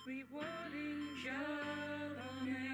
sweet warning Javanese.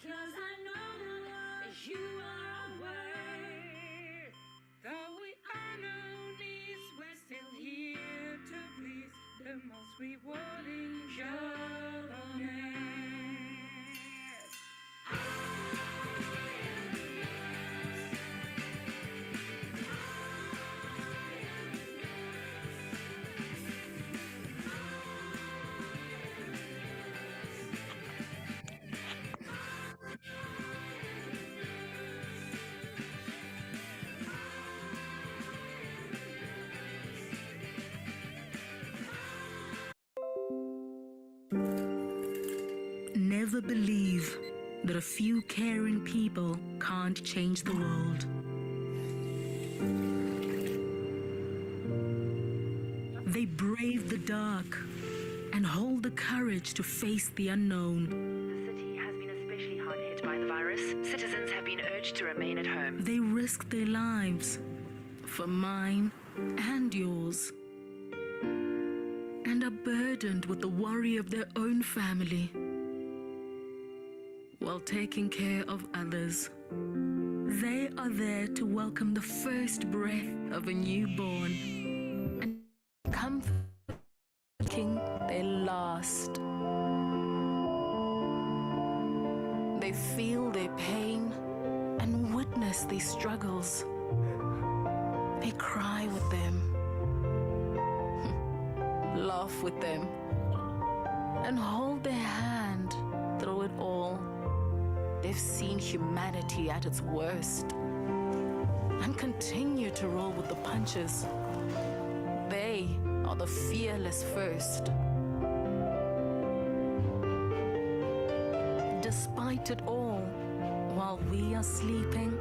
because I know that you are aware. Though we are no needs, we're still here to please the most rewarding job on earth. Never believe that a few caring people can't change the world. They brave the dark and hold the courage to face the unknown. The city has been especially hard hit by the virus. Citizens have been urged to remain at home. They risk their lives for mine and yours, and are burdened with the worry of their own family while taking care of others. They are there to welcome the first breath of a newborn and comforting their last. They feel their pain and witness their struggles. They cry with them, laugh with them, and hold their hand through it all. They've seen humanity at its worst and continue to roll with the punches. They are the fearless first. Despite it all, while we are sleeping,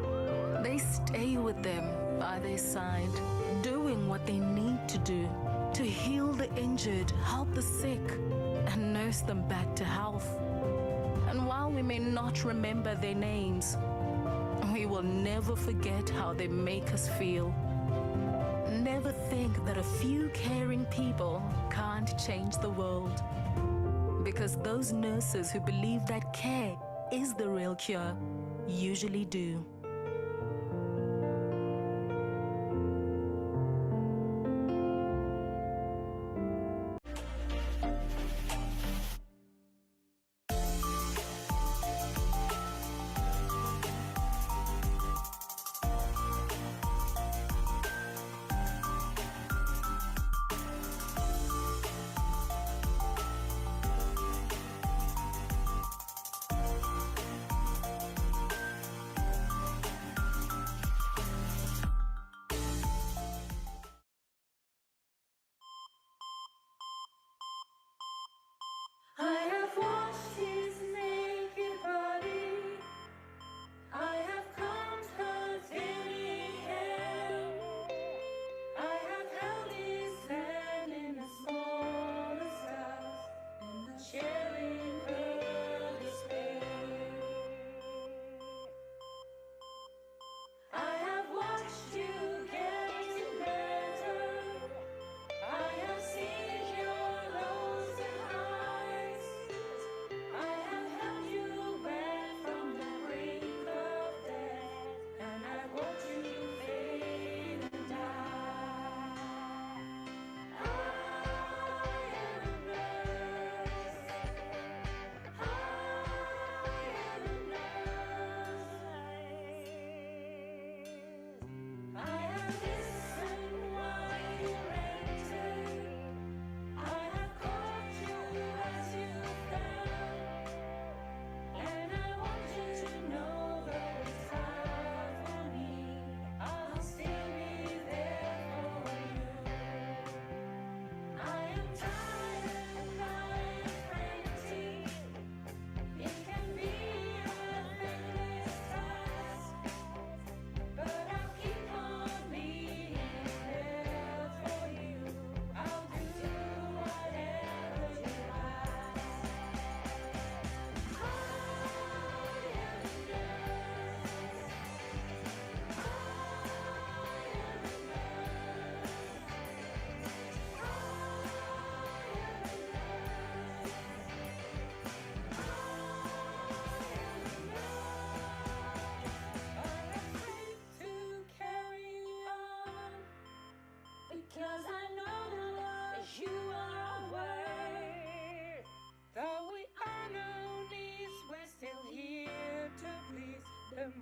they stay with them by their side, doing what they need to do to heal the injured, help the sick, and nurse them back to health. And while we may not remember their names, we will never forget how they make us feel. Never think that a few caring people can't change the world. Because those nurses who believe that care is the real cure usually do.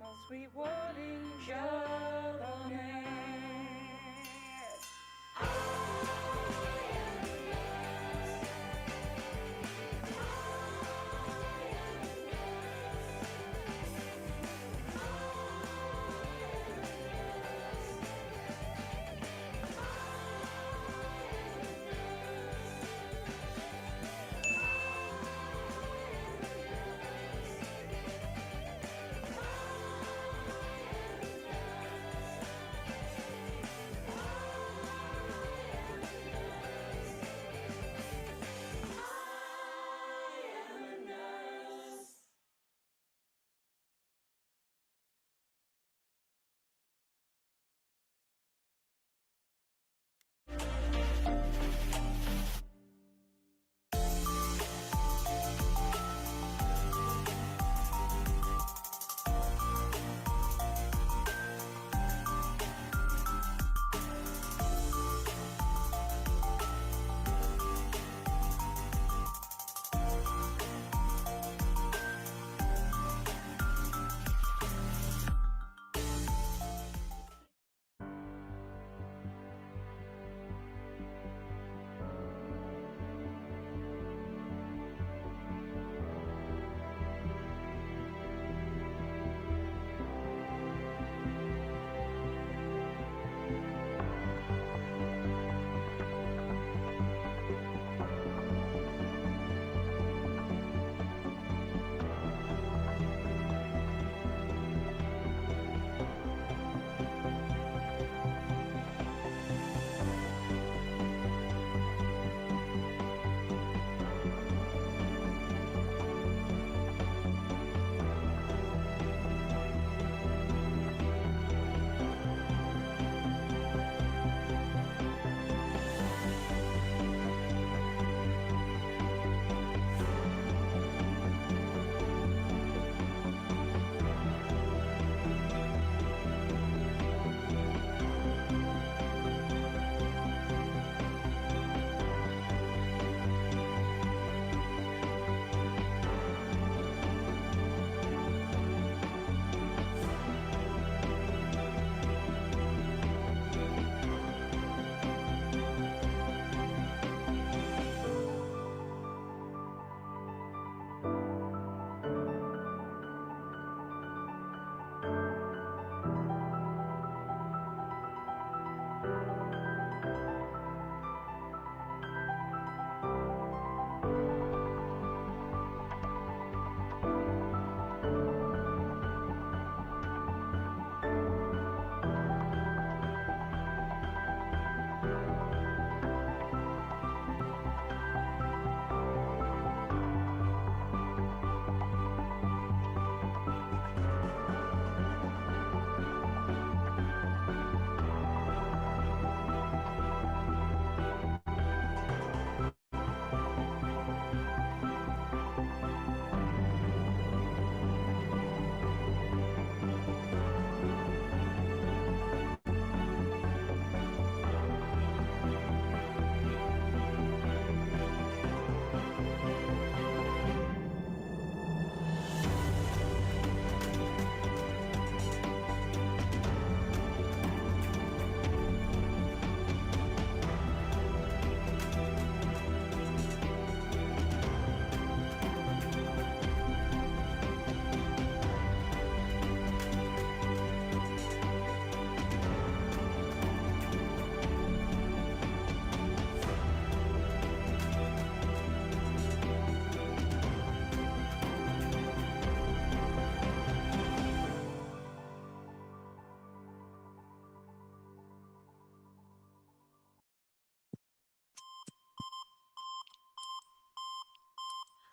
most rewarding job on earth.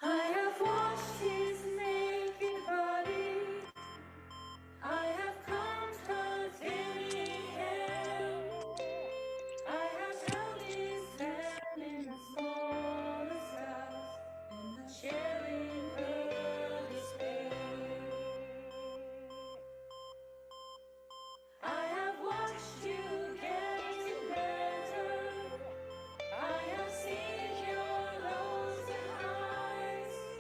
I have washed his naked body. I have comforted in hell. I have held his hand in the smallest house, sharing her despair. I have watched you getting better. I have seen your lows and highs.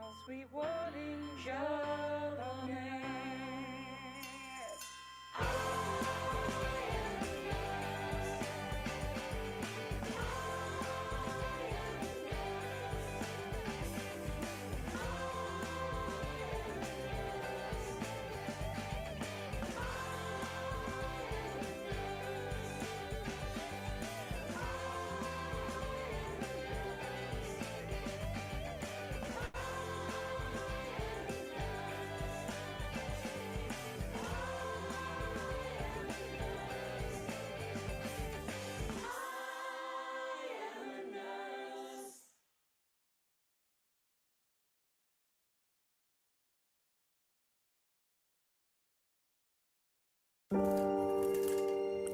most rewarding job on earth.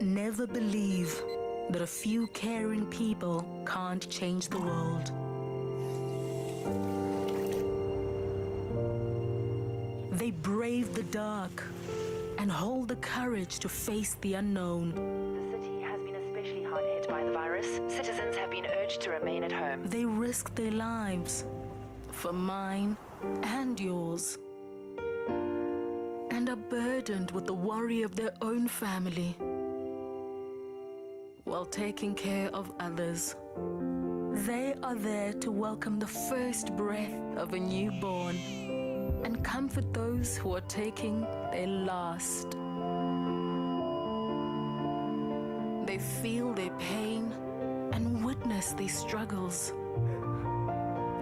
Never believe that a few caring people can't change the world. They brave the dark and hold the courage to face the unknown. The city has been especially hard hit by the virus. Citizens have been urged to remain at home. They risk their lives for mine and yours, and are burdened with the worry of their own family while taking care of others. They are there to welcome the first breath of a newborn and comfort those who are taking their last. They feel their pain and witness their struggles.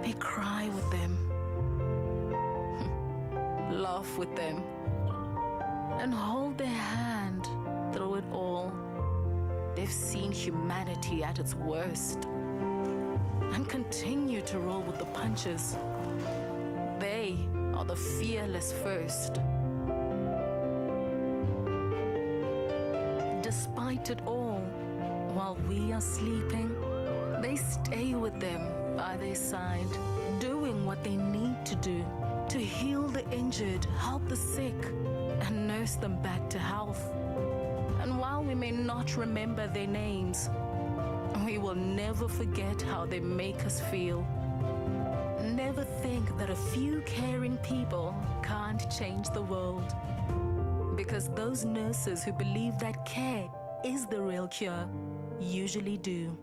They cry with them, laugh with them, and hold their hand through it all. They've seen humanity at its worst and continue to roll with the punches. They are the fearless first. Despite it all, while we are sleeping, they stay with them by their side, doing what they need to do to heal the injured, help the sick, and nurse them back to health. And while we may not remember their names, we will never forget how they make us feel. Never think that a few caring people can't change the world. Because those nurses who believe that care is the real cure usually do.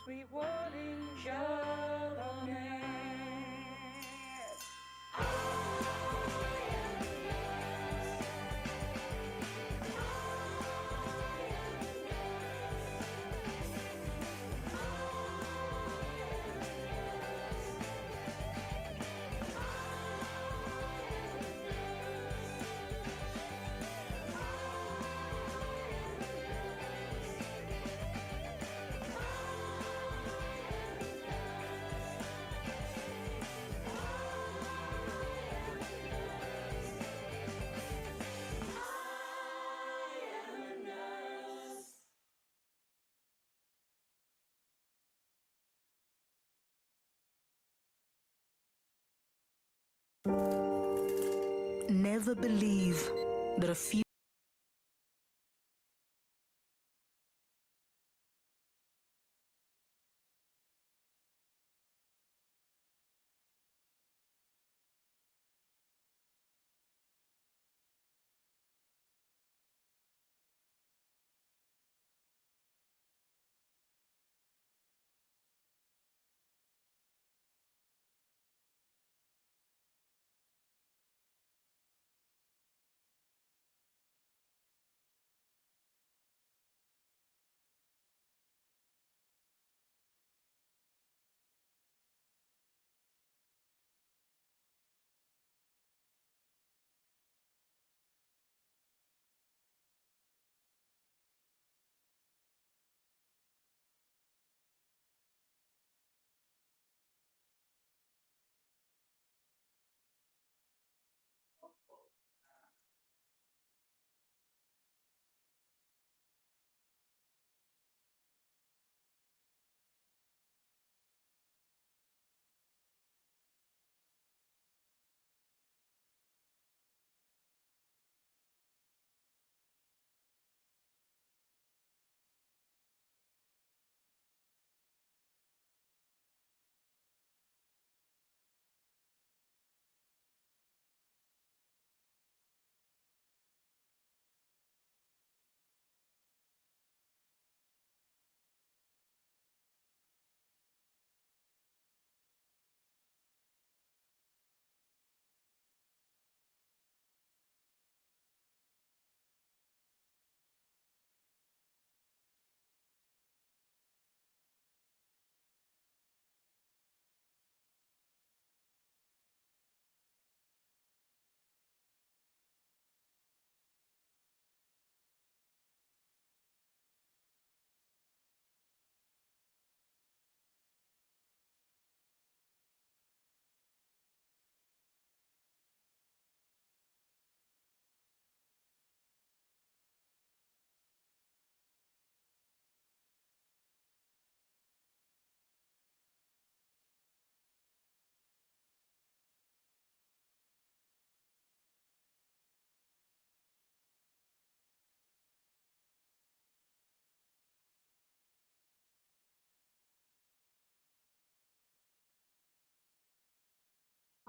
rewarding job on Ners. Never believe that a few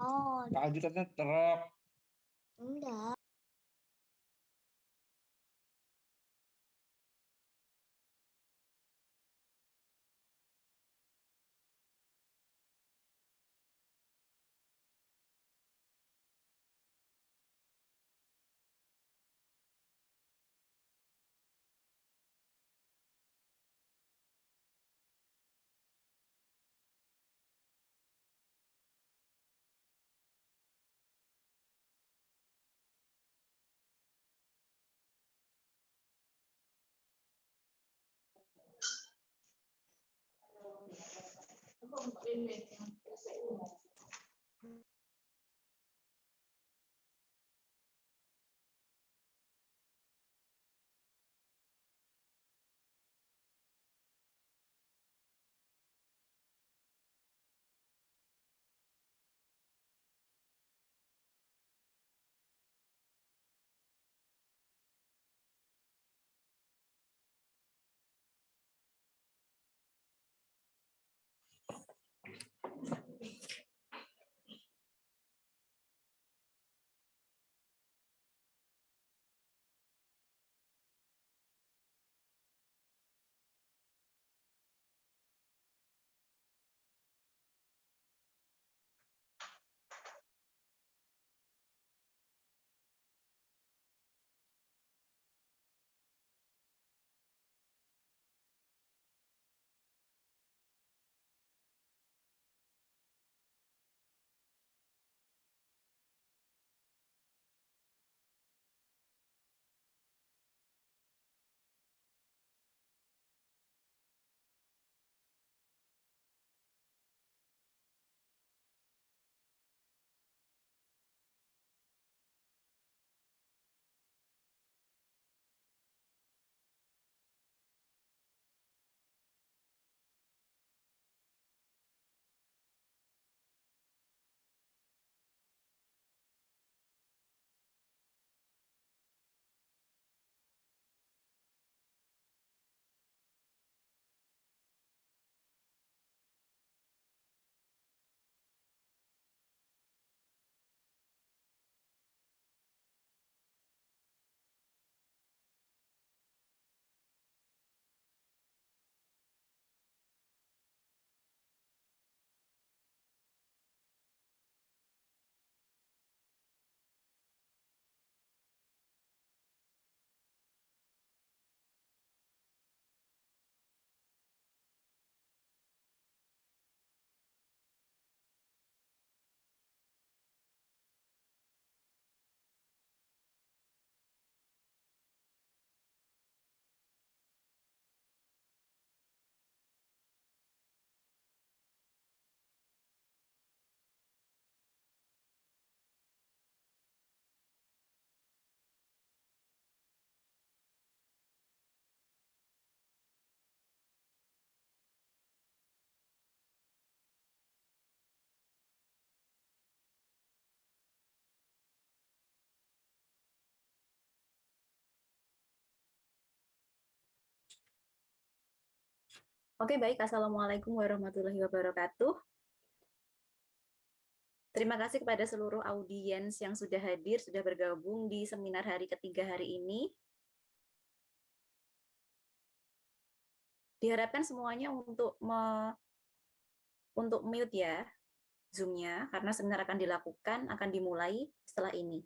Oh, Kelanjutannya truk. enggak. Oke, baik. Assalamualaikum warahmatullahi wabarakatuh. Terima kasih kepada seluruh audiens yang sudah hadir, sudah bergabung di seminar hari ketiga hari ini. Diharapkan semuanya untuk mute ya Zoom-nya, karena seminar akan dimulai setelah ini.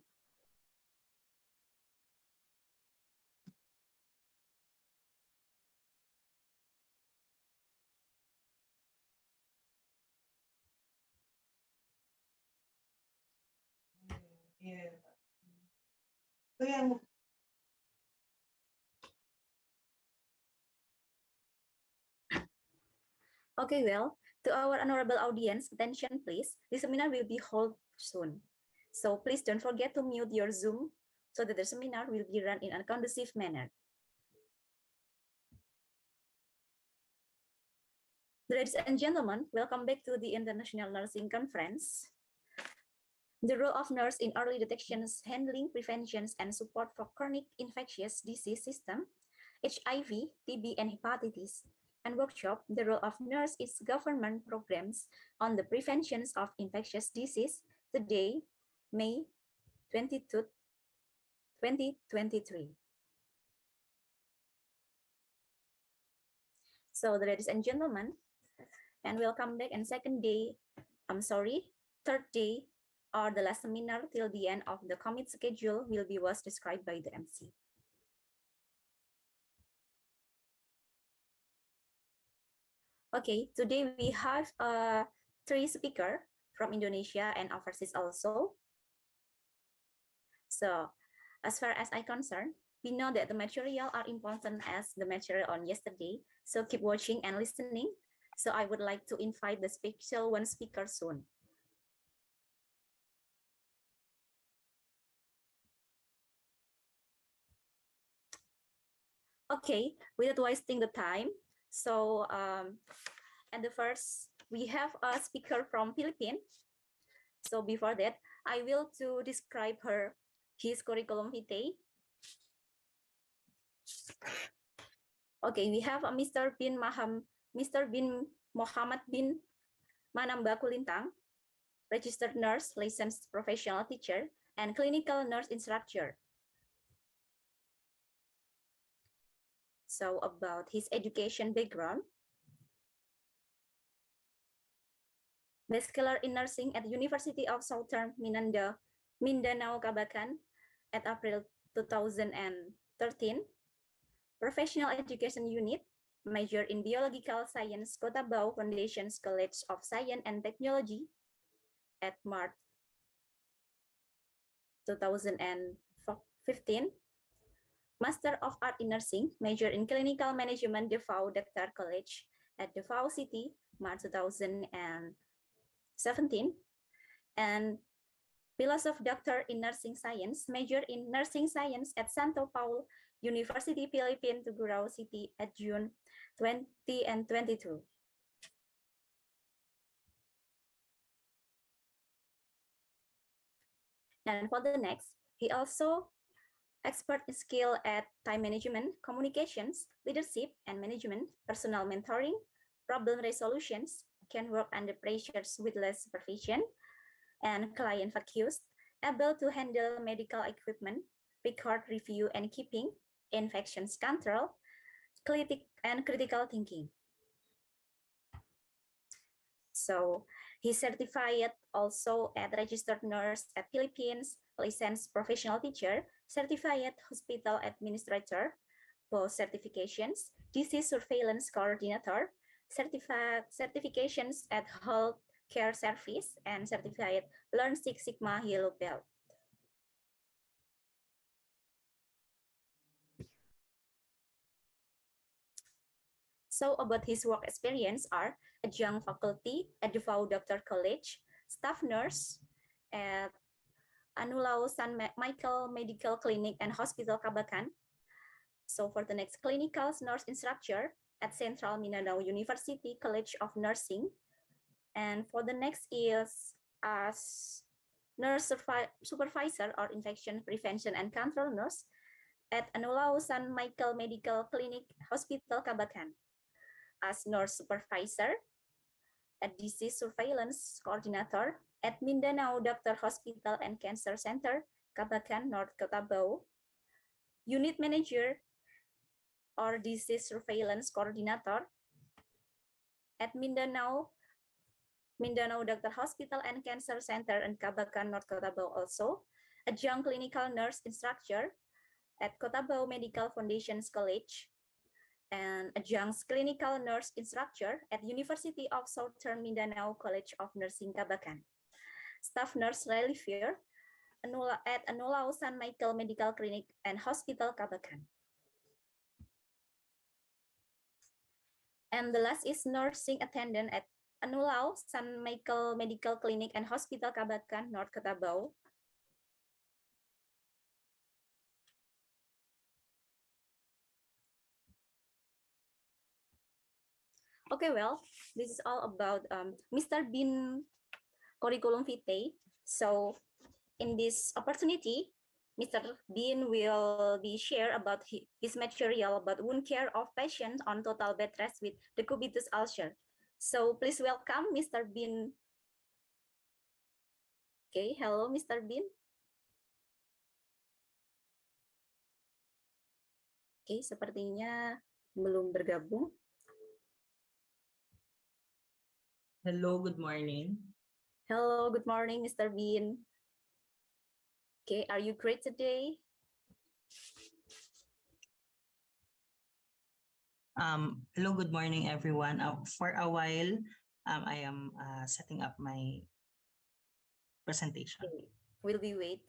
Okay, well, to our honorable audience, attention please. The seminar will be held soon. So please don't forget to mute your Zoom so that the seminar will be run in a conducive manner. Ladies and gentlemen, welcome back to the International Nursing Conference. The role of nurse in early detections, handling, preventions, and support for chronic infectious disease system, HIV, TB, and hepatitis, and workshop, the role of nurse is government programs on the preventions of infectious disease, today, May 22, 2023. So, ladies and gentlemen, and welcome back and third day, or the last seminar till the end of the commit schedule was described by the MC. Okay, today we have 3 speakers from Indonesia and overseas also. So, as far as I'm concerned, we know that the material are important as the material on yesterday. So keep watching and listening. So I would like to invite the special one speaker soon. Okay, without wasting the time. So, and the first, we have a speaker from Philippines. So before that, I will to describe his curriculum vitae. Okay, we have a Mr. bin Mohammed bin Manamba Kulintang, registered nurse, licensed professional teacher, and clinical nurse instructor. So about his education background, bachelor in nursing at University of Southern Mindanao Kabakan at April 2013, professional education unit, major in biological science, Cotabao Foundations College of Science and Technology at March 2015, Master of Art in Nursing, major in Clinical Management, Davao Doctor College at Davao City, March 2017, and Philosophy Doctor in Nursing Science, major in Nursing Science at Santo Paulo University, Philippines, Tugurao City at June 2022. And for the next, he also expert skill at time management, communications, leadership and management, personal mentoring, problem resolutions, can work under pressures with less supervision, and client focused, able to handle medical equipment, record review and keeping, infections control, and critical thinking. So he's certified also at registered nurse at Philippines, licensed professional teacher, certified hospital administrator, both certifications, disease surveillance coordinator, certifications at health care service, and certified Learn Six Sigma Yellow Belt. So about his work experience are adjunct faculty at Davao Doctor College, staff nurse at Anulao San Michael Medical Clinic and Hospital Kabakan. So for the next, clinical nurse instructor at Central Mindanao University College of Nursing. And for the next is as nurse supervisor or infection prevention and control nurse at Anulao San Michael Medical Clinic Hospital Kabakan. as nurse supervisor, a disease surveillance coordinator at Mindanao Doctor Hospital and Cancer Center, Kabakan, North Cotabato, unit manager or disease surveillance coordinator at Mindanao Doctor Hospital and Cancer Center in Kabakan, North Cotabato also, adjunct clinical nurse instructor at Cotabato Medical Foundations College, and adjunct clinical nurse instructor at University of Southern Mindanao College of Nursing Kabakan. Staff nurse reliever at Anulao San Michael Medical Clinic and Hospital Kabakan. And the last is nursing attendant at Anulao San Michael Medical Clinic and Hospital Kabakan, North Cotabato. Okay, well, this is all about Mr. Bean curriculum vitae. So in this opportunity, Mr. Bean will be share about his material about wound care of patients on total bed rest with decubitus ulcer. So please welcome Mr. Bean. Okay, hello Mr. Bean. Okay, sepertinya belum bergabung. Hello, good morning. Hello, good morning, Mr. Bean. Okay, are you great today? Hello, good morning, everyone. For a while, I am setting up my presentation. Okay, will we wait?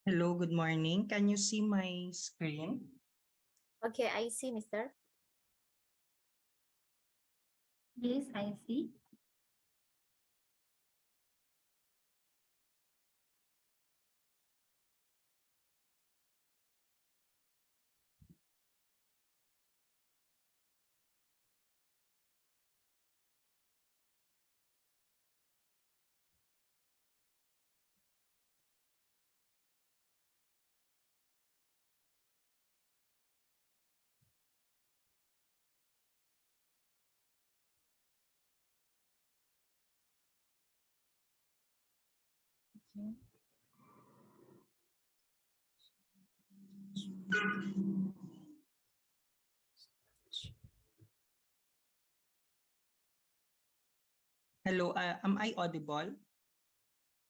Hello, good morning. Can you see my screen? Okay, I see, Mr. Yes, I see. Okay. Hello, am I audible?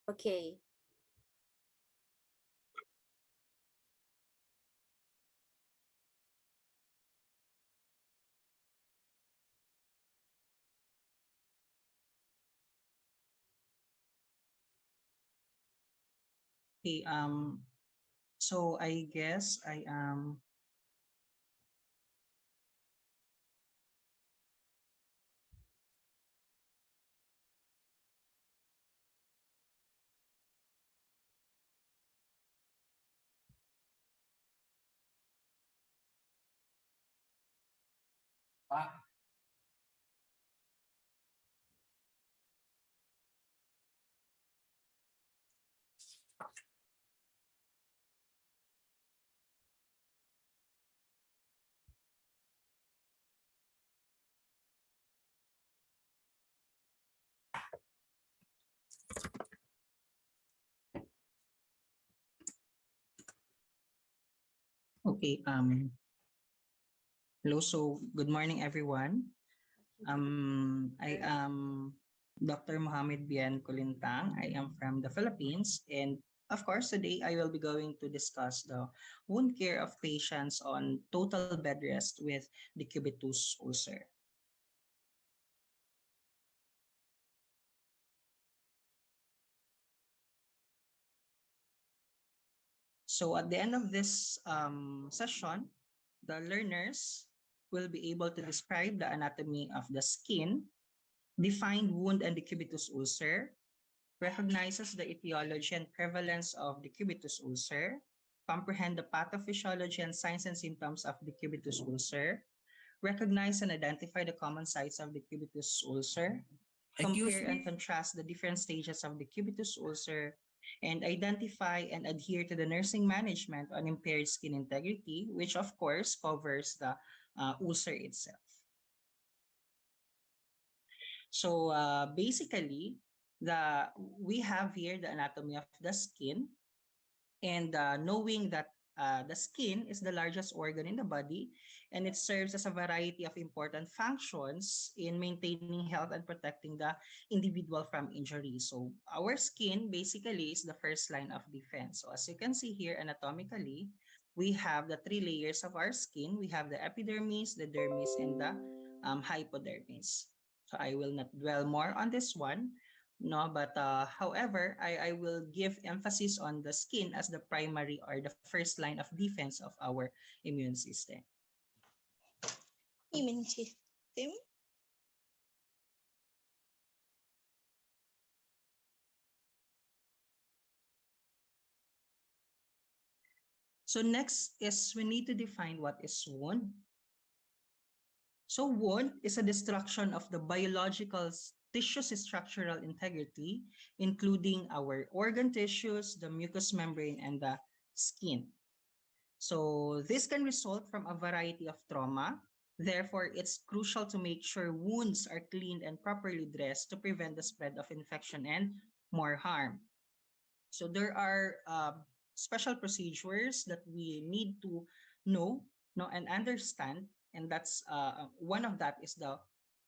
Okay. Okay, so I guess I am okay. Hello, so good morning, everyone. I am Dr. Mohammed bin Kulintang. I am from the Philippines, and of course, today I will be going to discuss the wound care of patients on total bed rest with decubitus ulcer. So at the end of this session, the learners will be able to describe the anatomy of the skin, define wound and decubitus ulcer, recognizes the etiology and prevalence of decubitus ulcer, comprehend the pathophysiology and signs and symptoms of decubitus ulcer, recognize and identify the common sites of decubitus ulcer, compare and contrast the different stages of decubitus ulcer, and identify and adhere to the nursing management on impaired skin integrity, which of course covers the ulcer itself. So basically, we have here the anatomy of the skin, and knowing that the skin is the largest organ in the body, and it serves as a variety of important functions in maintaining health and protecting the individual from injury. So our skin basically is the first line of defense. So as you can see here anatomically, we have the three layers of our skin. We have the epidermis, the dermis, and the hypodermis. So I will not dwell more on this one. No, but however, I will give emphasis on the skin as the primary or the first line of defense of our immune system. Immune system. So next is we need to define what is wound. So wound is a destruction of the biological tissue's structural integrity, including our organ tissues, the mucous membrane, and the skin. So this can result from a variety of trauma. Therefore, it's crucial to make sure wounds are cleaned and properly dressed to prevent the spread of infection and more harm. So there are special procedures that we need to know and understand, and that's one of that is the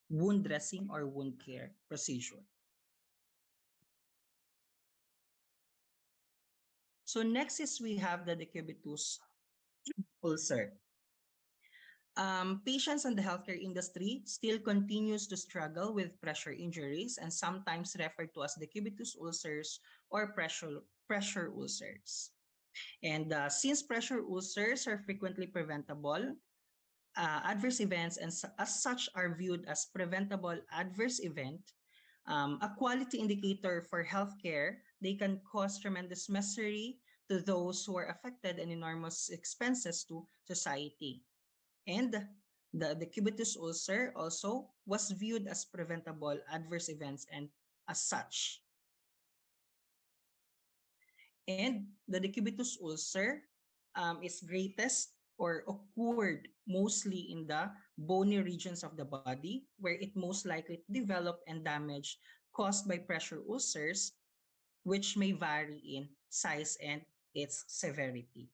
wound dressing or wound care procedure. So next is we have the decubitus ulcer. Patients in the healthcare industry still continues to struggle with pressure injuries and sometimes referred to as decubitus ulcers or pressure ulcers. And since pressure ulcers are frequently preventable, adverse events and as such are viewed as preventable adverse event, a quality indicator for healthcare, they can cause tremendous misery to those who are affected and enormous expenses to society. And the decubitus ulcer also was viewed as preventable adverse events and as such. And the decubitus ulcer is greatest or occurred mostly in the bony regions of the body, where it most likely developed and damage caused by pressure ulcers, which may vary in size and its severity.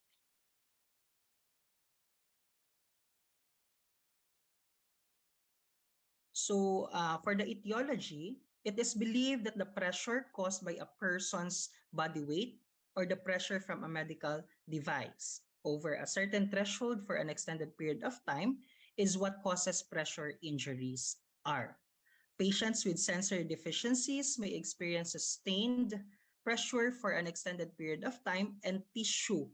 So for the etiology, it is believed that the pressure caused by a person's body weight or the pressure from a medical device over a certain threshold for an extended period of time is what causes pressure injuries are. Patients with sensory deficiencies may experience sustained pressure for an extended period of time, and tissue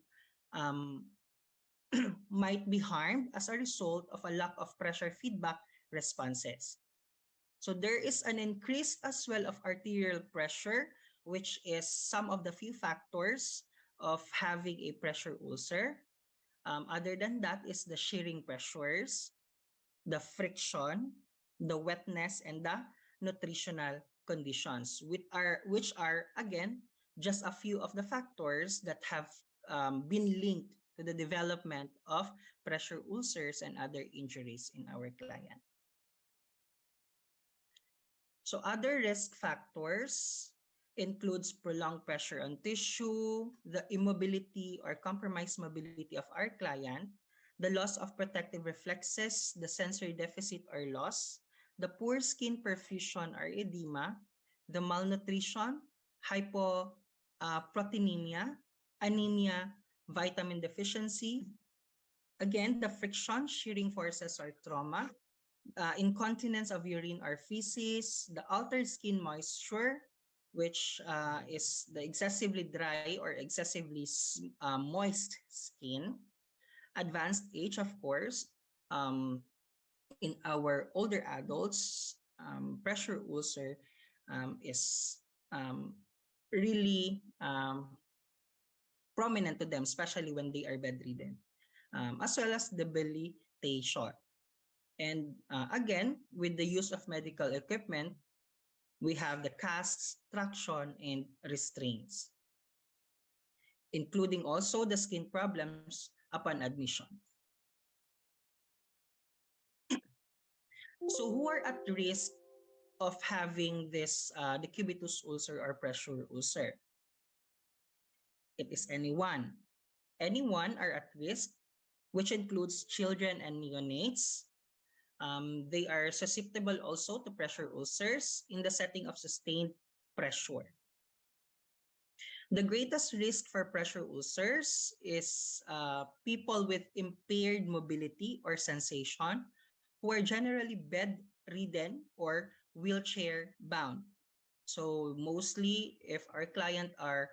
might be harmed as a result of a lack of pressure feedback responses. So there is an increase as well of arterial pressure, which is some of the few factors of having a pressure ulcer. Other than that is the shearing pressures, the friction, the wetness, and the nutritional conditions, which are again just a few of the factors that have been linked to the development of pressure ulcers and other injuries in our client. So other risk factors includes prolonged pressure on tissue, the immobility or compromised mobility of our client, the loss of protective reflexes, the sensory deficit or loss, the poor skin perfusion or edema, the malnutrition, hypoproteinemia, anemia, vitamin deficiency, again, the friction, shearing forces or trauma, incontinence of urine or feces, the altered skin moisture, which is the excessively dry or excessively moist skin, advanced age, of course. In our older adults, pressure ulcer is really prominent to them, especially when they are bedridden, as well as debilitation. And again, with the use of medical equipment, we have the casts, traction, and restraints, including also the skin problems upon admission. So who are at risk of having this decubitus ulcer or pressure ulcer? It is anyone. Anyone are at risk, which includes children and neonates. They are susceptible also to pressure ulcers in the setting of sustained pressure. The greatest risk for pressure ulcers is people with impaired mobility or sensation who are generally bedridden or wheelchair bound. So mostly if our client are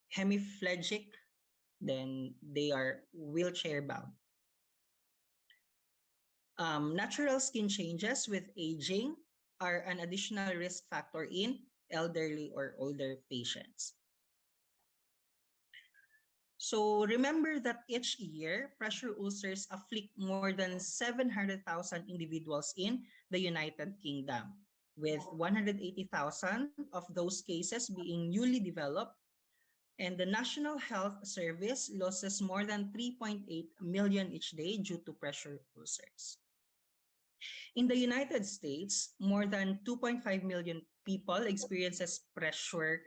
hemiplegic, then they are wheelchair bound. Natural skin changes with aging are an additional risk factor in elderly or older patients. So remember that each year, pressure ulcers afflict more than 700,000 individuals in the United Kingdom, with 180,000 of those cases being newly developed, and the National Health Service loses more than 3.8 million each day due to pressure ulcers. In the United States, more than 2.5 million people experiences pressure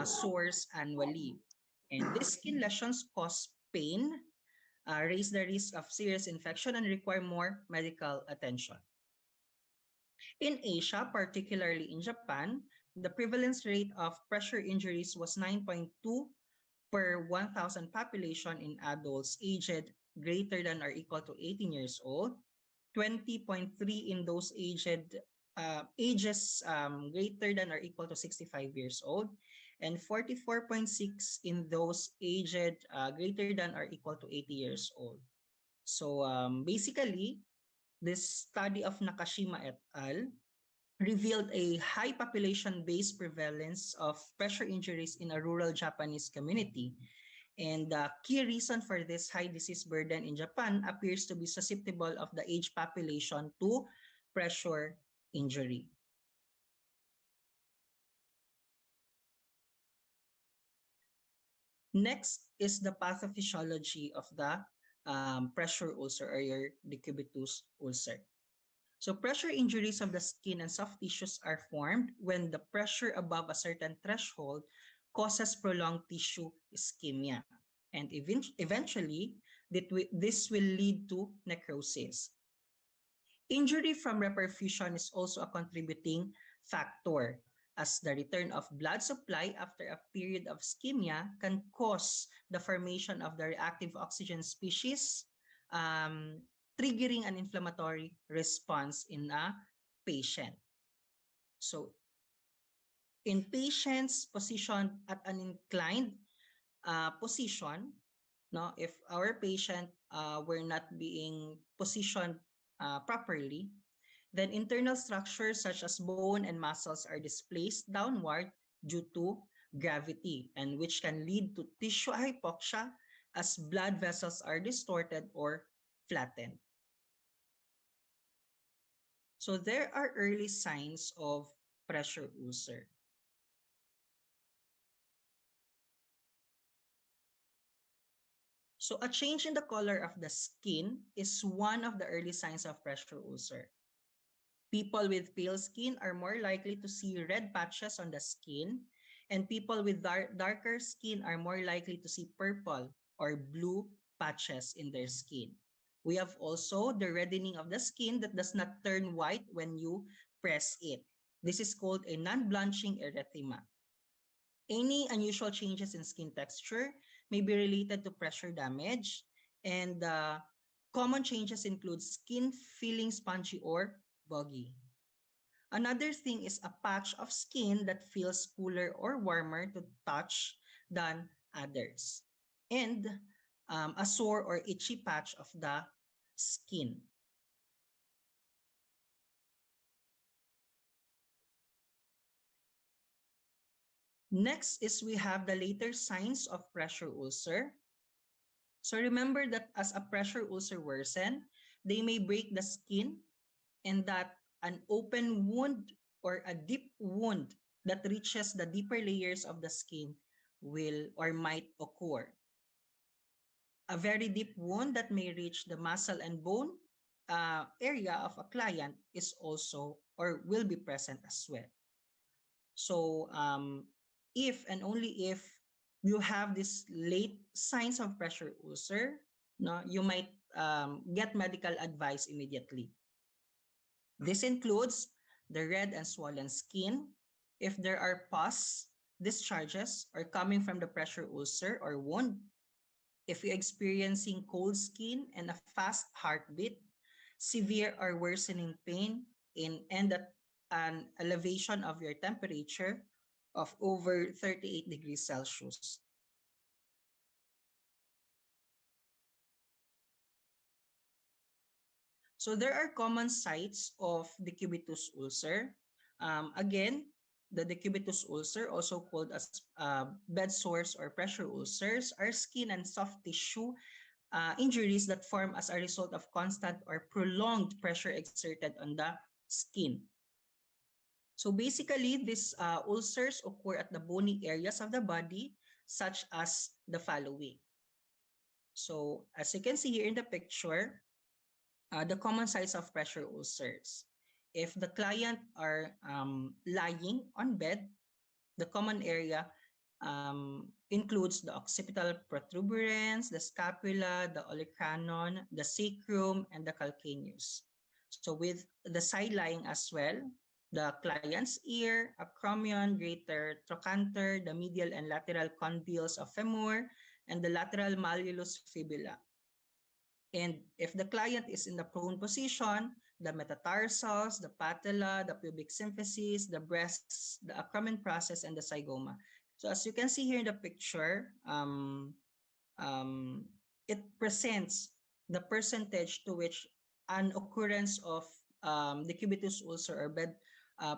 sores annually. And these skin lesions cause pain, raise the risk of serious infection, and require more medical attention. In Asia, particularly in Japan, the prevalence rate of pressure injuries was 9.2 per 1,000 population in adults aged greater than or equal to 18 years old, 20.3 in those ages greater than or equal to 65 years old, and 44.6 in those aged greater than or equal to 80 years old. So basically, this study of Nakashima et al. Revealed a high population-based prevalence of pressure injuries in a rural Japanese community. And the key reason for this high disease burden in Japan appears to be susceptible of the age population to pressure injury. Next is the pathophysiology of the pressure ulcer or your decubitus ulcer. So pressure injuries of the skin and soft tissues are formed when the pressure above a certain threshold causes prolonged tissue ischemia. And eventually, this will lead to necrosis. Injury from reperfusion is also a contributing factor, as the return of blood supply after a period of ischemia can cause the formation of the reactive oxygen species, triggering an inflammatory response in a patient. So In patients positioned at an inclined position, no, if our patient were not being positioned properly, then internal structures such as bone and muscles are displaced downward due to gravity, and which can lead to tissue hypoxia as blood vessels are distorted or flattened. So there are early signs of pressure ulcer. So a change in the color of the skin is one of the early signs of pressure ulcer. People with pale skin are more likely to see red patches on the skin, and people with darker skin are more likely to see purple or blue patches in their skin. We have also the reddening of the skin that does not turn white when you press it. This is called a non-blanching erythema. Any unusual changes in skin texture may be related to pressure damage, and common changes include skin feeling spongy or boggy. Another thing is a patch of skin that feels cooler or warmer to touch than others, and a sore or itchy patch of the skin. Next is we have the later signs of pressure ulcer. So remember that as a pressure ulcer worsen, they may break the skin, and that an open wound or a deep wound that reaches the deeper layers of the skin will or might occur. A very deep wound that may reach the muscle and bone area of a client is also or will be present as well. So if and only if you have these late signs of pressure ulcer, no, you might get medical advice immediately. This includes the red and swollen skin. If there are pus discharges are coming from the pressure ulcer or wound, if you're experiencing cold skin and a fast heartbeat, severe or worsening pain, and an elevation of your temperature of over 38 degrees Celsius. So there are common sites of decubitus ulcer. Again, the decubitus ulcer, also called as bed sores or pressure ulcers, are skin and soft tissue injuries that form as a result of constant or prolonged pressure exerted on the skin. So basically, these ulcers occur at the bony areas of the body, such as the following. So as you can see here in the picture, the common sites of pressure ulcers. If the client are lying on bed, the common area includes the occipital protuberance, the scapula, the olecranon, the sacrum, and the calcaneus. So with the side lying as well, the client's ear, acromion, greater trochanter, the medial and lateral condyles of femur, and the lateral malleolus fibula. And if the client is in the prone position, the metatarsals, the patella, the pubic symphysis, the breasts, the acromion process, and the zygoma. So as you can see here in the picture, it presents the percentage to which an occurrence of decubitus ulcer or bed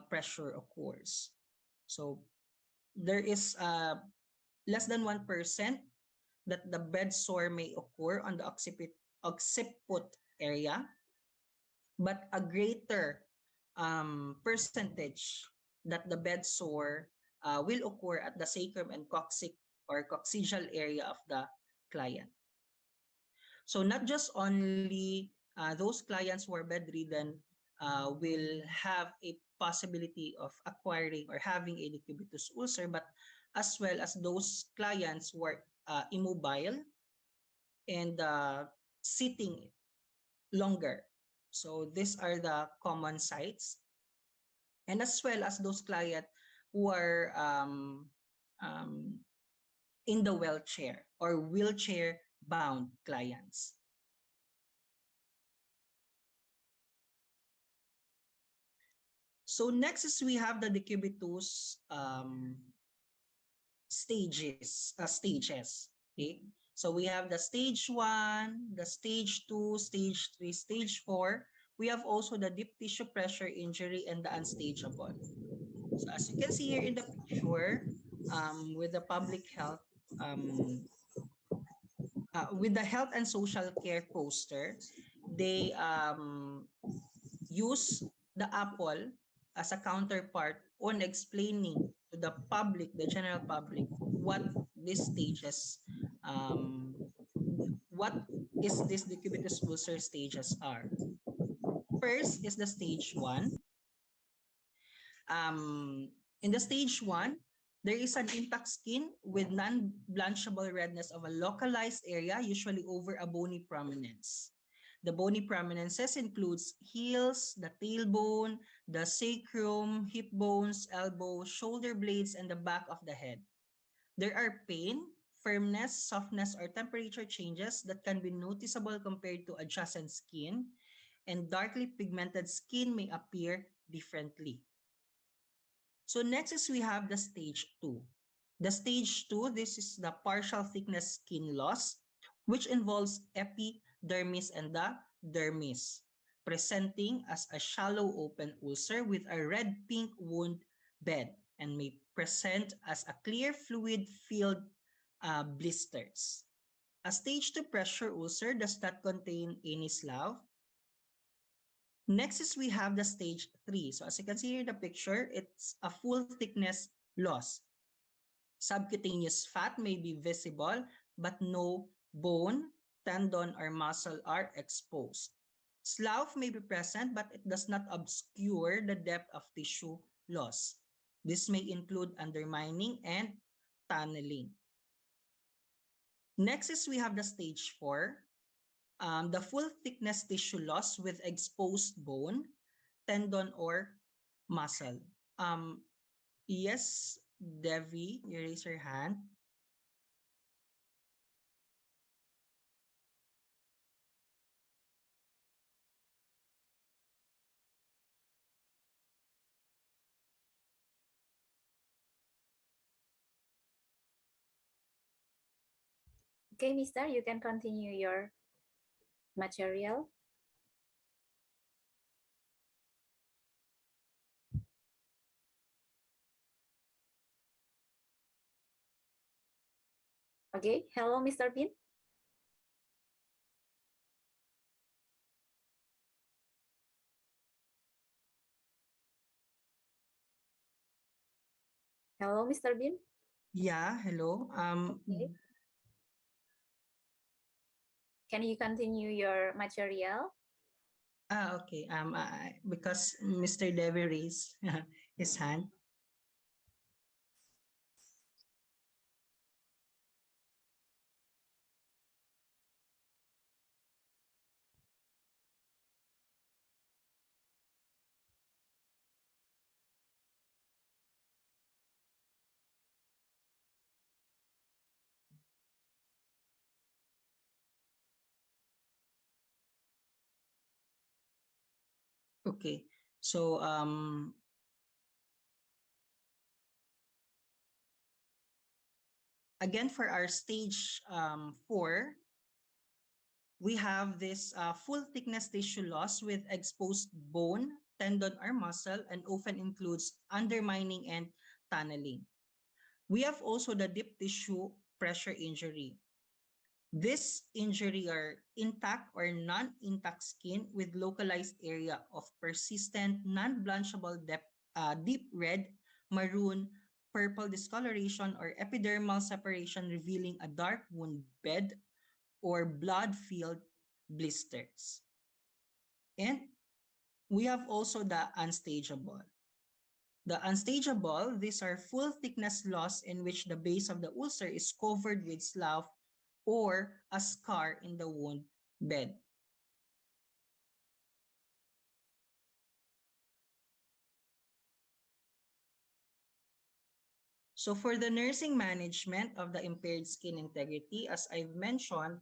pressure occurs. So there is less than 1% that the bed sore may occur on the occiput area, but a greater percentage that the bed sore will occur at the sacrum and coccyx or coccygeal area of the client. So not just only those clients who are bedridden will have a possibility of acquiring or having a decubitus ulcer, but as well as those clients who are immobile and sitting longer. So these are the common sites. And as well as those clients who are in the wheelchair or wheelchair bound clients. So next is we have the decubitus stages. Okay, so we have the stage 1, the stage 2, stage 3, stage 4. We have also the deep tissue pressure injury and the unstageable. So as you can see here in the picture, with the public health, with the health and social care poster, they use the apple as a counterpart on explaining to the public, the general public, what these stages, what is this decubitus ulcer stages are. First is the stage 1. In the stage 1, there is an intact skin with non-blanchable redness of a localized area, usually over a bony prominence. The bony prominences includes heels, the tailbone, the sacrum, hip bones, elbow, shoulder blades, and the back of the head. There are pain, firmness, softness, or temperature changes that can be noticeable compared to adjacent skin, and darkly pigmented skin may appear differently. So next is we have the stage 2. The stage 2, this is the partial thickness skin loss, which involves epidermis and the dermis, presenting as a shallow open ulcer with a red-pink wound bed and may present as a clear fluid-filled blisters. A stage 2 pressure ulcer does not contain any slough. Next is we have the stage 3. So as you can see here in the picture, it's a full thickness loss. Subcutaneous fat may be visible, but no bone, tendon, or muscle are exposed. Slough may be present, but it does not obscure the depth of tissue loss. This may include undermining and tunneling. Next is we have the stage 4. The full thickness tissue loss with exposed bone, tendon, or muscle. Yes, Devi, you raise your hand. Okay, Mister, you can continue your material. Okay, hello, Mr. Bin. Hello, Mr. Bin. Yeah, hello. Okay. Can you continue your material? Okay. Because Mr. Devi raised his hand. Okay. So again, for our stage 4, we have this full thickness tissue loss with exposed bone, tendon, or muscle, and often includes undermining and tunneling. We have also the deep tissue pressure injury. This injury are intact or non-intact skin with localized area of persistent non-blanchable deep red, maroon, purple discoloration, or epidermal separation revealing a dark wound bed or blood-filled blisters. And we have also the unstageable. The unstageable, these are full thickness loss in which the base of the ulcer is covered with slough or a scar in the wound bed. So for the nursing management of the impaired skin integrity, as I've mentioned,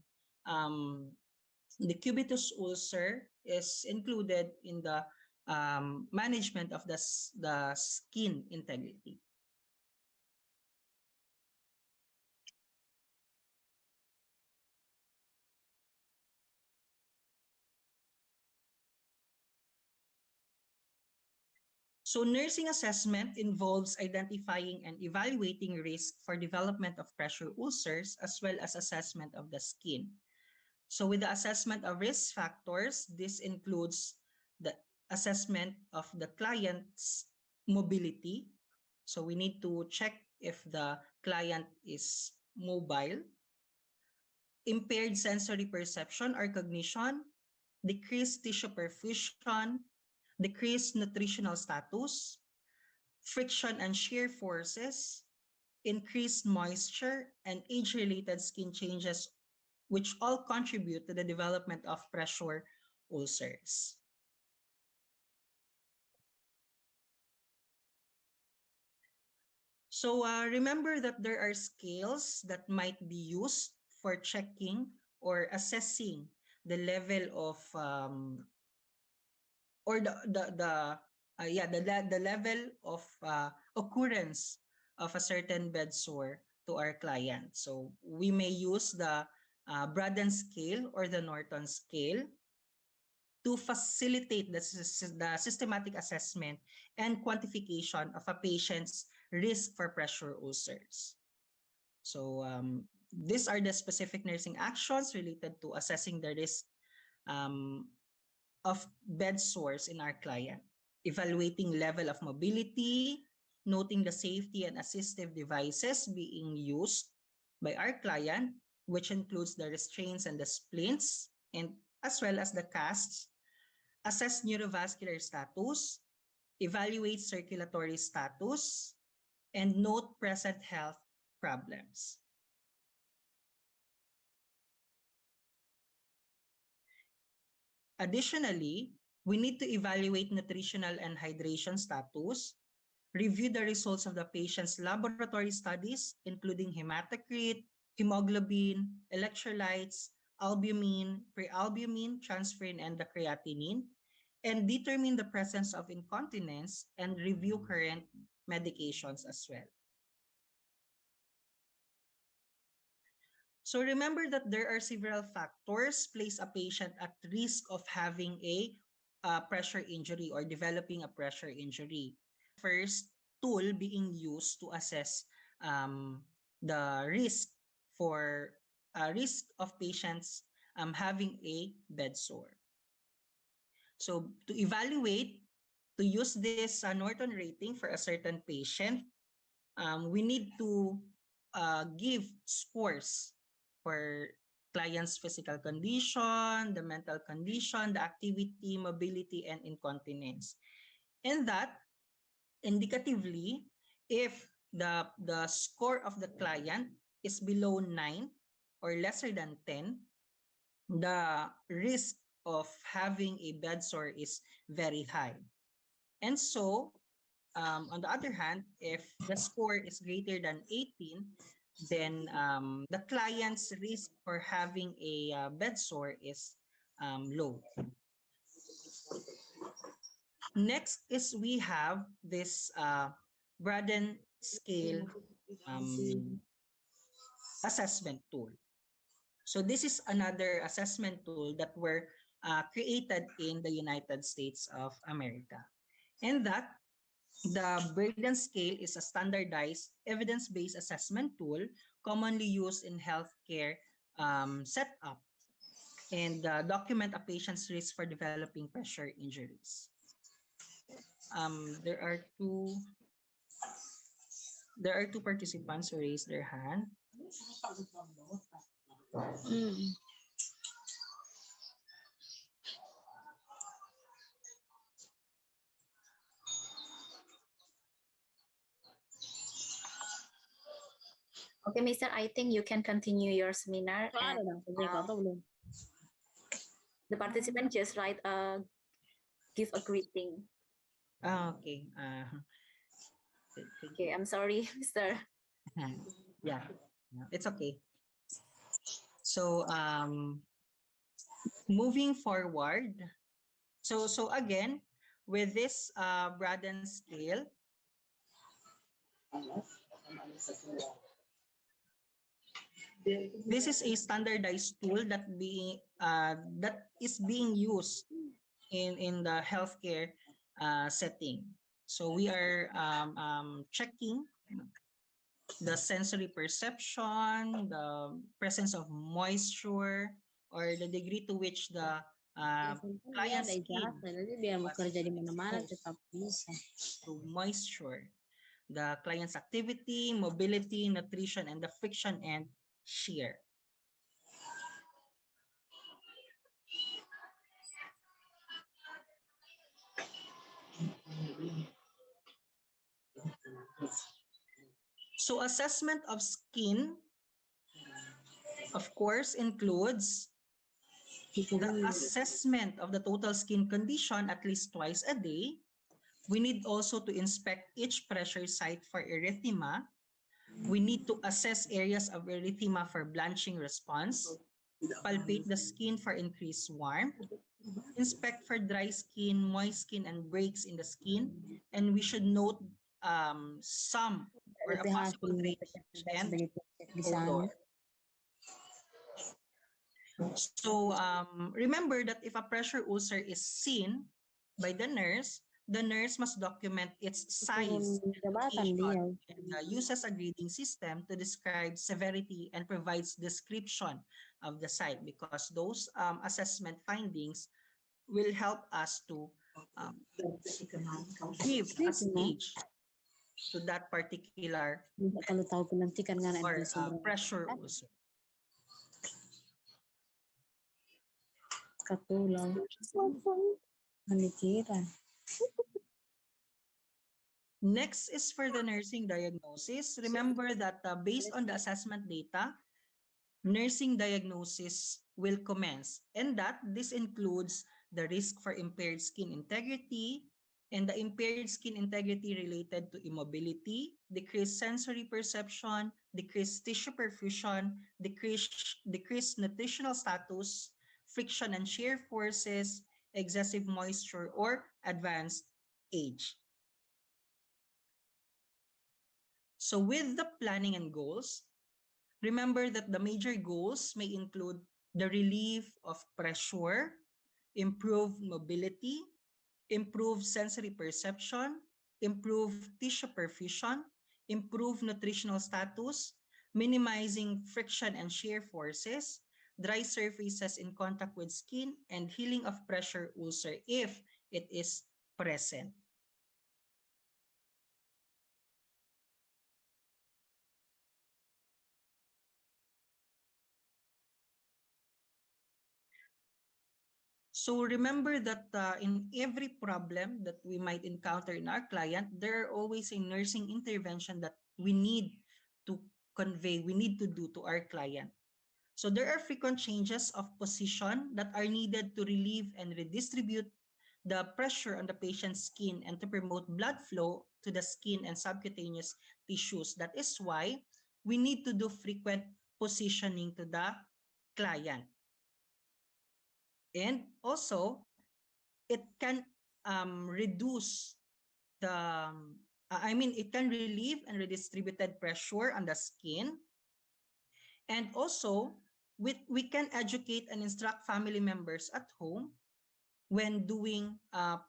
the cubitus ulcer is included in the management of the skin integrity. So nursing assessment involves identifying and evaluating risk for development of pressure ulcers as well as assessment of the skin. So with the assessment of risk factors, this includes the assessment of the client's mobility. So we need to check if the client is mobile, impaired sensory perception or cognition, decreased tissue perfusion, decreased nutritional status, friction and shear forces, increased moisture, and age-related skin changes, which all contribute to the development of pressure ulcers. So remember that there are scales that might be used for checking or assessing the level of or the level of occurrence of a certain bed sore to our client. So we may use the Braden scale or the Norton scale to facilitate the systematic assessment and quantification of a patient's risk for pressure ulcers. So these are the specific nursing actions related to assessing the risk of bed sores in our client, evaluating level of mobility, noting the safety and assistive devices being used by our client, which includes the restraints and the splints, and as well as the casts, assess neurovascular status, evaluate circulatory status, and note present health problems. Additionally, we need to evaluate nutritional and hydration status, review the results of the patient's laboratory studies, including hematocrit, hemoglobin, electrolytes, albumin, prealbumin, transferrin, and the creatinine, and determine the presence of incontinence and review current medications as well. So remember that there are several factors place a patient at risk of having a pressure injury or developing a pressure injury. First tool being used to assess the risk for risk of patients having a bed sore. So to evaluate, to use this Norton rating for a certain patient, we need to give scores for client's physical condition, the mental condition, the activity, mobility, and incontinence. And that, indicatively, if the score of the client is below 9 or lesser than 10, the risk of having a bed sore is very high. And so, on the other hand, if the score is greater than 18, then the client's risk for having a bed sore is low. Next is we have this Braden scale assessment tool. So this is another assessment tool that were created in the United States of America. And that the Braden scale is a standardized evidence-based assessment tool commonly used in healthcare setup and document a patient's risk for developing pressure injuries. There are two participants who raised their hand. Okay, Mr. I think you can continue your seminar. And, the participant just write give a greeting. Okay. Okay, I'm sorry, Mr. Yeah, it's okay. So moving forward, so again, with this Braden scale, this is a standardized tool that is being used in the healthcare setting. So we are checking the sensory perception, the presence of moisture, or the degree to which the client's skin biar was bekerja di mana-mana exposed tetap bisa. to moisture, the client's activity, mobility, nutrition, and the friction and shear. So assessment of skin, of course, includes the assessment of the total skin condition at least twice a day. We need also to inspect each pressure site for erythema. We need to assess areas of erythema for blanching response, palpate the skin for increased warmth, inspect for dry skin, moist skin, and breaks in the skin, and we should note some or a possible drainage and odor. So remember that if a pressure ulcer is seen by the nurse must document its size, location, and uses a grading system to describe severity and provides description of the site, because those assessment findings will help us to give a stage to that particular or pressure ulcer. Next is for the nursing diagnosis. Remember that based on the assessment data, nursing diagnosis will commence, and that this includes the risk for impaired skin integrity, and the impaired skin integrity related to immobility, decreased sensory perception, decreased tissue perfusion, decreased nutritional status, friction and shear forces, excessive moisture, or advanced age. So with the planning and goals, remember that the major goals may include the relief of pressure, improve mobility, improve sensory perception, improve tissue perfusion, improve nutritional status, minimizing friction and shear forces, dry surfaces in contact with skin, and healing of pressure ulcer if it is present. So remember that in every problem that we might encounter in our client, there are always a nursing intervention that we need to convey, we need to do to our client. So there are frequent changes of position that are needed to relieve and redistribute the pressure on the patient's skin and to promote blood flow to the skin and subcutaneous tissues. That is why we need to do frequent positioning to the client. And also, it can reduce the, it can relieve and redistributed pressure on the skin. And also, we can educate and instruct family members at home when doing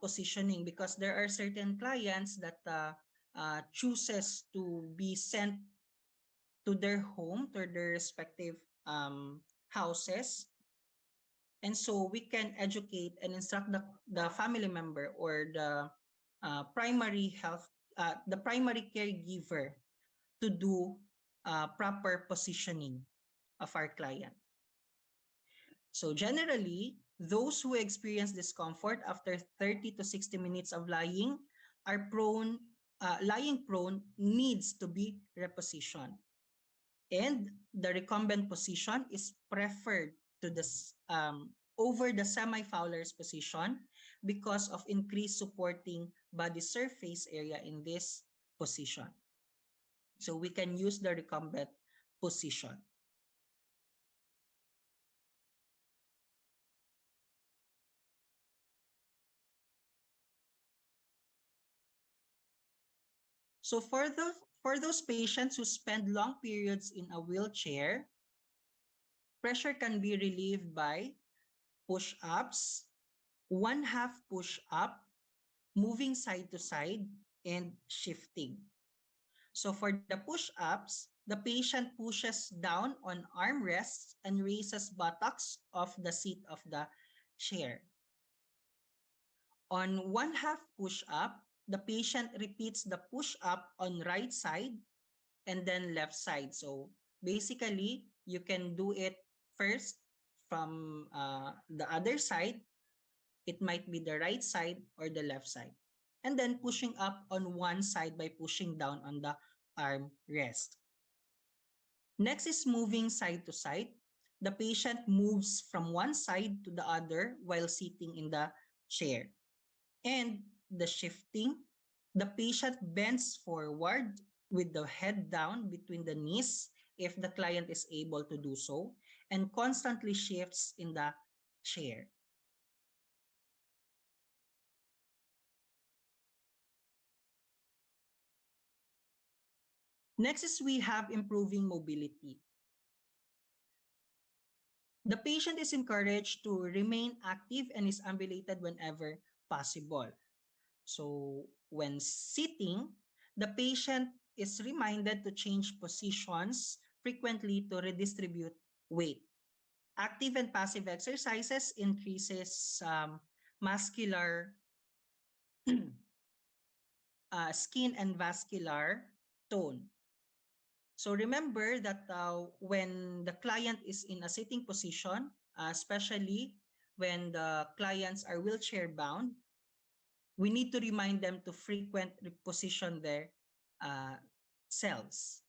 positioning, because there are certain clients that chooses to be sent to their home, to their respective houses. And so we can educate and instruct the family member or the primary caregiver to do proper positioning of our client. So generally, those who experience discomfort after 30 to 60 minutes of lying are prone, lying prone needs to be repositioned. And the recumbent position is preferred to this over the semi-Fowler's position because of increased supporting body surface area in this position. So we can use the recumbent position. So for those patients who spend long periods in a wheelchair, pressure can be relieved by push-ups, 1/2 push-up, moving side to side, and shifting. So for the push-ups, the patient pushes down on armrests and raises buttocks off the seat of the chair. On 1/2 push-up, the patient repeats the push-up on right side and then left side. So basically, you can do it first from the other side. It might be the right side or the left side. And then pushing up on one side by pushing down on the arm rest. Next is moving side to side. The patient moves from one side to the other while sitting in the chair. And the shifting, the patient bends forward with the head down between the knees if the client is able to do so, and constantly shifts in the chair. Next is we have improving mobility. The patient is encouraged to remain active and is ambulated whenever possible. So when sitting, the patient is reminded to change positions frequently to redistribute weight. Active and passive exercises increases muscular skin and vascular tone. So remember that when the client is in a sitting position, especially when the clients are wheelchair bound, we need to remind them to frequent reposition their cells.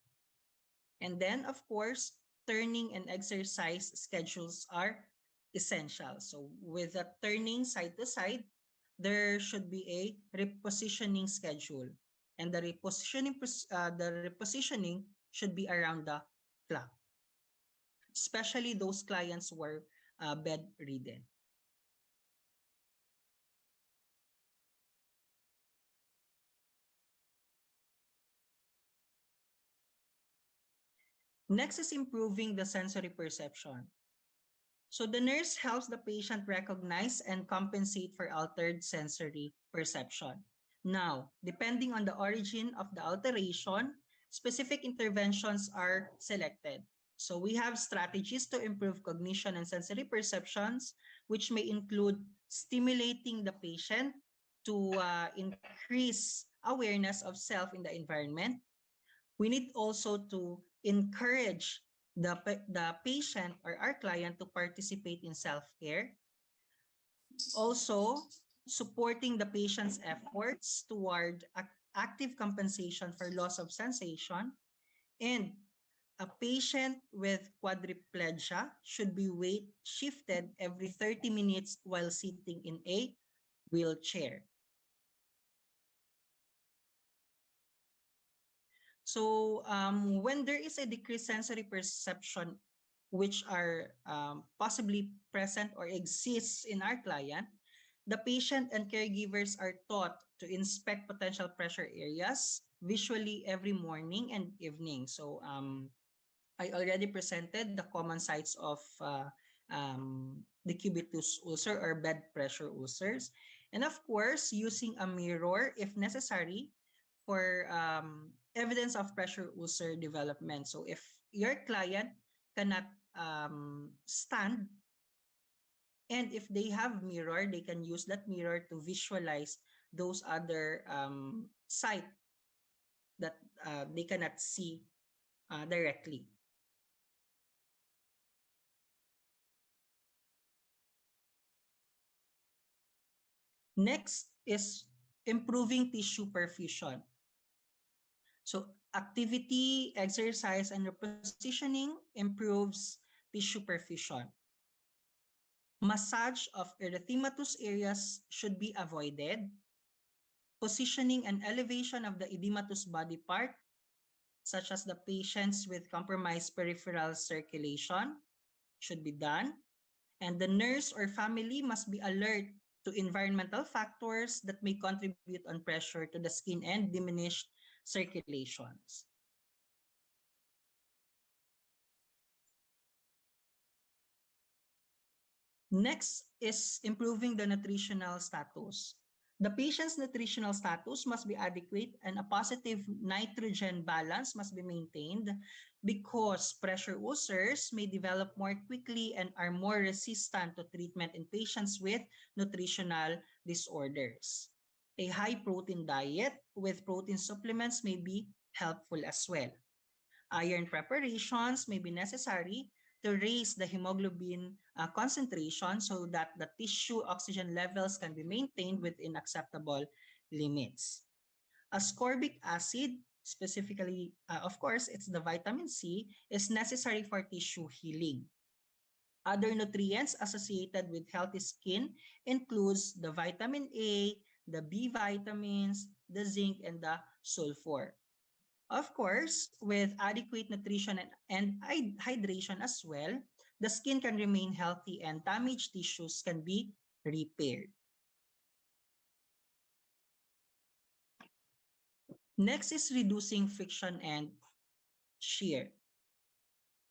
And then, of course, turning and exercise schedules are essential. So with the turning side to side, there should be a repositioning schedule. And the repositioning should be around the clock, especially those clients who are bedridden. Next is improving the sensory perception. So the nurse helps the patient recognize and compensate for altered sensory perception. Now, depending on the origin of the alteration, specific interventions are selected. So we have strategies to improve cognition and sensory perceptions, which may include stimulating the patient to increase awareness of self in the environment. We need also to encourage the patient or our client to participate in self-care. Also, supporting the patient's efforts toward active compensation for loss of sensation. And a patient with quadriplegia should be weight shifted every 30 minutes while sitting in a wheelchair. So when there is a decreased sensory perception, which are possibly present or exists in our client, the patient and caregivers are taught to inspect potential pressure areas visually every morning and evening. So I already presented the common sites of the cubitus ulcer or bed pressure ulcers. And of course, using a mirror if necessary for evidence of pressure ulcer development. So if your client cannot stand, and if they have mirror, they can use that mirror to visualize those other sites that they cannot see directly. Next is improving tissue perfusion. So activity, exercise, and repositioning improves tissue perfusion. Massage of erythematous areas should be avoided. Positioning and elevation of the edematous body part, such as the patients with compromised peripheral circulation, should be done. And the nurse or family must be alert to environmental factors that may contribute on pressure to the skin and diminish circulations. Next is improving the nutritional status. The patient's nutritional status must be adequate and a positive nitrogen balance must be maintained because pressure ulcers may develop more quickly and are more resistant to treatment in patients with nutritional disorders. A high protein diet with protein supplements may be helpful as well. Iron preparations may be necessary to raise the hemoglobin concentration so that the tissue oxygen levels can be maintained within acceptable limits. Ascorbic acid, specifically, of course, it's the vitamin C, is necessary for tissue healing. Other nutrients associated with healthy skin includes the vitamin A, the B vitamins, the zinc, and the sulfur. Of course, with adequate nutrition and hydration as well, the skin can remain healthy and damaged tissues can be repaired. Next is reducing friction and shear.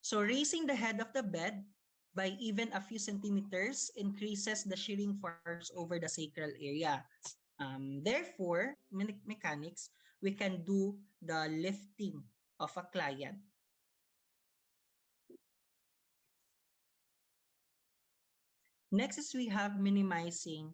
So raising the head of the bed by even a few centimeters increases the shearing force over the sacral area. Therefore, mechanics, we can do the lifting of a client. Next is we have minimizing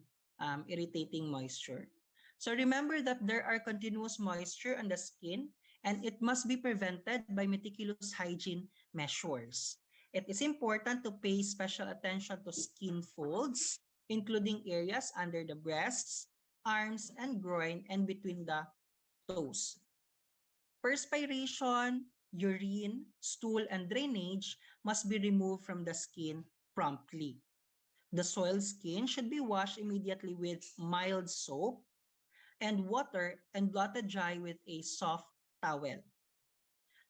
irritating moisture. So remember that there are continuous moisture on the skin and it must be prevented by meticulous hygiene measures. It is important to pay special attention to skin folds, including areas under the breasts, arms, and groin, and between the toes. Perspiration, urine, stool, and drainage must be removed from the skin promptly. The soiled skin should be washed immediately with mild soap and water and blotted dry with a soft towel.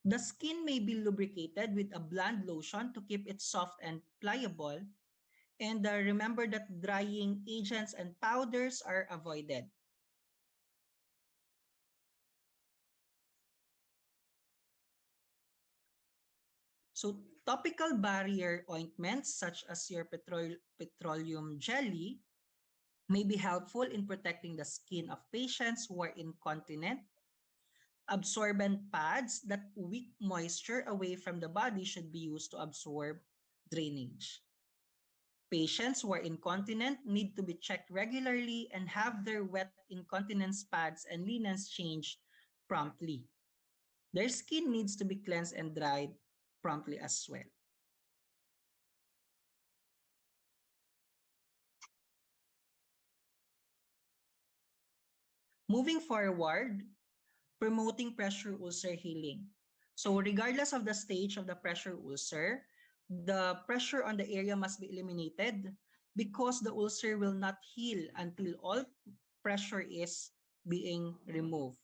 The skin may be lubricated with a bland lotion to keep it soft and pliable. And remember that drying agents and powders are avoided. So topical barrier ointments such as your petroleum jelly may be helpful in protecting the skin of patients who are incontinent. Absorbent pads that wick moisture away from the body should be used to absorb drainage. Patients who are incontinent need to be checked regularly and have their wet incontinence pads and linens changed promptly. Their skin needs to be cleansed and dried promptly as well. Moving forward, promoting pressure ulcer healing. So regardless of the stage of the pressure ulcer, the pressure on the area must be eliminated because the ulcer will not heal until all pressure is being removed.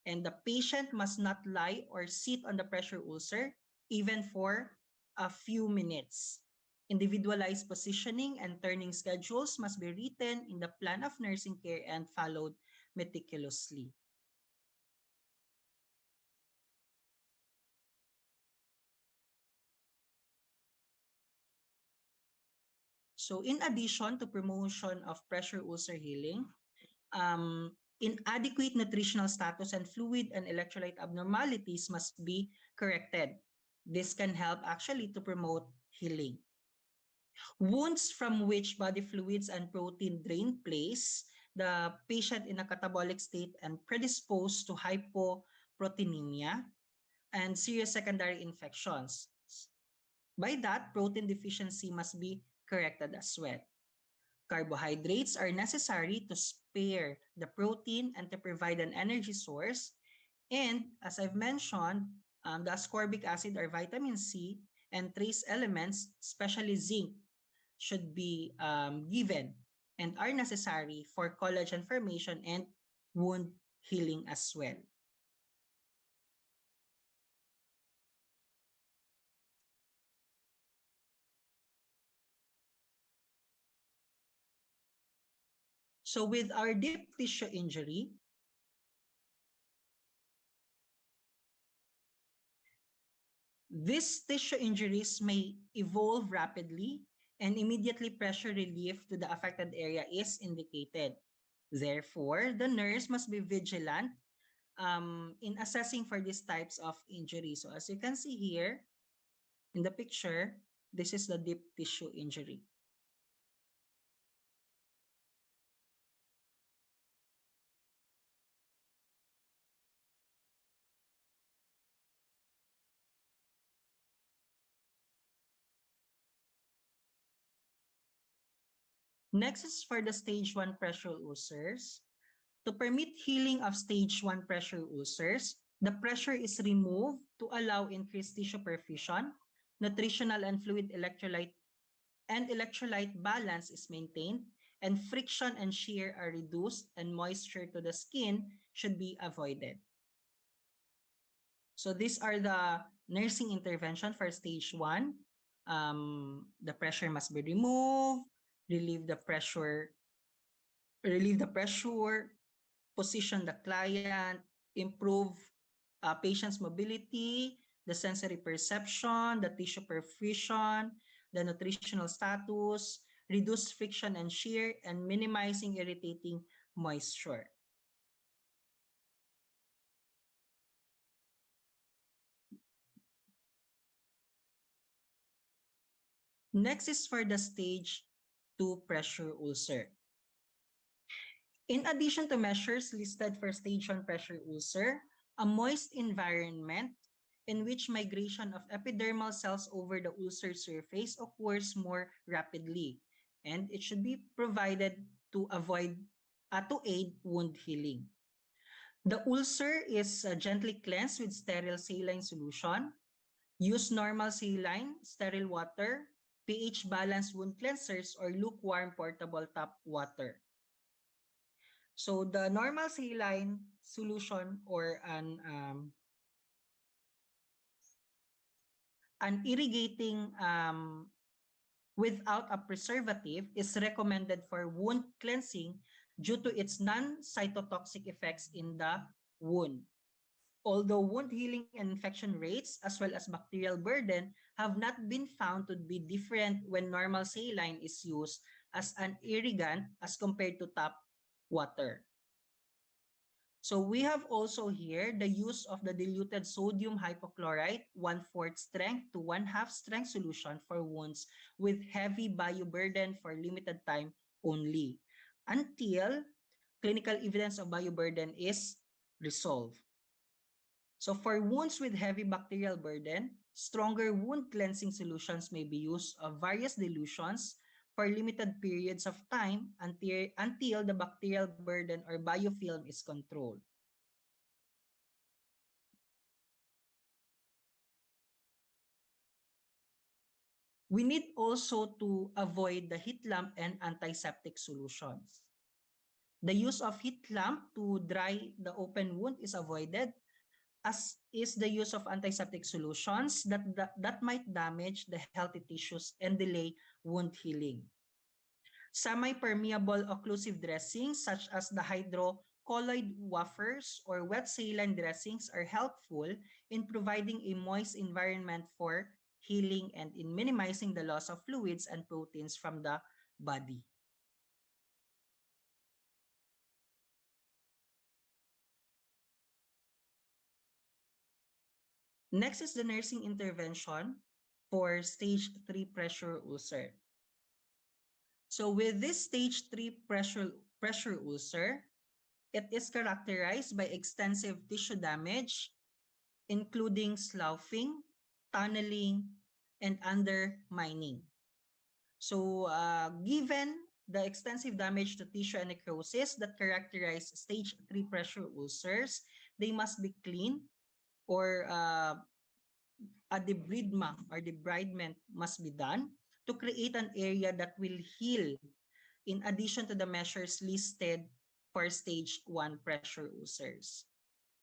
And the patient must not lie or sit on the pressure ulcer even for a few minutes. Individualized positioning and turning schedules must be written in the plan of nursing care and followed meticulously. So in addition to promotion of pressure ulcer healing, inadequate nutritional status and fluid and electrolyte abnormalities must be corrected. This can help actually to promote healing. Wounds from which body fluids and protein drain place the patient in a catabolic state and predisposed to hypoproteinemia and serious secondary infections. By that, protein deficiency must be corrected as well. Carbohydrates are necessary to spare the protein and to provide an energy source. And as I've mentioned, the ascorbic acid or vitamin C and trace elements, especially zinc, should be given and are necessary for collagen formation and wound healing as well. So with our deep tissue injury, These tissue injuries may evolve rapidly, and immediately pressure relief to the affected area is indicated. Therefore, the nurse must be vigilant in assessing for these types of injuries. So as you can see here in the picture, this is the deep tissue injury. Next is for the stage 1 pressure ulcers. To permit healing of stage 1 pressure ulcers, the pressure is removed to allow increased tissue perfusion, nutritional and fluid electrolyte balance is maintained, and friction and shear are reduced, and moisture to the skin should be avoided. So these are the nursing intervention for stage 1. The pressure must be removed, relieve the pressure, position the client, improve patient's mobility, the sensory perception, the tissue perfusion, the nutritional status, reduce friction and shear, and minimizing irritating moisture. Next is for the stage 2 pressure ulcer. In addition to measures listed for stage 1 pressure ulcer, a moist environment in which migration of epidermal cells over the ulcer surface occurs more rapidly, and it should be provided to aid wound healing. The ulcer is gently cleansed with sterile saline solution. Use normal saline, sterile water, pH balanced wound cleansers, or lukewarm portable tap water. So the normal saline solution or an irrigating without a preservative is recommended for wound cleansing due to its non-cytotoxic effects in the wound. Although wound healing and infection rates as well as bacterial burden have not been found to be different when normal saline is used as an irrigant as compared to tap water. So we have also here the use of the diluted sodium hypochlorite 1/4 strength to 1/2 strength solution for wounds with heavy bioburden for limited time only until clinical evidence of bioburden is resolved. So for wounds with heavy bacterial burden, stronger wound cleansing solutions may be used of various dilutions for limited periods of time until the bacterial burden or biofilm is controlled. We need also to avoid the heat lamp and antiseptic solutions. The use of heat lamp to dry the open wound is avoided, as is the use of antiseptic solutions that might damage the healthy tissues and delay wound healing. Semi-permeable occlusive dressings such as the hydrocolloid wafers or wet saline dressings are helpful in providing a moist environment for healing and in minimizing the loss of fluids and proteins from the body. Next is the nursing intervention for stage 3 pressure ulcer. So with this stage 3 pressure ulcer, it is characterized by extensive tissue damage, including sloughing, tunneling, and undermining. So given the extensive damage to tissue and necrosis that characterize stage 3 pressure ulcers, they must be cleaned, or a debridement must be done to create an area that will heal in addition to the measures listed for stage 1 pressure ulcers.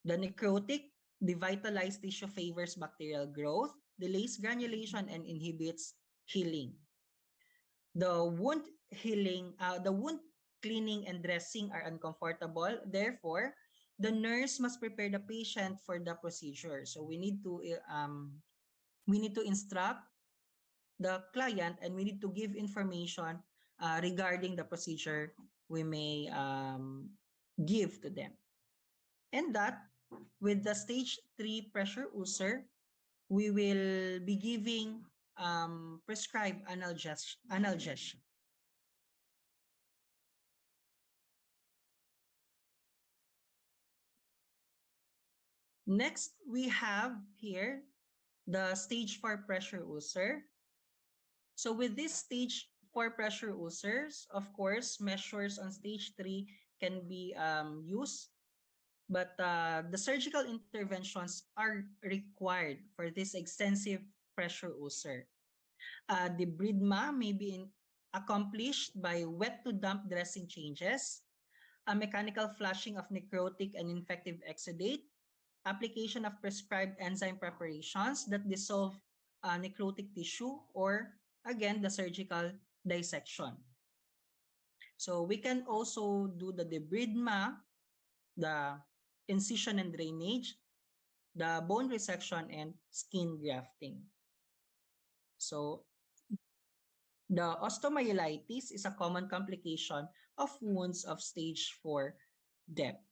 The necrotic devitalized tissue favors bacterial growth, delays granulation, and inhibits healing. The wound cleaning and dressing are uncomfortable. Therefore, the nurse must prepare the patient for the procedure. So we need to we need to instruct the client and we need to give information regarding the procedure we may give to them. And that with the stage 3 pressure ulcer, we will be giving prescribed analgesia. Next, we have here the stage 4 pressure ulcer. So with this stage 4 pressure ulcers, of course, measures on stage 3 can be used, but the surgical interventions are required for this extensive pressure ulcer. The debridement may be accomplished by wet to damp dressing changes, a mechanical flushing of necrotic and infective exudate, application of prescribed enzyme preparations that dissolve necrotic tissue, or again, the surgical dissection. So we can also do the debridement, the incision and drainage, the bone resection, and skin grafting. So the osteomyelitis is a common complication of wounds of stage 4 depth.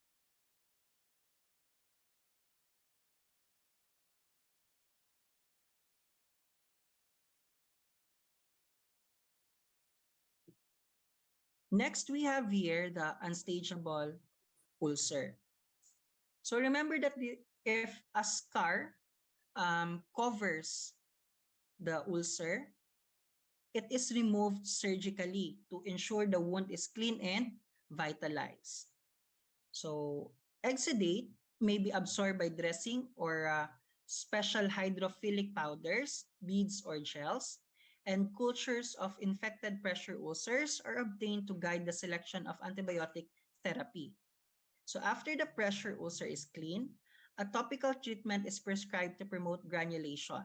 Next, we have here the unstageable ulcer. So remember that if a scar covers the ulcer, it is removed surgically to ensure the wound is clean and vitalized. So exudate may be absorbed by dressing or special hydrophilic powders, beads, or gels, and cultures of infected pressure ulcers are obtained to guide the selection of antibiotic therapy. So after the pressure ulcer is clean, a topical treatment is prescribed to promote granulation.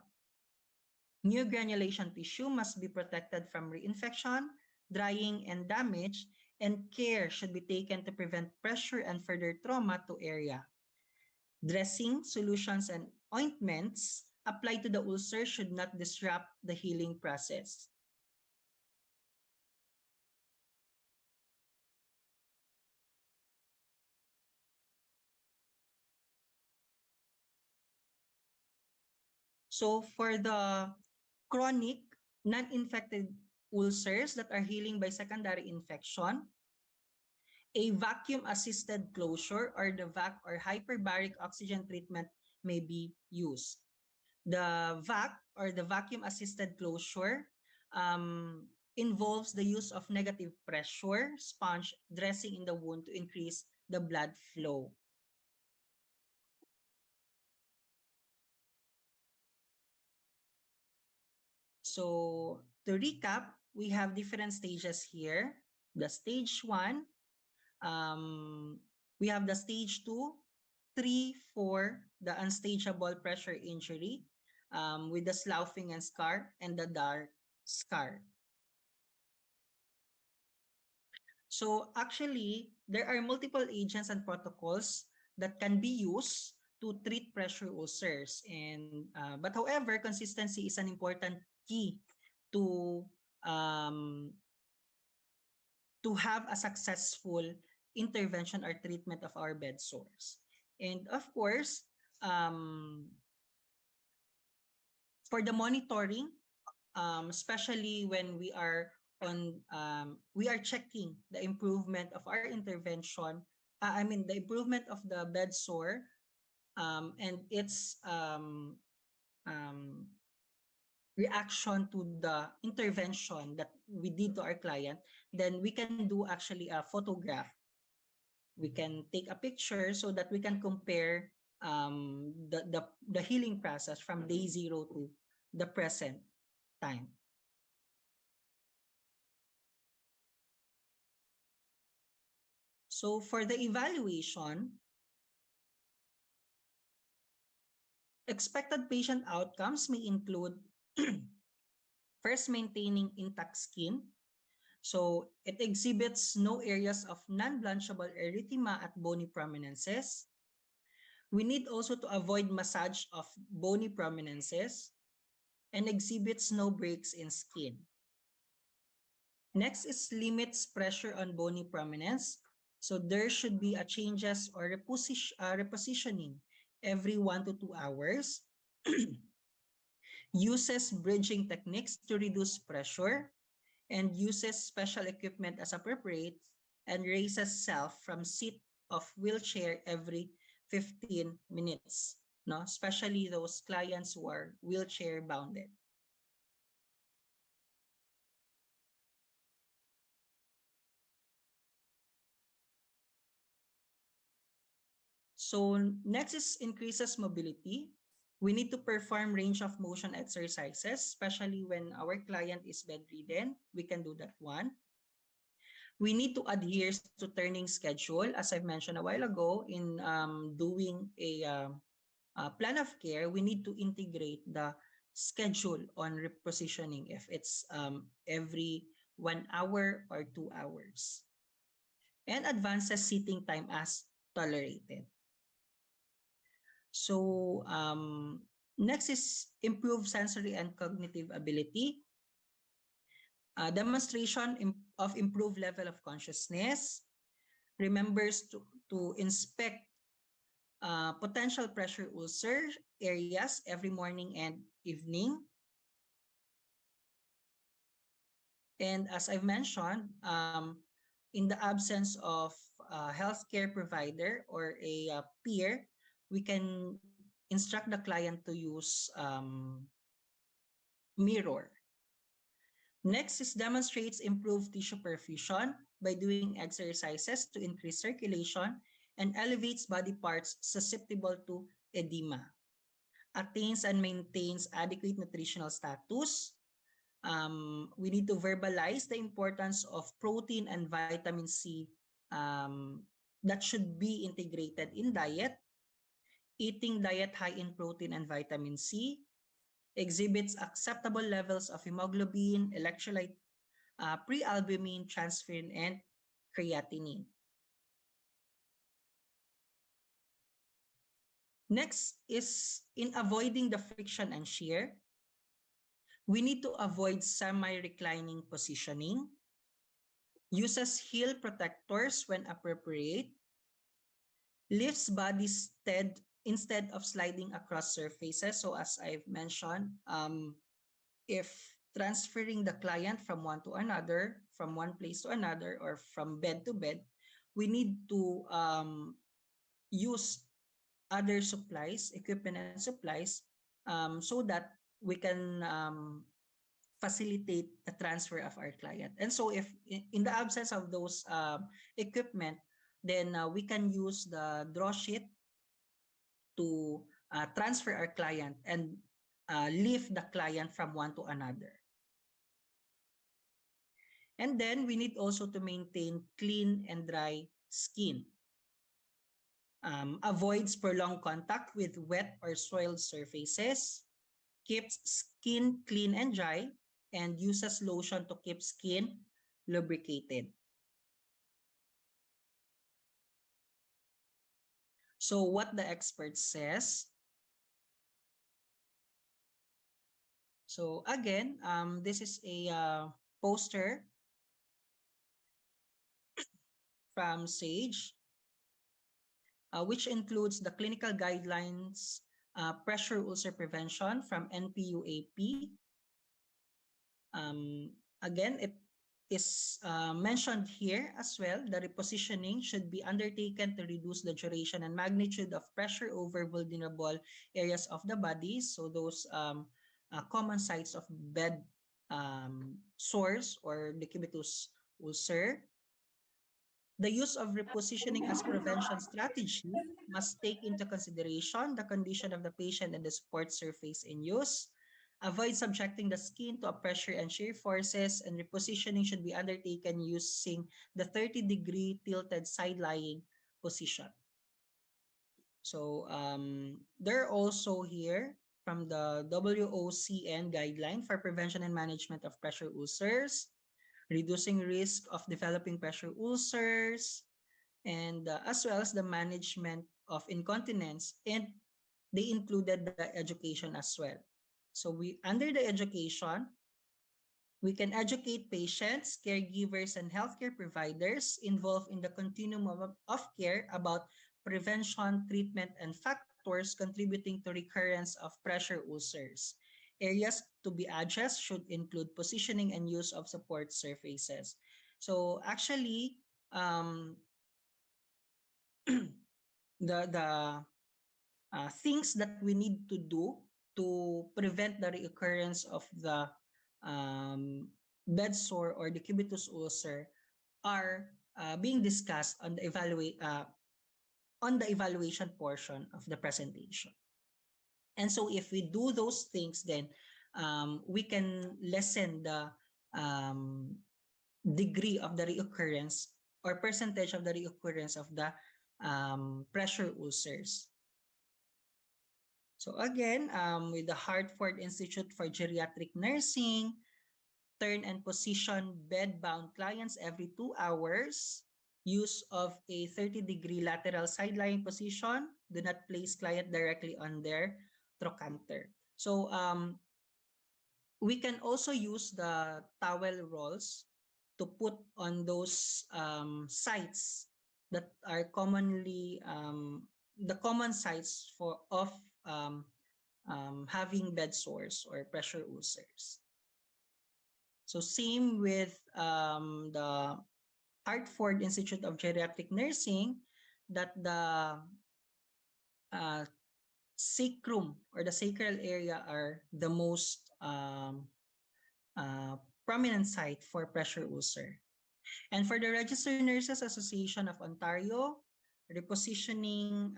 New granulation tissue must be protected from reinfection, drying, and damage, and care should be taken to prevent pressure and further trauma to area. Dressing, solutions, and ointments applied to the ulcer should not disrupt the healing process. So for the chronic non-infected ulcers that are healing by secondary infection, a vacuum-assisted closure or the VAC or hyperbaric oxygen treatment may be used. The VAC or the vacuum-assisted closure involves the use of negative pressure sponge dressing in the wound to increase the blood flow. So to recap, we have different stages here. The stage 1, we have the stage 2, 3, 4, the unstageable pressure injury with the sloughing and scar, and the dark scar. So actually, there are multiple agents and protocols that can be used to treat pressure ulcers. And but however, consistency is an important key to have a successful intervention or treatment of our bed sores. And of course, for the monitoring, especially when we are on, we are checking the improvement of our intervention. The improvement of the bed sore and its reaction to the intervention that we did to our client, then we can do actually a photograph. We can take a picture so that we can compare the healing process from day 0 to the present time. So for the evaluation, expected patient outcomes may include first, maintaining intact skin. So it exhibits no areas of non-blanchable erythema at bony prominences. We need also to avoid massage of bony prominences. and exhibits no breaks in skin. Next is limits pressure on bony prominence. So there should be a changes or repositioning every 1 to 2 hours. Uses bridging techniques to reduce pressure and uses special equipment as appropriate and raises self from seat of wheelchair every 15 minutes, no? Especially those clients who are wheelchair bounded. So next is increases mobility. We need to perform range of motion exercises, especially when our client is bedridden. We can do that one. We need to adhere to turning schedule, as I mentioned a while ago, in doing a plan of care. We need to integrate the schedule on repositioning if it's every 1 hour or 2 hours. And advances seating time as tolerated. So next is improve sensory and cognitive ability. Demonstration of improved level of consciousness. Remembers to inspect potential pressure ulcer areas every morning and evening. And as I've mentioned, in the absence of a healthcare provider or a peer, we can instruct the client to use mirror. Next is demonstrates improved tissue perfusion by doing exercises to increase circulation and elevates body parts susceptible to edema. Attains and maintains adequate nutritional status. We need to verbalize the importance of protein and vitamin C that should be integrated in diet. Eating diet high in protein and vitamin C, exhibits acceptable levels of hemoglobin, electrolyte, prealbumin, transferrin, and creatinine. Next is in avoiding the friction and shear. We need to avoid semi-reclining positioning. Uses heel protectors when appropriate. Lifts body instead of sliding across surfaces. So as I've mentioned, if transferring the client from one to another, from one place to another, or from bed to bed, we need to use other supplies, equipment and supplies, so that we can facilitate the transfer of our client. And so if in the absence of those equipment, then we can use the draw sheet to transfer our client and lift the client from one to another. And then we need also to maintain clean and dry skin. Avoids prolonged contact with wet or soiled surfaces, keeps skin clean and dry, and uses lotion to keep skin lubricated. So what the expert says. So again, this is a poster from SAGE, which includes the clinical guidelines, pressure ulcer prevention from NPUAP. Again, it is mentioned here as well. The repositioning should be undertaken to reduce the duration and magnitude of pressure over vulnerable areas of the body. So those common sites of bed sores or decubitus ulcer. The use of repositioning as prevention strategy must take into consideration the condition of the patient and the support surface in use. Avoid subjecting the skin to a pressure and shear forces, and repositioning should be undertaken using the 30-degree tilted side-lying position. So there are also here from the WOCN guideline for prevention and management of pressure ulcers, reducing risk of developing pressure ulcers, and as well as the management of incontinence, and they included the education as well. So under the education, we can educate patients, caregivers, and healthcare providers involved in the continuum of care about prevention, treatment, and factors contributing to recurrence of pressure ulcers. Areas to be addressed should include positioning and use of support surfaces. So actually, the things that we need to do to prevent the reoccurrence of the bed sore or the cubitus ulcer are being discussed on the evaluation portion of the presentation. And so if we do those things, then we can lessen the degree of the reoccurrence or percentage of the reoccurrence of the pressure ulcers. So again, with the Hartford Institute for Geriatric Nursing, turn and position bed-bound clients every 2 hours, use of a 30-degree lateral side-lying position, do not place client directly on their trochanter. So we can also use the towel rolls to put on those sites that are commonly the common sites of having bed sores or pressure ulcers. So same with the Hartford Institute of Geriatric Nursing, that the sacrum or the sacral area are the most prominent site for pressure ulcer. And for the Registered Nurses Association of Ontario, repositioning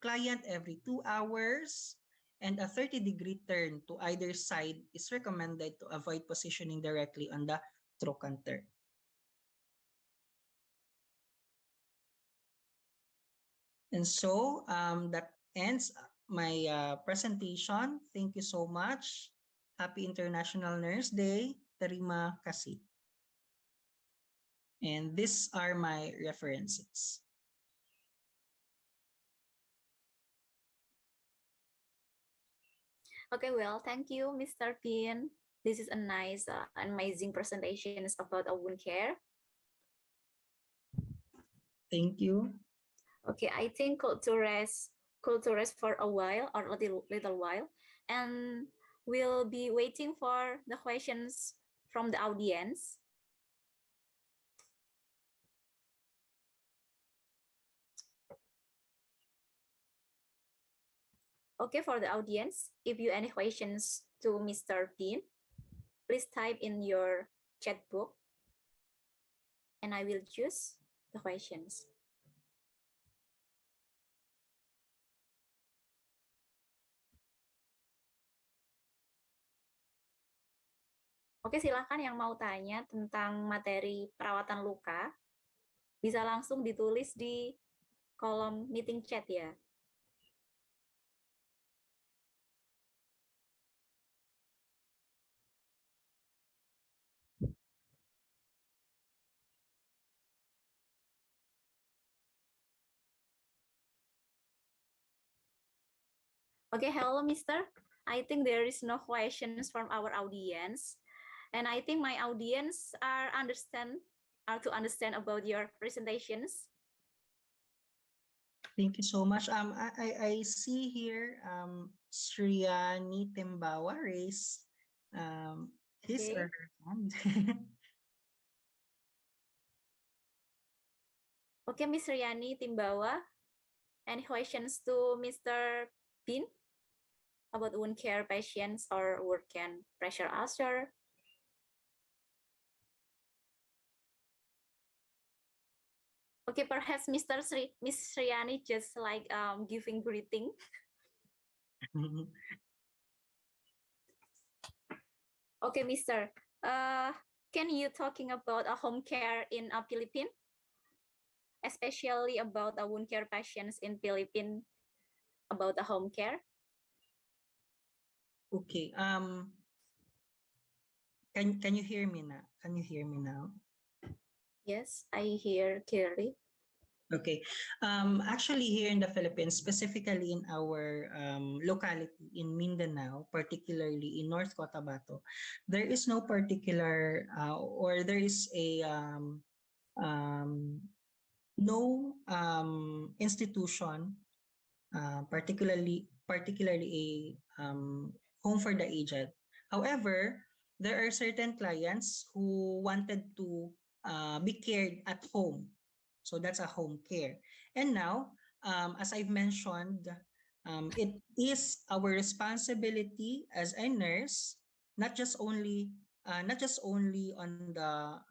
client every 2 hours and a 30-degree turn to either side is recommended to avoid positioning directly on the trochanter. And so that ends my presentation. Thank you so much. Happy International Nurse Day. Terima kasih. And these are my references. Okay, well, thank you, Mr. Pin. This is a nice, amazing presentation about a wound care. Thank you. Okay, I think could to rest for a while or a little while, and we'll be waiting for the questions from the audience. Okay, for the audience, if you any questions to Mr. Pin, please type in your chat book and I will choose the questions. Oke, silakan yang mau tanya tentang materi perawatan luka, bisa langsung ditulis di kolom meeting chat ya. Okay, hello, Mister. I think there is no questions from our audience. And I think my audience are to understand about your presentations. Thank you so much. I see here Sriyani Timbawa raise his or her hand. Okay, Miss Sriyani Timbawa, any questions to Mr. Pin about wound care patients or wound care pressure ulcer? Okay, perhaps Miss Sriyani just like giving greeting. Okay, Mister. Can you talking about a home care in Philippines, especially about the wound care patients in Philippines, about the home care? Okay. Can you hear me now? Can you hear me now? Yes, I hear clearly. Okay. Actually, here in the Philippines, specifically in our locality in Mindanao, particularly in North Cotabato, there is no particular or there is a um, no institution, particularly a home for the aged. However, there are certain clients who wanted to be cared at home. So that's a home care. And now, as I've mentioned, it is our responsibility as a nurse, not just only on the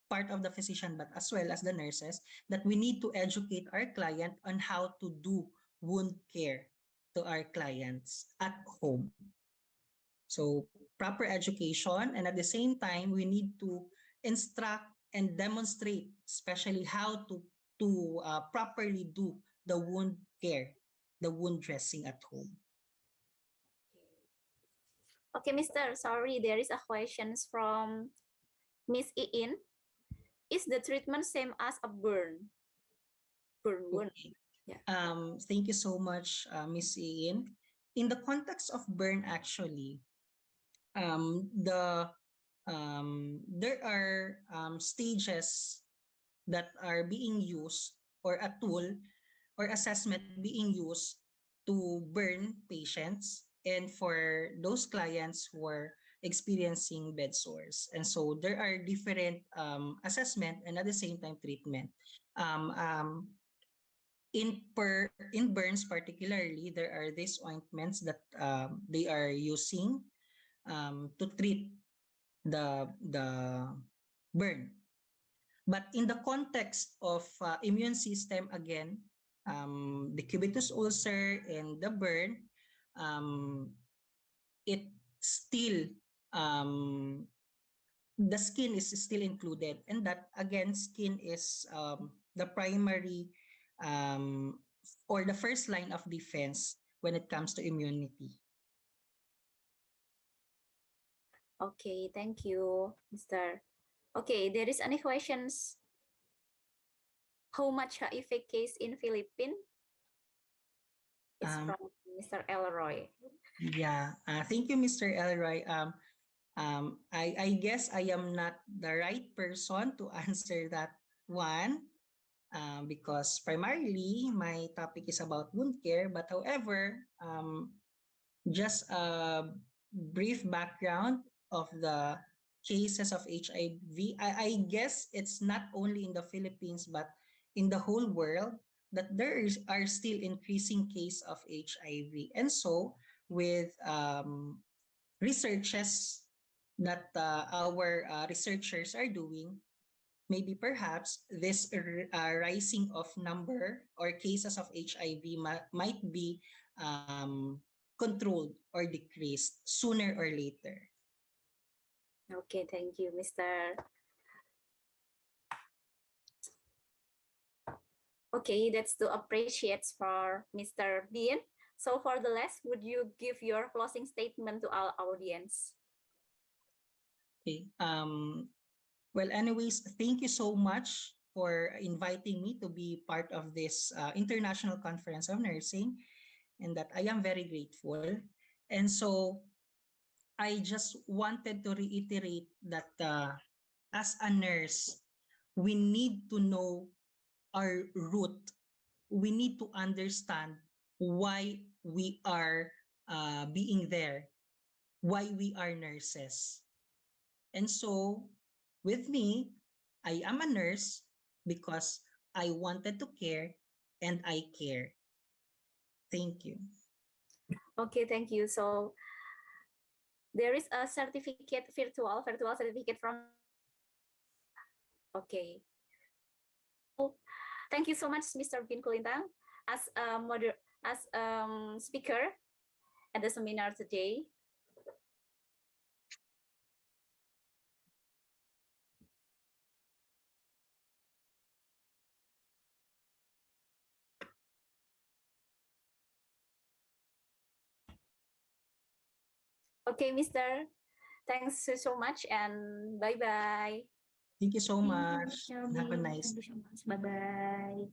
part of the physician, but as well as the nurses, that we need to educate our client on how to do wound care to our clients at home. So proper education, and at the same time, we need to instruct and demonstrate, especially how to properly do the wound care, the wound dressing at home. Okay, Mr. Sorry, there is a question from Miss Iin. Is the treatment same as a burn? Burn wound. Okay. Yeah. Thank you so much, Miss Ian. In the context of burn, actually, there are stages that are being used, or a tool or assessment being used to burn patients, and for those clients who are experiencing bed sores. And so there are different assessment and at the same time treatment. Um, um, in burns particularly, there are these ointments that they are using to treat the burn. But in the context of immune system, again, the cubitus ulcer and the burn, it still the skin is still included, and that again, skin is the primary or the first line of defense when it comes to immunity. Okay, thank you, Mr. Okay, there is any questions? How much HIV case in Philippines? It's from Mr. Elroy. Yeah, thank you, Mr. Elroy. I guess I am not the right person to answer that one, because primarily my topic is about wound care. But however, just a brief background of the cases of HIV. I guess it's not only in the Philippines, but in the whole world, that are still increasing case of HIV. And so with researches that our researchers are doing, maybe perhaps this rising of number or cases of HIV might be controlled or decreased sooner or later. Okay, thank you, Mr. Okay, that's to appreciate for Mr. Bean. So for the last, would you give your closing statement to our audience? Okay. Well, anyways, thank you so much for inviting me to be part of this International Conference of Nursing, and that I am very grateful. And so I just wanted to reiterate that as a nurse, we need to know our root. We need to understand why we are being there, why we are nurses. And so with me, I am a nurse because I wanted to care and I care. Thank you. Okay, thank you. So there is a certificate, virtual certificate from. Okay. Thank you so much, Mr. Bin Kulintang, as speaker at the seminar today. Okay, Mr. Thanks so much and bye-bye. Thank you so Thank you, much. Shelby. Have a nice Thank you so much. Bye-bye.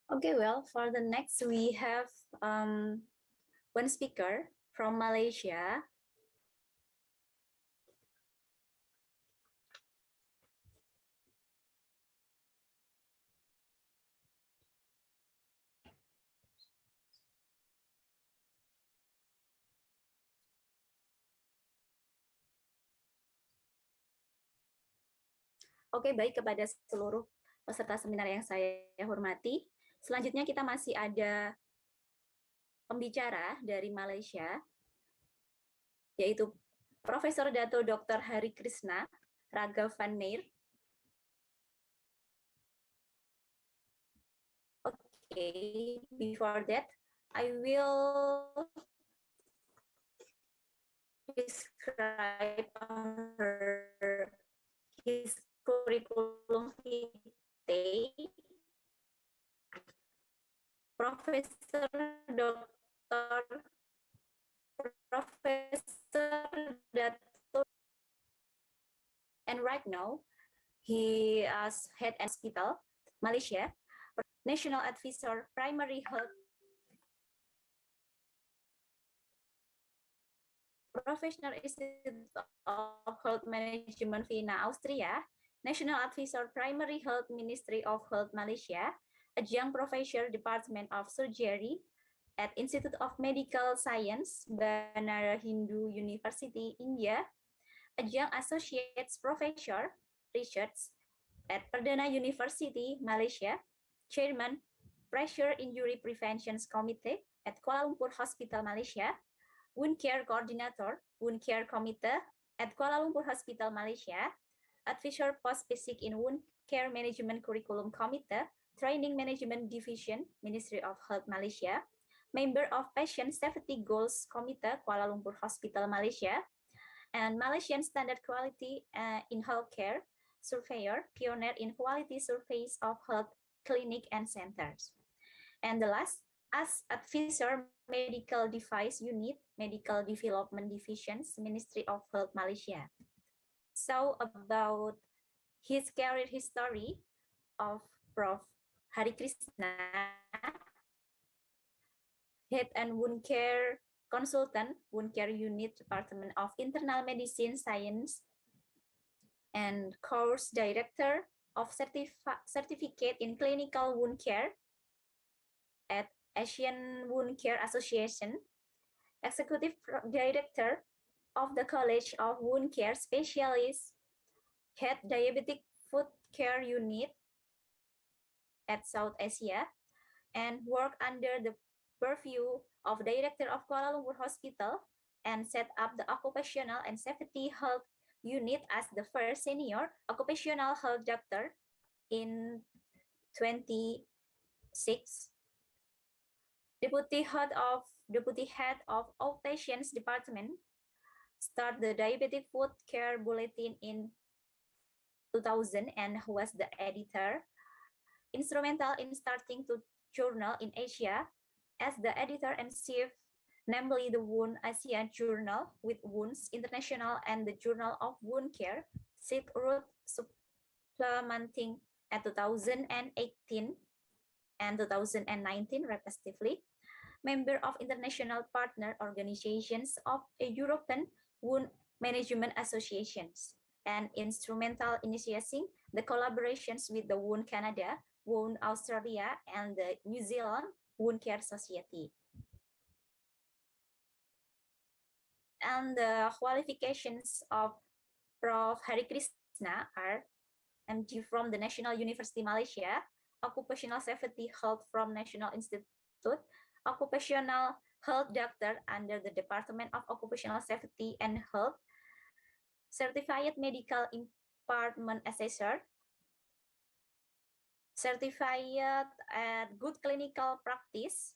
Okay, well, for the next, we have one speaker from Malaysia. Oke, baik kepada seluruh peserta seminar yang saya hormati. Selanjutnya kita masih ada pembicara dari Malaysia, yaitu Profesor Dato Dr. Harikrisna Raga van Nair. Okay, before that, I will describe his curriculum vitae. Profesor Dr. Professor Dato, and right now he is head and hospital Malaysia, National Advisor Primary Health, Professional Institute of Health Management Vienna, Austria, National Advisor Primary Health Ministry of Health Malaysia, Adjunct Professor Department of Surgery at Institute of Medical Science, Bandar Hindu University, India, Adjunct Associate Professor Research at Perdana University, Malaysia, Chairman, Pressure Injury Prevention Committee at Kuala Lumpur Hospital, Malaysia, Wound Care Coordinator, Wound Care Committee at Kuala Lumpur Hospital, Malaysia, Advisor Post-Basic in Wound Care Management Curriculum Committee, Training Management Division, Ministry of Health, Malaysia, member of Patient Safety Goals Committee, Kuala Lumpur Hospital, Malaysia, and Malaysian Standard Quality in Healthcare, Surveyor, Pioneer in Quality Surveys of Health Clinic and Centers. And the last, as Advisor Medical Device Unit, Medical Development Divisions, Ministry of Health, Malaysia. So about his career history of Prof. Harikrisna, Head and Wound Care Consultant, Wound Care Unit, Department of Internal Medicine Science, and Course Director of Certificate in Clinical Wound Care at Asian Wound Care Association, Executive Director of the College of Wound Care Specialists, Head Diabetic Food Care Unit at South Asia, and work under the purview of Director of Kuala Lumpur Hospital and set up the Occupational and Safety Health Unit as the first senior occupational health doctor in 26. Deputy head of Outpatients Department, start the Diabetic Food Care Bulletin in 2000 and was the editor, instrumental in starting to journal in Asia as the editor and chief namely the Wound ASEAN Journal with Wounds International and the Journal of Wound Care, Sitorus supplementing at 2018 and 2019 respectively, member of international partner organizations of European Wound Management Associations, and instrumental initiating the collaborations with the Wound Canada, Wound Australia, and the New Zealand Wound Care Society. And the qualifications of Prof. Harikrisna are M.D. from the National University Malaysia, Occupational Safety Health from National Institute, Occupational Health Doctor under the Department of Occupational Safety and Health, Certified Medical Impartment Assessor, Certified at Good Clinical Practice,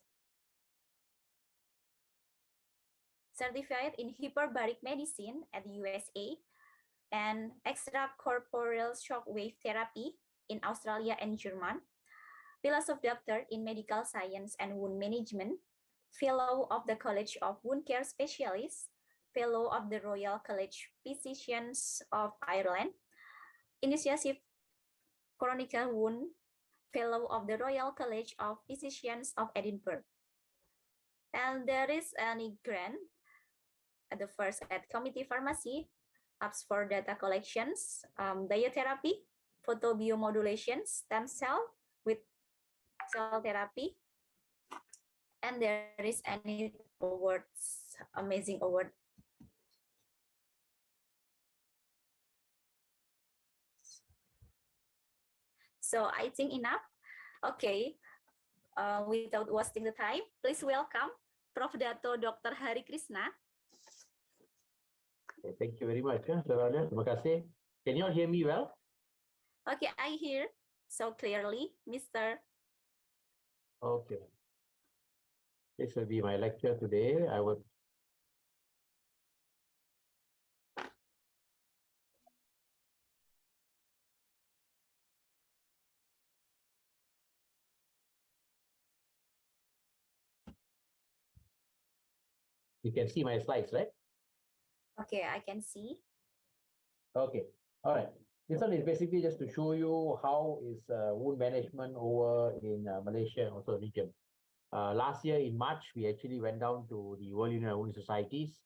Certified in Hyperbaric Medicine at the USA, and Extracorporeal Shockwave Therapy in Australia and Germany, Philosophy Doctor in Medical Science and Wound Management, Fellow of the College of Wound Care Specialists, Fellow of the Royal College Physicians of Ireland, Initiative Chronicle Wound, Fellow of the Royal College of Physicians of Edinburgh. And there is any grant at the first at Committee Pharmacy, apps for data collections, biotherapy, photobiomodulation, stem cell with cell therapy, and there is any awards, amazing award. So I think enough. Okay, without wasting the time, please welcome Prof. Dato Dr. Harikrisna. Okay, thank you very much, Saranya. Terima kasih. Can you all hear me well? Okay, I hear so clearly, Mr. Okay. This will be my lecture today. I will. You can see my slides, right? Okay, I can see. Okay. All right. This one is basically just to show you how is wound management over in Malaysia and also region. Last year in March, we actually went down to the World Union of Wound Societies,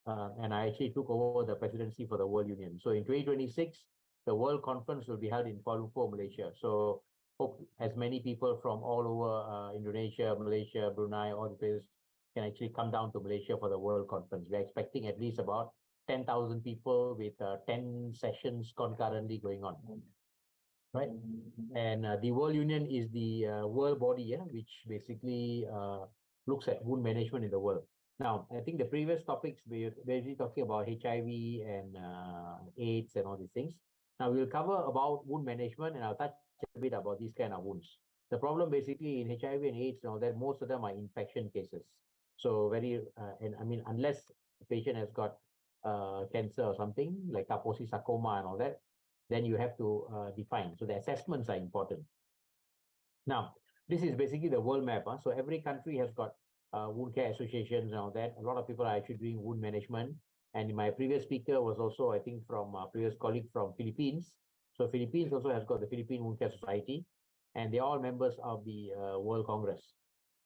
and I actually took over the presidency for the World Union. So in 2026, the World Conference will be held in Kuala Lumpur, Malaysia. So hope as many people from all over Indonesia, Malaysia, Brunei, all the places can actually come down to Malaysia for the World Conference. We're expecting at least about 10,000 people with 10 sessions concurrently going on. Right, and the World Union is the world body, which basically looks at wound management in the world. Now, I think the previous topics we're basically talking about HIV and AIDS and all these things. Now we'll cover about wound management, and I'll touch a bit about these kind of wounds. The problem basically in HIV and AIDS and all that, most of them are infection cases. So very, and I mean, unless the patient has got cancer or something like Kaposi sarcoma and all that, then you have to define. So the assessments are important. Now, this is basically the world map. So every country has got wound care associations and all that. A lot of people are actually doing wound management. And my previous speaker was also, I think, from a previous colleague from Philippines. So Philippines also has got the Philippine Wound Care Society, and they're all members of the World Congress.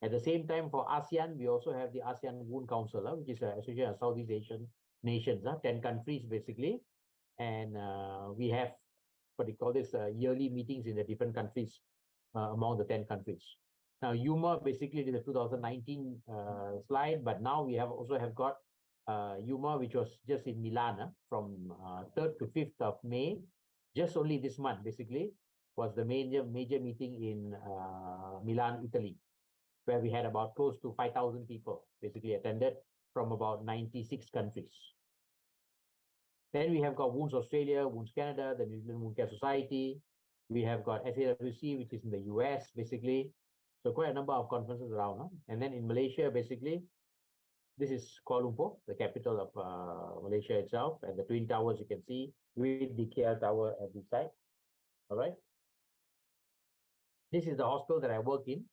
At the same time, for ASEAN, we also have the ASEAN Wound Council, which is an association of Southeast Asian nations, 10 countries basically. And we have what they call this yearly meetings in the different countries among the 10 countries. Now, UMA basically did the 2019 slide, but now we have also have got UMA, which was just in Milan from 3rd to 5th of May, just only this month basically, was the major meeting in Milan, Italy, where we had about close to 5,000 people basically attended from about 96 countries. Then we have got Wounds Australia, Wounds Canada, the New Zealand Wound Care Society. We have got SAWC, which is in the US, basically. So quite a number of conferences around. Huh? And then in Malaysia, basically, this is Kuala Lumpur, the capital of Malaysia itself, and the Twin Towers you can see with the KL Tower at the side. All right. This is the hospital that I work in.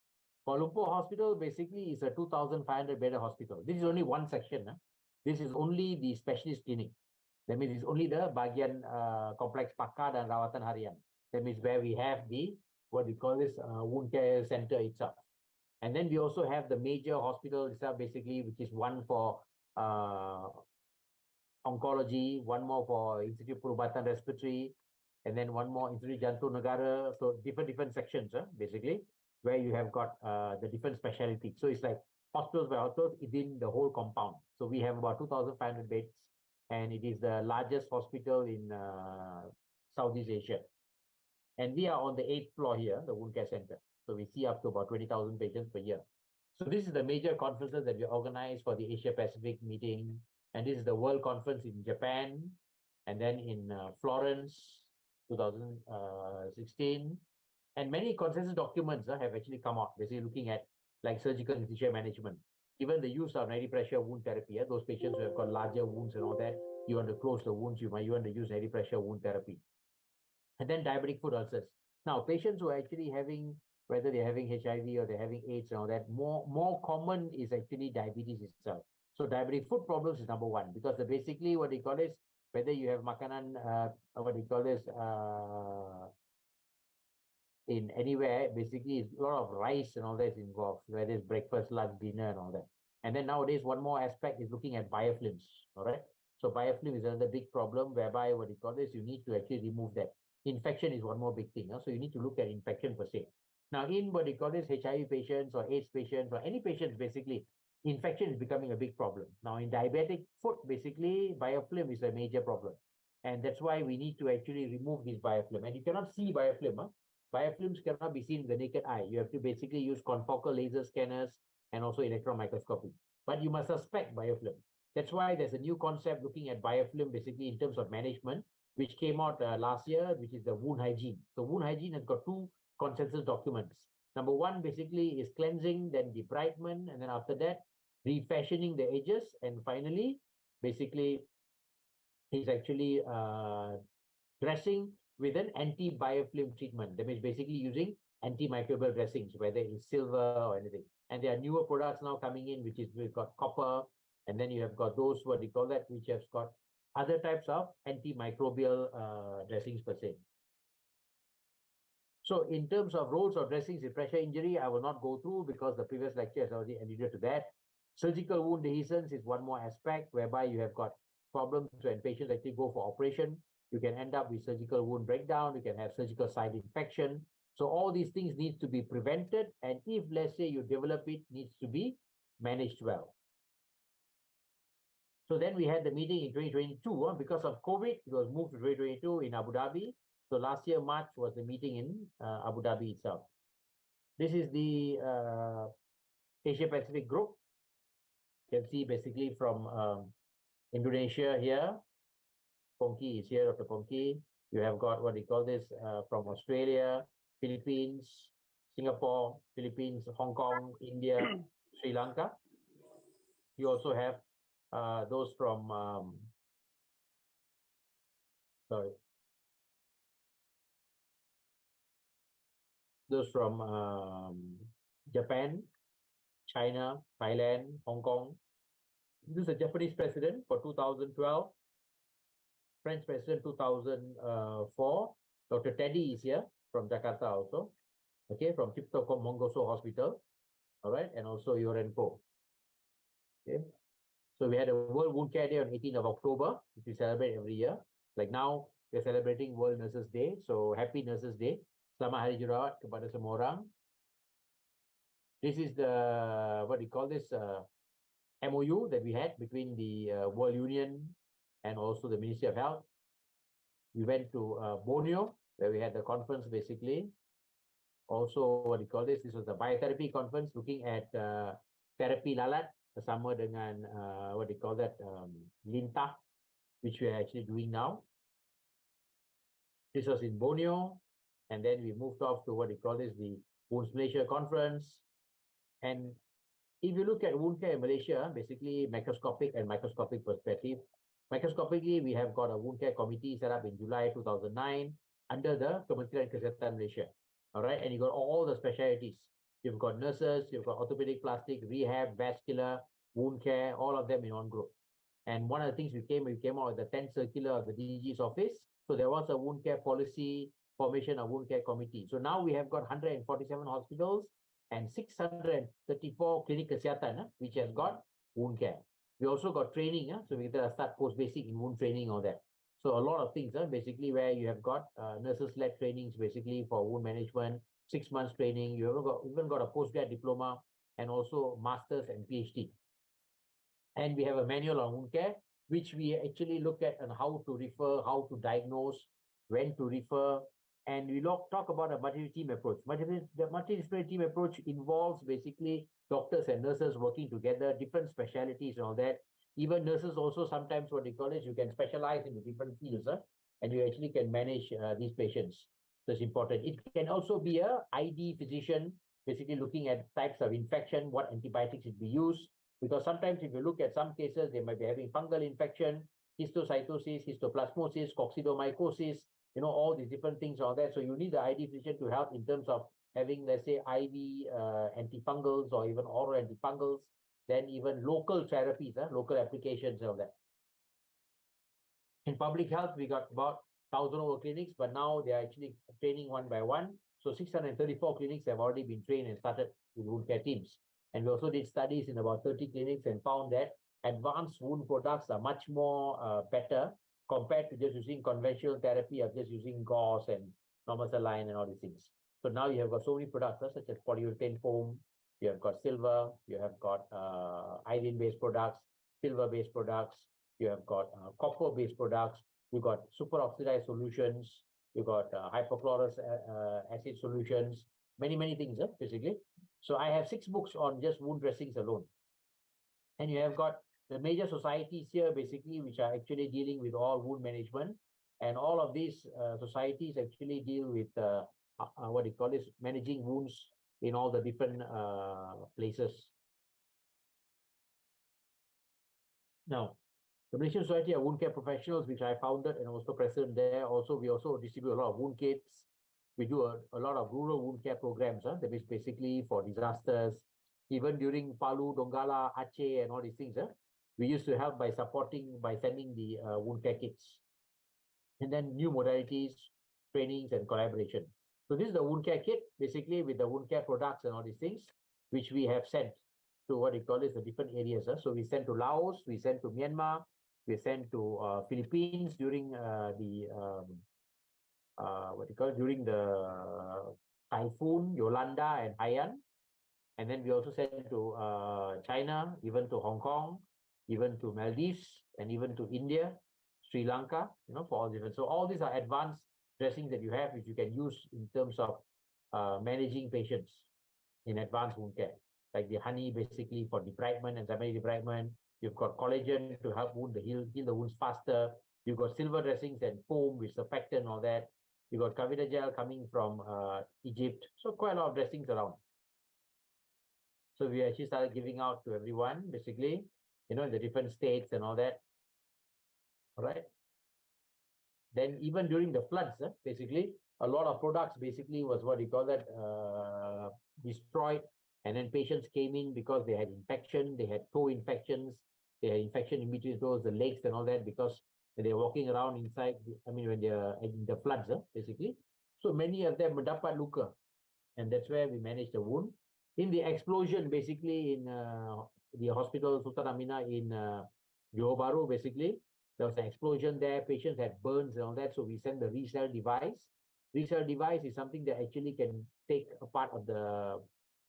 Kuala Lumpur Hospital basically is a 2,500 bed hospital. This is only one section. This is only the specialist clinic. That means it's only the bagian complex pakar dan rawatan harian. That means where we have the, what we call this, wound care center itself. And then we also have the major hospital itself, basically, which is one for oncology, one more for Institute Perubatan Respiratory, and then one more Institute Jantung Negara. So different sections, basically, where you have got the different specialties. So it's like hospitals by hospitals within the whole compound. So we have about 2,500 beds, and it is the largest hospital in Southeast Asia. And we are on the 8th floor here, the wound care center. So we see up to about 20,000 patients per year. So this is the major conferences that we organize for the Asia Pacific meeting. And this is the World Conference in Japan, and then in Florence, 2016. And many consensus documents have actually come out, basically looking at like surgical anesthesia management. Even the use of negative pressure wound therapy, those patients who have got larger wounds and all that, you want to close the wounds, you want to use negative pressure wound therapy. And then diabetic foot ulcers. Now, patients who are actually having, whether they're having HIV or they're having AIDS and all that, more common is actually diabetes itself. So diabetic foot problems is number one, because basically what they call is, whether you have makanan, what they call this, in anywhere, basically a lot of rice and all that is involved, whether it's breakfast, lunch, dinner and all that. And then nowadays, one more aspect is looking at biofilms, all right? So biofilm is another big problem, whereby what they call this, you need to actually remove that. Infection is one more big thing. So you need to look at infection per se. Now, in what they call this HIV patients or AIDS patients or any patients, basically, infection is becoming a big problem. Now, in diabetic foot, basically, biofilm is a major problem. And that's why we need to actually remove this biofilm. And you cannot see biofilm. Biofilms cannot be seen with the naked eye. You have to basically use confocal laser scanners and also electron microscopy. But you must suspect biofilm. That's why there's a new concept looking at biofilm, basically in terms of management, which came out last year, which is the wound hygiene. So wound hygiene has got two consensus documents. Number one, basically, is cleansing, then debridement, and then after that, refashioning the edges, and finally, basically, is actually dressing with an anti-biofilm treatment. That means basically using antimicrobial dressings, whether it's silver or anything. And there are newer products now coming in, which is we've got copper, and then you have got those, what do you call that, which has got other types of antimicrobial dressings per se. So in terms of roles of dressings in pressure injury, I will not go through because the previous lecture has already alluded to that. Surgical wound dehiscence is one more aspect, whereby you have got problems when patients actually go for operation. You can end up with surgical wound breakdown. You can have surgical site infection. So all these things need to be prevented. And if, let's say, you develop it, needs to be managed well. So then we had the meeting in 2022. Because of COVID, it was moved to 2022 in Abu Dhabi. So last year, March, was the meeting in Abu Dhabi itself. This is the Asia Pacific group. You can see basically from Indonesia here. Pongki is here, Dr. Pongki. You have got what they call this from Australia, Philippines, Singapore, Philippines, Hong Kong, India, Sri Lanka. You also have those from, those from Japan, China, Thailand, Hong Kong. This is a Japanese president for 2012. French president 2004. Dr. Teddy is here from Jakarta also. Okay, from Cipto Mongoso Hospital. All right, and also Yorenko. Okay, so we had a World Wound Care Day on 18th of October, which we celebrate every year. Like now, we're celebrating World Nurses Day. So happy Nurses Day. Selamat Hari Jurawat kepada semua orang. This is the, what do you call this, MOU that we had between the World Union and also the Ministry of Health. We went to Borneo, where we had the conference basically. Also, what do you call this? This was the biotherapy conference looking at therapy lalat bersama dengan what do you call that, lintah, which we are actually doing now. This was in Borneo, and then we moved off to what do you call this, the Wounds Malaysia conference. And if you look at wound care in Malaysia, basically macroscopic and microscopic perspective. Microscopically, we have got a wound care committee set up in July 2009 under the Kementerian Kesihatan Malaysia. All right, and you got all the specialties. You've got nurses, you've got orthopedic, plastic, rehab, vascular, wound care, all of them in one group. And one of the things we came out with the 10th circular of the DG's office. So there was a wound care policy, formation of wound care committee. So now we have got 147 hospitals and 634 clinic kesihatan, which has got wound care. We also got training, so we start post-basic in wound training, all that. So a lot of things, basically, where you have got nurses-led trainings, basically for wound management, 6 months training. You even got a postgrad diploma and also masters and PhD. And we have a manual on wound care, which we actually look at on how to refer, how to diagnose, when to refer. And we talk about a multidisciplinary team approach. The multidisciplinary team approach involves basically doctors and nurses working together, different specialties and all that. Even nurses also sometimes, what they call it, you can specialize in different fields, and you actually can manage these patients. So it's important. It can also be a ID physician, basically looking at types of infection, what antibiotics should be used. Because sometimes if you look at some cases, they might be having fungal infection, histocytosis, histoplasmosis, coccidomycosis, all these different things are there. So you need the ID physician to help in terms of having, let's say, IV antifungals or even oral antifungals, then even local therapies, local applications of that. In public health, we got about 1,000 over clinics, but now they are actually training one by one. So 634 clinics have already been trained and started with wound care teams. And we also did studies in about 30 clinics and found that advanced wound products are much more better compared to just using conventional therapy of just using gauze and normal saline and all these things. So now you have got so many products, such as polyurethane foam, you have got silver, you have got iodine-based products, silver-based products, you have got copper-based products, you've got superoxidized solutions, you've got hypochlorous acid solutions, many things, basically. So I have 6 books on just wound dressings alone. And you have got the major societies here, basically, which are actually dealing with all wound management. And all of these societies actually deal with, what do you call this, managing wounds in all the different places. Now, the Malaysian Society of Wound Care Professionals, which I founded and also president there, we also distribute a lot of wound kits. We do a lot of rural wound care programs, that is basically for disasters. Even during Palu, Donggala, Aceh, and all these things, we used to help by sending the wound care kits. And then new modalities, trainings, and collaboration. So this is the wound care kit, basically with the wound care products and all these things, which we have sent to what you call is the different areas. So we sent to Laos, we sent to Myanmar, we sent to Philippines during during the typhoon, Yolanda and Haiyan. And then we also sent to China, even to Hong Kong, even to Maldives, and even to India, Sri Lanka, for all different. So all these are advanced dressings that you have, which you can use in terms of managing patients in advanced wound care. Like the honey, basically for debridement and semi-debridement. You've got collagen to help heal the wounds faster. You've got silver dressings and foam with surfactant and all that. You've got Kavita gel coming from Egypt. So quite a lot of dressings around. So we actually started giving out to everyone, basically, in the different states and all that. All right. Then even during the floods, basically, a lot of products basically was what you call that destroyed. And then patients came in because they had infection, they had toe infections, they had infection in between toes, the legs and all that, because they're walking around inside, when they're in the floods, basically. So many of them mendapat luka. And that's where we manage the wound. In the explosion, basically, in the hospital Sultan Aminah in Johor Bahru, basically, there was an explosion there. Patients had burns and all that. So we sent the ReCell device. ReCell device is something that actually can take a part of the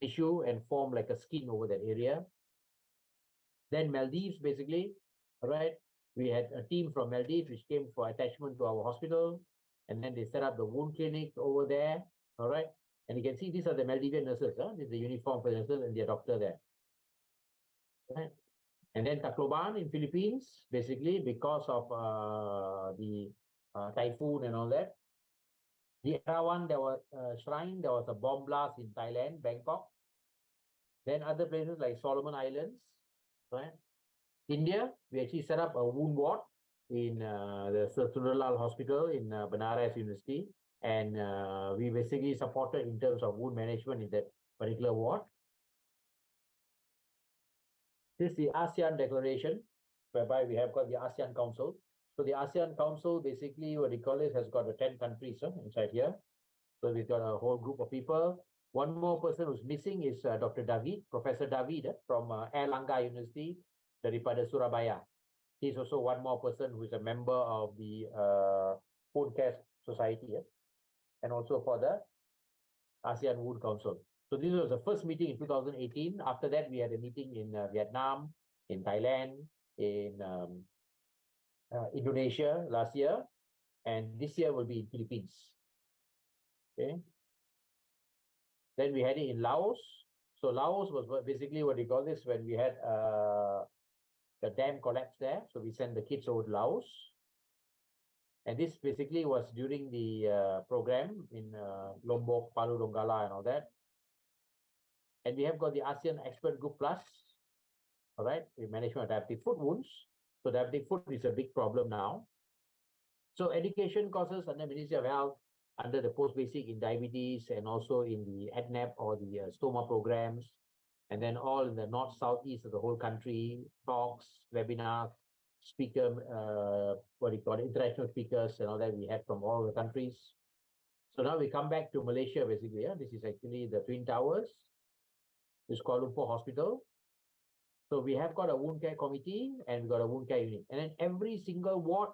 tissue and form like a skin over that area. Then Maldives, basically, all right, we had a team from Maldives which came for attachment to our hospital, and then they set up the wound clinic over there, all right. And you can see these are the Maldivian nurses, this is the uniform for the nurses and their doctor there. Right. And then Tacloban in Philippines, basically because of the typhoon and all that. The other one, there was a shrine, there was a bomb blast in Thailand, Bangkok. Then other places like Solomon Islands, right? India, we actually set up a wound ward in the Sudarsono Hospital in Benares University. And we basically supported in terms of wound management in that particular ward. This is the ASEAN Declaration, whereby we have got the ASEAN Council. So the ASEAN Council, basically what they call it, has got 10 countries inside here. So we've got a whole group of people. One more person who's missing is Dr. David, Professor David from Airlangga University, daripada Surabaya. He's also one more person who is a member of the Wound Care Society, and also for the ASEAN Wound Council. So this was the first meeting in 2018. After that, we had a meeting in Vietnam, in Thailand, in Indonesia last year, and this year will be in Philippines. Okay. Then we had it in Laos. So Laos was basically what we call this, when we had the dam collapse there. So we sent the kids over to Laos. And this basically was during the program in Lombok, Palu, Donggala, and all that. And we have got the ASEAN Expert Group Plus, all right, the management of diabetic foot wounds. So diabetic foot is a big problem now. So education courses under Ministry of Health, under the post-basic in diabetes, and also in the ADNAP or the stoma programs, and then all in the north, southeast of the whole country, talks, webinars, speaker, what do you call it, international speakers and all that we had from all the countries. So now we come back to Malaysia, basically. This is actually the Twin Towers. This is Kuala Lumpur Hospital. So we have got a wound care committee and we've got a wound care unit. And then every single ward,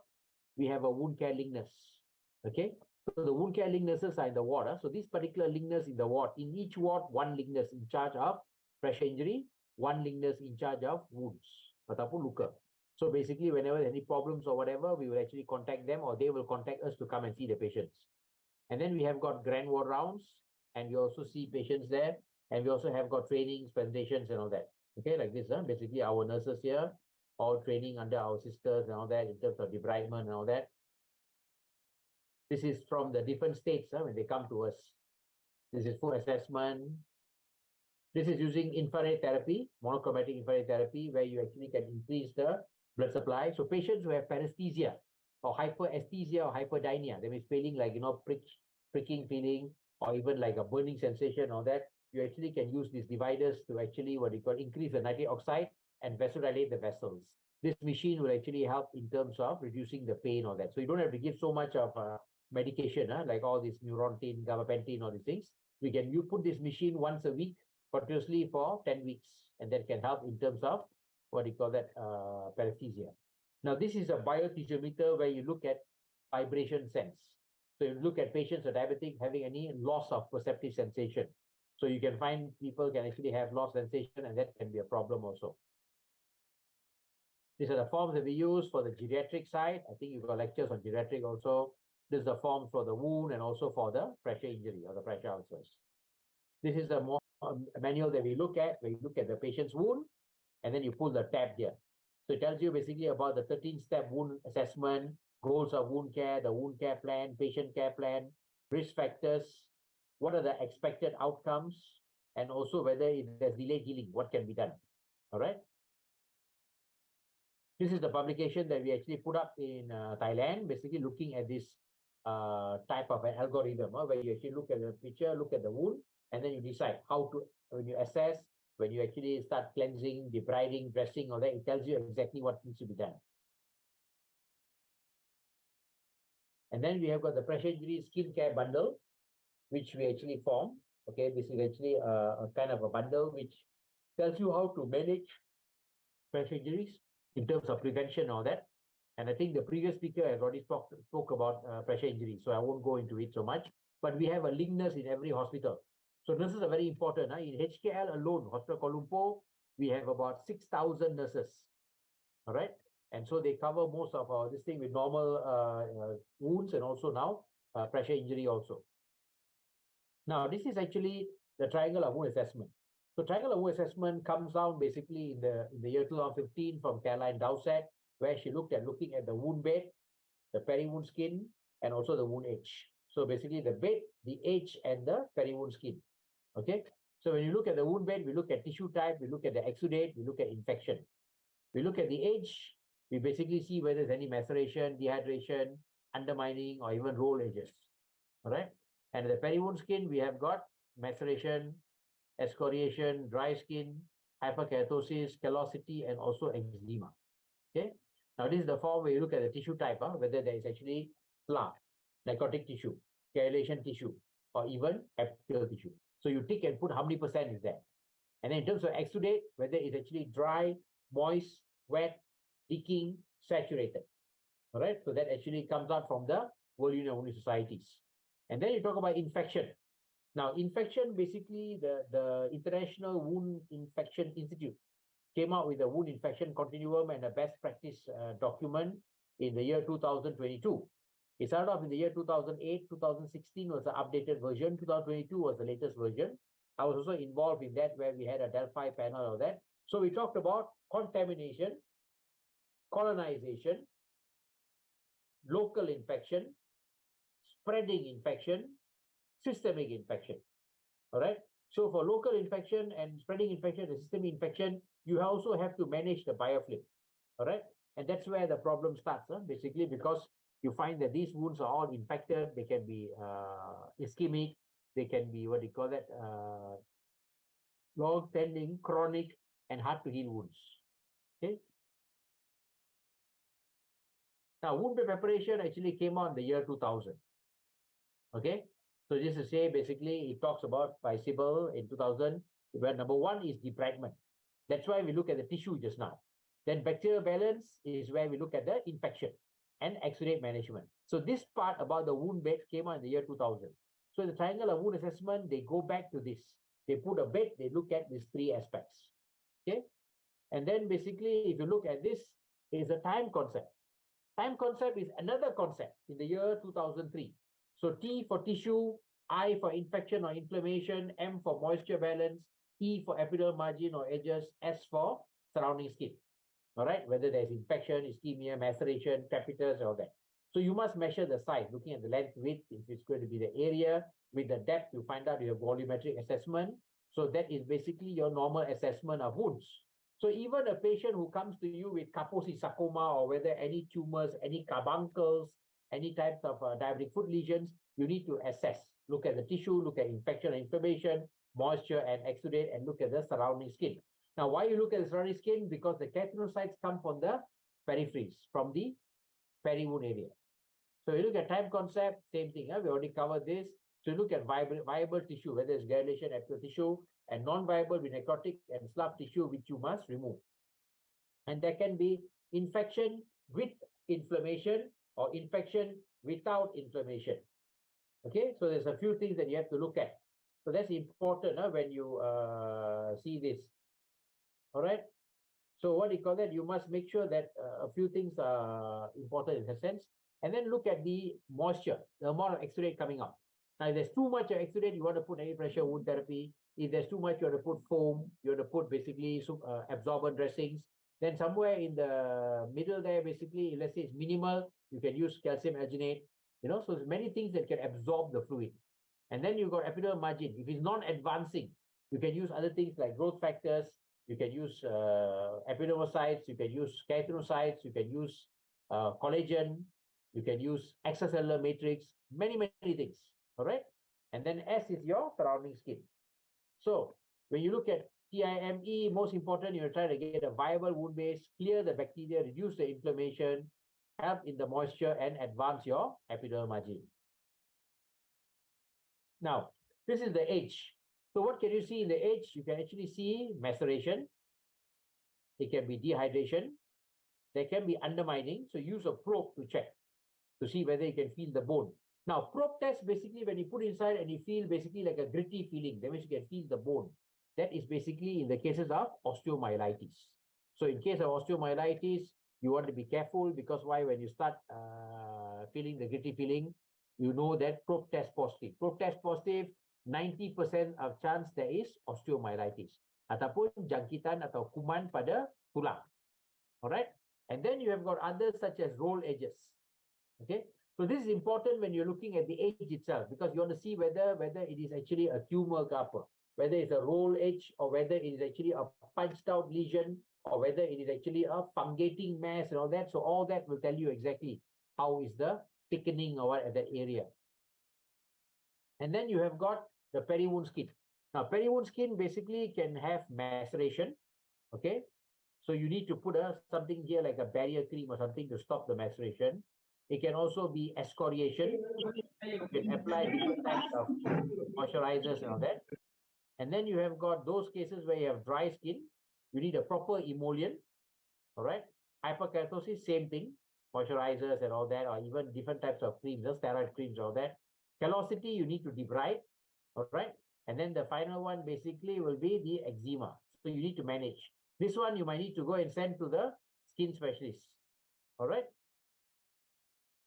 we have a wound care link nurse. Okay. So the wound care link nurses are in the ward. So this particular link nurse in the ward, in each ward, one link nurse in charge of pressure injury, one link nurse in charge of wounds ataupun luka. So basically, whenever any problems or whatever, we will actually contact them or they will contact us to come and see the patients. And then we have got grand ward rounds and we also see patients there. And we also have got trainings, presentations and all that. Okay, like this, basically our nurses here, all training under our sisters and all that in terms of debridement and all that. This is from the different states when they come to us. This is full assessment. This is using infrared therapy, monochromatic infrared therapy, where you actually can increase the blood supply. So patients who have paresthesia or hyperesthesia or hyperdynia, they may be feeling like, pricking feeling or even like a burning sensation or that, you actually can use these dividers to actually increase the nitric oxide and vasodilate the vessels. This machine will actually help in terms of reducing the pain or that. So you don't have to give so much of medication, like all this Neurontin, gabapentin, all these things. You put this machine once a week, continuously for 10 weeks, and that can help in terms of paresthesia. Now, this is a biotensiometer where you look at vibration sense. So you look at patients who are diabetic having any loss of perceptive sensation. So you can find people can actually have lost sensation, and that can be a problem also. These are the forms that we use for the geriatric side. I think you've got lectures on geriatric also. This is the forms for the wound and also for the pressure injury or the pressure ulcers. This is the manual that we look at, where you look at the patient's wound, and then you pull the tab here. So it tells you basically about the 13-step wound assessment, goals of wound care, the wound care plan, patient care plan, risk factors, what are the expected outcomes, and also whether if there's delayed healing, what can be done. All right. This is the publication that we actually put up in Thailand, basically looking at this type of an algorithm where you actually look at the picture, look at the wound, and then you decide how to, when you assess, when you actually start cleansing, debriding, dressing, all that, it tells you exactly what needs to be done. And then we have got the pressure injury skin care bundle, which we actually form. Okay, this is actually a kind of a bundle which tells you how to manage pressure injuries in terms of prevention and all that. And I think the previous speaker has already spoke about pressure injury, so I won't go into it so much. But we have a link nurse in every hospital. So nurses are very important. In HKL alone, Hospital Kuala Lumpur, we have about 6,000 nurses. All right. And so they cover most of this thing with normal wounds and also now pressure injury also. Now, this is actually the triangle of wound assessment. So triangle of wound assessment comes down basically in the year 2015 from Caroline Dowsett, where she looking at the wound bed, the peri-wound skin, and also the wound edge. So basically the bed, the edge, and the peri-wound skin. Okay. So when you look at the wound bed, we look at tissue type, we look at the exudate, we look at infection. We look at the edge, we basically see whether there's any maceration, dehydration, undermining, or even roll edges. All right. And the peri-wound skin, we have got maceration, excoriation, dry skin, hyperkeratosis, callosity, and also eczema. Okay. Now this is the form where you look at the tissue type, whether there is actually SLA, necrotic tissue, coagulation tissue, or even epithelial tissue. So you tick and put how many percent is there. And then in terms of exudate, whether it's actually dry, moist, wet, leaking, saturated. All right. So that actually comes out from the World Union of Wound Societies. And then you talk about infection. Now, infection, basically, the International Wound Infection Institute came out with a wound infection continuum and a best practice document in the year 2022. It started off in the year 2008, 2016 was the updated version, 2022 was the latest version. I was also involved in that where we had a Delphi panel of that. So we talked about contamination, colonization, local infection, spreading infection, systemic infection. All right. So for local infection and spreading infection and systemic infection, you also have to manage the biofilm. All right. And that's where the problem starts, basically, because you find that these wounds are all infected. They can be ischemic. They can be, what do you call that, long-standing, chronic, and hard-to-heal wounds. Okay. Now, wound preparation actually came out in the year 2000. Okay. So just to say, basically, it talks about Bicycle in 2000, where number one is debridement. That's why we look at the tissue just now. Then bacterial balance is where we look at the infection and exudate management. So this part about the wound bed came out in the year 2000. So in the triangle of wound assessment, they go back to this. They put a bed, they look at these three aspects. Okay. And then basically, if you look at this, is a time concept. Time concept is another concept in the year 2003. So T for tissue, I for infection or inflammation, M for moisture balance, E for epidermal margin or edges, S for surrounding skin. All right, whether there's infection, ischemia, maceration, crepitus, or that. So you must measure the size, looking at the length, width, if it's going to be the area. With the depth, you find out your volumetric assessment. So that is basically your normal assessment of wounds. So even a patient who comes to you with Kaposi sarcoma or whether any tumors, any carbuncles, any types of diabetic foot lesions, you need to assess. Look at the tissue, look at infection and inflammation, moisture and exudate, and look at the surrounding skin. Now, why you look at the surrounding skin? Because the keratinocytes come from the peripheries, from the peri wound area. So you look at time concept, same thing. We already covered this. So you look at viable tissue, whether it's granulation, epithelial tissue, and non-viable with necrotic and slough tissue, which you must remove. And there can be infection with inflammation or infection without inflammation. Okay, so there's a few things that you have to look at. So that's important when you see this. All right. So what do you call that? You must make sure that a few things are important in a sense. And then look at the moisture, the amount of exudate coming out. Now, if there's too much exudate, you want to put any pressure wound therapy. If there's too much, you want to put foam. You want to put basically absorbent dressings. Then somewhere in the middle there, basically, let's say it's minimal, you can use calcium alginate. So there's many things that can absorb the fluid. And then you've got epidermal margin. If it's non-advancing, you can use other things like growth factors. You can use epidermocytes. You can use keratinocytes. You can use collagen. You can use extracellular matrix. Many, many things. All right. And then S is your surrounding skin. So when you look at TIME, most important, you're trying to get a viable wound base, clear the bacteria, reduce the inflammation, help in the moisture, and advance your epidermal margin. Now, this is the age. So what can you see in the age? You can actually see maceration. It can be dehydration. There can be undermining. So use a probe to check, to see whether you can feel the bone. Now, probe test, basically, when you put inside and you feel basically like a gritty feeling, that means you can feel the bone. That is basically in the cases of osteomyelitis. So in case of osteomyelitis, you want to be careful because why? When you start feeling the gritty feeling, you know that probe test positive. Probe test positive, 90% of chance there is osteomyelitis. Ataupun jangkitan atau kuman pada tulang. All right. And then you have got others such as roll edges. Okay. So this is important when you're looking at the edge itself because you want to see whether it is actually a tumor ke apa, whether it's a roll edge or whether it is actually a punched out lesion or whether it is actually a fungating mass and all that. So all that will tell you exactly how is the thickening or what at that area. And then you have got the peri wound skin. Now, peri-wound skin basically can have maceration, okay? So you need to put something here like a barrier cream or something to stop the maceration. It can also be excoriation. You can apply different types of moisturizers and all that. And then you have got those cases where you have dry skin. You need a proper emollient, all right? Hyperkeratosis, same thing, moisturizers and all that, or even different types of creams, steroid creams, all that. Callosity, you need to debride, all right? And then the final one basically will be the eczema. So you need to manage. This one you might need to go and send to the skin specialist, all right?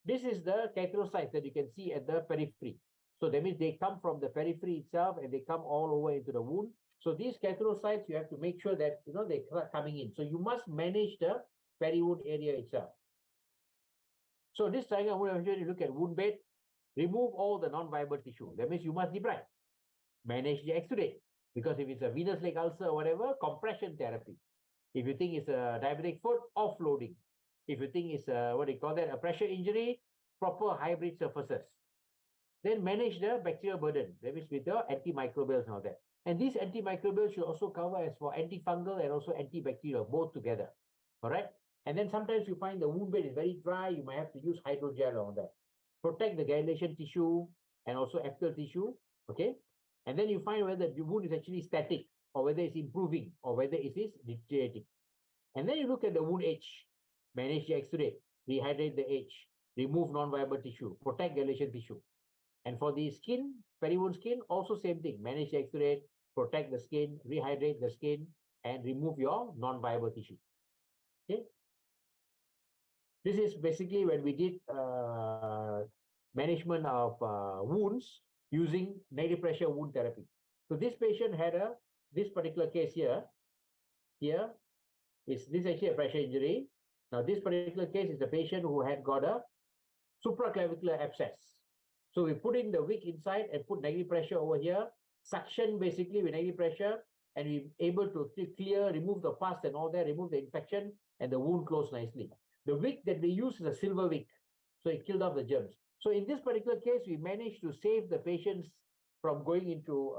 This is the keratinocytes that you can see at the periphery. So that means they come from the periphery itself and they come all over into the wound. So these keratinocytes, you have to make sure that, they are coming in. So you must manage the peri-wound area itself. So this triangle, when you look at wound bed, remove all the non-viable tissue. That means you must debride. Manage the exudate. Because if it's a venous leg ulcer or whatever, compression therapy. If you think it's a diabetic foot, offloading. If you think it's a pressure injury, proper hybrid surfaces. Then manage the bacterial burden, that means with the antimicrobials and all that. And these antimicrobials should also cover as for antifungal and also antibacterial, both together. All right. And then sometimes you find the wound bed is very dry, you might have to use hydrogel on that. Protect the granulation tissue and also epithelial tissue. Okay. And then you find whether the wound is actually static or whether it's improving or whether it is deteriorating. And then you look at the wound edge. Manage the exudate, rehydrate the edge, remove non-viable tissue, protect granulation tissue. And for the skin, peri-wound skin, also same thing. Manage the exudate, protect the skin, rehydrate the skin, and remove your non-viable tissue. Okay. This is basically when we did management of wounds using negative pressure wound therapy. So this patient had this particular case here. Here is this actually a pressure injury. Now, this particular case is the patient who had got a supraclavicular abscess. So we put in the wick inside and put negative pressure over here, suction basically with negative pressure, and we're able to clear, remove the pus and all that, remove the infection, and the wound closed nicely. The wick that we use is a silver wick, so it killed off the germs. So in this particular case, we managed to save the patients from going into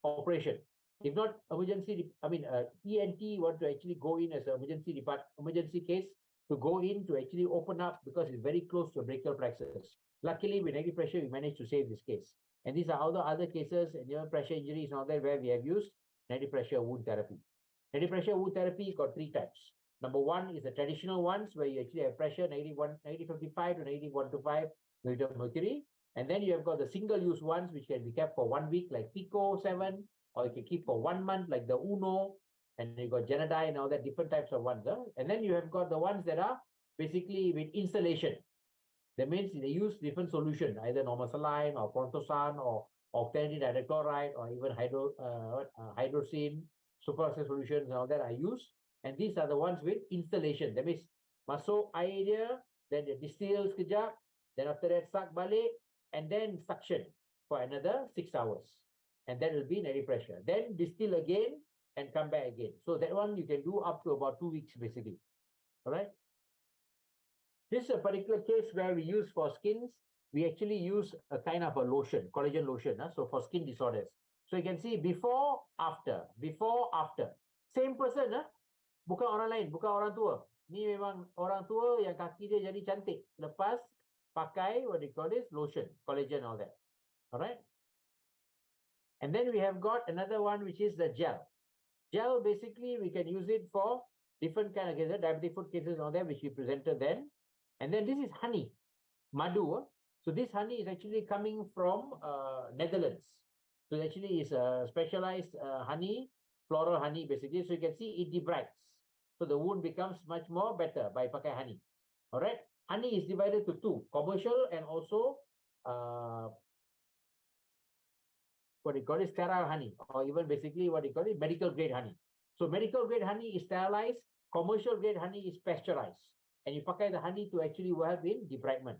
operation. If not emergency, ENT want to actually go in as an emergency case to go in to actually open up because it's very close to a brachial plexus. Luckily, with negative pressure, we managed to save this case. And these are all the other cases, and pressure injuries and all that, where we have used negative pressure wound therapy. Negative pressure wound therapy got 3 types. Number 1 is the traditional ones where you actually have pressure -55 to -125 millimeter mercury. And then you have got the single-use ones which can be kept for 1 week, like Pico 7. Or you can keep for 1 month like the Uno, and you got Genadine and all that, different types of ones. And then you have got the ones that are basically with installation. That means they use different solution, either normal saline or Prontosan or octanium dichloride or even hydrocin, superoxide solutions and all that are used. And these are the ones with installation. That means masuk air dia, then they distill sekejap, then after that suck balik, and then suction for another 6 hours. And that will be negative pressure. Then distill again and come back again. So that one you can do up to about 2 weeks basically. All right. This is a particular case where we use for skins. We actually use a kind of a lotion, collagen lotion. So for skin disorders. So you can see before, after. Same person. Bukan orang lain, bukan orang tua. Ni memang orang tua yang kaki dia jadi cantik. Lepas pakai, what they call this, lotion, collagen, all that. All right. And then we have got another one, which is the gel. Gel, basically, we can use it for different kind of cases, diabetic foot cases on there, which we presented then. And then this is honey, madu. So this honey is actually coming from Netherlands. So it actually is a specialized honey, floral honey, basically. So you can see it debrides. So the wound becomes much more better by pakai honey. All right. Honey is divided to 2, commercial and also what you call it, sterile honey, or even basically what you call it, medical grade honey. So medical grade honey is sterilized, commercial grade honey is pasteurized. And you pakai the honey to actually help in debridement.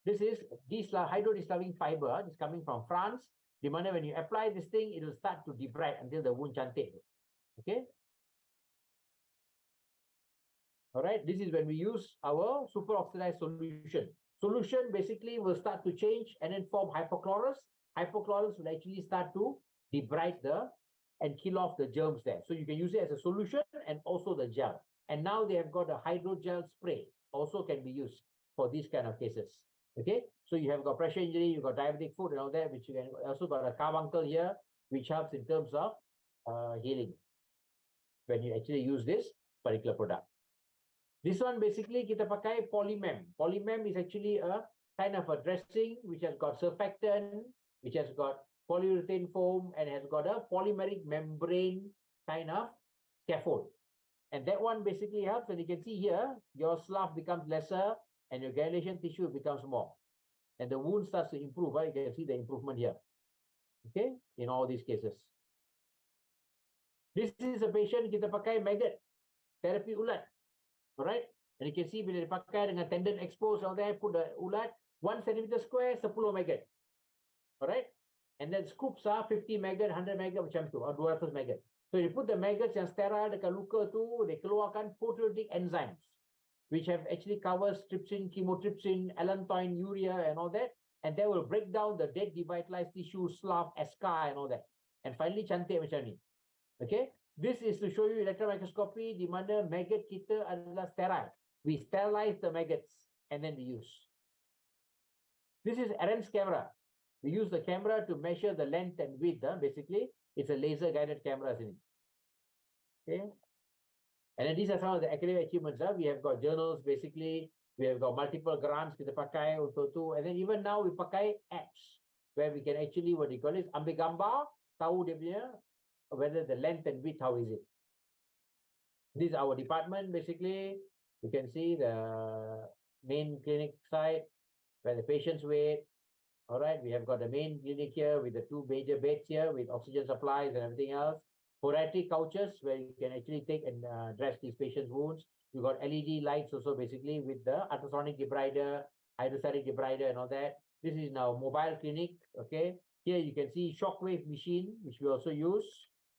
This is hydrodissolving fiber. It's coming from France. The manner when you apply this thing, it will start to debride until the wound cantik. Okay. All right. This is when we use our superoxidized solution. Solution basically will start to change and then form hypochlorous. hypochlorous will actually start to debride and kill off the germs there. So you can use it as a solution and also the gel. And now they have got a hydrogel spray, also can be used for these kind of cases. Okay, so you have got pressure injury, you've got diabetic foot and all that, which you can also got a carbuncle here, which helps in terms of healing when you actually use this particular product. This one basically kita pakai Polymem. Polymem is actually a kind of a dressing which has got surfactant, which has got polyurethane foam and has got a polymeric membrane kind of scaffold. And that one basically helps, and you can see here, your slough becomes lesser and your granulation tissue becomes more. And the wound starts to improve, right? You can see the improvement here. Okay, in all these cases. This is a patient, kita pakai maggot therapy ulat. All right, and you can see bila dipakai dengan tendon exposed out there, put the ulat 1 centimeter square, 10 maggot. All right, and then scoops are 50 maggot, 100 maggot macam tu, or 200 maggot. So you put the maggots yang sterile dekat luka tu, they keluarkan proteolytic enzymes, which have actually covered trypsin, chymotrypsin, allantoin, urea, and all that, and they will break down the dead devitalized tissue, slough, eschar, and all that. And finally, cantik macam ni. Okay, this is to show you electron microscopy di mana maggot kita adalah sterile. We sterilize the maggots and then we use. This is Aaron's camera. We use the camera to measure the length and width. Basically, it's a laser guided camera. Okay. And then these are some of the academic achievements. We have got journals, basically. We have got multiple grants kita pakai untuk tu. And then even now we pakai apps where we can actually, what do you call it, ambil gambar, tahu dia punya, whether the length and width, how is it. This is our department, basically. You can see the main clinic side where the patients wait. All right, we have got the main clinic here with the 2 major beds here with oxygen supplies and everything else. Podiatric couches where you can actually take and dress these patients' wounds. You've got LED lights also basically with the ultrasonic debrider, hydrostatic debrider and all that. This is now mobile clinic, okay? Here you can see shockwave machine, which we also use,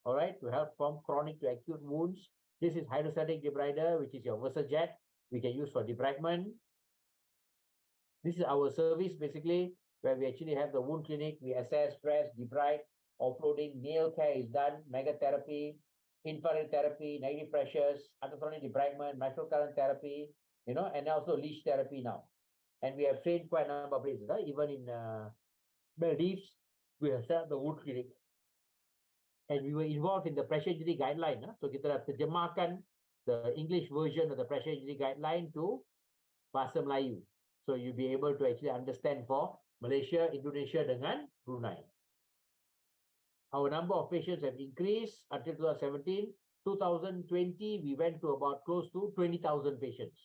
all right, to help from chronic to acute wounds. This is hydrostatic debrider, which is your VersaJet, we can use for debridement. This is our service basically, where we actually have the wound clinic, we assess, press, debride, offloading, nail care is done, megatherapy, infrared therapy, negative pressures, ultrasonic debridement, microcurrent therapy, you know, and also leash therapy now. And we have trained quite a number of places, even in Maldives, we have set up the wound clinic. And we were involved in the pressure injury guideline. So kita dah terjemahkan the English version of the pressure injury guideline to Bahasa Melayu. So you'll be able to actually understand for Malaysia, Indonesia dengan Brunei. Our number of patients have increased until 2017. 2020, we went to about close to 20,000 patients.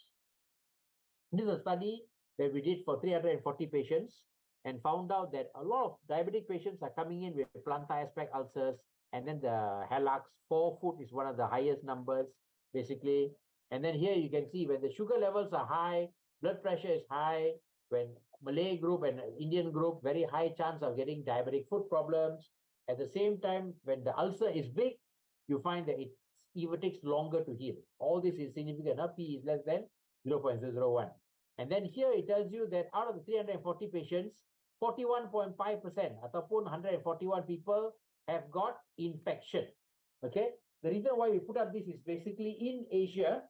This is a study that we did for 340 patients and found out that a lot of diabetic patients are coming in with plantar aspect ulcers, and then the hallux, 4 foot is one of the highest numbers, basically. And then here you can see when the sugar levels are high, blood pressure is high, when Malay group and Indian group, very high chance of getting diabetic foot problems. At the same time, when the ulcer is big, you find that it even takes longer to heal. All this is significant. P is less than 0.001. And then here it tells you that out of the 340 patients, 41.5% ataupun 141 people have got infection. Okay. The reason why we put up this is basically in Asia,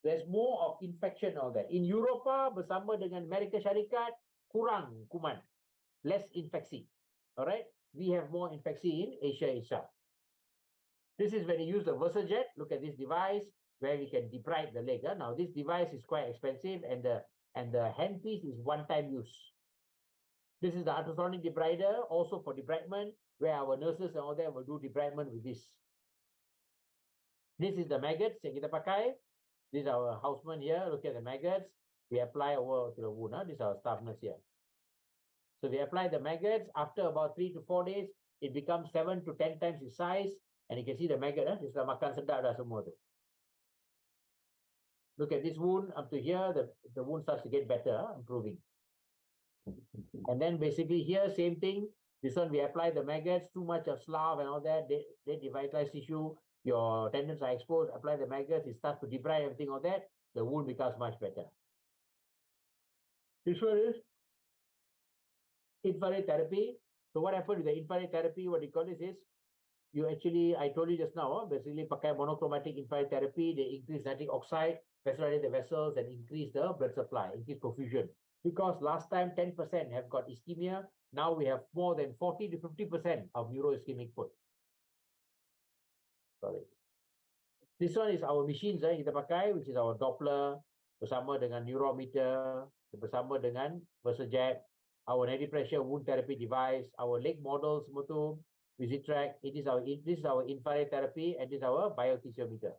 there's more of infection all that. In Eropah bersama dengan Amerika Syarikat, kurang kuman, less infeksi. All right. We have more infection in Asia itself. This is when you use the VersaJet. Look at this device where we can debride the leg. Now this device is quite expensive, and the handpiece is one-time use. This is the ultrasonic debrider, also for debridement, where our nurses and all that will do debridement with this. This is the maggots yang kita pakai. This is our houseman here. Look at the maggots. We apply over to the wound. This is our staff nurse here. So we apply the maggots. After about 3 to 4 days, it becomes 7 to 10 times its size. And you can see the maggot. This is makan sedap dah semua tu. Look at this wound up to here. The wound starts to get better, improving. And then basically here, same thing. This one we apply the maggots. Too much of slough and all that. They devitalize tissue. Your tendons are exposed. Apply the maggots. It starts to debride everything all that. The wound becomes much better. This one is infrared therapy. So what happened with the infrared therapy, what we call this is, you actually, I told you just now, basically pakai monochromatic infrared therapy, they increase nitric oxide, vasodilate the vessels and increase the blood supply, increase perfusion. Because last time 10% have got ischemia, now we have more than 40 to 50% of neuroischemic foot. Sorry. This one is our machines kita pakai, which is our Doppler, bersama dengan neurometer, bersama dengan VersaJet, our native pressure wound therapy device, our leg models, semua tu, visit track. This is our infrared therapy and this is our biotensiometer.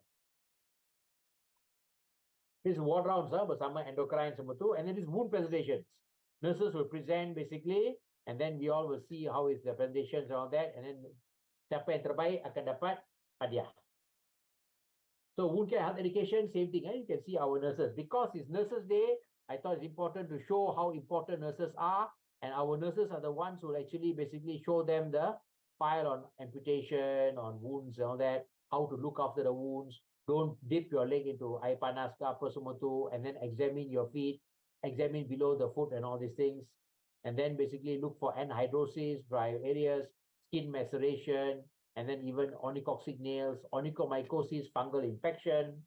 This is ward rounds bersama endocrine semua tu, and then this wound presentations. Nurses will present basically, and then we all will see how is the presentations and all that, and then siapa yang terbaik akan dapat hadiah. So wound care health education, same thing. You can see our nurses. Because it's Nurses Day, I thought it's important to show how important nurses are, and our nurses are the ones who will actually basically show them the file on amputation, on wounds and all that, how to look after the wounds. Don't dip your leg into air panas ke apa semua tu, and then examine your feet, examine below the foot and all these things. And then basically look for anhydrosis, dry areas, skin maceration, and then even onychocystic nails, onychomycosis, fungal infection.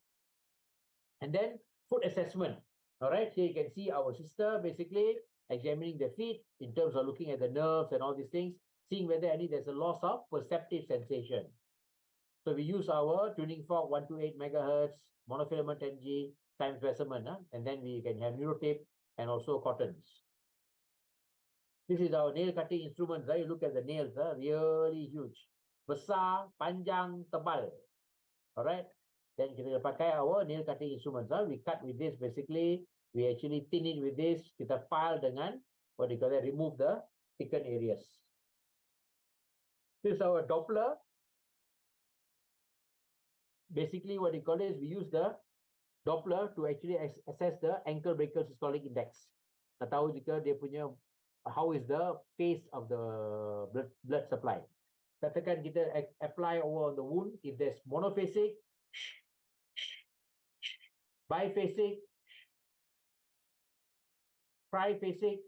And then foot assessment. All right, here you can see our sister basically examining the feet in terms of looking at the nerves and all these things, seeing whether there's a loss of perceptive sensation. So we use our tuning fork 128 megahertz, monofilament 10G time specimen, and then we can have neurotape and also cottons. This is our nail cutting instruments. You look at the nails, really huge. Besar, panjang, tebal. All right. Then kita pakai our nail cutting instruments. We cut with this basically. We actually thin it with this. Kita file dengan what do you call it? Remove the thickened areas. This is our Doppler. Basically, what you call it is we use the Doppler to actually assess the ankle brachial systolic index. Nak tahu jika dia punya how is the phase of the blood supply. Katakan kita apply over on the wound. If there's monophasic, biphasic, triphasic,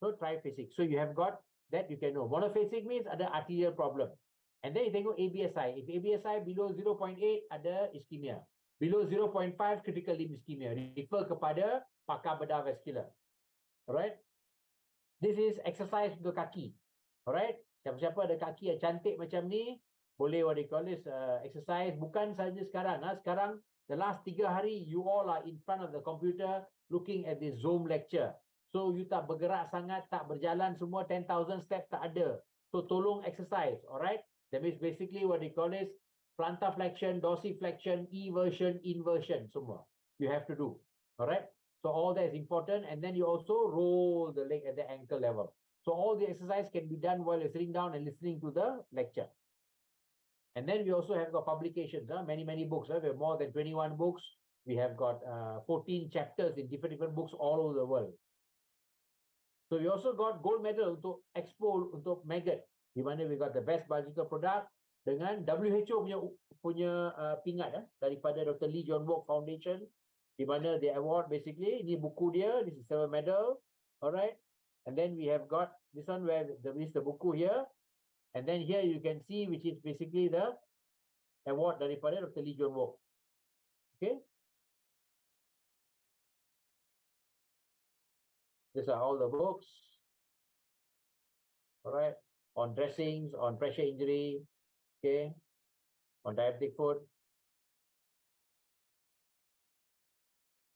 so triphasic. So you have got that you can know. Monophasic means ada arterial problem. And then you tengok ABSI. If ABSI below 0.8, ada ischemia. Below 0.5, critical limb ischemia. Refer kepada pakar bedah vascular. Alright. This is exercise untuk kaki. Alright. Siapa-siapa ada kaki yang cantik macam ni, boleh what they call this exercise. Bukan saja sekarang. Sekarang, the last 3 hari, you all are in front of the computer looking at this Zoom lecture. So you tak bergerak sangat, tak berjalan semua 10,000 steps tak ada. So tolong exercise, alright? That means basically what they call is plantar flexion, dorsiflexion, eversion, inversion semua. You have to do, alright? So all that is important, and then you also roll the leg at the ankle level. So all the exercise can be done while you're sitting down and listening to the lecture. And then we also have got publications, many books. We have more than 21 books. We have got 14 chapters in different books all over the world. So we also got gold medal untuk Expo untuk maggot, di mana we got the best biological product dengan WHO punya pingat daripada Dr. Lee John Walk Foundation, di mana the award basically ini buku dia, this is silver medal, alright. And then we have got this one where there is the buku here, and then here you can see which is basically the award daripada Dr. Lee John Walk. Okay. These are all the books, all right, on dressings, on pressure injury, okay, on diabetic foot,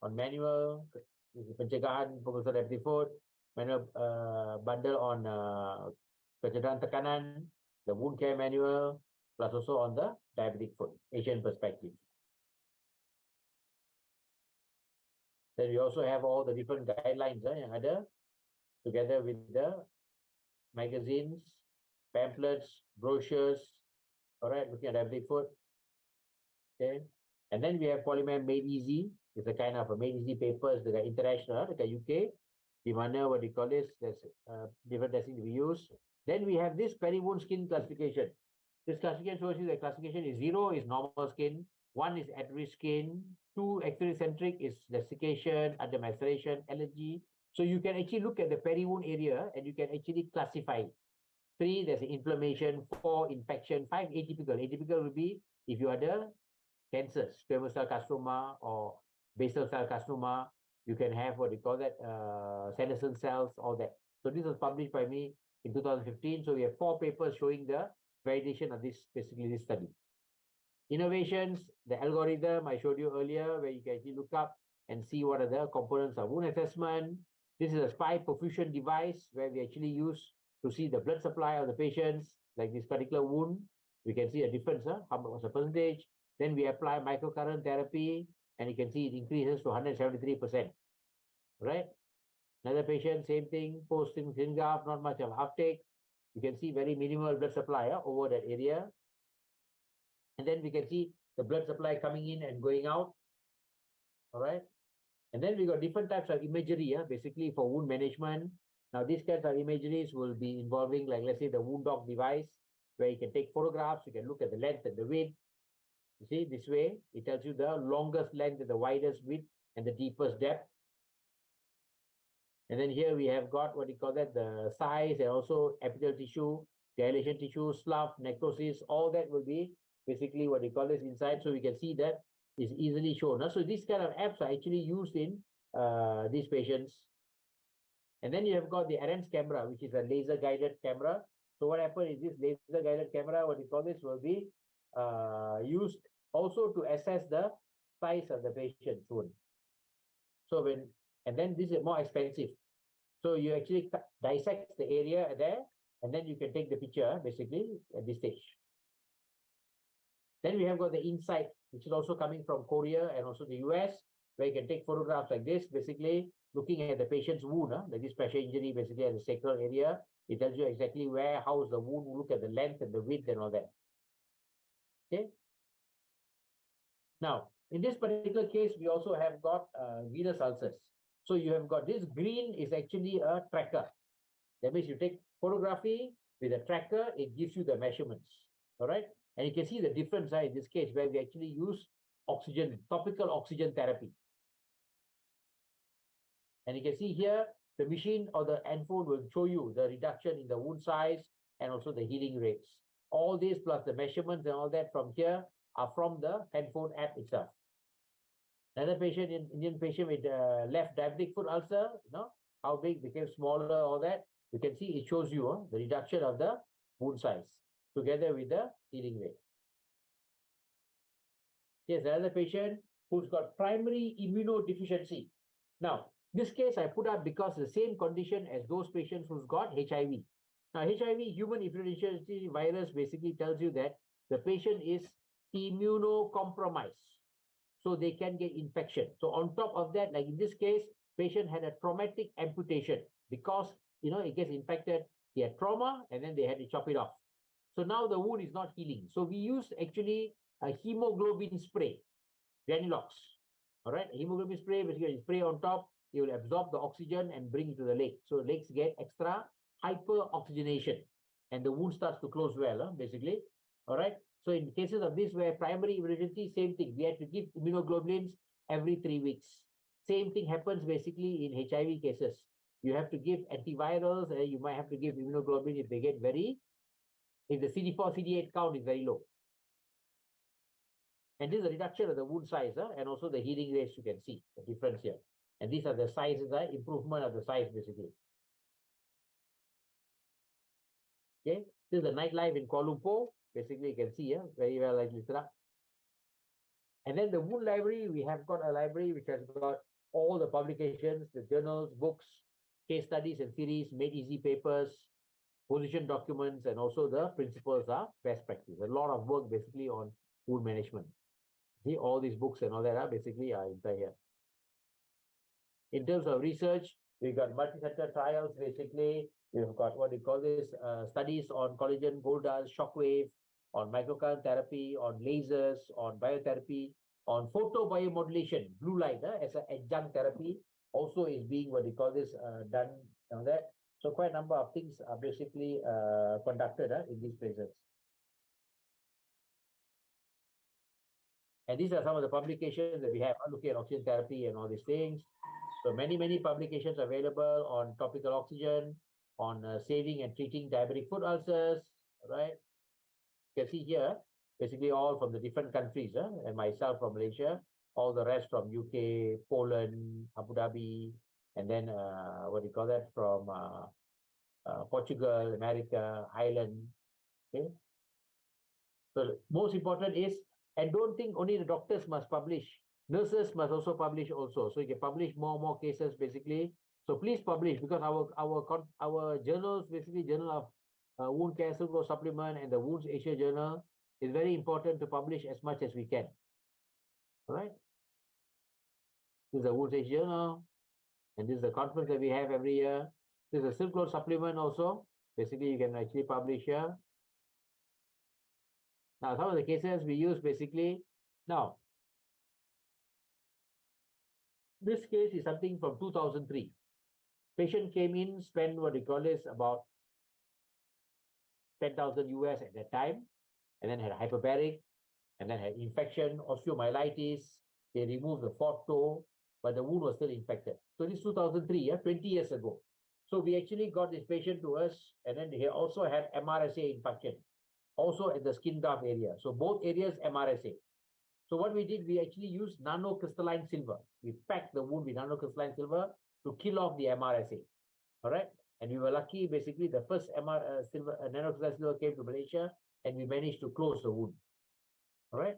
on manual, pencegahan pengurusan diabetic foot, manual bundle on pencerahan tekanan, the wound care manual, plus also on the diabetic foot, Asian perspective. Then we also have all the different guidelines yang ada, together with the magazines, pamphlets, brochures, all right, looking at diabetic foot. Okay. And then we have Polymer Made Easy. It's a kind of a Made Easy papers dekat international, dekat UK, di mana what we call this, there's different testing we use. Then we have this peri-wound skin classification. This classification shows you the classification is 0 is normal skin, 1 is at-risk skin, 2 extrinsic is desiccation, under maceration, allergy, So you can actually look at the peri-wound area and you can actually classify. 3, there's inflammation. 4, infection. 5, atypical. Atypical will be if you are the cancer, squamous cell carcinoma or basal cell carcinoma. You can have what they call that, senescent cells, all that. So this was published by me in 2015. So we have 4 papers showing the validation of this, basically this study. Innovations, the algorithm I showed you earlier, where you can actually look up and see what are the components of wound assessment. This is a spy perfusion device where we actually use to see the blood supply of the patients, like this particular wound. We can see a difference, how much was the percentage. Then we apply microcurrent therapy, and you can see it increases to 173%. Right? Another patient, same thing, post-in graph, not much of uptake. You can see very minimal blood supply over that area. And then we can see the blood supply coming in and going out. All right. And then we got different types of imagery, basically for wound management. Now, these kinds of imageries will be involving, like, let's say, the wound dog device, where you can take photographs, you can look at the length and the width. You see, this way, it tells you the longest length and the widest width and the deepest depth. And then here we have got what you call that, the size and also epithelial tissue, dilation tissue, slough, necrosis, all that will be basically what you call this inside. So we can see that is easily shown. So these kind of apps are actually used in these patients. And then you have got the ARENS camera, which is a laser guided camera. So what happens is this laser guided camera, what you call this, will be used also to assess the size of the patient's wound. So and then this is more expensive. So you actually dissect the area there, and then you can take the picture basically at this stage. Then we have got the InSight, which is also coming from Korea and also the US, where you can take photographs like this, basically looking at the patient's wound, like this pressure injury, basically at the sacral area. It tells you exactly where, how is the wound, look at the length and the width and all that. Okay. Now, in this particular case, we also have got venous ulcers. So you have got this green is actually a tracker. That means you take photography with a tracker, it gives you the measurements. All right. And you can see the difference in this case where we actually use oxygen, topical oxygen therapy. And you can see here, the machine or the handphone will show you the reduction in the wound size and also the healing rates. All this plus the measurements and all that from here are from the handphone app itself. Another patient, Indian patient with left diabetic foot ulcer, how big became smaller, all that. You can see it shows you the reduction of the wound size together with the healing rate. Here's another patient who's got primary immunodeficiency. Now, this case I put up because the same condition as those patients who's got HIV. Now, HIV, human immunodeficiency virus, basically tells you that the patient is immunocompromised. So they can get infection. So on top of that, like in this case, patient had a traumatic amputation because, it gets infected. He had trauma and then they had to chop it off. So now the wound is not healing. So we use actually a hemoglobin spray, Granulox. All right, hemoglobin spray, basically you spray on top, it will absorb the oxygen and bring it to the leg. So legs get extra hyperoxygenation and the wound starts to close well, basically. All right. So in cases of this where primary immunodeficiency, same thing. We have to give immunoglobulins every 3 weeks. Same thing happens basically in HIV cases. You have to give antivirals, and you might have to give immunoglobulin if they get if the CD4, CD8 count is very low. And this is a reduction of the wound size and also the healing rates, you can see the difference here. And these are the sizes, improvement of the size basically. Okay, this is the nightlife in Kuala Lumpur. Basically, you can see here very well like this. And then the wound library, we have got a library which has got all the publications, the journals, books, case studies and series, made easy papers, position documents, and also the principles are best practice. A lot of work basically on wound management. See, all these books and all that are basically inside here. In terms of research, we've got multi-center trials basically. We've got what we call this studies on collagen, gold dust, shockwave, on microcurrent therapy, on lasers, on biotherapy, on photobiomodulation, blue light as an adjunct therapy also is being what we call this done on that. So quite a number of things are basically conducted in these places. And these are some of the publications that we have looking at oxygen therapy and all these things. So many publications available on topical oxygen, on saving and treating diabetic foot ulcers, right? You can see here, basically all from the different countries, and myself from Malaysia, all the rest from UK, Poland, Abu Dhabi, and then what do you call that, from Portugal, America, Ireland. Okay. So most important is, and don't think only the doctors must publish. Nurses must also publish also. So you can publish more cases basically. So please publish, because our journals, basically Journal of Wound Care Silver Supplement and the Wounds Asia Journal, is very important to publish as much as we can. All right. This is the Wounds Asia Journal, and this is the conference that we have every year. This is a Silk Road Supplement also. Basically, you can actually publish here. Now, some of the cases we use basically. Now, this case is something from 2003. Patient came in, spent what they call this about 10,000 US at that time, and then had a hyperbaric, and then had infection, osteomyelitis. They removed the fourth toe, but the wound was still infected. So this is 2003, yeah, 20 years ago. So we actually got this patient to us, and then he also had MRSA infection, also at the skin graft area. So both areas MRSA. So what we did, we actually used nanocrystalline silver. We packed the wound with nanocrystalline silver to kill off the MRSA. All right. And we were lucky, basically, the first nanocrystalline silver came to Malaysia, and we managed to close the wound. All right.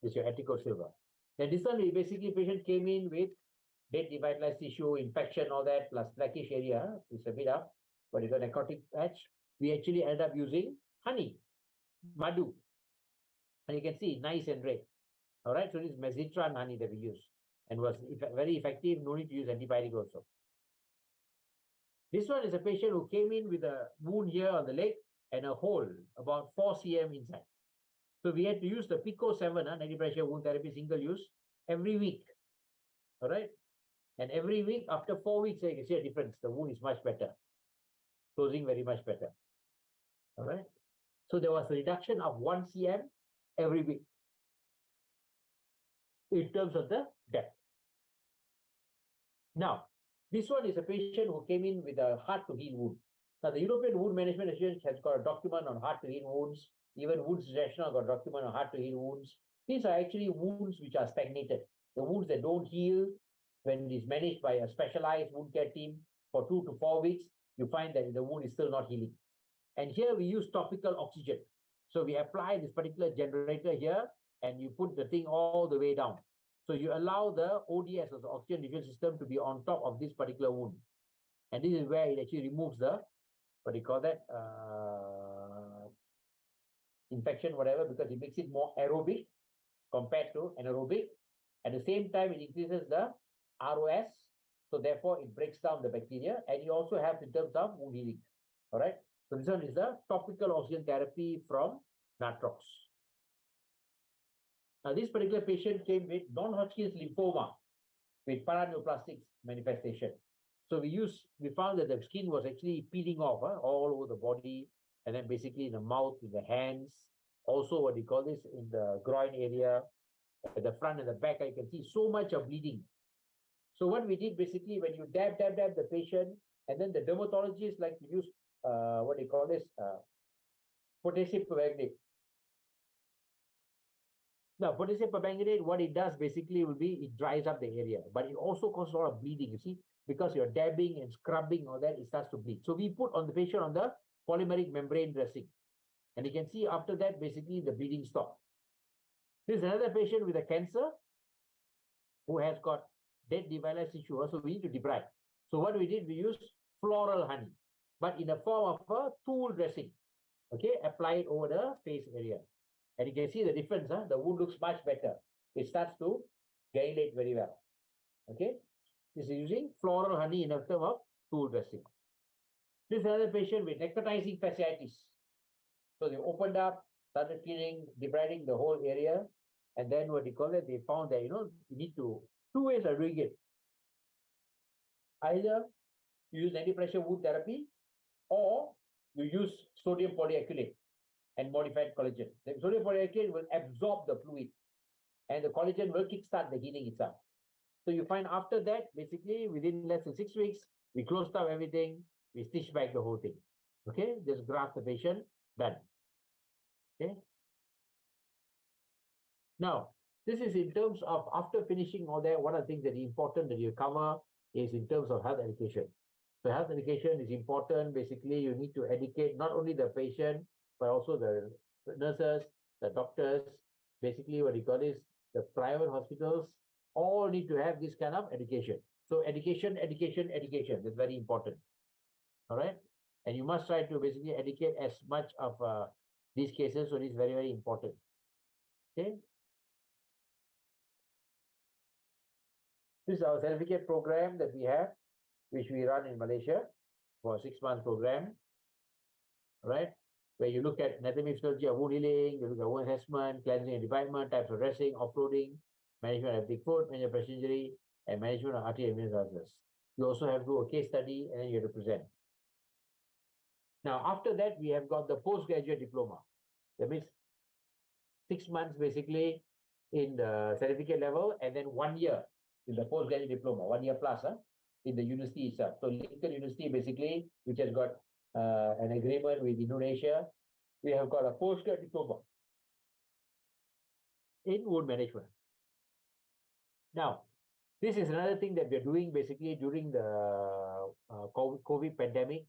This is your Etico silver. Then this one, we basically, patient came in with dead devitalized tissue, infection, all that, plus blackish area. It's a bit of what is a necrotic patch. We actually ended up using honey, madu. And you can see, nice and red. All right, so this is mesitran honey that we use, and was very effective. No need to use antibiotic also. This one is a patient who came in with a wound here on the leg and a hole about 4 cm inside. So we had to use the Pico 7, negative pressure wound therapy, single use, every week. All right. And every week, after 4 weeks, you can see a difference. The wound is much better. Closing very much better. All right. So there was a reduction of 1 cm every week in terms of the depth. Now, this one is a patient who came in with a hard-to-heal wound. Now, the European Wound Management Association has got a document on hard-to-heal wounds. Even Wounds International got a document on hard-to-heal wounds. These are actually wounds which are stagnated. The wounds that don't heal, when it is managed by a specialized wound care team for 2 to 4 weeks, you find that the wound is still not healing. And here we use topical oxygen. So we apply this particular generator here, and you put the thing all the way down. So you allow the ODS, or the oxygen diffusion system, to be on top of this particular wound. And this is where it actually removes the, what do you call that, infection, whatever, because it makes it more aerobic compared to anaerobic. At the same time, it increases the ROS. So therefore, it breaks down the bacteria. And you also have in terms of wound healing. All right. So this one is the topical oxygen therapy from Natrox. Now, this particular patient came with non-Hodgkin's lymphoma with paraneoplastic manifestation. So we found that the skin was actually peeling off all over the body, and then basically in the mouth, in the hands, also what we call this in the groin area, at the front and the back, you can see so much of bleeding. So what we did basically, when you dab the patient, and then the dermatologist like to use what they call this potassium permanganate. Now, potassium permanganate, what it does basically will be it dries up the area, but it also causes a lot of bleeding. You see, because you're dabbing and scrubbing, all that, it starts to bleed. So we put on the patient on the polymeric membrane dressing, and you can see after that basically the bleeding stopped. This is another patient with a cancer who has got dead devitalized tissue. So we need to debride. So what we did, we used floral honey, but in the form of a tool dressing. Okay, apply it over the face area. And you can see the difference. The wound looks much better. It starts to dilate very well. Okay, this is using floral honey in a term of tool dressing. This is another patient with necrotizing fasciitis. So they opened up, started cleaning, debriding the whole area, and then what they call it, they found that you need to, 2 ways of doing it. Either you use anti-pressure wound therapy, or you use sodium polyacrylate and modified collagen. The sodium polyacrylate will absorb the fluid, and the collagen will kickstart the healing itself. So you find after that, basically within less than 6 weeks, we closed up everything, we stitched back the whole thing. Okay, just graft the patient, done. Okay. Now, this is in terms of after finishing all that, one of the things that is important that you cover is in terms of health education. So health education is important. Basically, you need to educate not only the patient, but also the nurses, the doctors, basically what you call is the private hospitals, all need to have this kind of education. So education, education, education is very important. All right. And you must try to basically educate as much of these cases. So it's very, very important. Okay. This is our certificate program that we have, which we run in Malaysia for a 6-month program, right? Where you look at anatomy, physiology of wound healing, you look at wound assessment, cleansing and debridement, types of dressing, offloading, management of big foot, management of pressure injury, and management of artery and venous ulcers. You also have to do a case study and then you have to present. Now, after that, we have got the postgraduate diploma. That means 6 months basically in the certificate level and then 1 year in the postgraduate diploma, 1 year plus in the university itself. So Lincoln University basically, which has got an agreement with Indonesia, we have got a postgraduate diploma in wound management. Now, this is another thing that we're doing basically during the COVID pandemic,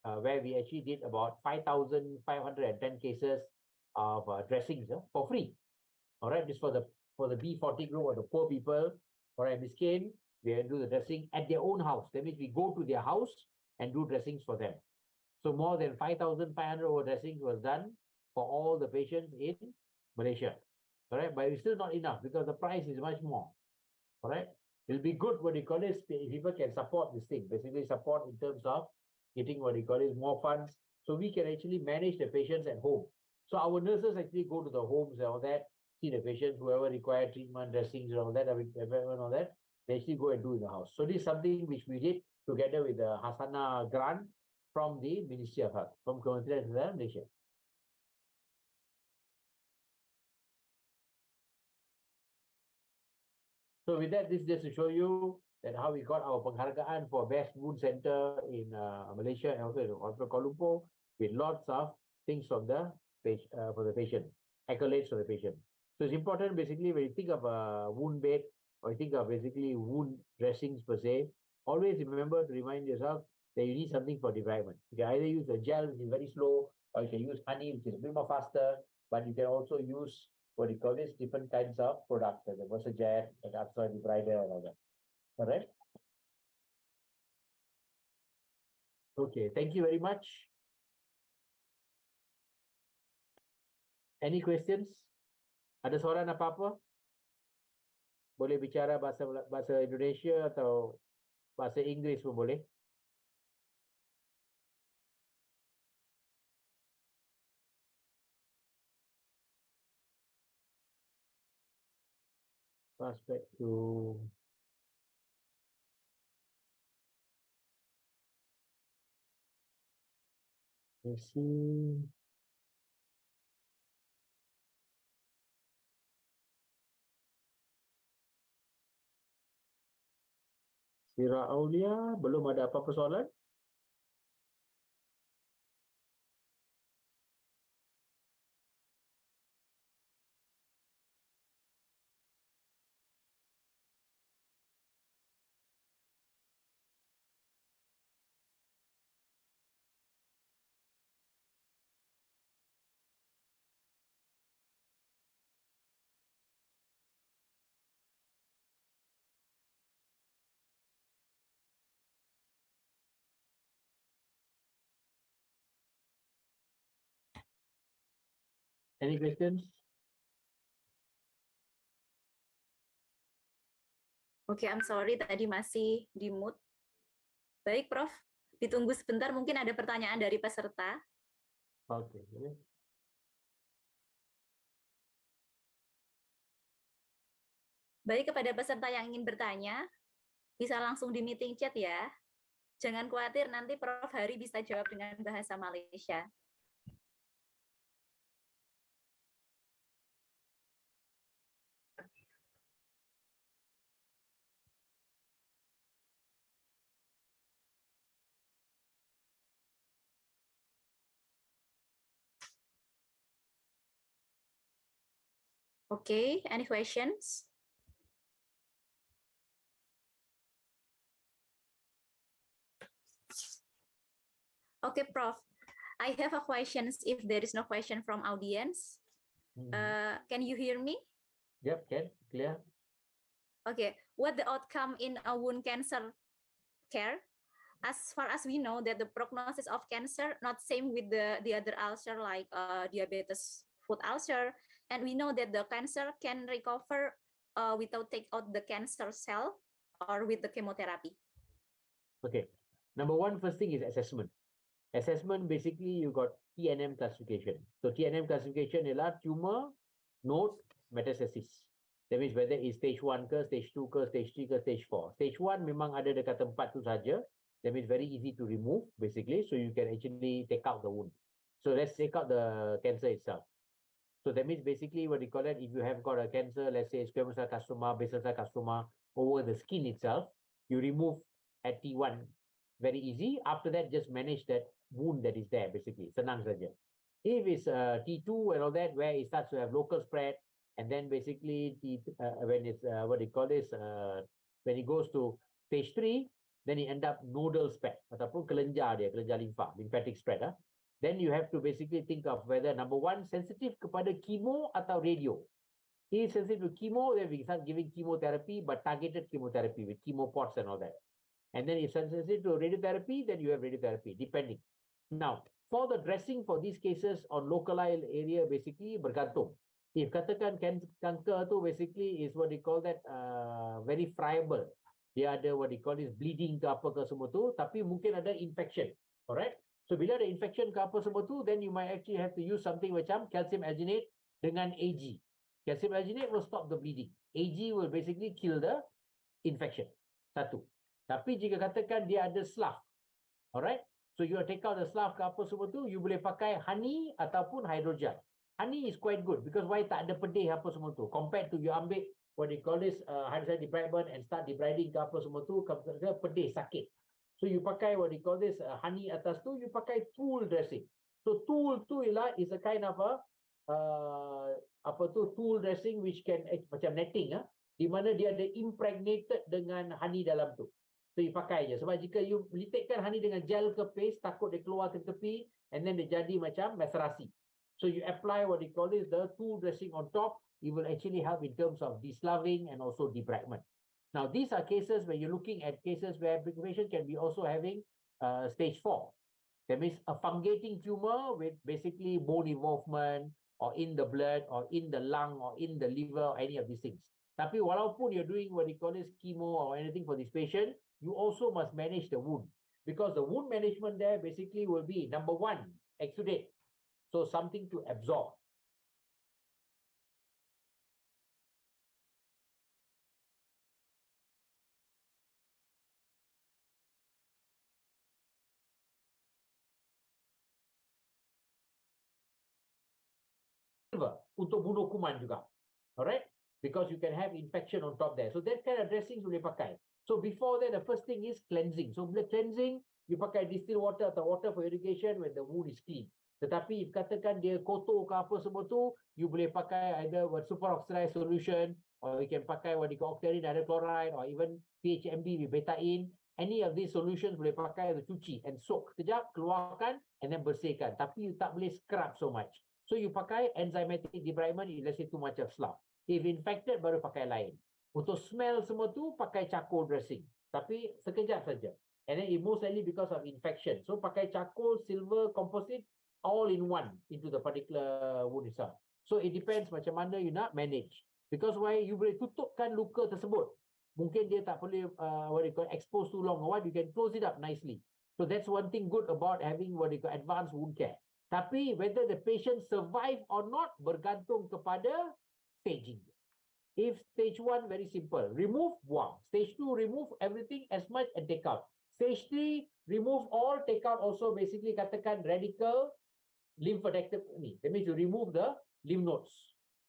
where we actually did about 5,510 cases of dressings for free. All right, this for the B40 group or the poor people. All right, this came, they do the dressing at their own house. That means we go to their house and do dressings for them. So more than 5,500 over dressings was done for all the patients in Malaysia. All right, but it's still not enough because the price is much more. All right, it'll be good what you call it, people can support this thing, basically support in terms of getting what you call it more funds, so we can actually manage the patients at home. So our nurses actually go to the homes and all that, see the patients, whoever require treatment, dressings and all that, and all that, they actually go and do in the house. So this is something which we did together with the Hasana grant from the Ministry of Health, from Kementerian Kesihatan Malaysia. So with that, this is just to show you that how we got our penghargaan for best wound center in Malaysia and also in Hospital Kuala Lumpur, with lots of things from the for the patient, accolades for the patient. So it's important basically when you think of a wound bed or you think of basically wound dressings per se, always remember to remind yourself that you need something for debridement. You can either use a gel, which is very slow, or you can use honey, which is a bit more faster, but you can also use what you call this different kinds of products like the Versajet, like upside debrider and all that. All right. Okay, thank you very much. Any questions? Ada soalan apa-apa? Boleh bicara bahasa Indonesia atau bahasa Inggeris pun boleh. Pass back to let's see. Sira Aulia, belum ada apa-apa soalan? Any questions? Oke, I'm sorry tadi masih di mute. Baik, Prof. Ditunggu sebentar, mungkin ada pertanyaan dari peserta. Oke. Baik, kepada peserta yang ingin bertanya, bisa langsung di meeting chat ya. Jangan khawatir, nanti Prof. Hari bisa jawab dengan bahasa Malaysia. Okay, any questions? Okay, Prof. I have a questions if there is no question from audience. Can you hear me? Yep, can clear. Okay, what the outcome in a wound cancer care? As far as we know that the prognosis of cancer not same with the other ulcer like diabetes foot ulcer, and we know that the cancer can recover without take out the cancer cell or with the chemotherapy. Okay, number one, first thing is assessment. Assessment, basically, you got TNM classification. So TNM classification ialah tumor, node, metastasis. That means whether it's stage 1 ke, stage 2 ke, stage 3 ke, stage 4. Stage 1 memang ada dekat tempat tu saja. That means very easy to remove, basically. So you can actually take out the wound. So let's take out the cancer itself. So that means basically what you call it, if you have got a cancer, let's say squamous cell carcinoma, basal cell carcinoma over the skin itself, you remove at T1. Very easy. After that, just manage that wound that is there, basically. Senang saja. If it's T2 and all that, where it starts to have local spread, and then basically when it's what they call this, when it goes to stage 3, then it end up nodal spread ataupun kelenjar limfa, lymphatic spread. Then you have to basically think of whether number one, sensitive kepada chemo atau radio. If sensitive to chemo, then we start giving chemotherapy, but targeted chemotherapy with chemo pots and all that. And then if sensitive to radiotherapy, then you have radiotherapy, depending. Now, for the dressing for these cases on localized area, basically bergantung. If katakan kanker tu basically is what they call that very friable. Dia ada what they call is bleeding ke apa ke semua tu, tapi mungkin ada infection. Alright? So bila ada infection ke apa semua tu, then you might actually have to use something macam calcium alginate dengan AG. Calcium alginate will stop the bleeding. AG will basically kill the infection. Satu. Tapi jika katakan dia ada slough, alright? So you take out the slough ke apa semua tu, you boleh pakai honey ataupun hydrogel. Honey is quite good because why tak ada pedih apa semua tu. Compared to you ambil what they call this hydrogel debridement and start debriding ke apa semua tu, pedih, sakit. So you pakai what they call this honey atas tu, you pakai tool dressing. So tool tu ialah is a kind of a tool dressing which can macam netting di mana dia ada impregnated dengan honey dalam tu. So you pakai je. Sebab jika you letakkan honey dengan gel ke paste, takut dia keluar ke tepi and then dia jadi macam macerasi. So you apply what they call this the tool dressing on top. It will actually help in terms of desloughing and also debridement. Now these are cases where you're looking at cases where the patient can be also having stage 4. That means a fungating tumor with basically bone involvement or in the blood or in the lung or in the liver or any of these things. Tapi walaupun you're doing what they call this chemo or anything for this patient, you also must manage the wound. Because the wound management there basically will be, number one, exudate. So something to absorb. Untuk bunuh kuman juga. Alright? Because you can have infection on top there. So that kind of dressings boleh pakai. So before that, the first thing is cleansing. So bila cleansing, you pakai distilled water atau water for irrigation when the wound is clean. Tetapi if katakan dia kotor ke apa semua tu, you boleh pakai either superoxide solution or you can pakai what you call octane hydrochloride or even PHMB with betadine. Any of these solutions boleh pakai untuk cuci and soak sekejap, keluarkan and then bersihkan. Tapi you tak boleh scrub so much. So you pakai enzymatic debridement if let's say too much of slough. If infected, baru pakai lain. Untuk smell semua tu, pakai charcoal dressing. Tapi sekejap saja. And then it most likely because of infection. So pakai charcoal, silver, composite, all in one into the particular wound itself. So it depends macam mana you nak manage. Because why you boleh tutupkan luka tersebut. Mungkin dia tak boleh what you call expose too long or what, you can close it up nicely. So that's one thing good about having what you call advanced wound care. Tapi whether the patient survive or not bergantung kepada staging. If stage 1, very simple. Remove, buang. Stage 2, remove everything as much and take out. Stage 3, remove all, take out also basically katakan radical lymphodectomy. That means you remove the lymph nodes.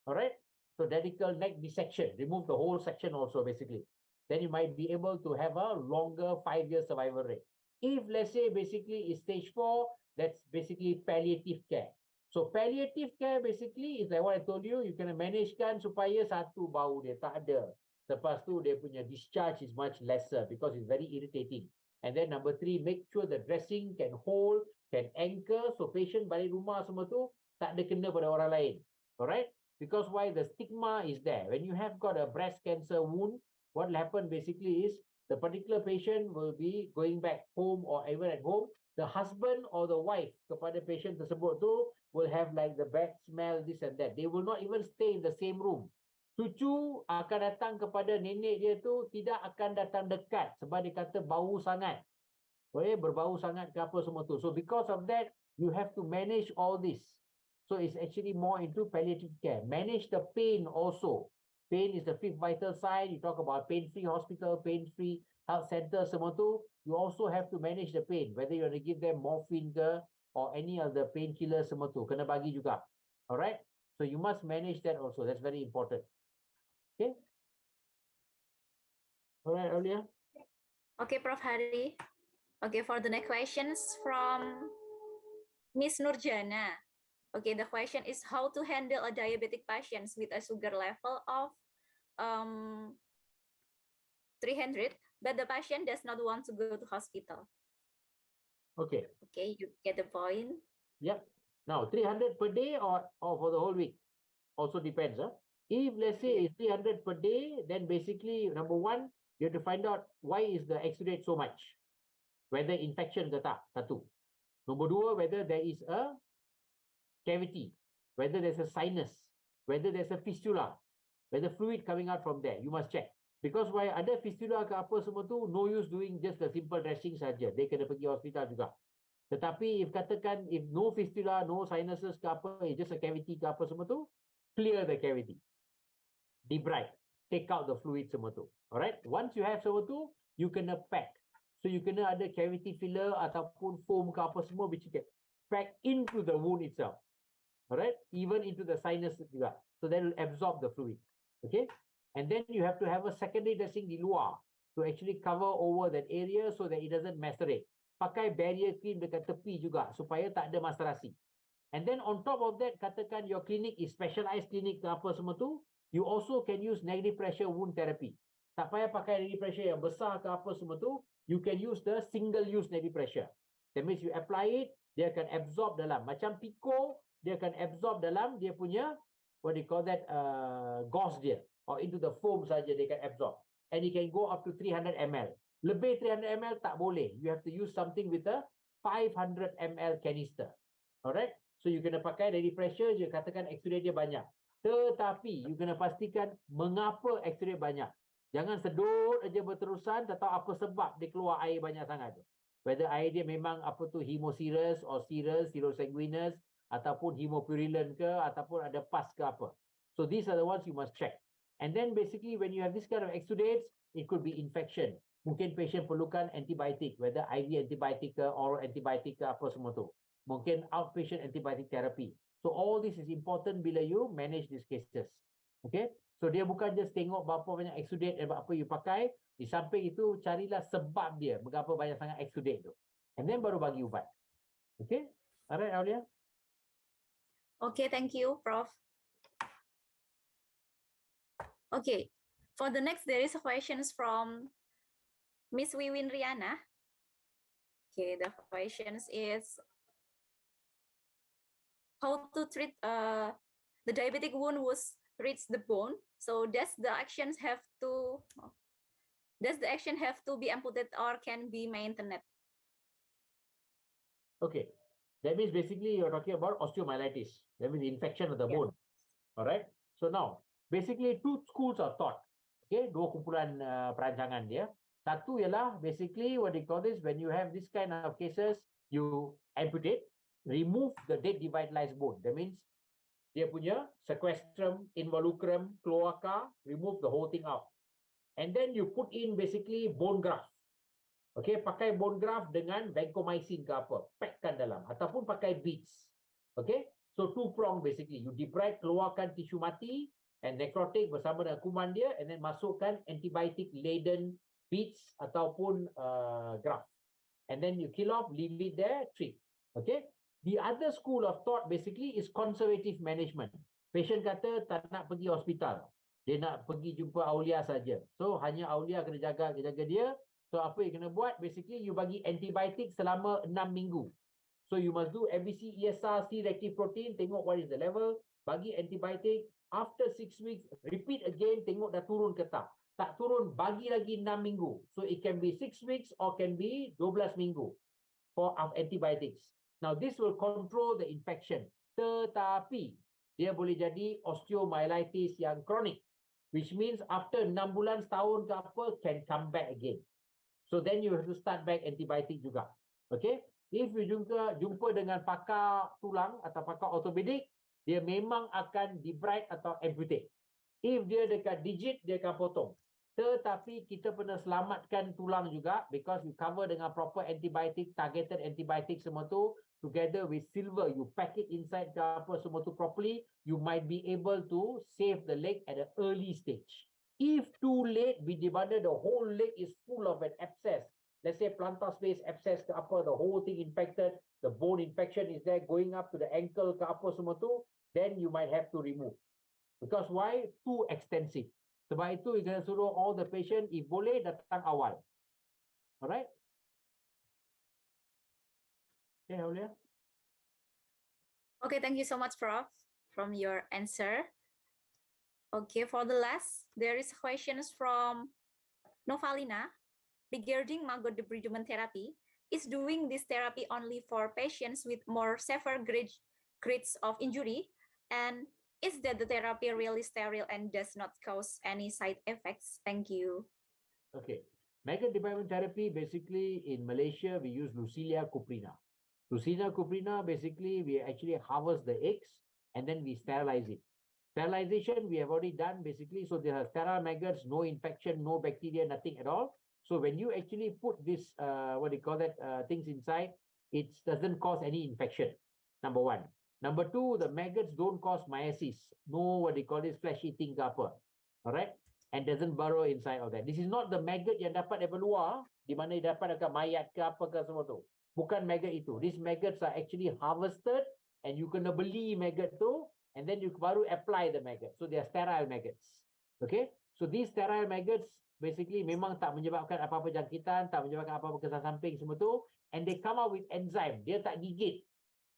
Alright? So radical neck dissection. Remove the whole section also basically. Then you might be able to have a longer 5-year survival rate. If let's say basically is stage 4, that's basically palliative care. So palliative care basically is like what I told you, you can managekan supaya satu bau dia tak ada. Lepas tu dia punya discharge is much lesser because it's very irritating. And then number 3, make sure the dressing can hold, can anchor, so patient balik rumah semua tu tak ada kena pada orang lain. Alright? Because why? The stigma is there. When you have got a breast cancer wound, what will happen basically is the particular patient will be going back home or even at home. The husband or the wife kepada patient tersebut tu will have like the bad smell, this and that. They will not even stay in the same room. Cucu akan datang kepada nenek dia tu tidak akan datang dekat sebab dia kata bau sangat. Berbau sangat ke apa semua tu. So because of that, you have to manage all this. So it's actually more into palliative care. Manage the pain also. Pain is the 5th vital sign. You talk about pain-free hospital, pain-free health center, semua tu. You also have to manage the pain. Whether you want to give them morphine ke or any other painkiller, semua tu. Kena bagi juga. Alright? So you must manage that also. That's very important. Okay? Alright, Aulia? Okay, Prof. Hari. Okay, for the next questions from Miss Nurjana. Okay, the question is how to handle a diabetic patient with a sugar level of 300, but the patient does not want to go to hospital. Okay. Okay, you get the point. Yep. Now, 300 per day or for the whole week? Also depends. Huh? If let's say it's 300 per day, then basically, number 1, you have to find out why is the exudate so much. Whether infection ke tak, satu. Number 2, whether there is a cavity, whether there's a sinus, whether there's a fistula, whether fluid coming out from there, you must check. Because why ada fistula ke apa semua tu, no use doing just the simple dressing saja. Dia kena pergi hospital juga. Tetapi if katakan, if no fistula, no sinuses ke apa, just a cavity ke apa semua tu, clear the cavity. Debride. Take out the fluid semua tu. Alright? Once you have semua tu, you kena pack. So you kena ada cavity filler ataupun foam ke apa semua which you can pack into the wound itself. Alright? Even into the sinus juga. So that will absorb the fluid. Okay? And then you have to have a secondary dressing di luar to actually cover over that area so that it doesn't macerate. Pakai barrier cream dekat tepi juga supaya tak ada macerasi. And then on top of that, katakan your clinic is specialized clinic ke apa semua tu, you also can use negative pressure wound therapy. Tak payah pakai negative pressure yang besar ke apa semua tu, you can use the single use negative pressure. That means you apply it, dia akan absorb dalam. Macam Pico, dia akan absorb dalam dia punya, what do you call that, gauze dia. Or into the foam saja dia akan absorb. And it can go up to 300 ml. Lebih 300 ml tak boleh. You have to use something with a 500 ml canister. Alright? So you kena pakai negative pressure je, katakan exudate dia banyak. Tetapi you kena pastikan mengapa exudate banyak. Jangan sedut aja berterusan, tak tahu apa sebab dia keluar air banyak sangat. Whether air dia memang apa tu hemoserous or serous, serosanguinous, ataupun hemopurulent ke, ataupun ada pus ke apa. So these are the ones you must check. And then basically when you have this kind of exudates, it could be infection. Mungkin patient perlukan antibiotik, whether IV antibiotik ke, oral antibiotik ke, apa semua tu. Mungkin outpatient antibiotic therapy. So all this is important bila you manage these cases. Okay? So dia bukan just tengok berapa banyak exudate dan apa you pakai. Di samping itu carilah sebab dia berapa banyak sangat exudate tu. And then baru bagi ubat. Okay? Alright, Aulia? Okay, thank you, Prof. Okay, for the next, there is a questions from Miss Wiwin Riana. Okay, the questions is how to treat the diabetic wound was reach the bone. So does the action have to be amputated or can be maintained? Okay, that means basically you're talking about osteomyelitis. That means the infection of the bone. All right. So now, basically two schools are taught. Okay, dua kumpulan perancangan dia. Satu ialah basically what they call this, when you have this kind of cases, you amputate, remove the dead devitalized bone. That means dia punya sequestrum, involucrum, cloaca, remove the whole thing out. And then you put in basically bone graft. Okay, pakai bone graft dengan vancomycin ke apa, packkan dalam, ataupun pakai beads. Okay, so two prong basically, you debride, keluarkan tisu mati, and necrotic bersama dengan kuman dia, and then masukkan antibiotic laden beads ataupun graft. And then you kill off, leave it there, treat. Okay? The other school of thought basically is conservative management. Patient kata tak nak pergi hospital. Dia nak pergi jumpa aulia saja. So hanya aulia kena jaga dia. So apa yang kena buat? Basically you bagi antibiotik selama 6 minggu. So you must do MBC, ESR, C-reactive protein, tengok what is the level, bagi antibiotik. After 6 weeks, repeat again, tengok dah turun ke tak. Tak turun, bagi lagi 6 minggu. So it can be 6 weeks or can be 12 minggu for antibiotics. Now this will control the infection. Tetapi dia boleh jadi osteomyelitis yang kronik, which means after 6 bulan, setahun ke apa, can come back again. So then you have to start back antibiotic juga. Okay? If you jumpa dengan pakar tulang atau pakar ortopedik, dia memang akan debride atau amputate. If dia dekat digit, dia akan potong. Tetapi kita pernah selamatkan tulang juga because you cover dengan proper antibiotic, targeted antibiotic semua tu, together with silver, you pack it inside ke apa semua tu properly, you might be able to save the leg at an early stage. If too late, di mana the whole leg is full of an abscess, let's say plantar space abscess ke apa, the whole thing infected, the bone infection is there going up to the ankle ke apa semua tu, then you might have to remove. Because why? Too extensive. Sebab itu, you kena suruh all the patient, if boleh, datang awal. Alright? Okay, Aulia. Okay, thank you so much, Prof, from your answer. Okay, for the last, there is questions from Novalina regarding maggot debridement therapy. Is doing this therapy only for patients with more severe grades of injury? And is that the therapy really sterile and does not cause any side effects? Thank you. Okay. Maggot debridement therapy, basically in Malaysia, we use Lucilia cuprina. Lucilia cuprina, basically, we actually harvest the eggs and then we sterilize it. Sterilization, we have already done, basically, so there are sterile maggots, no infection, no bacteria, nothing at all. So when you actually put this, things inside, it doesn't cause any infection, number one. Number two, the maggots don't cause meiosis, no flesh-eating ke apa, all right? And doesn't burrow inside of that. This is not the maggot yang dapat dari luar, di mana dia dapat dekat mayat ke apa ke semua tu. Bukan maggot itu. These maggots are actually harvested and you kena beli maggot tu and then you baru apply the maggot. So they are sterile maggots. Okay? So these sterile maggots basically memang tak menyebabkan apa-apa jangkitan, tak menyebabkan apa-apa kesan samping semua tu, and they come out with enzyme. Dia tak gigit.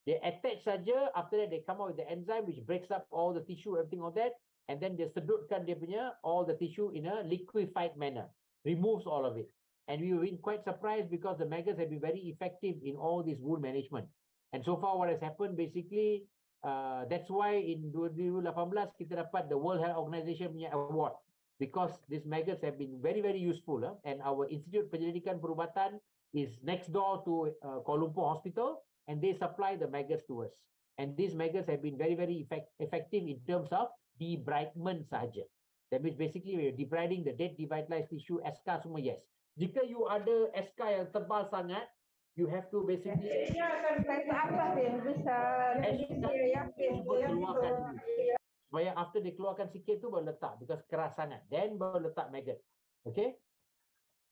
They attach saja, after that they come out with the enzyme which breaks up all the tissue, everything of that, and then dia sedutkan dia punya all the tissue in a liquefied manner. Removes all of it. And we were quite surprised because the maggots have been very effective in all this wound management. And so far what has happened basically, that's why in 2018 kita dapat the World Health Organization punya award. Because these maggots have been very, very useful. And our Institute Penyelidikan Perubatan is next door to Kuala Lumpur Hospital and they supply the maggots to us. And these maggots have been very, very effective in terms of debridement sahaja. That means basically we're debriding the dead devitalized tissue, S.K semua, yes. Jika you ada S.K yang tebal sangat, you have to basically keluarkan dulu. Supaya after dikeluarkan sikit tu baru letak, because keras sangat. Then baru letak maggot. Okay?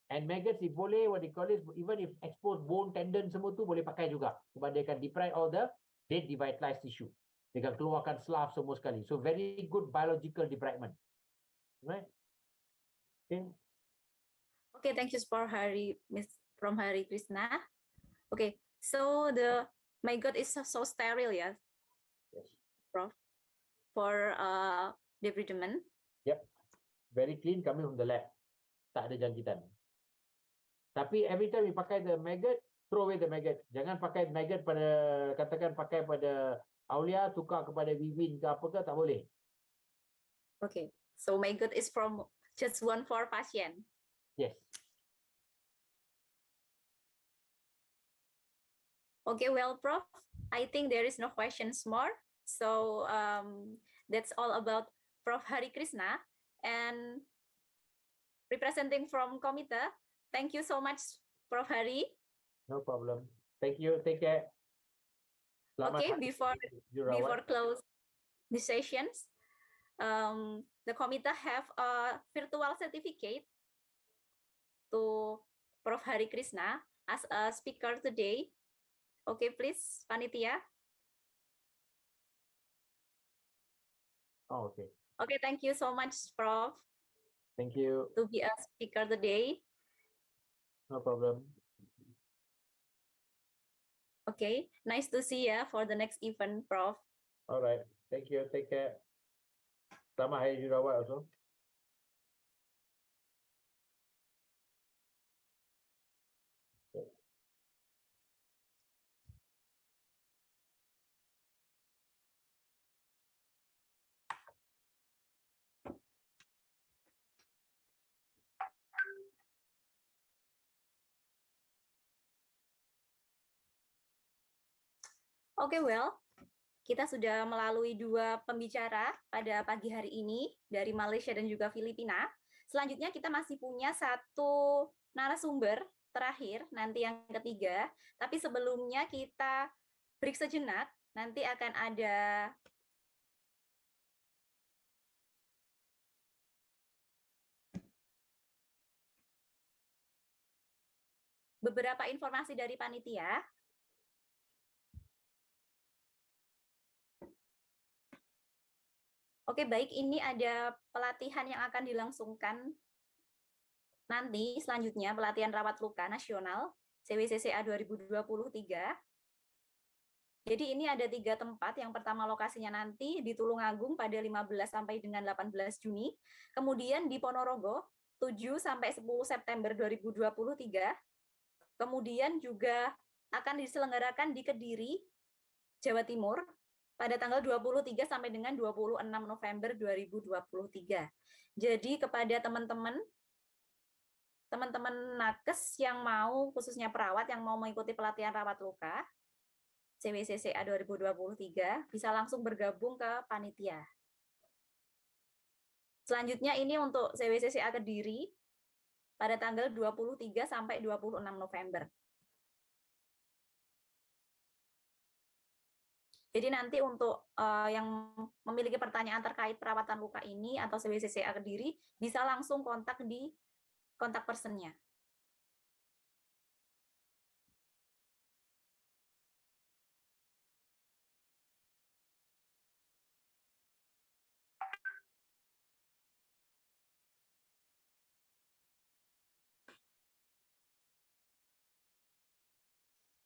And maggots, if boleh, what they call it, even if exposed bone, tendon semua tu boleh pakai juga. Sebab dia akan debride all the dead devitalized tissue. Dia akan keluarkan slough semua sekali. So very good biological debridement. Right? Okay. Okay, thank you for from Harikrisna. Okay, so the maggot is so sterile, yeah? Yes. Prof, for debridement. Yep. Very clean coming from the lab. Tak ada jangkitan. Tapi every time you pakai the maggot, throw away the maggot. Jangan pakai maggot pada, katakan pakai pada Aulia, tukar kepada Vivin ke apa ke, tak boleh. Okay, so maggot is from just one for patient. Yes. Okay, well, Prof, I think there is no questions more. So that's all about Prof. Harikrisna. And representing from Komite, thank you so much, Prof. Hari. No problem. Thank you. Take care. Selamat Okay, hari. before close the sessions, the Komite have a virtual certificate to Prof. Harikrisna as a speaker today. Okay, please, Panitia. Oh, okay. Okay, thank you so much, Prof, Thank you. to be a speaker today. No problem. Okay, nice to see you for the next event, Prof. All right. Thank you. Take care. Selamat Hari Jurawat also. Okay, well, kita sudah melalui 2 pembicara pada pagi hari ini dari Malaysia dan juga Filipina. Selanjutnya kita masih punya 1 narasumber terakhir, nanti yang ketiga. Tapi sebelumnya kita break sejenak, nanti akan ada beberapa informasi dari panitia. Oke, baik, ini ada pelatihan yang akan dilangsungkan nanti selanjutnya, pelatihan rawat luka nasional CWCCA 2023. Jadi ini ada 3 tempat. Yang pertama lokasinya nanti di Tulungagung pada 15 sampai dengan 18 Juni. Kemudian di Ponorogo 7 sampai 10 September 2023. Kemudian juga akan diselenggarakan di Kediri, Jawa Timur pada tanggal 23 sampai dengan 26 November 2023. Jadi kepada teman-teman nakes yang mau, khususnya perawat yang mau mengikuti pelatihan rawat luka CWCCA 2023, bisa langsung bergabung ke panitia. Selanjutnya ini untuk CWCCA Kediri pada tanggal 23 sampai 26 November. Jadi nanti untuk yang memiliki pertanyaan terkait perawatan luka ini atau CWCCA Kediri, bisa langsung kontak di kontak personnya.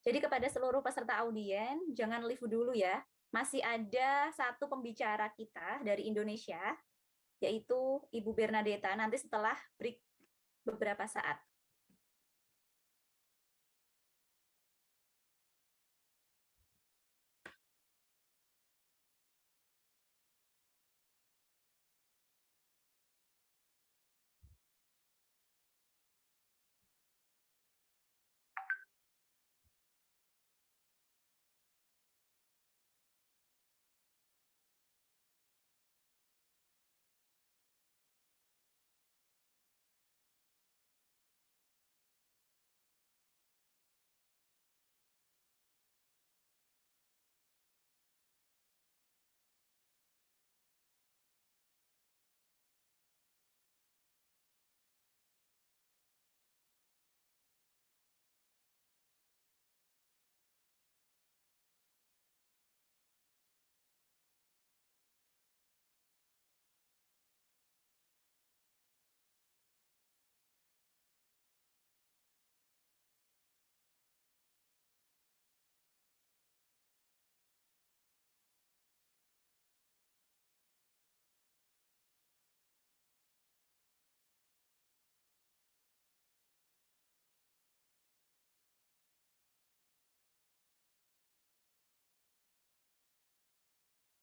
Jadi kepada seluruh peserta audien, jangan leave dulu ya. Masih ada 1 pembicara kita dari Indonesia, yaitu Ibu Bernadetta, nanti setelah break beberapa saat.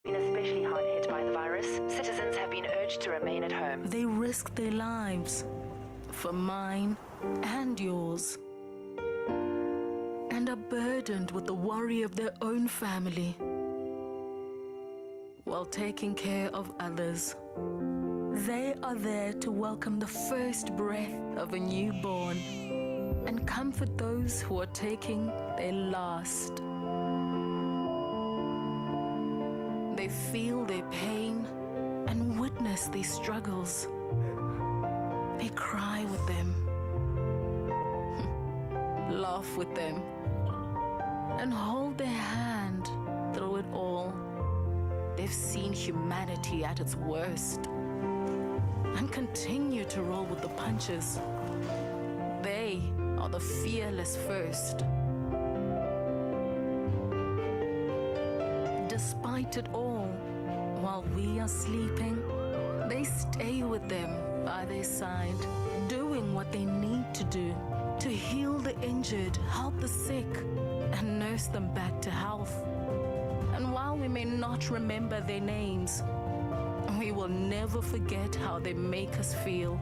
Been especially hard hit by the virus, citizens have been urged to remain at home. They risk their lives for mine and yours, and are burdened with the worry of their own family while taking care of others. They are there to welcome the first breath of a newborn and comfort those who are taking their last. They feel their pain and witness their struggles. They cry with them, laugh with them, and hold their hand through it all. They've seen humanity at its worst and continue to roll with the punches. They are the fearless first. Despite it all, while we are sleeping, they stay with them by their side, doing what they need to do to heal the injured, help the sick, and nurse them back to health. And while we may not remember their names, we will never forget how they make us feel.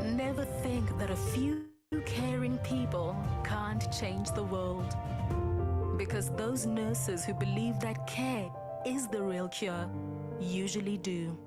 Never think that a few caring people can't change the world. Because those nurses who believe that care is the real cure usually do.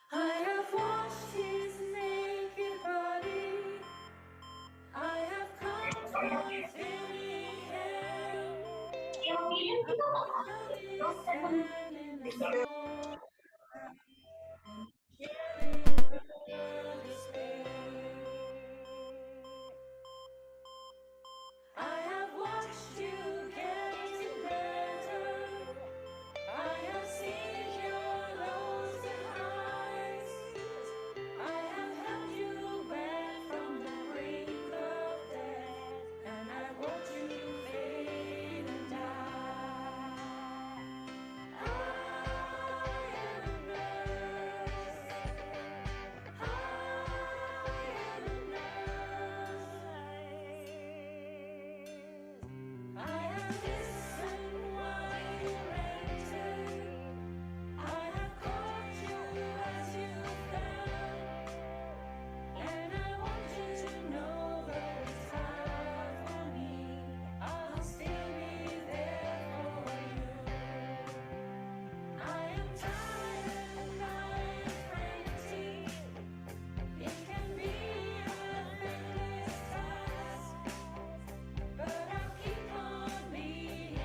I have washed his naked body. I have come from any hell. I have stand in the storm. I have watched you getting better. I have seen your lows and highs. I have helped you back from the brink of death, and I watched you fade and die. I am a nurse. I am a nurse. I have listened while you entered. I have caught you as you fell, and I want you to know that it's hard for me. I'll still be there for you. I am tired and I am frantic. It can be a thankless task, but I'll keep on being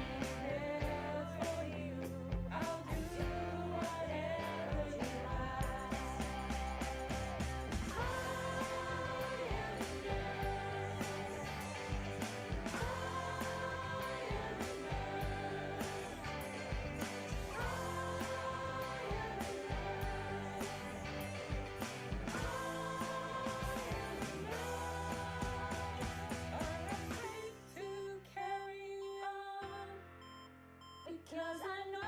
there for you. I'll do whatever you ask. I am a nurse. To carry on, because I know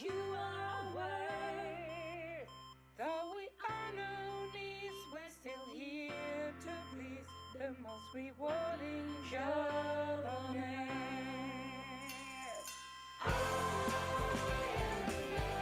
you are aware. Though we are no needs, we're still here to please the most rewarding job on earth. I am a nurse.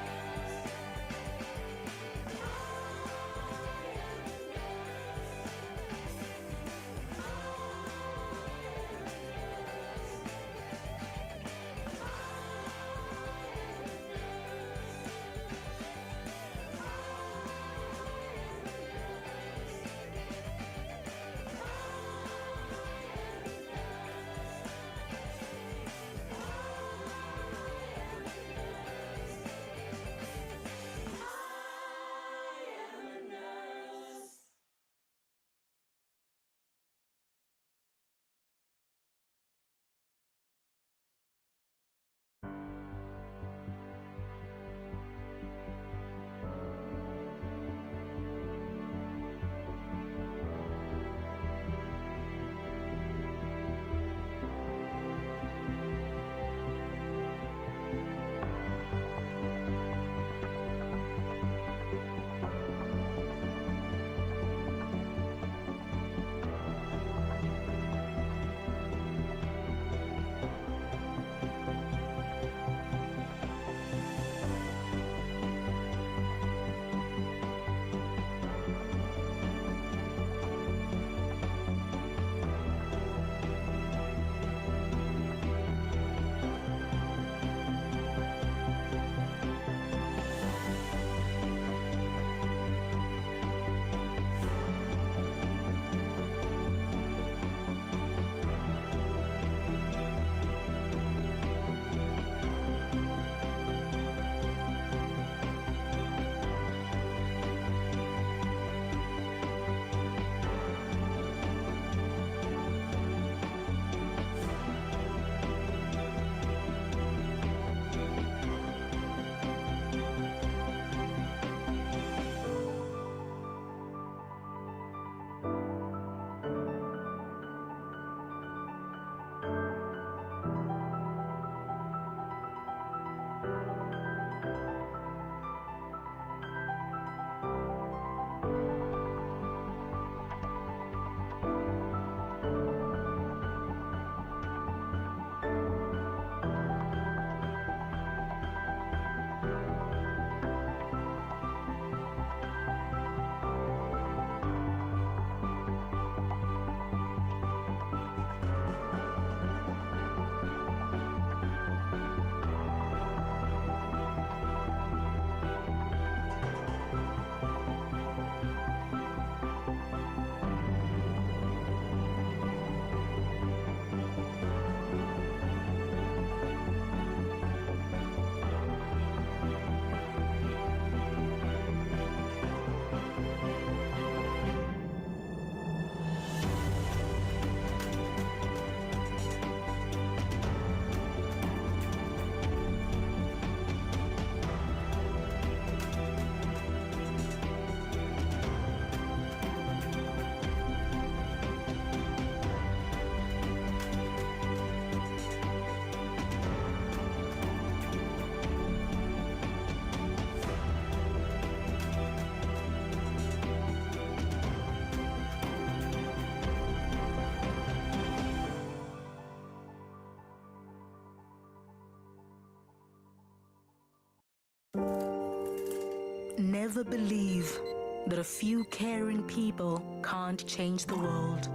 never believe that a few caring people can't change the world.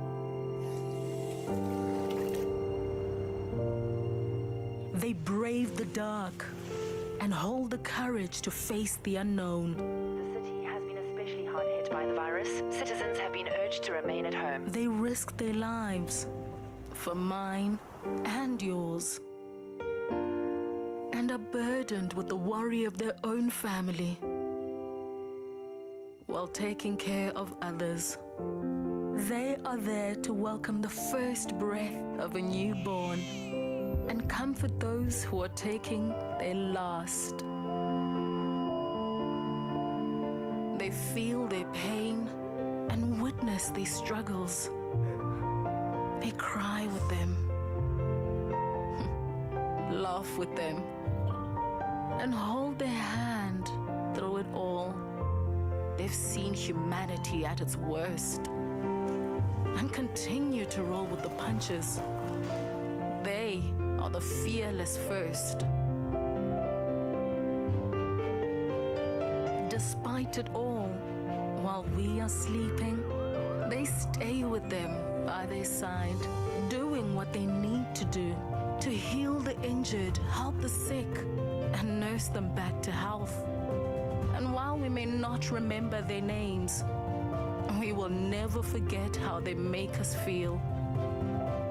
They brave the dark and hold the courage to face the unknown. The city has been especially hard hit by the virus. Citizens have been urged to remain at home. They risk their lives for mine and yours, and are burdened with the worry of their own family while taking care of others. They are there to welcome the first breath of a newborn and comfort those who are taking their last. They feel their pain and witness their struggles. They cry with them, laugh with them, and hold their hand through it all. They've seen humanity at its worst and continue to roll with the punches. They are the fearless first. Despite it all, while we are sleeping, they stay with them by their side, doing what they need to do to heal the injured, help the sick, and nurse them back to health. And while we may not remember their names, we will never forget how they make us feel.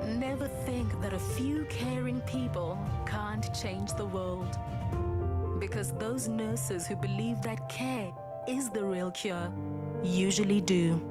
Never think that a few caring people can't change the world. Because those nurses who believe that care is the real cure usually do.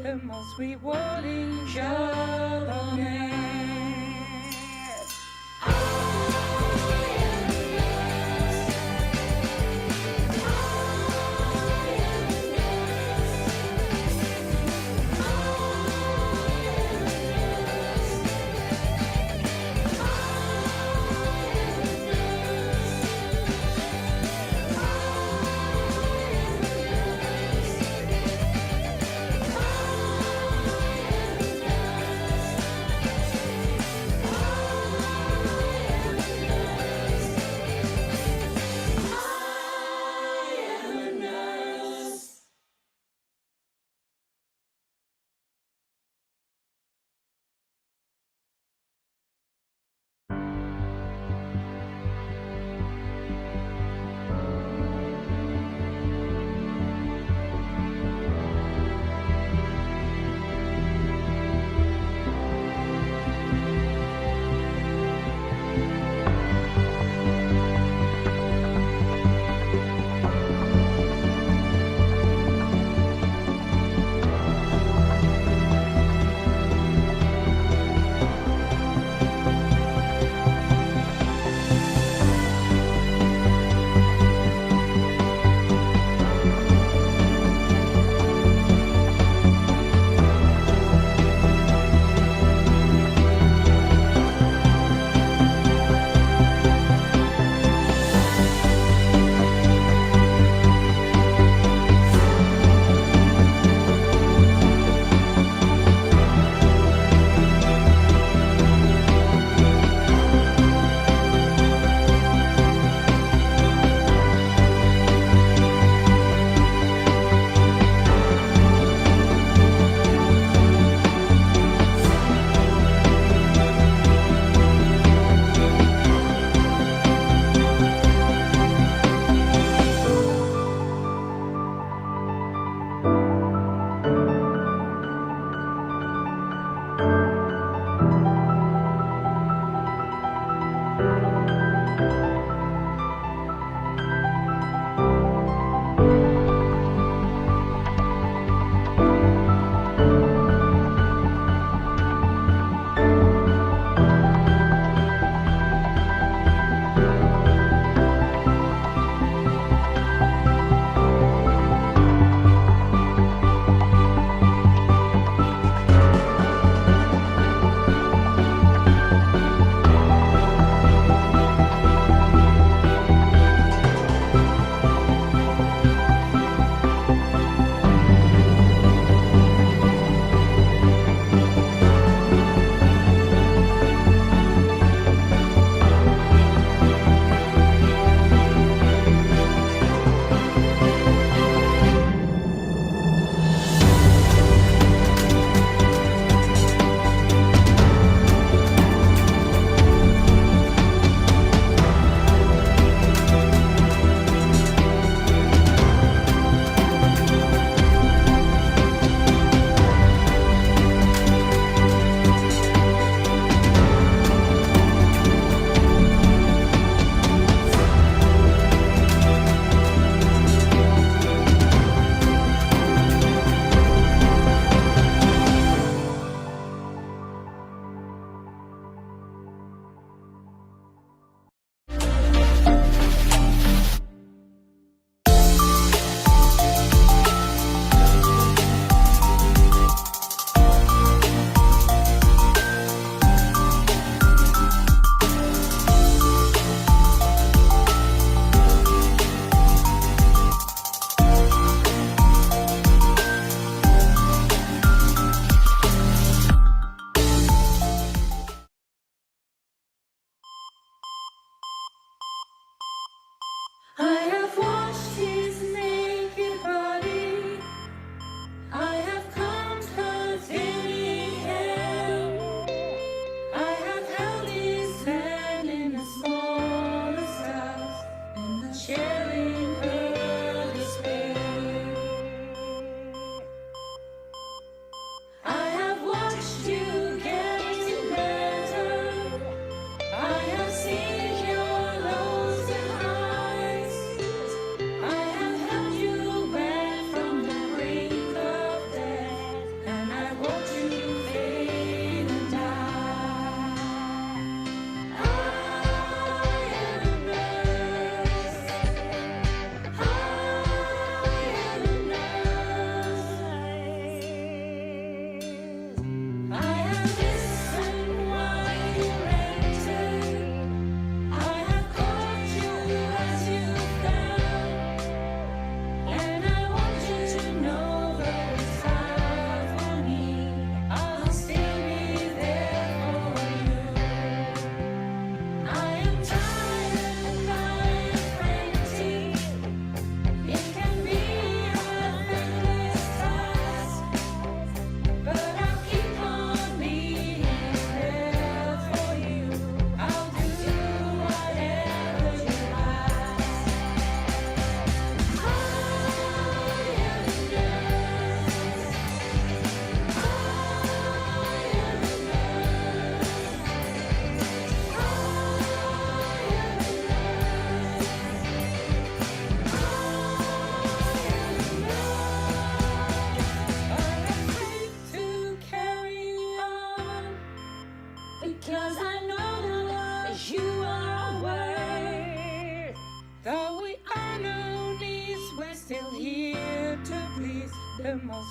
the most rewarding job on earth.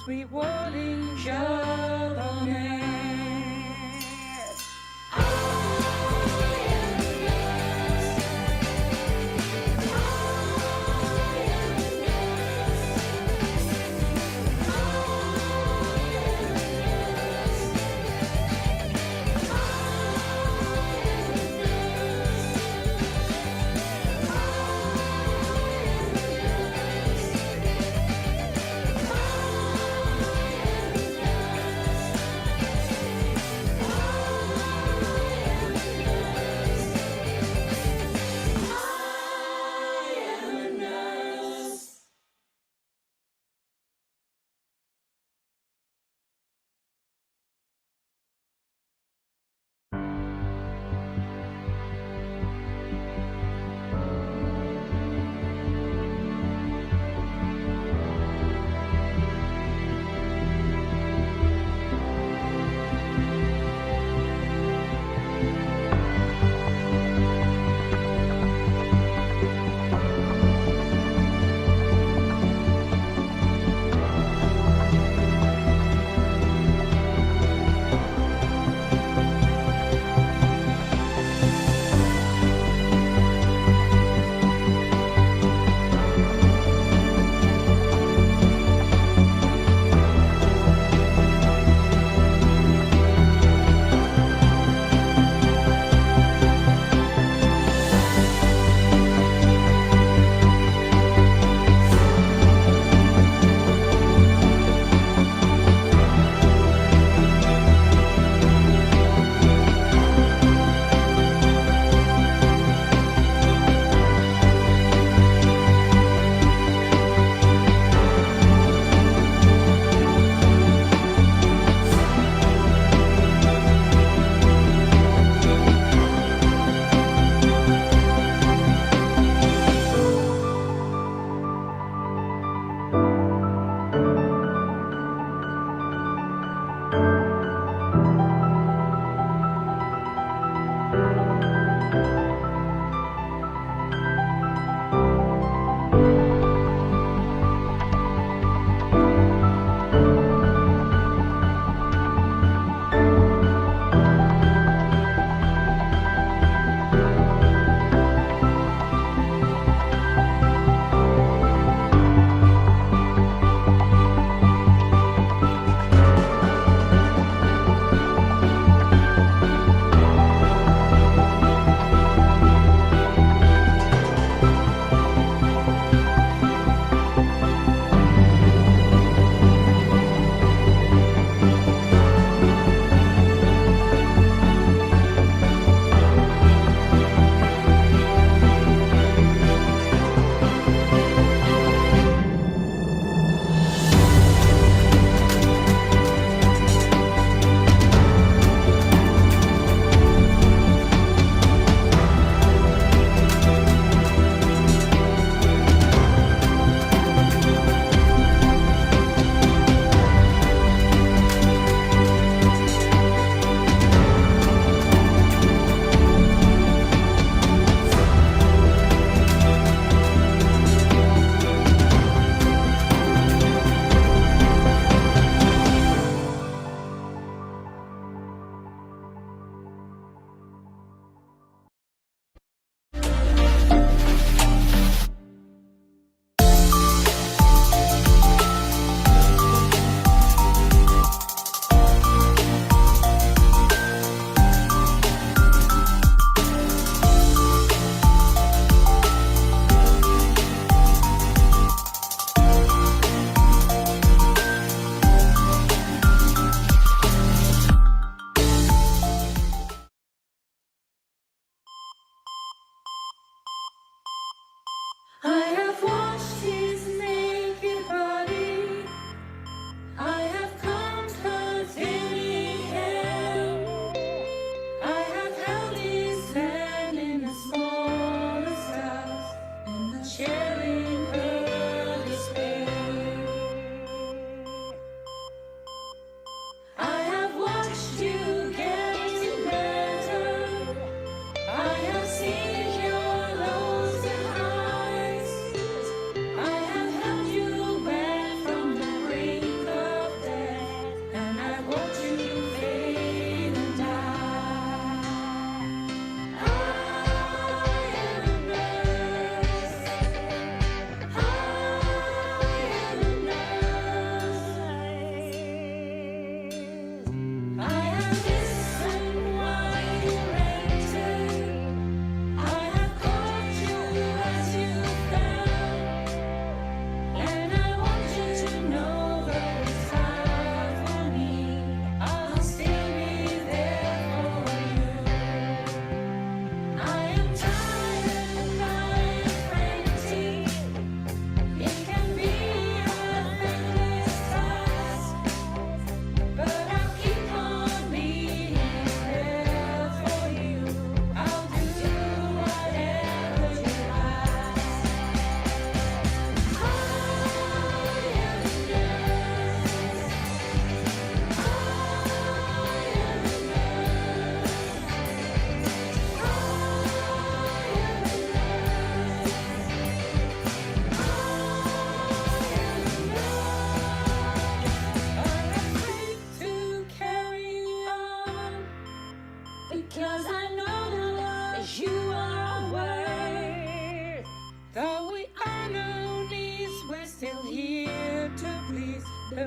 rewarding job on earth.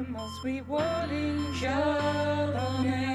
the most rewarding job on earth.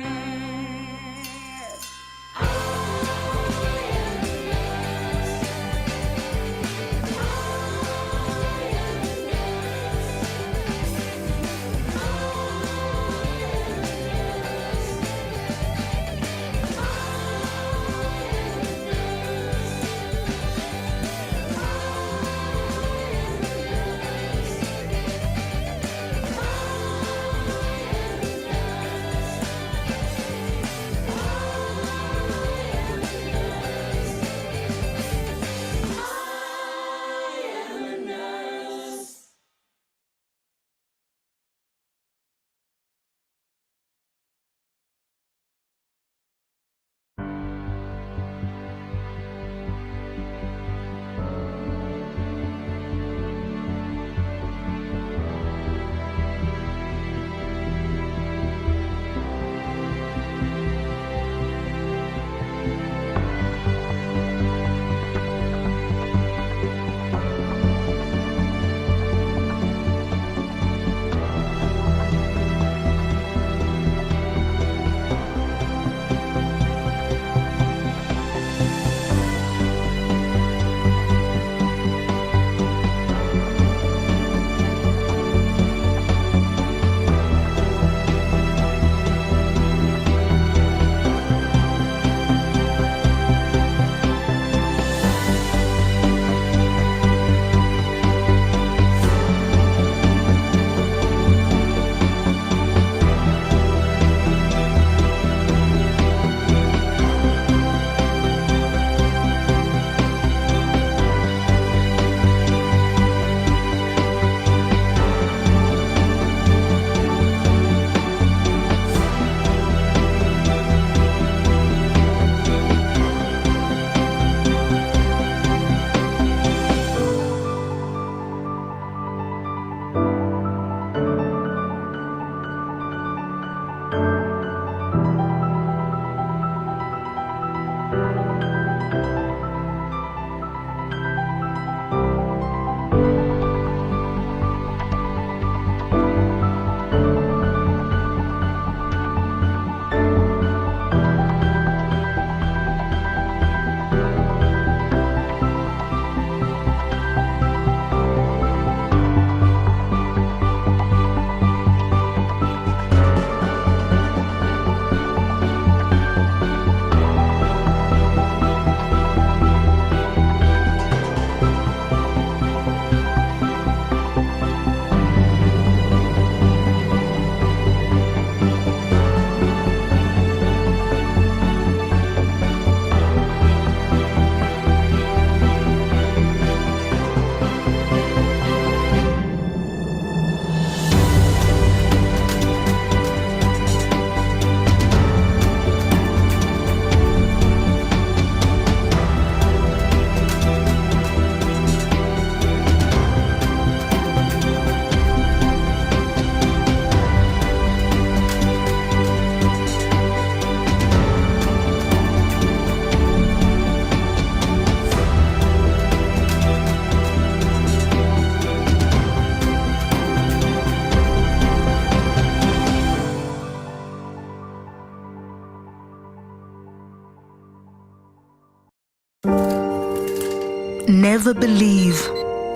Never believe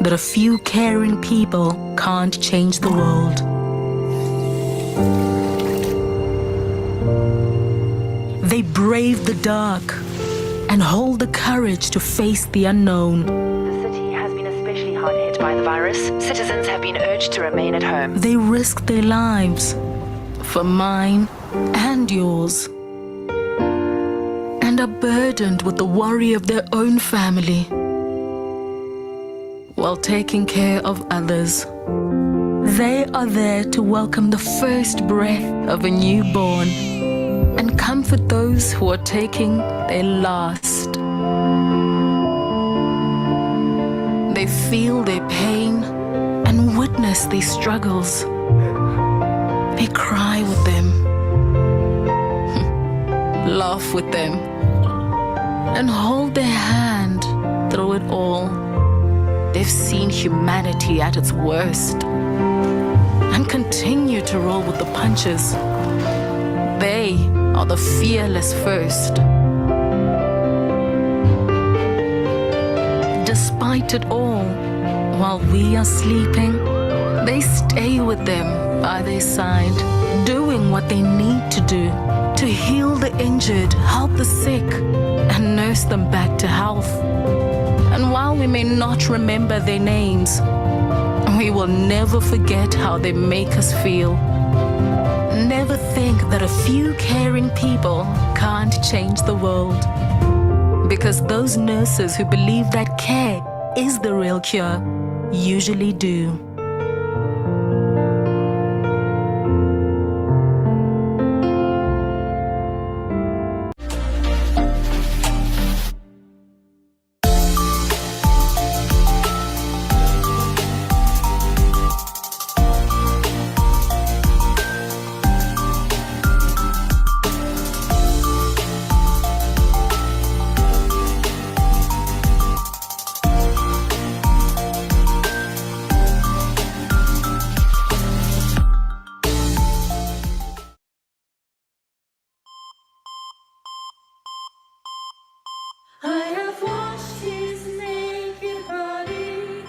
that a few caring people can't change the world. They brave the dark and hold the courage to face the unknown. The city has been especially hard hit by the virus. Citizens have been urged to remain at home. They risk their lives for mine and yours, and are burdened with the worry of their own family while taking care of others. They are there to welcome the first breath of a newborn and comfort those who are taking their last. They feel their pain and witness their struggles. They cry with them, laugh with them, and hold their hand through it all. They've seen humanity at its worst. and continue to roll with the punches. They are the fearless first. Despite it all, while we are sleeping, they stay with them by their side, doing what they need to do to heal the injured, help the sick, and nurse them back to health. And while we may not remember their names, we will never forget how they make us feel. Never think that a few caring people can't change the world. Because those nurses who believe that care is the real cure usually do. I have washed his naked body.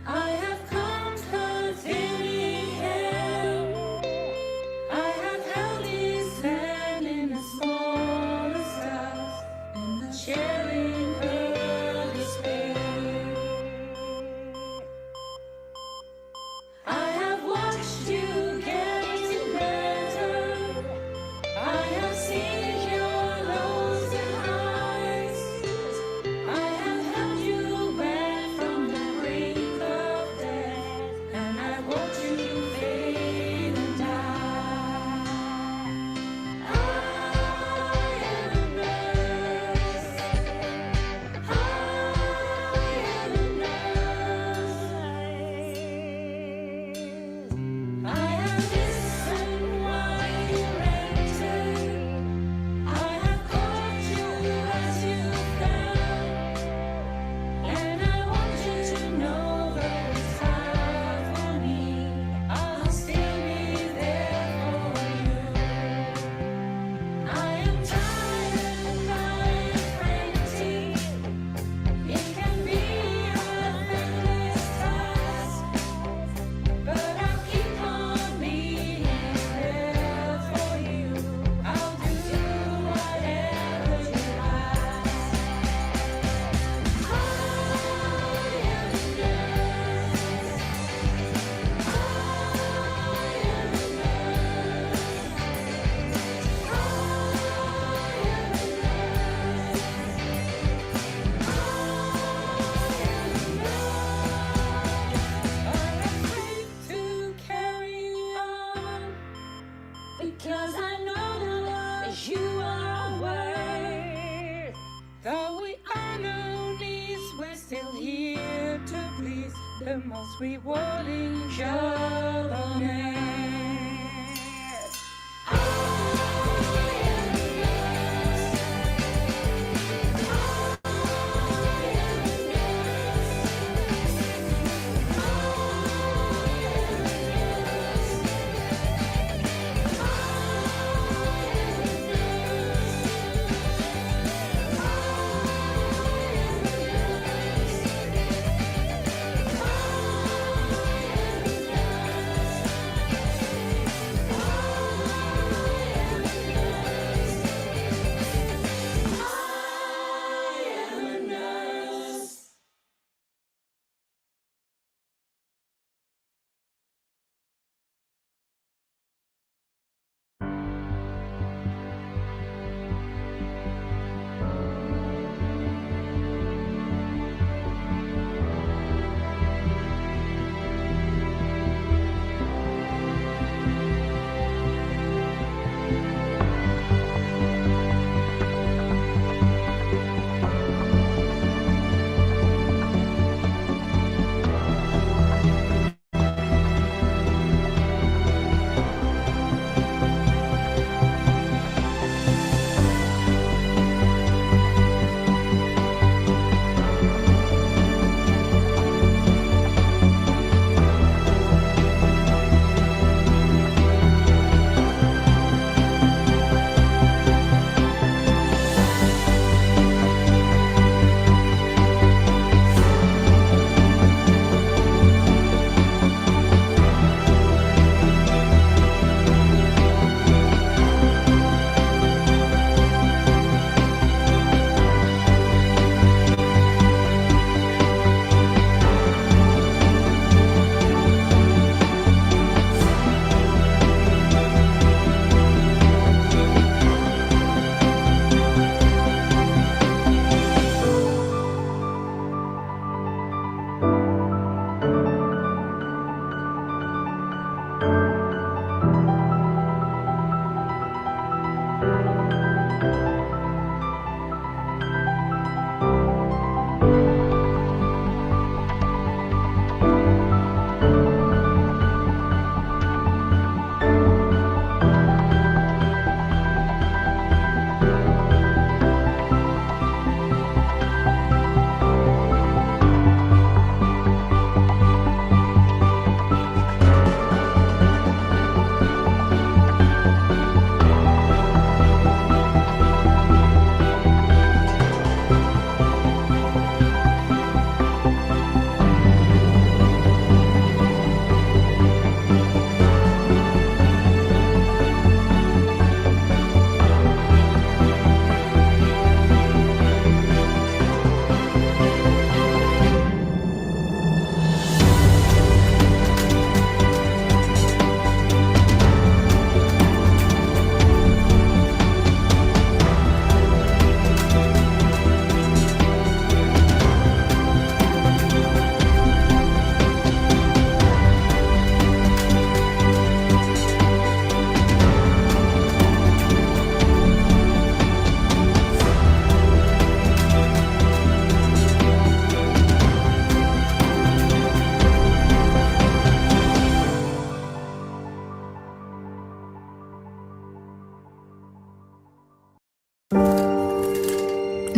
I have combed her thinning hair. I have held his hand in the smallest stars and sharing her despair. I have watched you getting better. I have seen your lows and highs. I have held you back from the brink of death, and I watched you fade and die. I am a nurse. I am a nurse. I have listened while you entered. I have caught you as you fell, and I want you to know that it's hard for me. I'll still be there for you. I am tired and I am frantic. It can be a thankless task, but I'll keep on being there for you. I'll do whatever you ask. I am a nurse. To carry on, because I know you are aware. Though we are no needs, we're still here to please the most rewarding job on earth. I am a nurse. I am a nurse.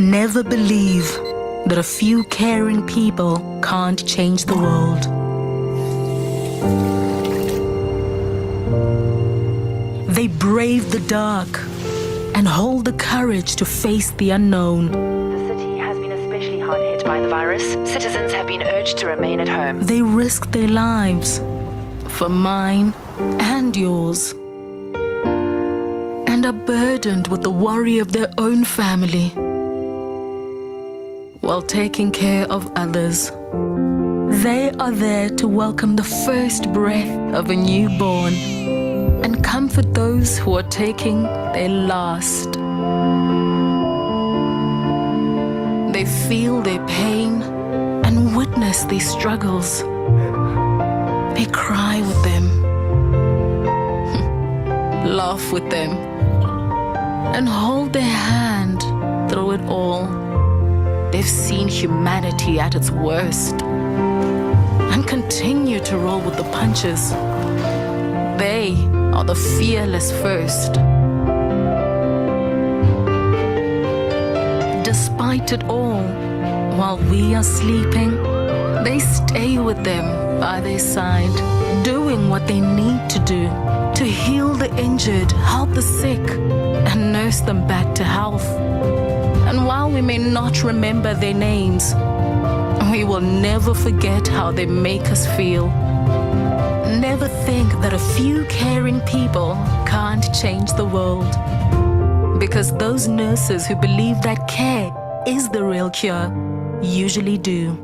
never believe that a few caring people can't change the world. They brave the dark and hold the courage to face the unknown. The city has been especially hard hit by the virus. Citizens have been urged to remain at home. They risk their lives for mine and yours, and are burdened with the worry of their own family while taking care of others. They are there to welcome the first breath of a newborn and comfort those who are taking their last. They feel their pain and witness their struggles. They cry with them, laugh with them, and hold their hand through it all. They've seen humanity at its worst and continue to roll with the punches. They are the fearless first. Despite it all, while we are sleeping, they stay with them by their side, doing what they need to do to heal the injured, help the sick, and nurse them back to health. And while we may not remember their names, we will never forget how they make us feel. Never think that a few caring people can't change the world. Because those nurses who believe that care is the real cure usually do.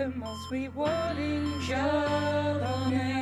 the most rewarding job on earth.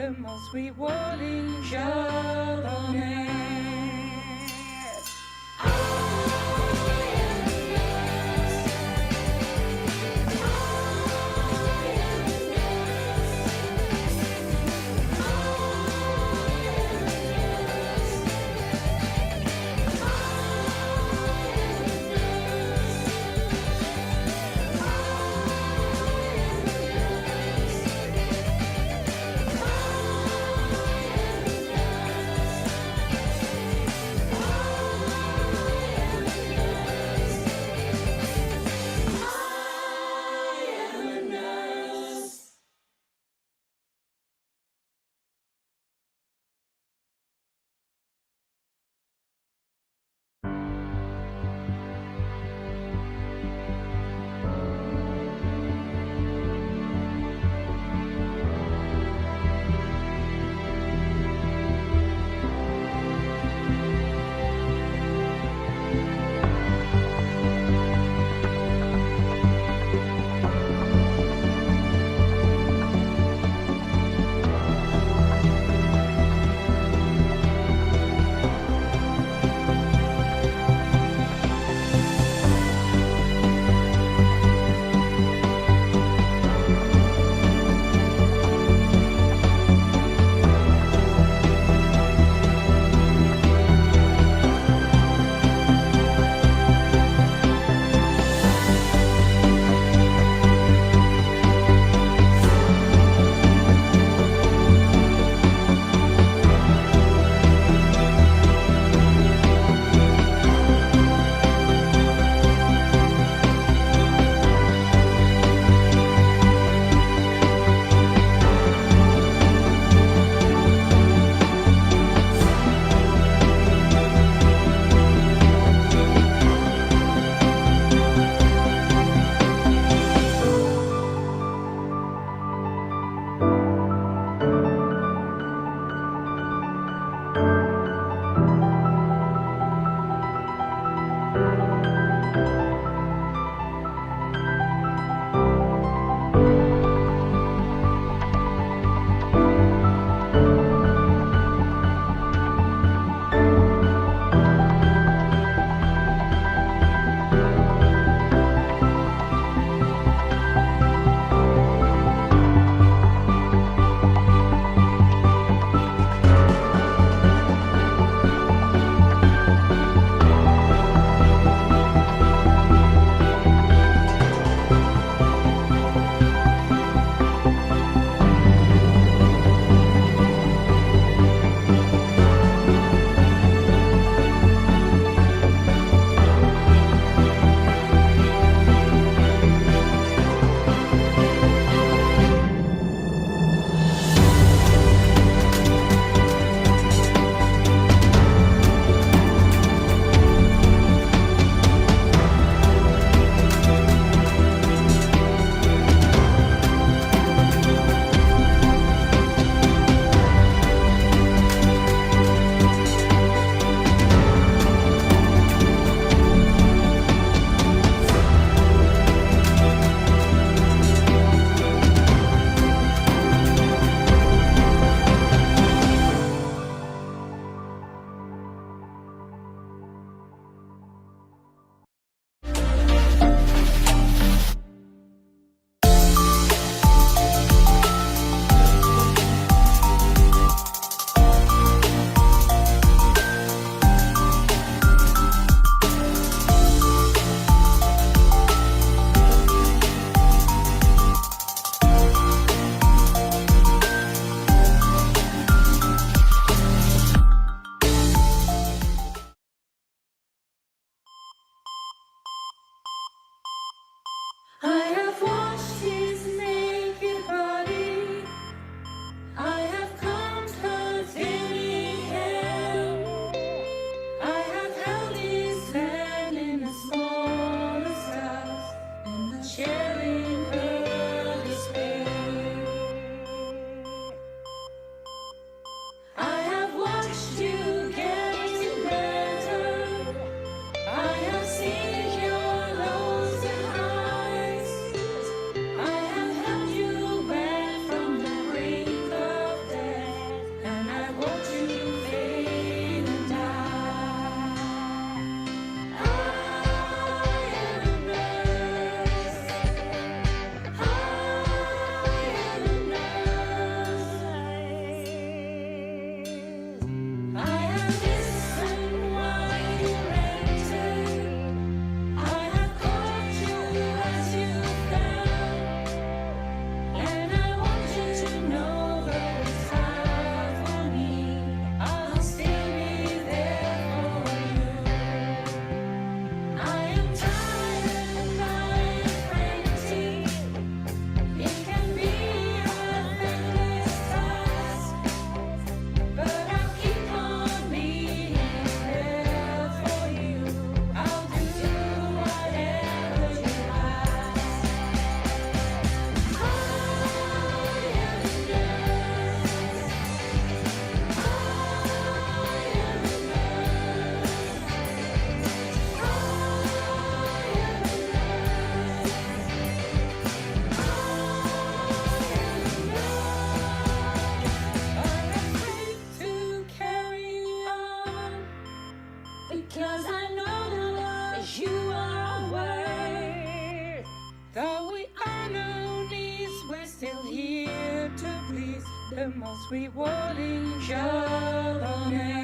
the most rewarding job on earth. the most rewarding job on earth.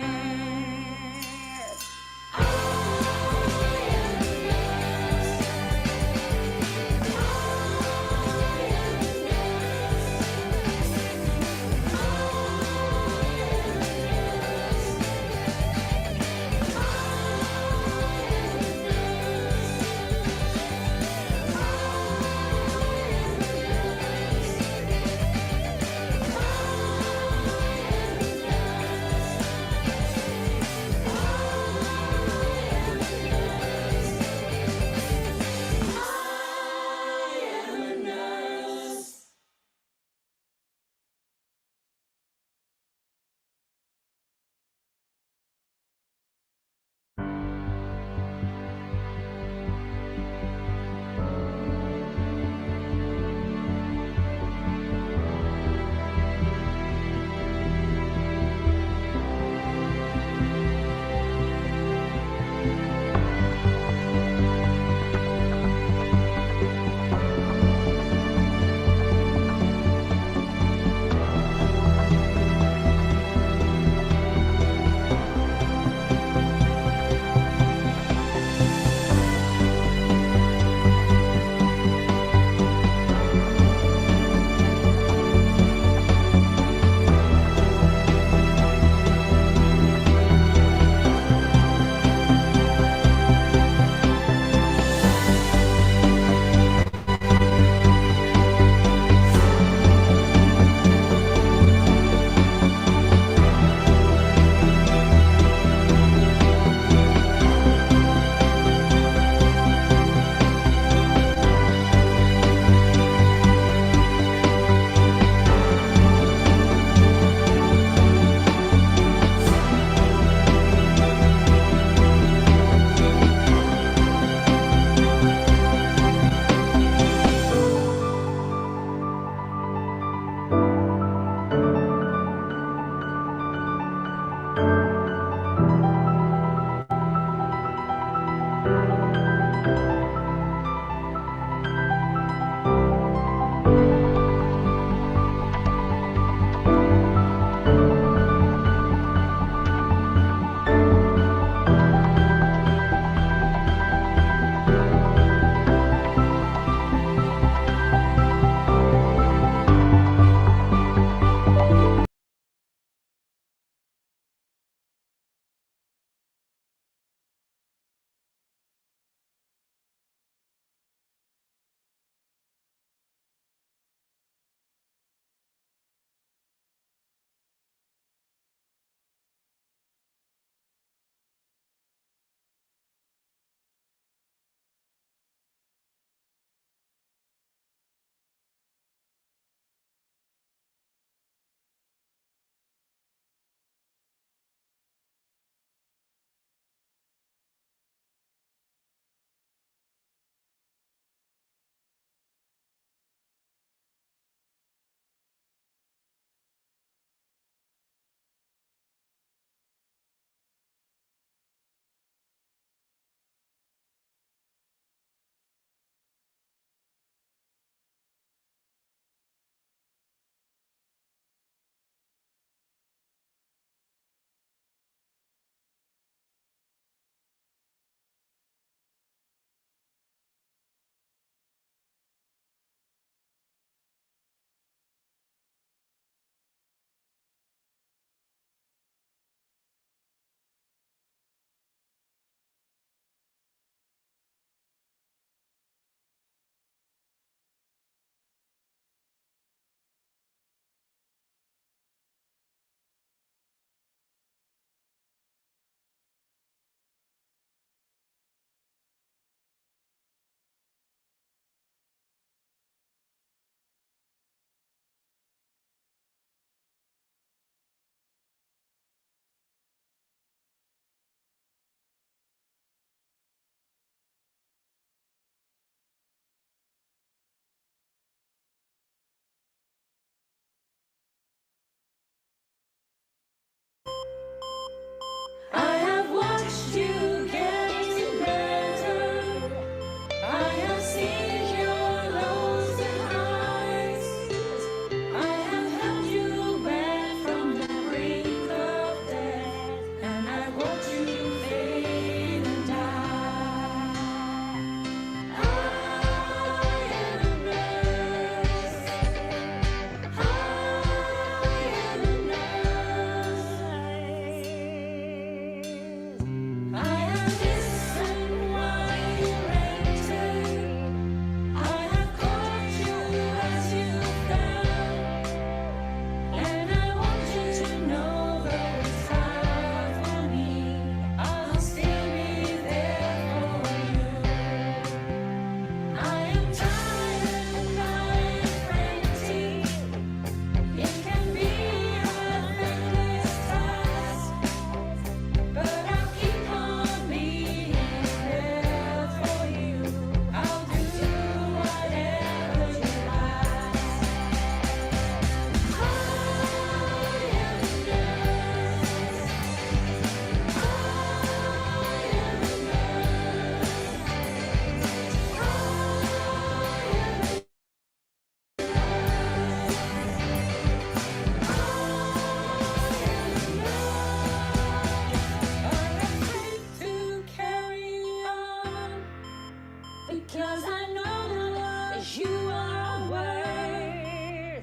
you are aware.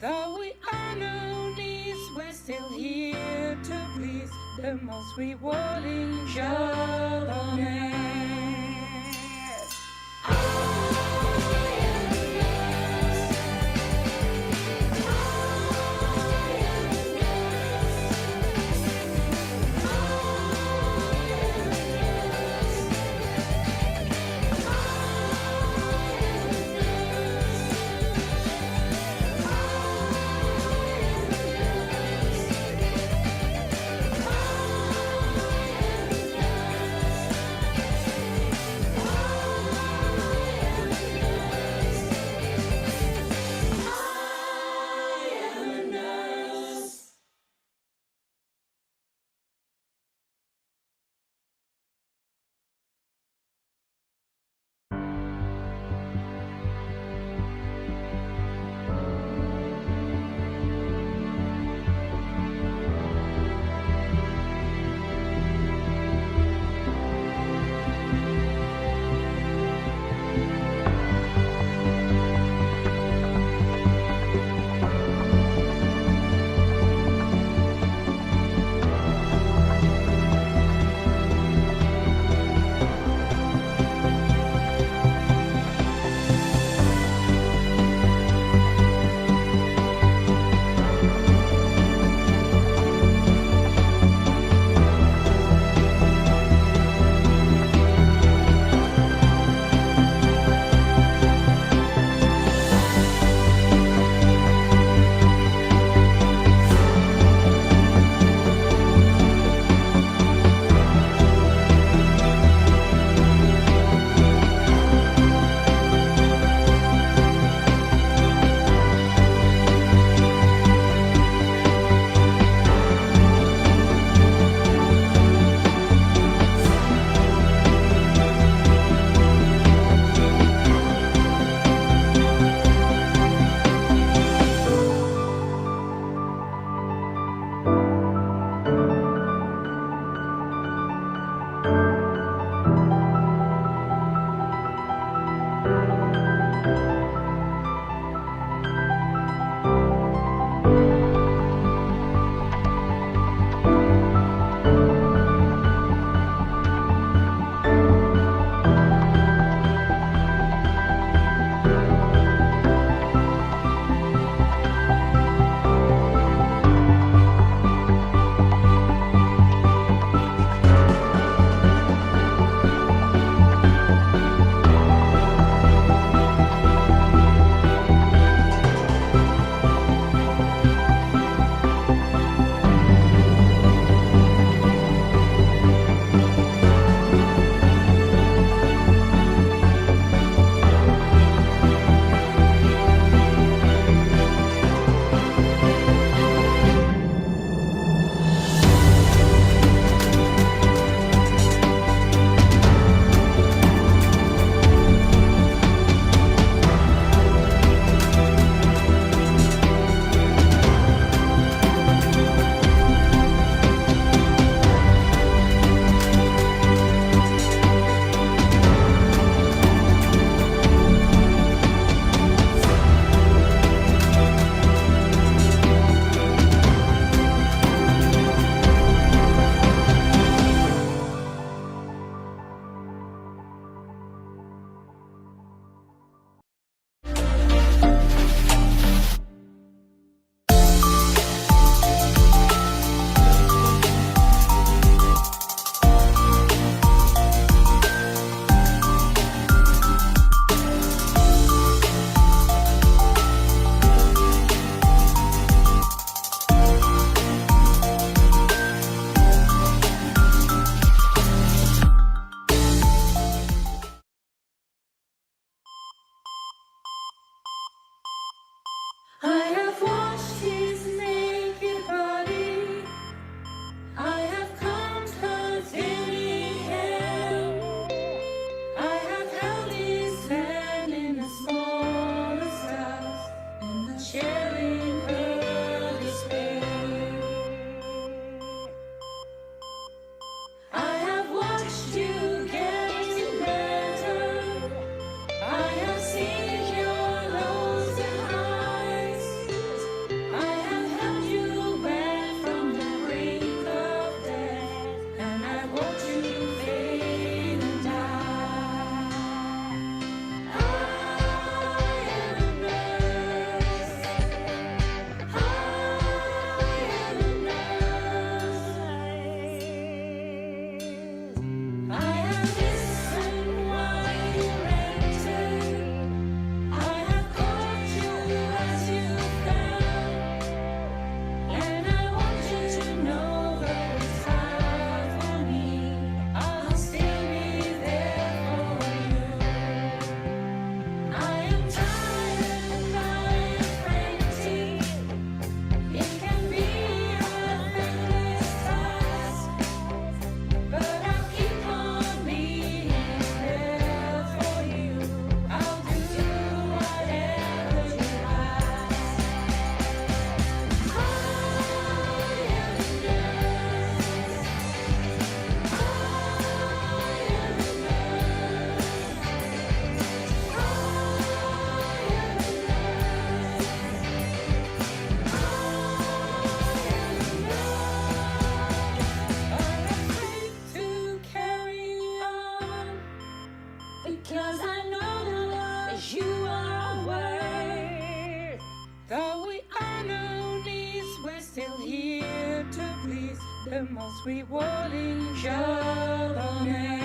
Though we are known as, we're still here to please the most rewarding job on earth. the most rewarding job on earth.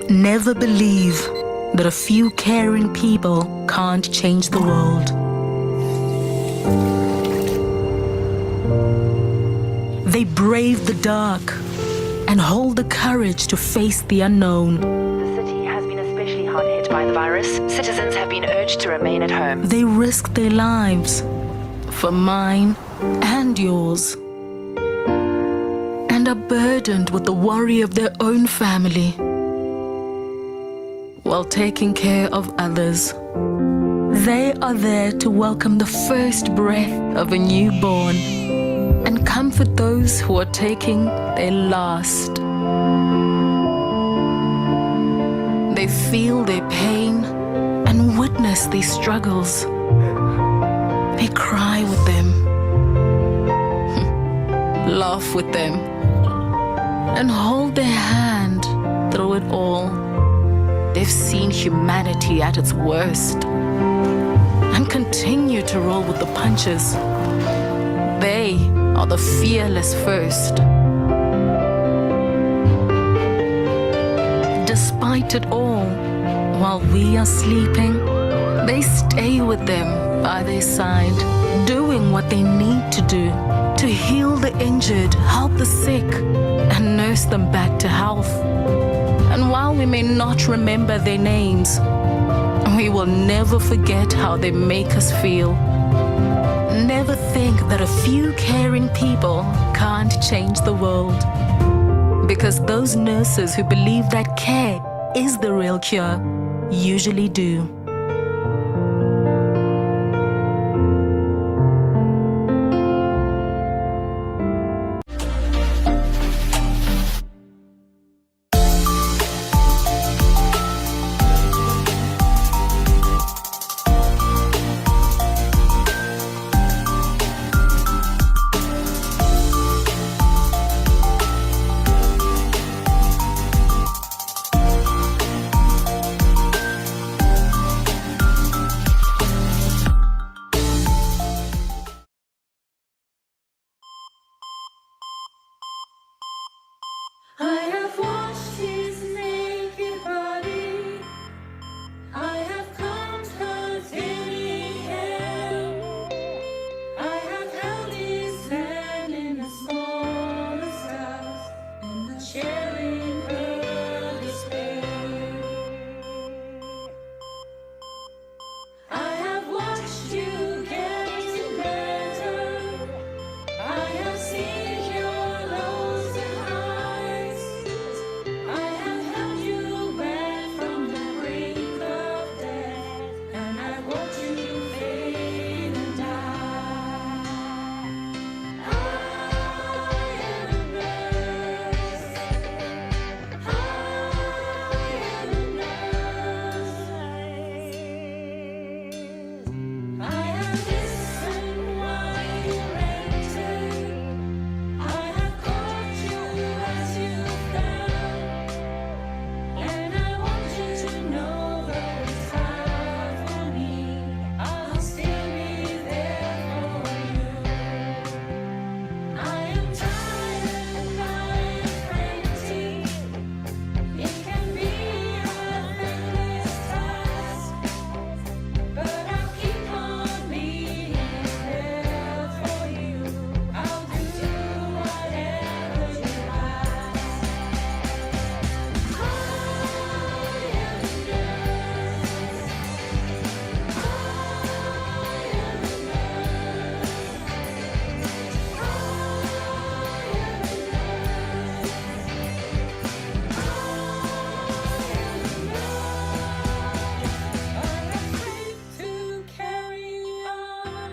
Never believe that a few caring people can't change the world. They brave the dark and hold the courage to face the unknown. The city has been especially hard hit by the virus. Citizens have been urged to remain at home. They risk their lives for mine and yours, and are burdened with the worry of their own family while taking care of others. They are there to welcome the first breath of a newborn and comfort those who are taking their last. They feel their pain and witness their struggles. They cry with them, laugh with them, and hold their hand through it all. They've seen humanity at its worst and continue to roll with the punches. They are the fearless first. Despite it all, while we are sleeping, they stay with them by their side, doing what they need to do to heal the injured, help the sick, and nurse them back to health. And while we may not remember their names, we will never forget how they make us feel. Never think that a few caring people can't change the world. Because those nurses who believe that care is the real cure usually do. I have washed his naked body. I have combed her thinning hair. I have held his hand in the smallest house and sharing her despair. I have watched you getting better. I have seen your lows and highs. I have held you back from the brink of death, and I watched you fade and die. I am a nurse. I am a nurse. I have listened while you ranted. I have caught you as you fell, and I want you to know that it's hard for me. I'll still be there for you. I am tired and I am frantic. It can be a thankless task, but I'll keep on being there for you. I'll do whatever you ask. I am a nurse. To carry on,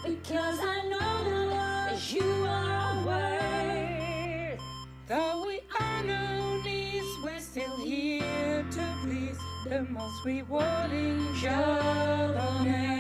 because I know you are aware. Though we are no needs, we're still here to please the most rewarding job on earth.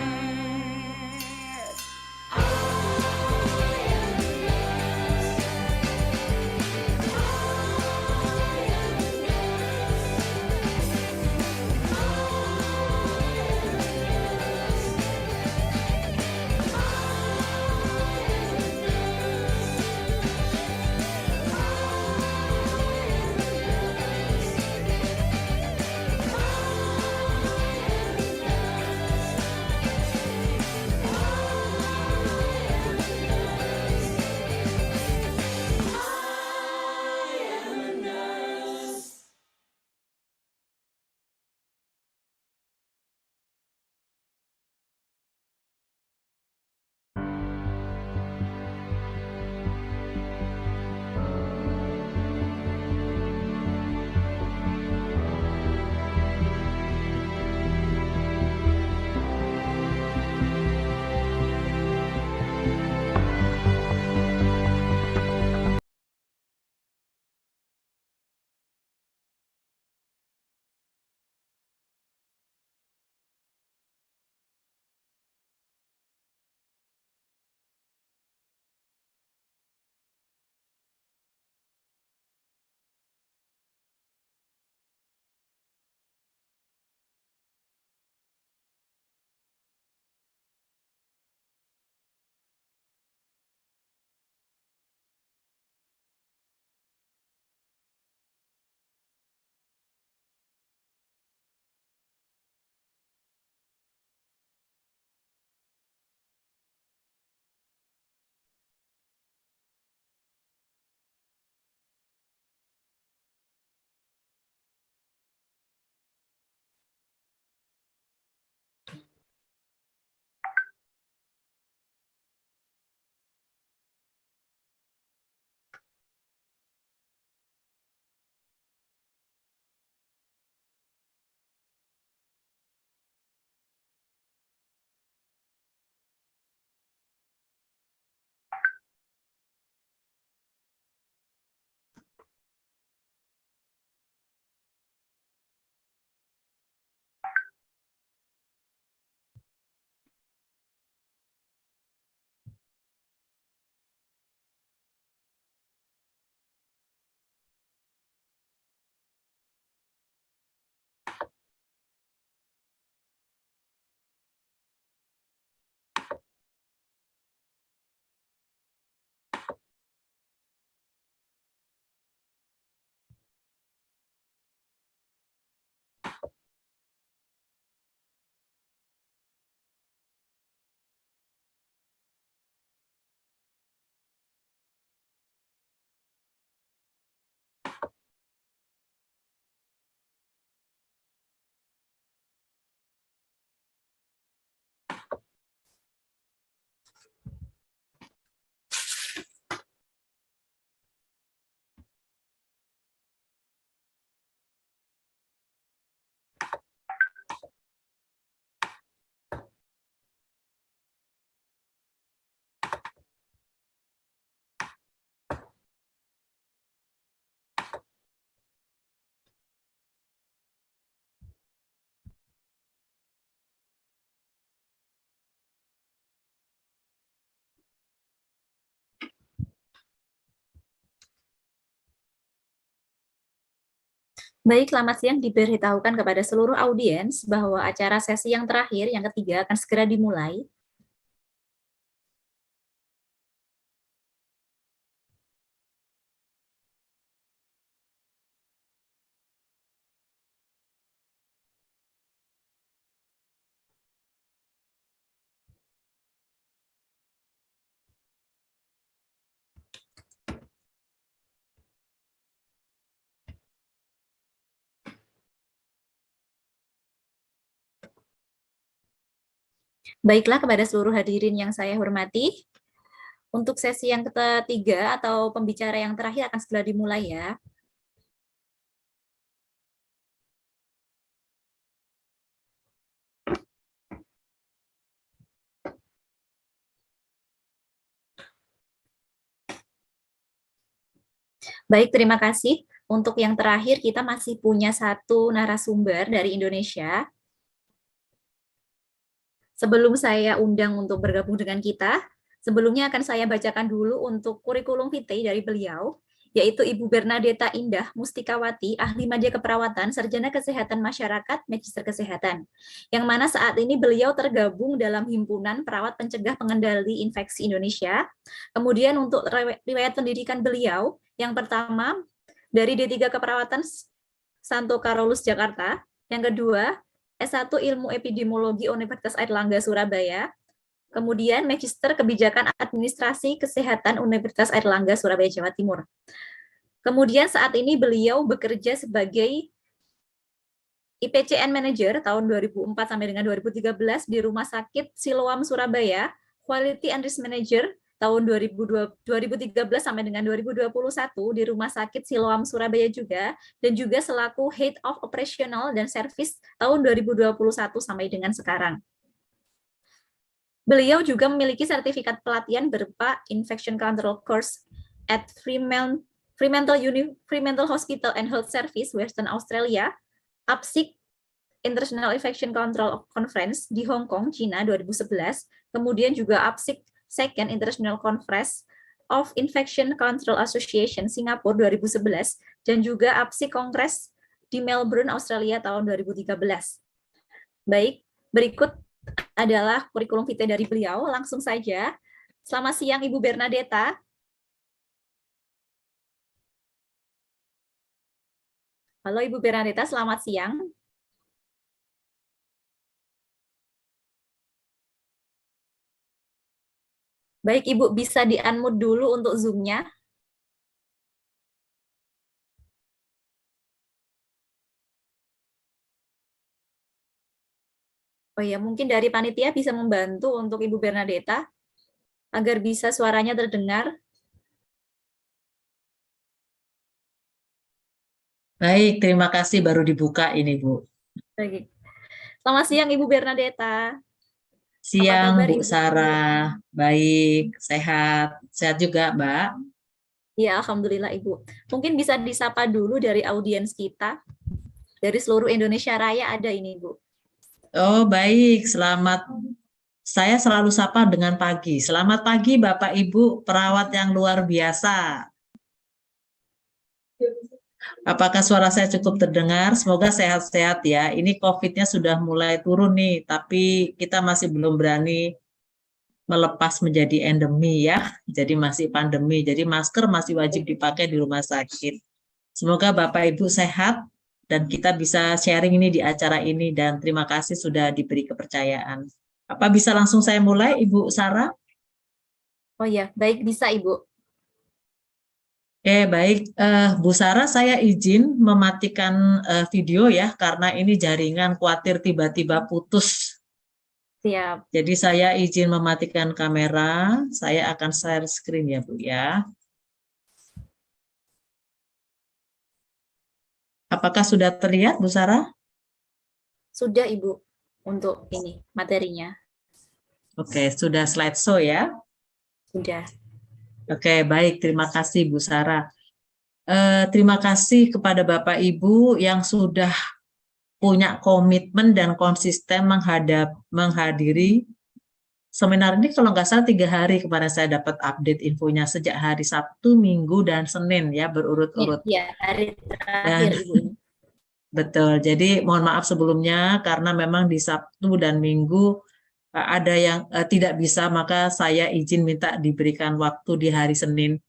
Baik, selamat siang. Diberitahukan kepada seluruh audiens bahwa acara sesi yang terakhir, yang ketiga, akan segera dimulai. Baiklah, kepada seluruh hadirin yang saya hormati, untuk sesi yang ketiga atau pembicara yang terakhir akan segera dimulai ya. Baik, terima kasih. Untuk yang terakhir, kita masih punya satu narasumber dari Indonesia. Sebelum saya undang untuk bergabung dengan kita, sebelumnya akan saya bacakan dulu untuk kurikulum vitae dari beliau, yaitu Ibu Bernadetta Indah Mustikawati, ahli media keperawatan, sarjana kesehatan masyarakat, magister kesehatan, yang mana saat ini beliau tergabung dalam himpunan perawat pencegah pengendali infeksi Indonesia. Kemudian untuk riwayat pendidikan beliau, yang pertama dari D3 Keperawatan Santo Karolus Jakarta, yang kedua S1 Ilmu Epidemiologi Universitas Airlangga Surabaya, kemudian Magister Kebijakan Administrasi Kesehatan Universitas Airlangga Surabaya Jawa Timur. Kemudian saat ini beliau bekerja sebagai IPCN Manager tahun 2004 sampai dengan 2013 di Rumah Sakit Siloam Surabaya, Quality and Risk Manager tahun 2013 sampai dengan 2021 di Rumah Sakit Siloam Surabaya juga, dan juga selaku Head of Operational dan Service tahun 2021 sampai dengan sekarang. Beliau juga memiliki sertifikat pelatihan berupa Infection Control Course at Fremantle Hospital and Health Service, Western Australia, A.Md.Kep International Infection Control Conference di Hong Kong, China 2011, kemudian juga A.Md.Kep Second International Conference of Infection Control Association Singapura 2011, dan juga A.Md.Kep Congress di Melbourne, Australia tahun 2013. Baik, berikut adalah kurikulum vitae dari beliau. Langsung saja. Selamat siang Ibu Bernadetta. Halo Ibu Bernadetta, selamat siang. Baik, Ibu bisa di-unmute dulu untuk Zoom-nya. Oh ya, mungkin dari panitia bisa membantu untuk Ibu Bernadetta agar bisa suaranya terdengar. Baik, terima kasih, baru dibuka ini, Bu. Baik. Selamat siang Ibu Bernadetta. Siang, kabar, Bu Ibu? Sarah. Baik, sehat. Sehat juga, Mbak. Ya, Alhamdulillah Ibu. Mungkin bisa disapa dulu dari audiens kita. Dari seluruh Indonesia Raya ada ini, Bu. Oh, baik. Selamat. Saya selalu sapa dengan pagi. Selamat pagi, Bapak Ibu perawat yang luar biasa. Apakah suara saya cukup terdengar? Semoga sehat-sehat ya. Ini COVID-nya sudah mulai turun nih, tapi kita masih belum berani melepas menjadi endemi ya. Jadi masih pandemi. Jadi masker masih wajib dipakai di rumah sakit. Semoga Bapak Ibu sehat dan kita bisa sharing ini di acara ini, dan terima kasih sudah diberi kepercayaan. Apa bisa langsung saya mulai, Ibu Sarah? Oh ya, baik, bisa Ibu. Oke, baik. Bu Sarah, saya izin mematikan video ya, karena ini jaringan khawatir tiba-tiba putus. Siap. Jadi saya izin mematikan kamera, saya akan share screen ya Bu ya. Apakah sudah terlihat Bu Sarah? Sudah Ibu, untuk ini materinya. Oke, sudah slideshow ya? Sudah. Oke, baik. Terima kasih Bu Sarah. Terima kasih kepada Bapak Ibu yang sudah punya komitmen dan konsisten menghadiri seminar ini. Kalau nggak salah 3 hari kemarin saya dapat update infonya, sejak hari Sabtu, Minggu, dan Senin ya, berurut-urut. Iya, hari terakhir Ibu ini. betul. Jadi mohon maaf sebelumnya karena memang di Sabtu dan Minggu ada yang tidak bisa, maka saya izin minta diberikan waktu di hari Senin.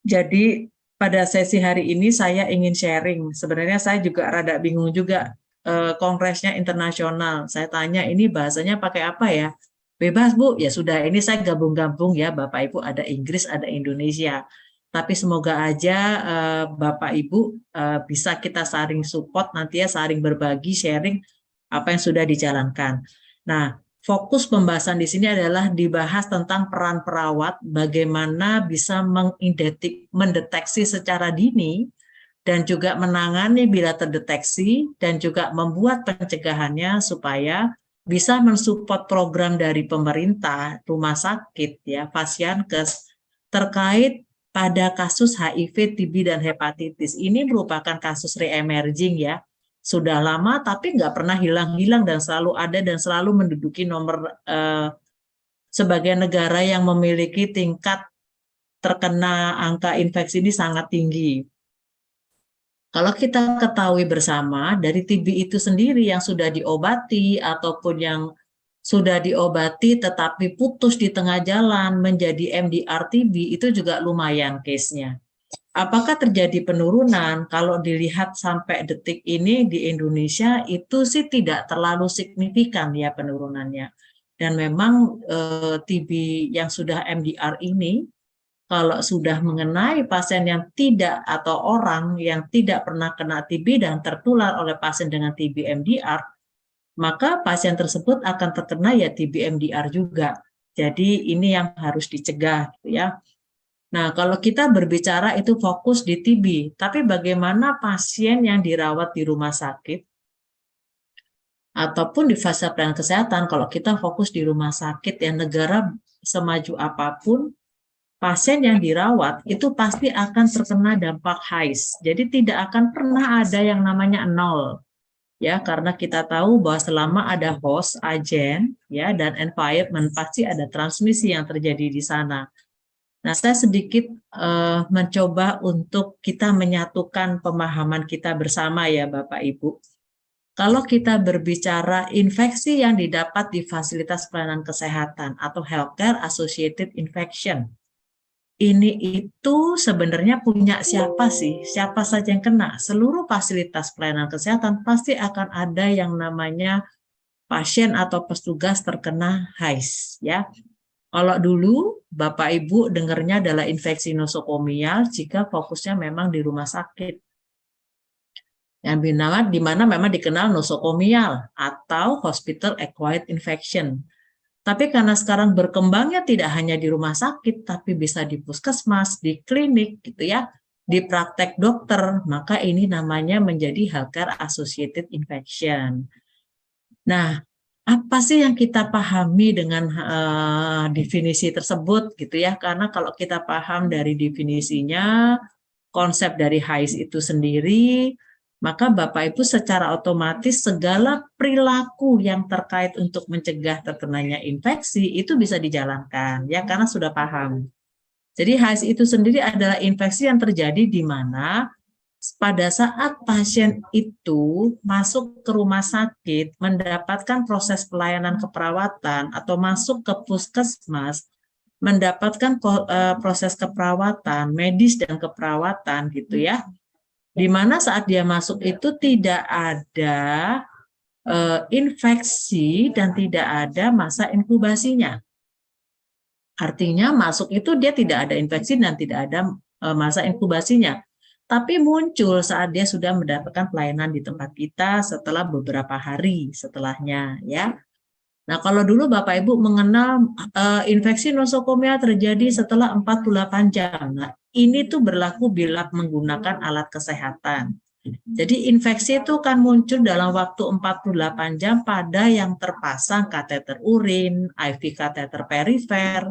Jadi pada sesi hari ini saya ingin sharing. Sebenarnya saya juga rada bingung juga, kongresnya internasional. Saya tanya ini bahasanya pakai apa ya? Bebas Bu, ya sudah ini saya gabung-gabung ya Bapak Ibu, ada Inggris, ada Indonesia. Tapi semoga aja Bapak Ibu bisa kita saling support nanti ya, saling berbagi, sharing apa yang sudah dijalankan. Nah, fokus pembahasan di sini adalah dibahas tentang peran perawat, bagaimana bisa mendeteksi secara dini dan juga menangani bila terdeteksi dan juga membuat pencegahannya supaya bisa mensupport program dari pemerintah, rumah sakit, ya, Pasienkes terkait pada kasus HIV, TB, dan hepatitis. Ini merupakan kasus re-emerging ya. Sudah lama tapi nggak pernah hilang-hilang dan selalu ada dan selalu menduduki nomor sebagai negara yang memiliki tingkat terkena angka infeksi ini sangat tinggi. Kalau kita ketahui bersama dari TB itu sendiri yang sudah diobati ataupun yang sudah diobati tetapi putus di tengah jalan menjadi MDR TB itu juga lumayan case-nya. Apakah terjadi penurunan? Kalau dilihat sampai detik ini di Indonesia itu sih tidak terlalu signifikan ya penurunannya. Dan memang TB yang sudah MDR ini kalau sudah mengenai pasien yang tidak atau orang yang tidak pernah kena TB dan tertular oleh pasien dengan TB MDR, maka pasien tersebut akan terkena ya TB MDR juga. Jadi ini yang harus dicegah ya. Nah, kalau kita berbicara itu fokus di TB, tapi bagaimana pasien yang dirawat di rumah sakit ataupun di fase pelayanan kesehatan, kalau kita fokus di rumah sakit yang negara semaju apapun, pasien yang dirawat itu pasti akan terkena dampak HAIS. Jadi tidak akan pernah ada yang namanya nol. Ya, karena kita tahu bahwa selama ada host, agen, ya, dan environment pasti ada transmisi yang terjadi di sana. Nah, saya sedikit mencoba untuk kita menyatukan pemahaman kita bersama ya Bapak Ibu. Kalau kita berbicara infeksi yang didapat di fasilitas pelayanan kesehatan atau healthcare associated infection, ini itu sebenarnya punya siapa sih? Siapa saja yang kena? Seluruh fasilitas pelayanan kesehatan pasti akan ada yang namanya pasien atau petugas terkena HAIS ya. Kalau dulu Bapak Ibu dengarnya adalah infeksi nosokomial jika fokusnya memang di rumah sakit. Yang di mana memang dikenal nosokomial atau hospital acquired infection. Tapi karena sekarang berkembangnya tidak hanya di rumah sakit, tapi bisa di puskesmas, di klinik gitu ya, di praktek dokter, maka ini namanya menjadi healthcare associated infection. Nah, apa sih yang kita pahami dengan definisi tersebut gitu ya? Karena kalau kita paham dari definisinya, konsep dari HAIS itu sendiri, maka Bapak Ibu secara otomatis segala perilaku yang terkait untuk mencegah terkenanya infeksi itu bisa dijalankan ya karena sudah paham. Jadi HAIS itu sendiri adalah infeksi yang terjadi di mana pada saat pasien itu masuk ke rumah sakit, mendapatkan proses pelayanan keperawatan atau masuk ke puskesmas, mendapatkan proses keperawatan, medis dan keperawatan gitu ya, di mana saat dia masuk itu tidak ada infeksi dan tidak ada masa inkubasinya. Artinya masuk itu dia tidak ada infeksi dan tidak ada masa inkubasinya. Tapi muncul saat dia sudah mendapatkan pelayanan di tempat kita setelah beberapa hari setelahnya ya. Nah, kalau dulu Bapak Ibu mengenal infeksi nosokomial terjadi setelah 48 jam. Nah, ini tuh berlaku bila menggunakan alat kesehatan. Jadi infeksi itu kan muncul dalam waktu 48 jam pada yang terpasang kateter urin, IV kateter perifer,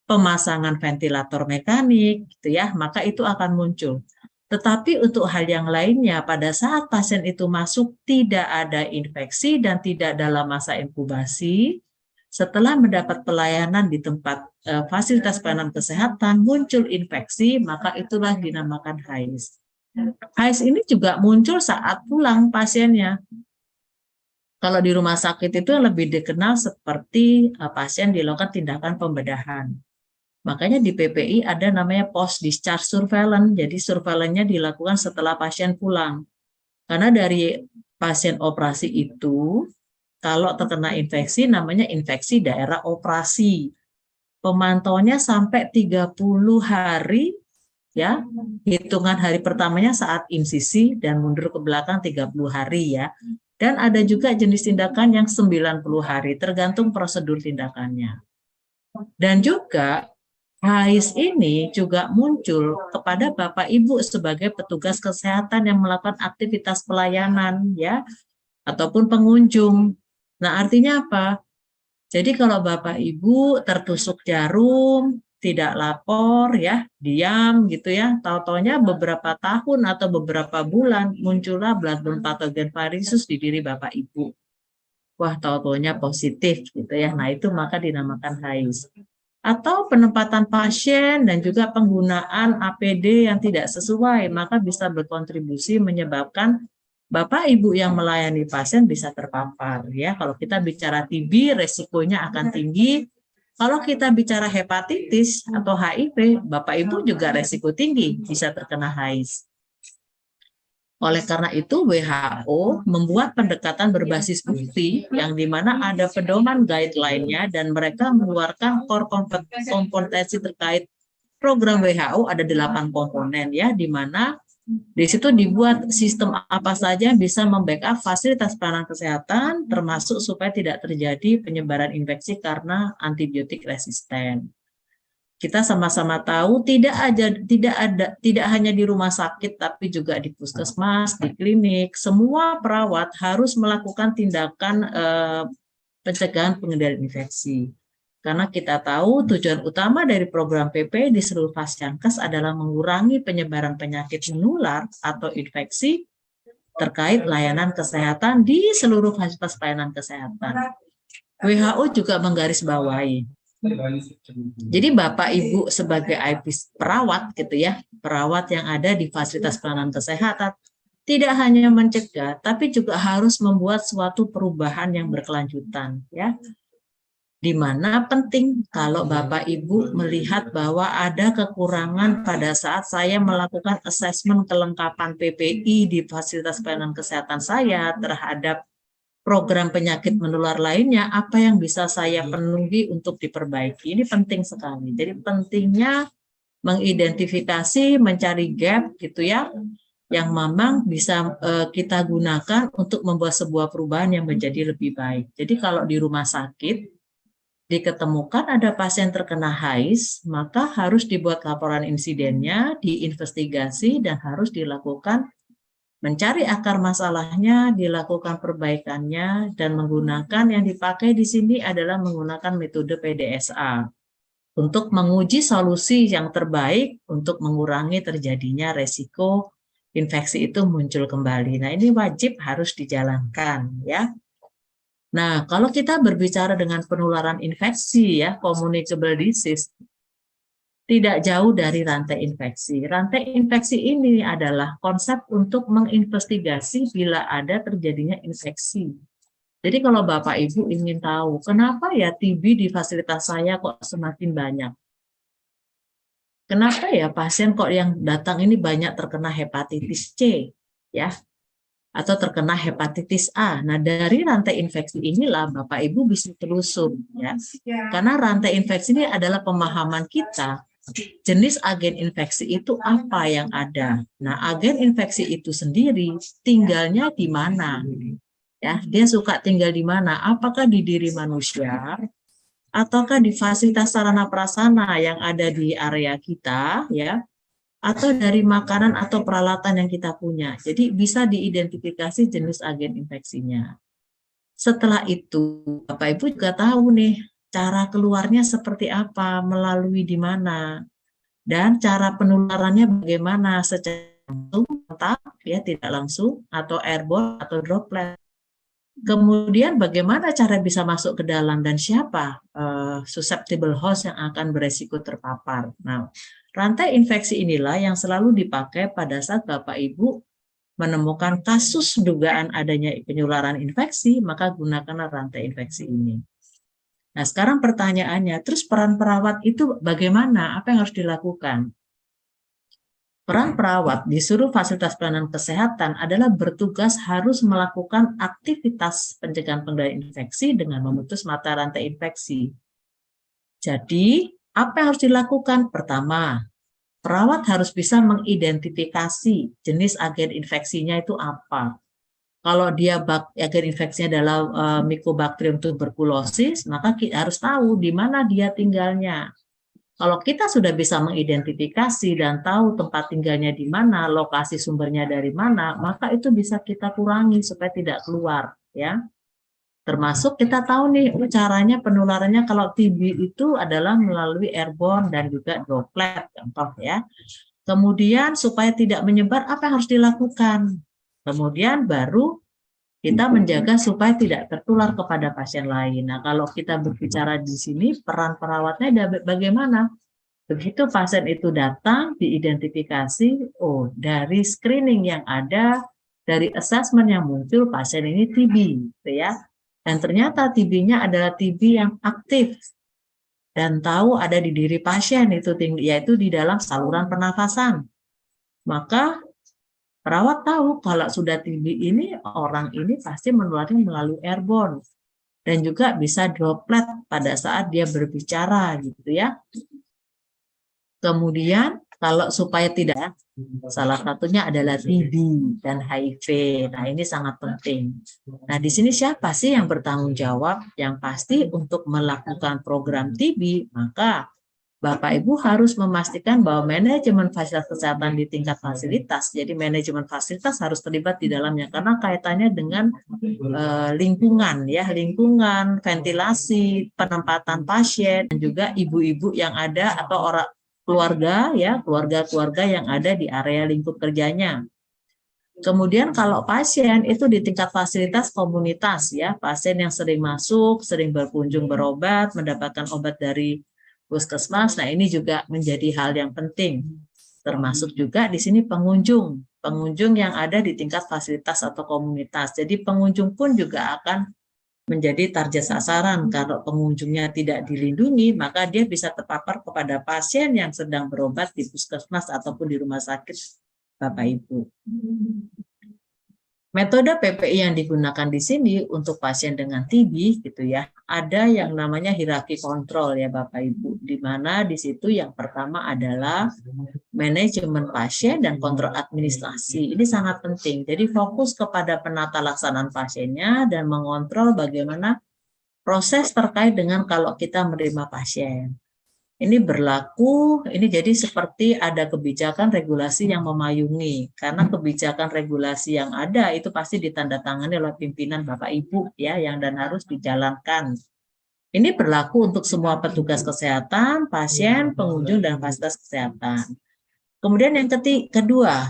pemasangan ventilator mekanik gitu ya, maka itu akan muncul. Tetapi untuk hal yang lainnya, pada saat pasien itu masuk tidak ada infeksi dan tidak dalam masa inkubasi, setelah mendapat pelayanan di tempat fasilitas pelayanan kesehatan muncul infeksi, maka itulah dinamakan HAIS. HAIS ini juga muncul saat pulang pasiennya. Kalau di rumah sakit itu yang lebih dikenal seperti pasien dilakukan tindakan pembedahan. Makanya di PPI ada namanya post discharge surveillance. Jadi surveillance-nya dilakukan setelah pasien pulang. Karena dari pasien operasi itu, kalau terkena infeksi namanya infeksi daerah operasi. Pemantauannya sampai 30 hari, ya, hitungan hari pertamanya saat insisi dan mundur ke belakang 30 hari ya. Dan ada juga jenis tindakan yang 90 hari, tergantung prosedur tindakannya. Dan juga HAIS ini juga muncul kepada Bapak Ibu sebagai petugas kesehatan yang melakukan aktivitas pelayanan ya, ataupun pengunjung. Nah, artinya apa? Jadi kalau Bapak Ibu tertusuk jarum, tidak lapor ya, diam gitu ya, tahu-taunya beberapa tahun atau beberapa bulan muncullah bloodborne pathogen viruses di diri Bapak Ibu. Wah, tahu-taunya positif gitu ya. Nah, itu maka dinamakan HAIS. Atau penempatan pasien dan juga penggunaan APD yang tidak sesuai, maka bisa berkontribusi menyebabkan Bapak Ibu yang melayani pasien bisa terpapar ya. Kalau kita bicara TB resikonya akan tinggi. Kalau kita bicara hepatitis atau HIV, Bapak Ibu juga resiko tinggi bisa terkena HAIS. Oleh karena itu WHO membuat pendekatan berbasis bukti yang dimana ada pedoman guideline-nya dan mereka mengeluarkan core kompetensi terkait program WHO ada 8 komponen ya, di mana di situ dibuat sistem apa saja bisa membackup fasilitas pelayanan kesehatan, termasuk supaya tidak terjadi penyebaran infeksi karena antibiotik resisten. Kita sama-sama tahu tidak hanya di rumah sakit, tapi juga di puskesmas, di klinik, semua perawat harus melakukan tindakan pencegahan pengendalian infeksi. Karena kita tahu tujuan utama dari program PP di seluruh Fasyankes adalah mengurangi penyebaran penyakit menular atau infeksi terkait layanan kesehatan di seluruh fasilitas pelayanan kesehatan. WHO juga menggarisbawahi. Jadi Bapak Ibu sebagai IP perawat gitu ya, perawat yang ada di fasilitas pelayanan kesehatan tidak hanya mencegah, tapi juga harus membuat suatu perubahan yang berkelanjutan ya. Di mana penting kalau Bapak Ibu melihat bahwa ada kekurangan pada saat saya melakukan asesmen kelengkapan PPI di fasilitas pelayanan kesehatan saya terhadap program penyakit menular lainnya, apa yang bisa saya penuhi untuk diperbaiki. Ini penting sekali. Jadi pentingnya mengidentifikasi, mencari gap gitu ya, yang memang bisa kita gunakan untuk membuat sebuah perubahan yang menjadi lebih baik. Jadi kalau di rumah sakit diketemukan ada pasien terkena HAIS, maka harus dibuat laporan insidennya, diinvestigasi, dan harus dilakukan mencari akar masalahnya, dilakukan perbaikannya, dan menggunakan yang dipakai di sini adalah menggunakan metode PDSA untuk menguji solusi yang terbaik untuk mengurangi terjadinya resiko infeksi itu muncul kembali. Nah, ini wajib harus dijalankan ya. Nah, kalau kita berbicara dengan penularan infeksi ya, communicable disease, tidak jauh dari rantai infeksi. Rantai infeksi ini adalah konsep untuk menginvestigasi bila ada terjadinya infeksi. Jadi kalau Bapak Ibu ingin tahu, kenapa ya TB di fasilitas saya kok semakin banyak? Kenapa ya pasien kok yang datang ini banyak terkena hepatitis C? Ya, atau terkena hepatitis A. Nah, dari rantai infeksi inilah Bapak Ibu bisa telusur ya. Karena rantai infeksi ini adalah pemahaman kita jenis agen infeksi itu apa yang ada. Nah, agen infeksi itu sendiri tinggalnya di mana? Ya, dia suka tinggal di mana? Apakah di diri manusia ataukah di fasilitas sarana prasarana yang ada di area kita ya? Atau dari makanan atau peralatan yang kita punya. Jadi bisa diidentifikasi jenis agen infeksinya. Setelah itu, Bapak Ibu juga tahu nih, cara keluarnya seperti apa, melalui di mana, dan cara penularannya bagaimana, secara langsung, kontak, ya tidak langsung, atau airborne, atau droplet. Kemudian bagaimana cara bisa masuk ke dalam dan siapa susceptible host yang akan beresiko terpapar. Nah, Rantai infeksi inilah yang selalu dipakai pada saat Bapak Ibu menemukan kasus dugaan adanya penularan infeksi, maka gunakanlah rantai infeksi ini. Nah, sekarang pertanyaannya, terus peran perawat itu bagaimana? Apa yang harus dilakukan? Peran perawat di seluruh fasilitas pelayanan kesehatan adalah bertugas harus melakukan aktivitas pencegahan pengendalian infeksi dengan memutus mata rantai infeksi. Jadi, apa yang harus dilakukan? Pertama, perawat harus bisa mengidentifikasi jenis agen infeksinya itu apa. Kalau dia agen infeksinya adalah Mycobacterium tuberculosis, maka kita harus tahu di mana dia tinggalnya. Kalau kita sudah bisa mengidentifikasi dan tahu tempat tinggalnya di mana, lokasi sumbernya dari mana, maka itu bisa kita kurangi supaya tidak keluar, ya. Termasuk kita tahu nih caranya penularannya kalau TB itu adalah melalui airborne dan juga droplet, contoh ya. Kemudian supaya tidak menyebar apa yang harus dilakukan? Kemudian baru kita menjaga supaya tidak tertular kepada pasien lain. Nah, kalau kita berbicara di sini peran perawatnya bagaimana? Begitu pasien itu datang diidentifikasi, oh dari screening yang ada, dari assessment yang muncul pasien ini TB, gitu ya. Dan ternyata TB-nya adalah TB yang aktif dan tahu ada di diri pasien itu tinggi, yaitu di dalam saluran pernafasan. Maka perawat tahu kalau sudah TB ini orang ini pasti menularnya melalui airborne dan juga bisa droplet pada saat dia berbicara gitu ya. Kemudian kalau supaya tidak, salah satunya adalah TB dan HIV. Nah, ini sangat penting. Nah, di sini siapa sih yang bertanggung jawab? Yang pasti untuk melakukan program TB, maka Bapak Ibu harus memastikan bahwa manajemen fasilitas kesehatan di tingkat fasilitas, jadi manajemen fasilitas harus terlibat di dalamnya karena kaitannya dengan lingkungan ya, lingkungan, ventilasi, penempatan pasien dan juga ibu-ibu yang ada atau orang keluarga ya, keluarga-keluarga yang ada di area lingkup kerjanya. Kemudian kalau pasien itu di tingkat fasilitas komunitas ya, pasien yang sering masuk, sering berkunjung berobat, mendapatkan obat dari puskesmas. Nah, ini juga menjadi hal yang penting. Termasuk juga di sini pengunjung yang ada di tingkat fasilitas atau komunitas. Jadi pengunjung pun juga akan menjadi target sasaran. Kalau pengunjungnya tidak dilindungi, maka dia bisa terpapar kepada pasien yang sedang berobat di puskesmas ataupun di rumah sakit Bapak Ibu. Metode PPI yang digunakan di sini untuk pasien dengan TB gitu ya, ada yang namanya hierarki kontrol ya Bapak Ibu, di mana di situ yang pertama adalah manajemen pasien dan kontrol administrasi. Ini sangat penting. Jadi fokus kepada penata laksanaan pasiennya dan mengontrol bagaimana proses terkait dengan kalau kita menerima pasien. Ini berlaku, ini jadi seperti ada kebijakan regulasi yang memayungi, karena kebijakan regulasi yang ada itu pasti ditandatangani oleh pimpinan Bapak Ibu ya, yang dan harus dijalankan. Ini berlaku untuk semua petugas kesehatan, pasien, pengunjung, dan fasilitas kesehatan. Kemudian yang kedua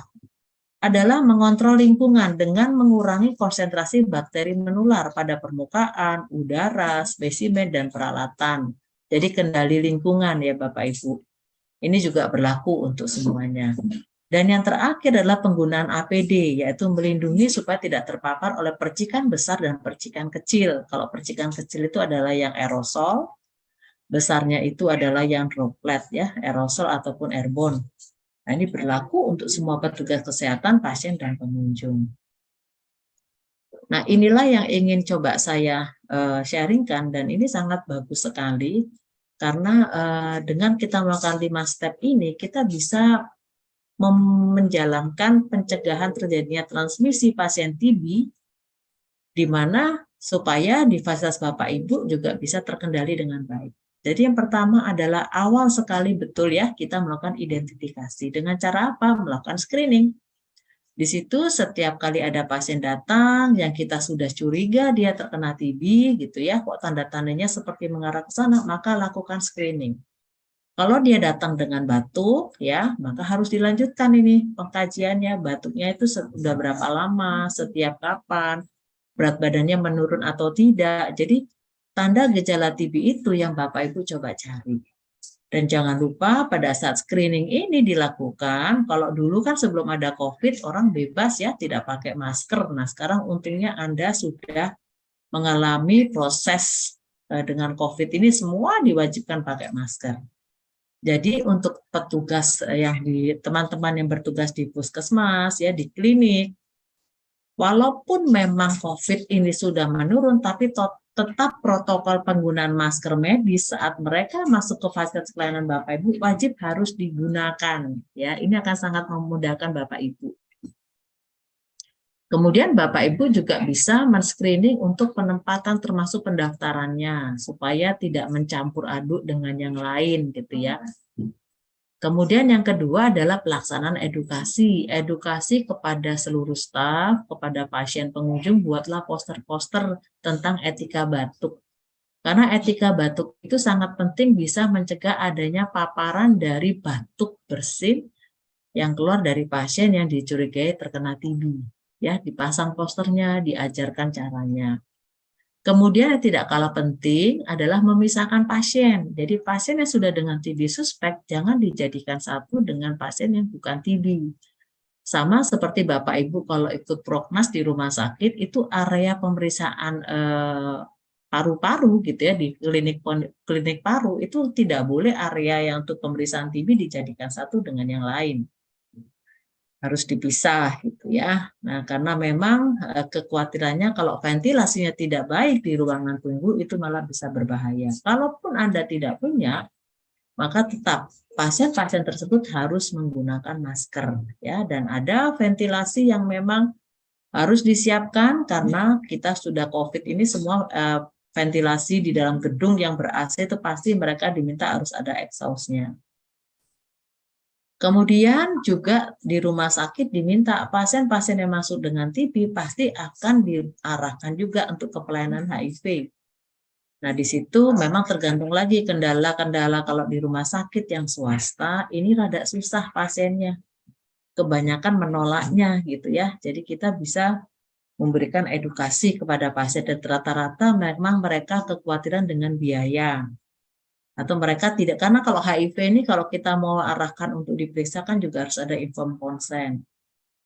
adalah mengontrol lingkungan dengan mengurangi konsentrasi bakteri menular pada permukaan, udara, spesimen, dan peralatan. Jadi kendali lingkungan ya Bapak Ibu. Ini juga berlaku untuk semuanya. Dan yang terakhir adalah penggunaan APD, yaitu melindungi supaya tidak terpapar oleh percikan besar dan percikan kecil. Kalau percikan kecil itu adalah yang aerosol, besarnya itu adalah yang droplet ya, aerosol ataupun airborne. Nah, ini berlaku untuk semua petugas kesehatan, pasien, dan pengunjung. Nah, inilah yang ingin coba saya sharingkan, dan ini sangat bagus sekali, karena dengan kita melakukan 5 step ini, kita bisa menjalankan pencegahan terjadinya transmisi pasien TB, di mana supaya di fasilitas Bapak Ibu juga bisa terkendali dengan baik. Jadi yang pertama adalah awal sekali betul ya, kita melakukan identifikasi. Dengan cara apa? Melakukan screening. Di situ setiap kali ada pasien datang yang kita sudah curiga dia terkena TB gitu ya, kok tanda-tandanya seperti mengarah ke sana, maka lakukan screening. Kalau dia datang dengan batuk ya, maka harus dilanjutkan ini pengkajiannya, batuknya itu sudah berapa lama, setiap kapan, berat badannya menurun atau tidak. Jadi tanda gejala TB itu yang Bapak Ibu coba cari. Dan jangan lupa pada saat screening ini dilakukan, kalau dulu kan sebelum ada COVID orang bebas ya tidak pakai masker. Nah sekarang untungnya Anda sudah mengalami proses dengan COVID ini semua diwajibkan pakai masker. Jadi untuk petugas teman-teman yang bertugas di puskesmas ya di klinik, walaupun memang COVID ini sudah menurun, tapi tetap protokol penggunaan masker medis saat mereka masuk ke fasilitas pelayanan Bapak Ibu wajib harus digunakan. Ya, ini akan sangat memudahkan Bapak Ibu. Kemudian Bapak Ibu juga bisa men-screening untuk penempatan termasuk pendaftarannya supaya tidak mencampur aduk dengan yang lain gitu ya. Kemudian yang kedua adalah pelaksanaan edukasi. Edukasi kepada seluruh staf, kepada pasien pengunjung, buatlah poster-poster tentang etika batuk. Karena etika batuk itu sangat penting bisa mencegah adanya paparan dari batuk bersin yang keluar dari pasien yang dicurigai terkena TB. Ya, dipasang posternya, diajarkan caranya. Kemudian yang tidak kalah penting adalah memisahkan pasien. Jadi pasien yang sudah dengan TB suspek jangan dijadikan satu dengan pasien yang bukan TB. Sama seperti Bapak Ibu kalau ikut proknas di rumah sakit itu area pemeriksaan paru-paru gitu ya di klinik paru itu tidak boleh area yang untuk pemeriksaan TB dijadikan satu dengan yang lain. Harus dipisah gitu ya. Nah, karena memang kekhawatirannya kalau ventilasinya tidak baik di ruangan tunggu itu malah bisa berbahaya. Kalaupun Anda tidak punya, maka tetap pasien-pasien tersebut harus menggunakan masker ya, dan ada ventilasi yang memang harus disiapkan karena kita sudah COVID ini semua ventilasi di dalam gedung yang ber-AC itu pasti mereka diminta harus ada exhaust-nya. Kemudian juga di rumah sakit diminta pasien-pasien yang masuk dengan TB pasti akan diarahkan juga untuk ke pelayanan HIV. Nah di situ memang tergantung lagi kendala-kendala kalau di rumah sakit yang swasta ini rada susah pasiennya. Kebanyakan menolaknya gitu ya. Jadi kita bisa memberikan edukasi kepada pasien dan rata-rata memang mereka kekhawatiran dengan biaya. Atau mereka tidak, karena kalau HIV ini kalau kita mau arahkan untuk diperiksa kan juga harus ada informed consent.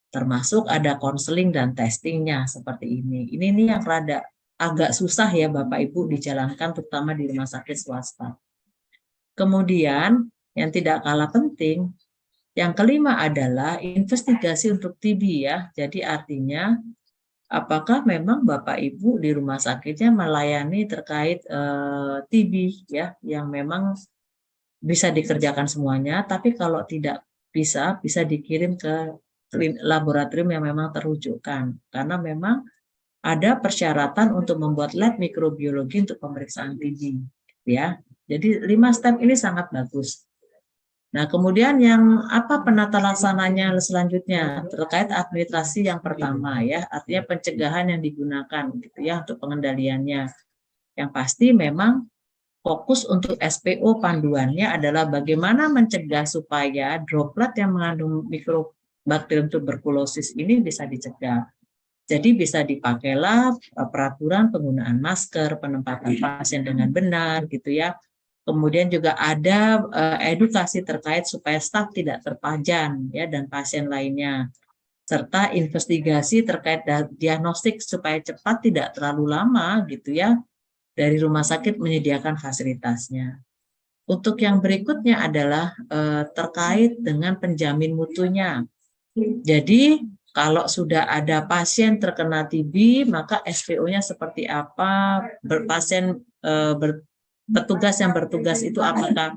Termasuk ada konseling dan testingnya seperti ini. Ini yang rada agak susah ya Bapak Ibu dijalankan terutama di rumah sakit swasta. Kemudian yang tidak kalah penting, yang kelima adalah investigasi untuk TB ya. Jadi artinya apakah memang Bapak Ibu di rumah sakitnya melayani terkait TB ya, yang memang bisa dikerjakan semuanya, tapi kalau tidak bisa dikirim ke laboratorium yang memang terujukkan, karena memang ada persyaratan untuk membuat lab mikrobiologi untuk pemeriksaan TB ya. Jadi 5 step ini sangat bagus. Nah, kemudian yang apa penata laksananya selanjutnya terkait administrasi yang pertama ya, artinya pencegahan yang digunakan gitu ya untuk pengendaliannya. Yang pasti memang fokus untuk SPO panduannya adalah bagaimana mencegah supaya droplet yang mengandung mikrobakterium tuberkulosis ini bisa dicegah. Jadi bisa dipakailah peraturan penggunaan masker, penempatan pasien dengan benar gitu ya. Kemudian juga ada edukasi terkait supaya staf tidak terpajan ya dan pasien lainnya. Serta investigasi terkait diagnostik supaya cepat tidak terlalu lama gitu ya dari rumah sakit menyediakan fasilitasnya. Untuk yang berikutnya adalah terkait dengan penjamin mutunya. Jadi kalau sudah ada pasien terkena TB, maka SPO-nya seperti apa, petugas yang bertugas itu apakah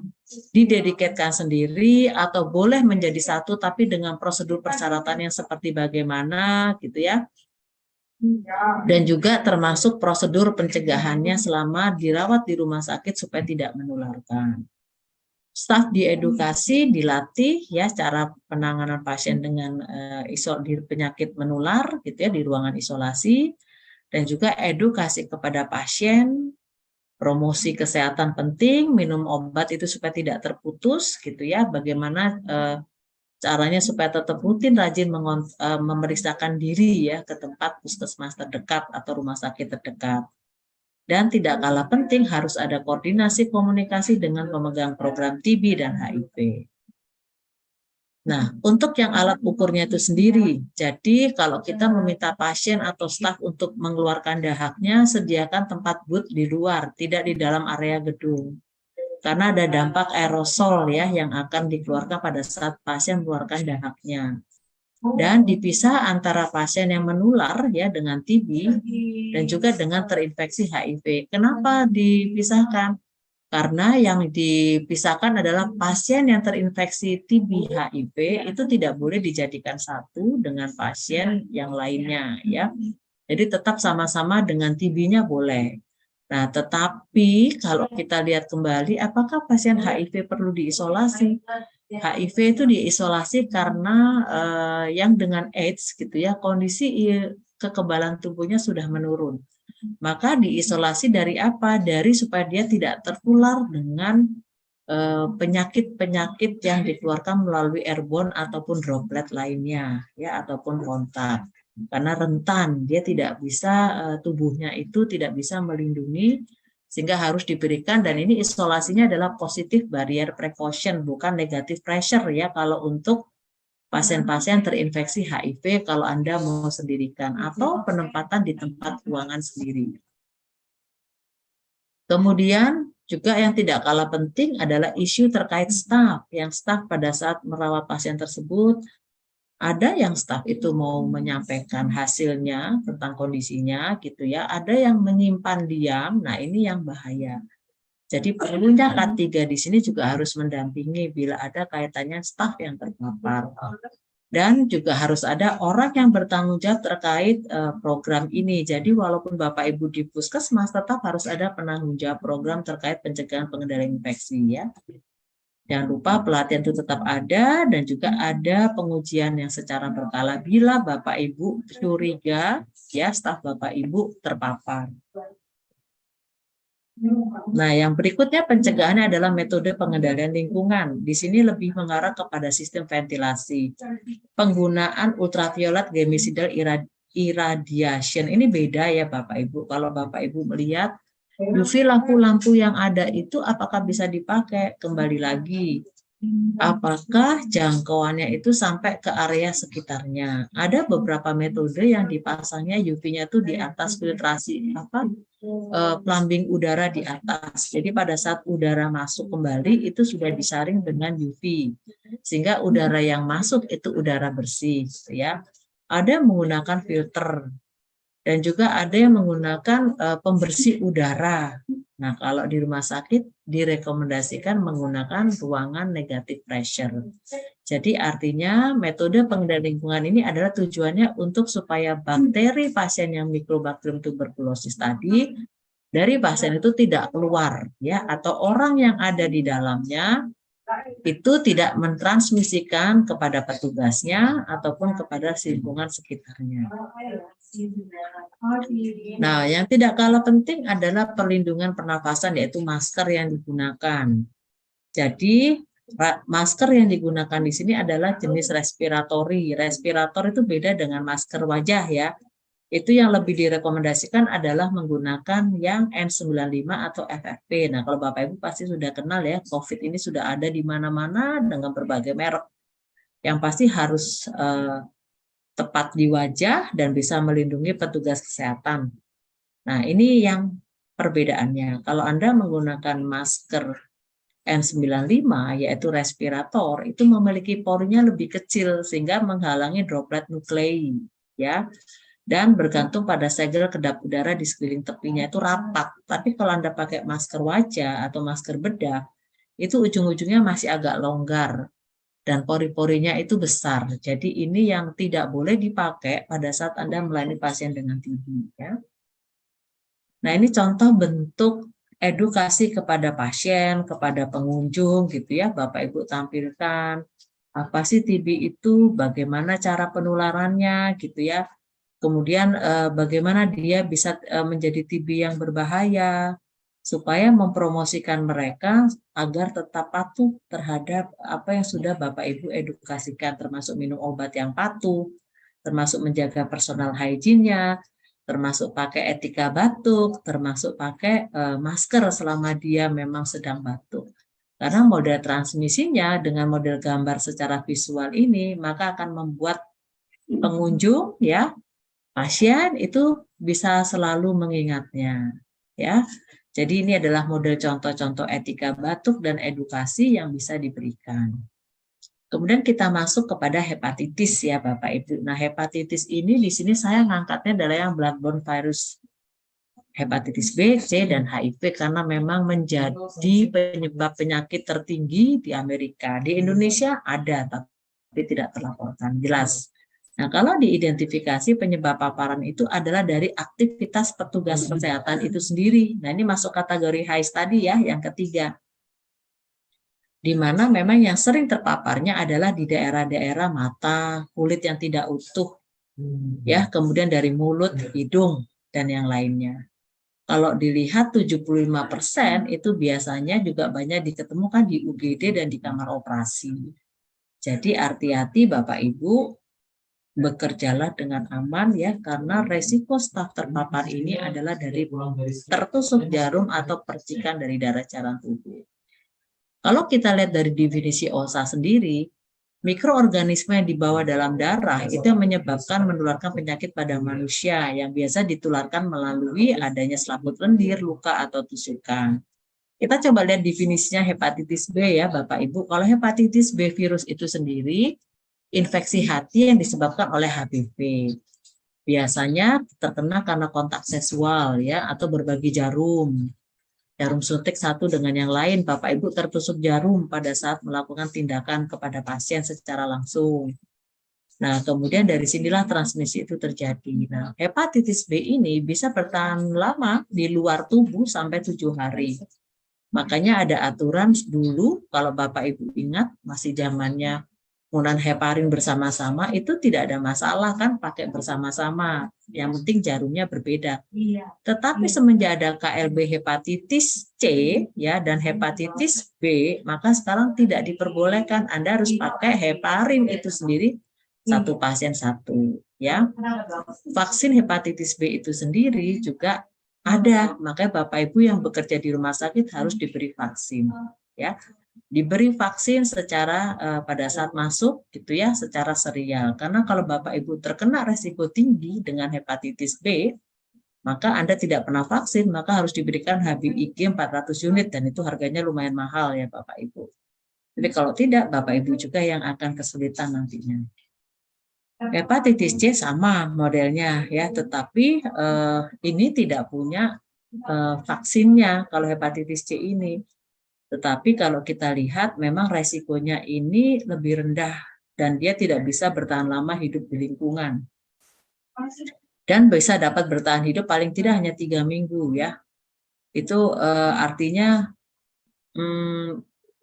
didedikatkan sendiri atau boleh menjadi satu tapi dengan prosedur persyaratan yang seperti bagaimana gitu ya. Dan juga termasuk prosedur pencegahannya selama dirawat di rumah sakit supaya tidak menularkan. Staf diedukasi, dilatih ya cara penanganan pasien dengan penyakit menular gitu ya di ruangan isolasi, dan juga edukasi kepada pasien, promosi kesehatan penting, minum obat itu supaya tidak terputus gitu ya, bagaimana caranya supaya tetap rutin rajin memeriksakan diri ya ke tempat puskesmas terdekat atau rumah sakit terdekat. Dan tidak kalah penting harus ada koordinasi komunikasi dengan pemegang program TB dan HIV. Nah, untuk yang alat ukurnya itu sendiri, jadi kalau kita meminta pasien atau staf untuk mengeluarkan dahaknya, sediakan tempat booth di luar, tidak di dalam area gedung. Karena ada dampak aerosol ya yang akan dikeluarkan pada saat pasien mengeluarkan dahaknya. Dan dipisah antara pasien yang menular ya dengan TB dan juga dengan terinfeksi HIV. Kenapa dipisahkan? Karena yang dipisahkan adalah pasien yang terinfeksi TB HIV itu tidak boleh dijadikan satu dengan pasien yang lainnya ya. Jadi tetap sama-sama dengan TB-nya boleh. Nah, tetapi kalau kita lihat kembali apakah pasien HIV perlu diisolasi? HIV itu diisolasi karena yang dengan AIDS gitu ya, kondisi kekebalan tubuhnya sudah menurun. Maka diisolasi dari apa? Dari supaya dia tidak tertular dengan penyakit-penyakit yang dikeluarkan melalui airborne ataupun droplet lainnya, ya ataupun kontak. Karena rentan, dia tidak bisa tubuhnya itu tidak bisa melindungi sehingga harus diberikan dan ini isolasinya adalah positif barrier precaution bukan negative pressure ya kalau untuk pasien-pasien terinfeksi HIV kalau Anda mau sendirikan atau penempatan di tempat ruangan sendiri. Kemudian juga yang tidak kalah penting adalah isu terkait staf. Yang staf pada saat merawat pasien tersebut, ada yang staf itu mau menyampaikan hasilnya tentang kondisinya gitu ya, ada yang menyimpan diam, nah ini yang bahaya. Jadi perlunya K3 di sini juga harus mendampingi bila ada kaitannya staf yang terpapar. Dan juga harus ada orang yang bertanggung jawab terkait program ini. Jadi walaupun Bapak Ibu di Puskesmas tetap harus ada penanggung jawab program terkait pencegahan pengendalian infeksi ya. Jangan lupa pelatihan itu tetap ada dan juga ada pengujian yang secara berkala bila Bapak Ibu curiga ya staf Bapak Ibu terpapar. Nah, yang berikutnya pencegahannya adalah metode pengendalian lingkungan. Di sini lebih mengarah kepada sistem ventilasi. Penggunaan ultraviolet germicidal irradiation. Ini beda ya Bapak Ibu. Kalau Bapak Ibu melihat UV lampu-lampu yang ada itu apakah bisa dipakai? Kembali lagi. Apakah jangkauannya itu sampai ke area sekitarnya? Ada beberapa metode yang dipasangnya UV-nya itu di atas filtrasi plumbing udara di atas. Jadi pada saat udara masuk kembali itu sudah disaring dengan UV. Sehingga udara yang masuk itu udara bersih ya. Ada menggunakan filter dan juga ada yang menggunakan pembersih udara. Nah, kalau di rumah sakit direkomendasikan menggunakan ruangan negative pressure. Jadi artinya metode pengendalian lingkungan ini adalah tujuannya untuk supaya bakteri pasien yang Mycobacterium tuberculosis tadi dari pasien itu tidak keluar ya atau orang yang ada di dalamnya itu tidak mentransmisikan kepada petugasnya ataupun kepada lingkungan sekitarnya. Nah, yang tidak kalah penting adalah perlindungan pernafasan yaitu masker yang digunakan. Jadi masker yang digunakan di sini adalah jenis respiratori. Respirator itu beda dengan masker wajah ya. Itu yang lebih direkomendasikan adalah menggunakan yang N95 atau FFP. Nah, kalau Bapak Ibu pasti sudah kenal ya, COVID ini sudah ada di mana-mana dengan berbagai merek. Yang pasti harus tepat di wajah dan bisa melindungi petugas kesehatan. Nah, ini yang perbedaannya. Kalau Anda menggunakan masker N95 yaitu respirator, itu memiliki porinya lebih kecil sehingga menghalangi droplet nuklei ya. Dan bergantung pada segel kedap udara di sekeliling tepinya itu rapat. Tapi kalau Anda pakai masker wajah atau masker bedah, itu ujung-ujungnya masih agak longgar dan pori-porinya itu besar. Jadi ini yang tidak boleh dipakai pada saat Anda melayani pasien dengan TB. Ya. Nah ini contoh bentuk edukasi kepada pasien, kepada pengunjung gitu ya. Bapak Ibu tampilkan apa sih TB itu, bagaimana cara penularannya gitu ya. Kemudian bagaimana dia bisa menjadi TB yang berbahaya, supaya mempromosikan mereka agar tetap patuh terhadap apa yang sudah Bapak Ibu edukasikan, termasuk minum obat yang patuh, termasuk menjaga personal hygiene-nya, termasuk pakai etika batuk, termasuk pakai masker selama dia memang sedang batuk. Karena model transmisinya dengan model gambar secara visual ini, maka akan membuat pengunjung, ya, pasien itu bisa selalu mengingatnya, ya. Jadi ini adalah model contoh-contoh etika batuk dan edukasi yang bisa diberikan. Kemudian kita masuk kepada hepatitis, ya Bapak Ibu. Nah, hepatitis ini di sini saya ngangkatnya adalah yang bloodborne virus, hepatitis B, C, dan HIV karena memang menjadi penyebab penyakit tertinggi di Amerika. Di Indonesia ada, tapi tidak terlaporkan, jelas. Nah, kalau diidentifikasi penyebab paparan itu adalah dari aktivitas petugas kesehatan itu sendiri. Nah, ini masuk kategori high tadi ya, yang ketiga. Di mana memang yang sering terpaparnya adalah di daerah-daerah mata, kulit yang tidak utuh, ya, kemudian dari mulut, hidung, dan yang lainnya. Kalau dilihat 75% itu biasanya juga banyak diketemukan di UGD dan di kamar operasi. Jadi hati-hati Bapak Ibu, bekerjalah dengan aman ya, karena resiko staf terpapar ini adalah dari tertusuk jarum atau percikan dari darah cairan tubuh. Kalau kita lihat dari definisi OSA sendiri, mikroorganisme yang dibawa dalam darah itu yang menyebabkan menularkan penyakit pada manusia yang biasa ditularkan melalui adanya selaput lendir, luka, atau tusukan. Kita coba lihat definisinya hepatitis B ya Bapak Ibu. Kalau hepatitis B virus itu sendiri, infeksi hati yang disebabkan oleh HPV. Biasanya terkena karena kontak seksual ya, atau berbagi jarum. Jarum suntik satu dengan yang lain, Bapak Ibu tertusuk jarum pada saat melakukan tindakan kepada pasien secara langsung. Nah, kemudian dari sinilah transmisi itu terjadi. Nah, hepatitis B ini bisa bertahan lama di luar tubuh sampai 7 hari. Makanya ada aturan dulu, kalau Bapak Ibu ingat, masih zamannya penggunaan heparin bersama-sama, itu tidak ada masalah kan, pakai bersama-sama. Yang penting jarumnya berbeda. Tetapi semenjak ada KLB hepatitis C ya dan hepatitis B, maka sekarang tidak diperbolehkan. Anda harus pakai heparin itu sendiri, satu pasien satu ya. Vaksin hepatitis B itu sendiri juga ada, makanya Bapak Ibu yang bekerja di rumah sakit harus diberi vaksin ya. Diberi vaksin secara pada saat masuk gitu ya, secara serial. Karena kalau Bapak Ibu terkena resiko tinggi dengan hepatitis B, maka Anda tidak pernah vaksin, maka harus diberikan HbIg 400 unit dan itu harganya lumayan mahal ya Bapak Ibu. Jadi kalau tidak, Bapak Ibu juga yang akan kesulitan nantinya. Hepatitis C sama modelnya ya, tetapi ini tidak punya vaksinnya kalau hepatitis C ini. Tetapi kalau kita lihat memang resikonya ini lebih rendah dan dia tidak bisa bertahan lama hidup di lingkungan. Dan bisa dapat bertahan hidup paling tidak hanya 3 minggu ya. Itu artinya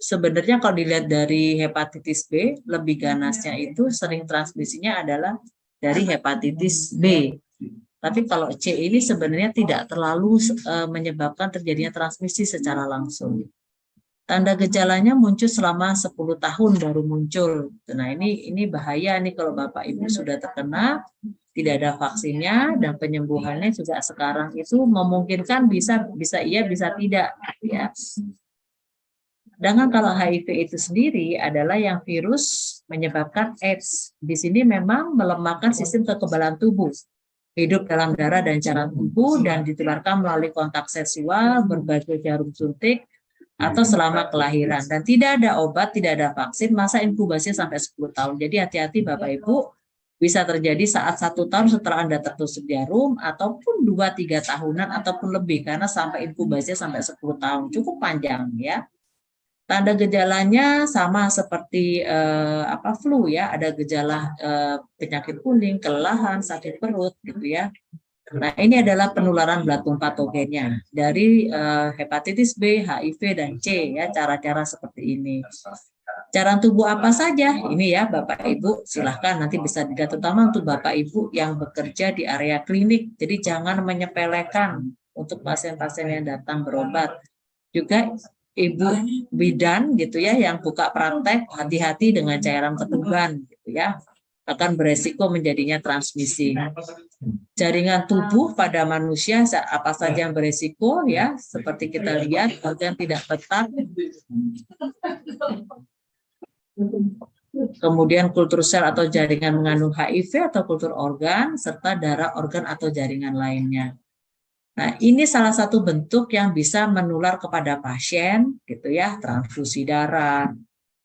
sebenarnya kalau dilihat dari hepatitis B, lebih ganasnya itu sering transmisinya adalah dari hepatitis B. Tapi kalau C ini sebenarnya tidak terlalu menyebabkan terjadinya transmisi secara langsung. Tanda gejalanya muncul selama 10 tahun baru muncul. Nah ini bahaya nih kalau Bapak Ibu sudah terkena, tidak ada vaksinnya dan penyembuhannya juga sekarang itu memungkinkan bisa iya bisa tidak ya. Sedangkan kalau HIV itu sendiri adalah yang virus menyebabkan AIDS. Di sini memang melemahkan sistem kekebalan tubuh. Hidup dalam darah dan cairan tubuh dan ditularkan melalui kontak seksual, berbagai jarum suntik, atau selama kelahiran. Dan tidak ada obat, tidak ada vaksin, masa inkubasinya sampai 10 tahun. Jadi hati-hati Bapak Ibu, bisa terjadi saat 1 tahun setelah Anda tertusuk jarum, ataupun 2-3 tahunan, ataupun lebih, karena sampai inkubasinya sampai 10 tahun. Cukup panjang ya. Tanda gejalanya sama seperti flu ya, ada gejala penyakit kuning, kelelahan, sakit perut gitu ya. Nah, ini adalah penularan bloodborne patogennya dari hepatitis B, HIV, dan C ya, cara-cara seperti ini. Cairan tubuh apa saja? Ini ya Bapak Ibu, silahkan nanti bisa dilihat, terutama untuk Bapak Ibu yang bekerja di area klinik. Jadi jangan menyepelekan untuk pasien-pasien yang datang berobat. Juga Ibu bidan gitu ya, yang buka praktek, hati-hati dengan cairan ketuban gitu ya. akan beresiko menjadinya transmisi. Jaringan tubuh pada manusia apa saja yang beresiko ya, seperti kita lihat organ tidak tetap, kemudian kultur sel atau jaringan mengandung HIV atau kultur organ, serta darah organ atau jaringan lainnya. Nah, ini salah satu bentuk yang bisa menular kepada pasien, gitu ya, transfusi darah.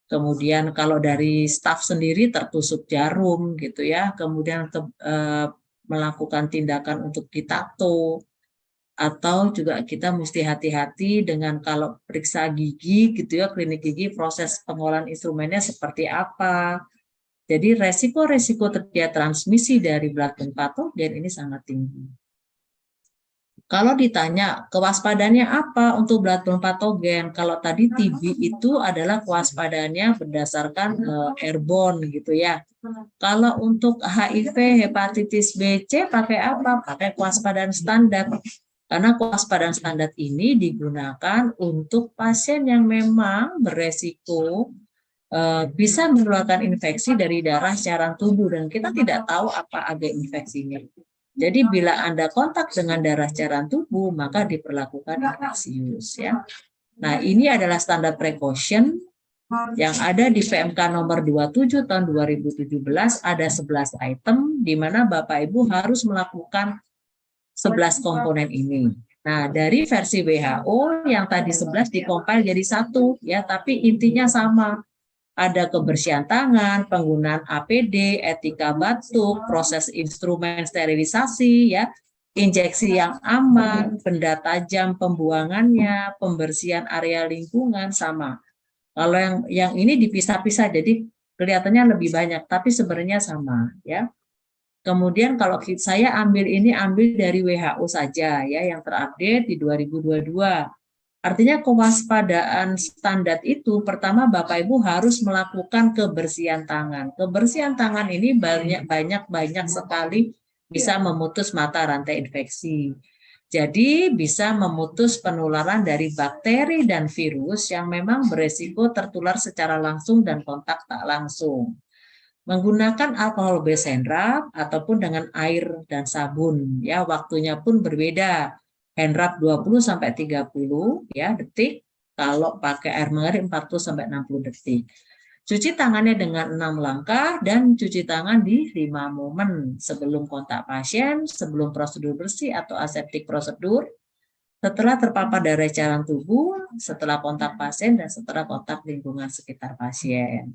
Kemudian kalau dari staf sendiri tertusuk jarum, gitu ya. Kemudian melakukan tindakan untuk ditato. Atau juga kita mesti hati-hati dengan kalau periksa gigi, gitu ya, klinik gigi, proses pengolahan instrumennya seperti apa. Jadi resiko-resiko terjadi transmisi dari bloodborne pathogen ini sangat tinggi. Kalau ditanya kewaspadaannya apa untuk bloodborne pathogen, kalau tadi TB itu adalah kewaspadaannya berdasarkan airborne gitu ya. Kalau untuk HIV, hepatitis B, C pakai apa? Pakai kewaspadaan standar. Karena kewaspadaan standar ini digunakan untuk pasien yang memang beresiko bisa menularkan infeksi dari darah cairan tubuh dan kita tidak tahu apa agent infeksinya. Jadi bila Anda kontak dengan darah cairan tubuh, maka diperlakukan infeksius ya. Nah, ini adalah standar precaution yang ada di PMK nomor 27 tahun 2017, ada 11 item di mana Bapak Ibu harus melakukan 11 komponen ini. Nah, dari versi WHO yang tadi 11 dikompil jadi satu ya, tapi intinya sama. Ada kebersihan tangan, penggunaan APD, etika batuk, proses instrumen sterilisasi, ya, injeksi yang aman, benda tajam pembuangannya, pembersihan area lingkungan sama. Kalau yang ini dipisah-pisah, jadi kelihatannya lebih banyak, tapi sebenarnya sama, ya. Kemudian kalau saya ambil dari WHO saja, ya, yang terupdate di 2022. Artinya kewaspadaan standar itu pertama Bapak Ibu harus melakukan kebersihan tangan. Kebersihan tangan ini banyak sekali bisa memutus mata rantai infeksi. Jadi bisa memutus penularan dari bakteri dan virus yang memang beresiko tertular secara langsung dan kontak tak langsung. Menggunakan alkohol base hand rub ataupun dengan air dan sabun, ya, waktunya pun berbeda. Hand rub 20 sampai 30 ya detik, kalau pakai air mengalir 40 sampai 60 detik. Cuci tangannya dengan 6 langkah dan cuci tangan di 5 momen sebelum kontak pasien, sebelum prosedur bersih atau aseptik prosedur, setelah terpapar darah cairan tubuh, setelah kontak pasien dan setelah kontak lingkungan sekitar pasien.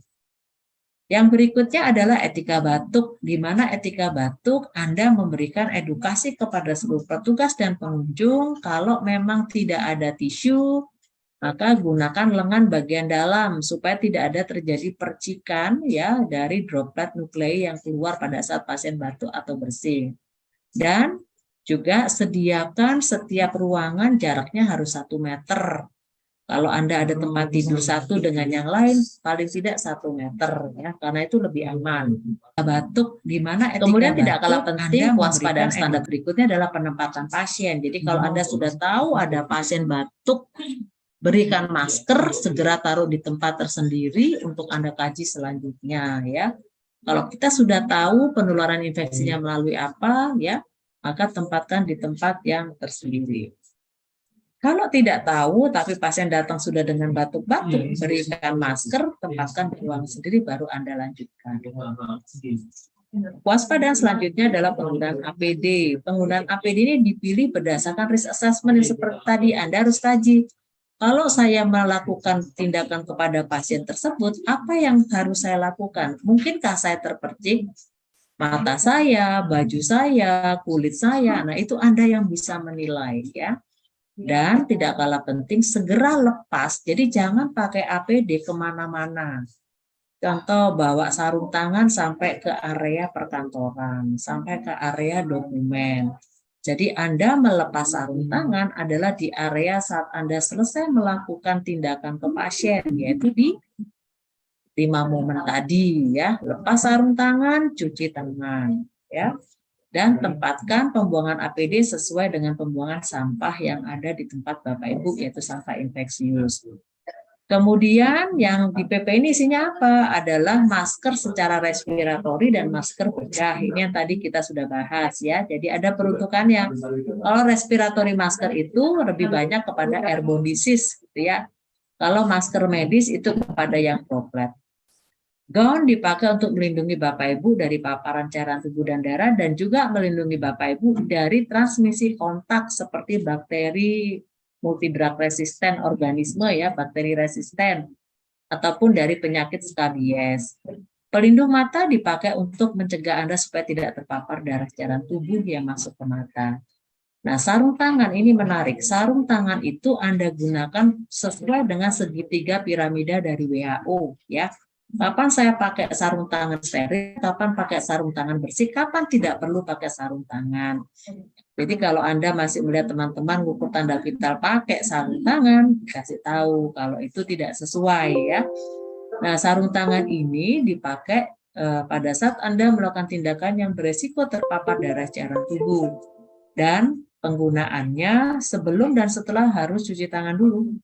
Yang berikutnya adalah etika batuk, di mana etika batuk Anda memberikan edukasi kepada seluruh petugas dan pengunjung kalau memang tidak ada tisu, maka gunakan lengan bagian dalam supaya tidak ada terjadi percikan ya dari droplet nuklei yang keluar pada saat pasien batuk atau bersin. Dan juga sediakan setiap ruangan jaraknya harus 1 meter. Kalau Anda ada tempat tidur satu dengan yang lain, paling tidak 1 meter, ya, karena itu lebih aman. Batuk, di mana kemudian tidak kalah penting, kewaspadaan standar berikutnya adalah penempatan pasien. Jadi kalau Anda sudah tahu ada pasien batuk, berikan masker, segera taruh di tempat tersendiri untuk Anda kaji selanjutnya, ya. Kalau kita sudah tahu penularan infeksinya melalui apa, ya, maka tempatkan di tempat yang tersendiri. Kalau tidak tahu, tapi pasien datang sudah dengan batuk-batuk, berikan masker, tempatkan di ruang sendiri, baru Anda lanjutkan. Waspadaan selanjutnya adalah penggunaan APD. Penggunaan APD ini dipilih berdasarkan risk assessment yang seperti tadi. Anda harus kaji. Kalau saya melakukan tindakan kepada pasien tersebut, apa yang harus saya lakukan? Mungkinkah saya terpercik? Mata saya, baju saya, kulit saya, nah itu Anda yang bisa menilai, ya. Dan tidak kalah penting, segera lepas. Jadi jangan pakai APD kemana-mana. Contoh, bawa sarung tangan sampai ke area perkantoran, sampai ke area dokumen. Jadi Anda melepas sarung tangan adalah di area saat Anda selesai melakukan tindakan ke pasien, yaitu di 5 momen tadi, ya. Lepas sarung tangan, cuci tangan, ya. Dan tempatkan pembuangan APD sesuai dengan pembuangan sampah yang ada di tempat Bapak Ibu, yaitu sampah infeksius. Kemudian yang di PP ini isinya apa? Adalah masker secara respiratori dan masker bedah. Ini yang tadi kita sudah bahas ya. Jadi ada peruntukannya. Kalau respiratori masker itu lebih banyak kepada airborne disease gitu ya. Kalau masker medis itu kepada yang droplet. Gaun dipakai untuk melindungi Bapak Ibu dari paparan cairan tubuh dan darah dan juga melindungi Bapak Ibu dari transmisi kontak seperti bakteri multidrug resisten organisme ya, bakteri resisten ataupun dari penyakit skabies. Pelindung mata dipakai untuk mencegah Anda supaya tidak terpapar darah cairan tubuh yang masuk ke mata. Nah, sarung tangan ini menarik. Sarung tangan itu Anda gunakan sesuai dengan segitiga piramida dari WHO ya. Kapan saya pakai sarung tangan steril, kapan pakai sarung tangan bersih, kapan tidak perlu pakai sarung tangan. Jadi kalau Anda masih melihat teman-teman ngukur tanda vital pakai sarung tangan, kasih tahu kalau itu tidak sesuai ya. Nah, sarung tangan ini dipakai pada saat Anda melakukan tindakan yang beresiko terpapar darah cairan tubuh. Dan penggunaannya sebelum dan setelah harus cuci tangan dulu.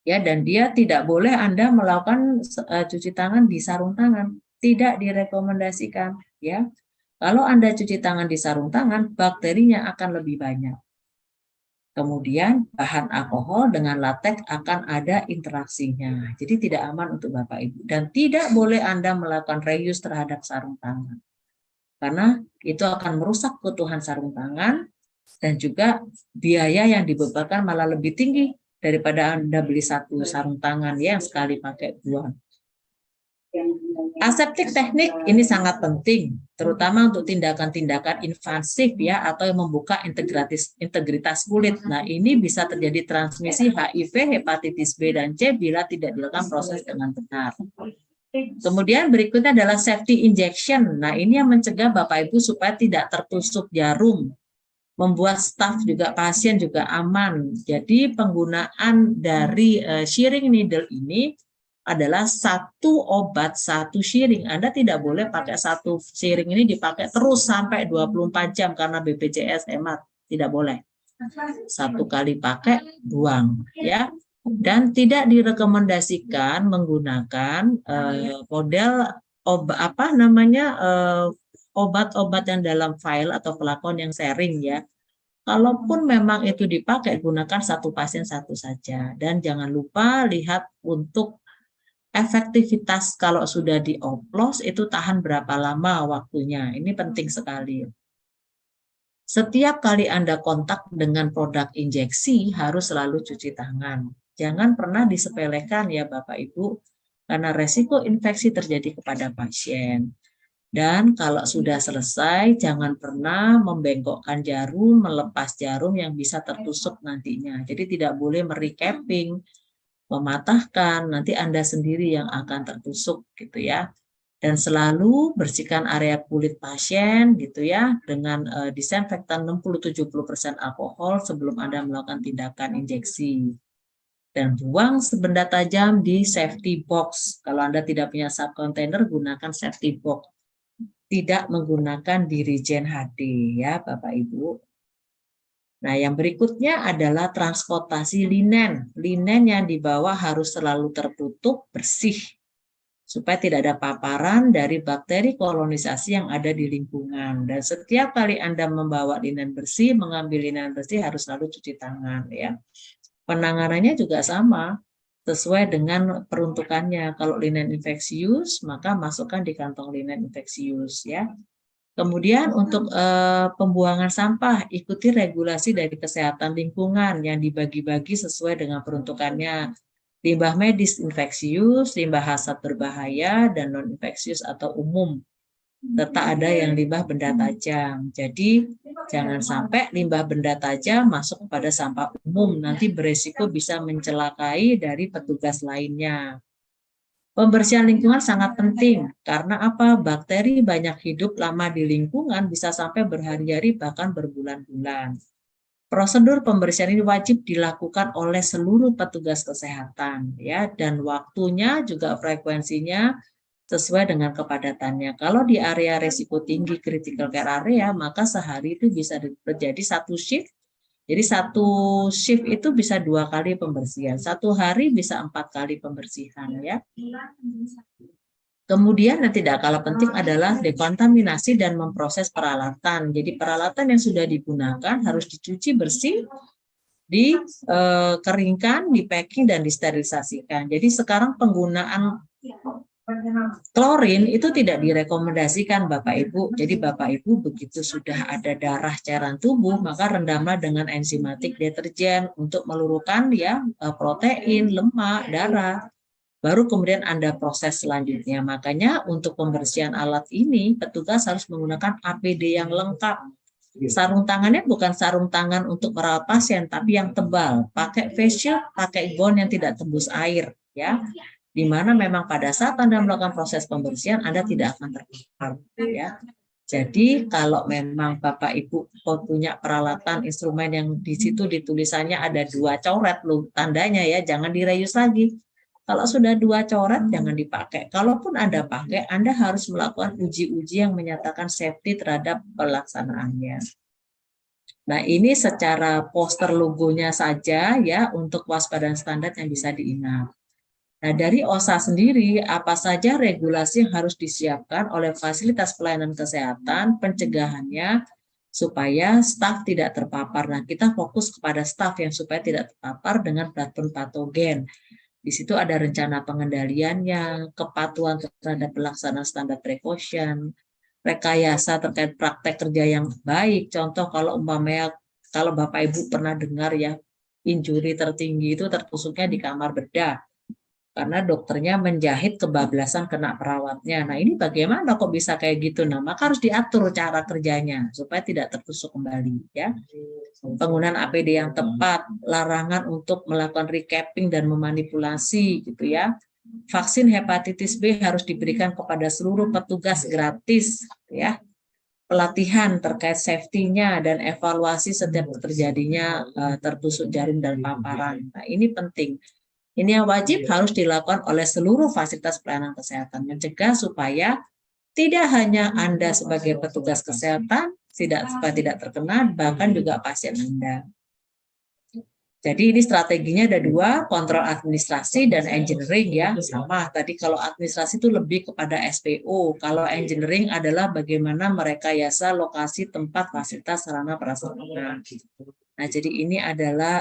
Ya, dan dia tidak boleh Anda melakukan cuci tangan di sarung tangan, tidak direkomendasikan ya. Kalau Anda cuci tangan di sarung tangan, bakterinya akan lebih banyak. Kemudian bahan alkohol dengan latex akan ada interaksinya. Jadi tidak aman untuk Bapak Ibu dan tidak boleh Anda melakukan reuse terhadap sarung tangan. Karena itu akan merusak keutuhan sarung tangan dan juga biaya yang dibebankan malah lebih tinggi daripada Anda beli satu sarung tangan yang sekali pakai buang. Aseptik teknik ini sangat penting, terutama untuk tindakan-tindakan invasif ya atau yang membuka integritas kulit. Nah, ini bisa terjadi transmisi HIV, hepatitis B dan C bila tidak dilakukan proses dengan benar. Kemudian berikutnya adalah safety injection. Nah, ini yang mencegah Bapak Ibu supaya tidak tertusuk jarum. Membuat staf juga pasien juga aman. Jadi penggunaan dari syring needle ini adalah satu obat, satu syring. Anda tidak boleh pakai satu syring ini dipakai terus sampai 24 jam karena BPJS hemat. Tidak boleh. Satu kali pakai, buang. Ya. Dan tidak direkomendasikan menggunakan model obat-obat yang dalam file atau flakon yang sharing ya. Kalaupun memang itu dipakai, gunakan satu pasien satu saja. Dan jangan lupa lihat untuk efektivitas kalau sudah dioplos itu tahan berapa lama waktunya. Ini penting sekali. Setiap kali Anda kontak dengan produk injeksi harus selalu cuci tangan. Jangan pernah disepelekan ya Bapak Ibu, karena resiko infeksi terjadi kepada pasien. Dan kalau sudah selesai, jangan pernah membengkokkan jarum, melepas jarum yang bisa tertusuk nantinya. Jadi tidak boleh merecapping, mematahkan, nanti Anda sendiri yang akan tertusuk gitu ya. Dan selalu bersihkan area kulit pasien gitu ya dengan disinfektan 60-70% alkohol sebelum Anda melakukan tindakan injeksi. Dan buang benda tajam di safety box. Kalau Anda tidak punya sub container, gunakan safety box. Tidak menggunakan dirigen HD ya Bapak Ibu. Nah, yang berikutnya adalah transportasi linen. Linen yang dibawa harus selalu tertutup, bersih. Supaya tidak ada paparan dari bakteri kolonisasi yang ada di lingkungan. Dan setiap kali Anda membawa linen bersih, mengambil linen bersih harus selalu cuci tangan ya. Penanganannya juga sama, sesuai dengan peruntukannya. Kalau linen infectious, maka masukkan di kantong linen infectious ya. Kemudian untuk pembuangan sampah, ikuti regulasi dari kesehatan lingkungan yang dibagi-bagi sesuai dengan peruntukannya. Limbah medis infectious, limbah hasad berbahaya, dan non-infectious atau umum. Serta ada yang limbah benda tajam. Jadi jangan sampai limbah benda tajam masuk kepada sampah umum. Nanti beresiko bisa mencelakai dari petugas lainnya. Pembersihan lingkungan sangat penting. Karena apa? Bakteri banyak hidup lama di lingkungan bisa sampai berhari-hari bahkan berbulan-bulan. Prosedur pembersihan ini wajib dilakukan oleh seluruh petugas kesehatan ya, dan waktunya juga frekuensinya sesuai dengan kepadatannya. Kalau di area risiko tinggi critical care area, maka sehari itu bisa terjadi satu shift Jadi satu shift itu bisa 2 kali pembersihan, 1 hari bisa 4 kali pembersihan ya. Kemudian yang tidak kalah penting adalah dekontaminasi dan memproses peralatan. Jadi peralatan yang sudah digunakan harus dicuci bersih, dikeringkan, di-packing, dan disterilisasikan. Jadi sekarang penggunaan klorin itu tidak direkomendasikan Bapak Ibu. Jadi Bapak Ibu begitu sudah ada darah cairan tubuh, maka rendamlah dengan enzimatik deterjen untuk meluruhkan ya protein, lemak, darah. Baru kemudian Anda proses selanjutnya. Makanya untuk pembersihan alat ini, petugas harus menggunakan APD yang lengkap. Sarung tangannya bukan sarung tangan untuk merawat pasien, tapi yang tebal. Pakai face shield, pakai gown yang tidak tembus air. Ya, di mana memang pada saat Anda melakukan proses pembersihan, Anda tidak akan terpapar. Ya. Jadi kalau memang Bapak Ibu punya peralatan instrumen yang di situ ditulisannya ada 2 coret loh tandanya ya, jangan dirayus lagi. Kalau sudah 2 coret jangan dipakai. Kalaupun Anda pakai, Anda harus melakukan uji-uji yang menyatakan safety terhadap pelaksanaannya. Nah, ini secara poster logonya saja ya untuk waspadaan standar yang bisa diingat. Nah, dari OSA sendiri, apa saja regulasi yang harus disiapkan oleh fasilitas pelayanan kesehatan, pencegahannya, supaya staf tidak terpapar. Nah, kita fokus kepada staf yang supaya tidak terpapar dengan bakteri patogen. Di situ ada rencana pengendaliannya, kepatuhan terhadap pelaksanaan standar precaution, rekayasa terkait praktek kerja yang baik. Contoh kalau umpamanya, kalau Bapak Ibu pernah dengar ya, injury tertinggi itu tertusuknya di kamar bedah. Karena dokternya menjahit kebablasan kena perawatnya. Nah ini bagaimana kok bisa kayak gitu? Nah maka harus diatur cara kerjanya supaya tidak tertusuk kembali ya. Penggunaan APD yang tepat, larangan untuk melakukan recapping dan memanipulasi gitu ya. Vaksin hepatitis B harus diberikan kepada seluruh petugas gratis ya. Pelatihan terkait safety-nya dan evaluasi setiap terjadinya tertusuk jarum dan paparan. Nah ini penting. Ini yang wajib harus dilakukan oleh seluruh fasilitas pelayanan kesehatan, mencegah supaya tidak hanya Anda sebagai petugas kesehatan supaya tidak terkena, bahkan juga pasien Anda. Jadi ini strateginya ada 2, kontrol administrasi dan engineering ya. Sama, tadi kalau administrasi itu lebih kepada SPO, kalau engineering adalah bagaimana merekayasa lokasi tempat fasilitas sarana prasarana. Nah, jadi ini adalah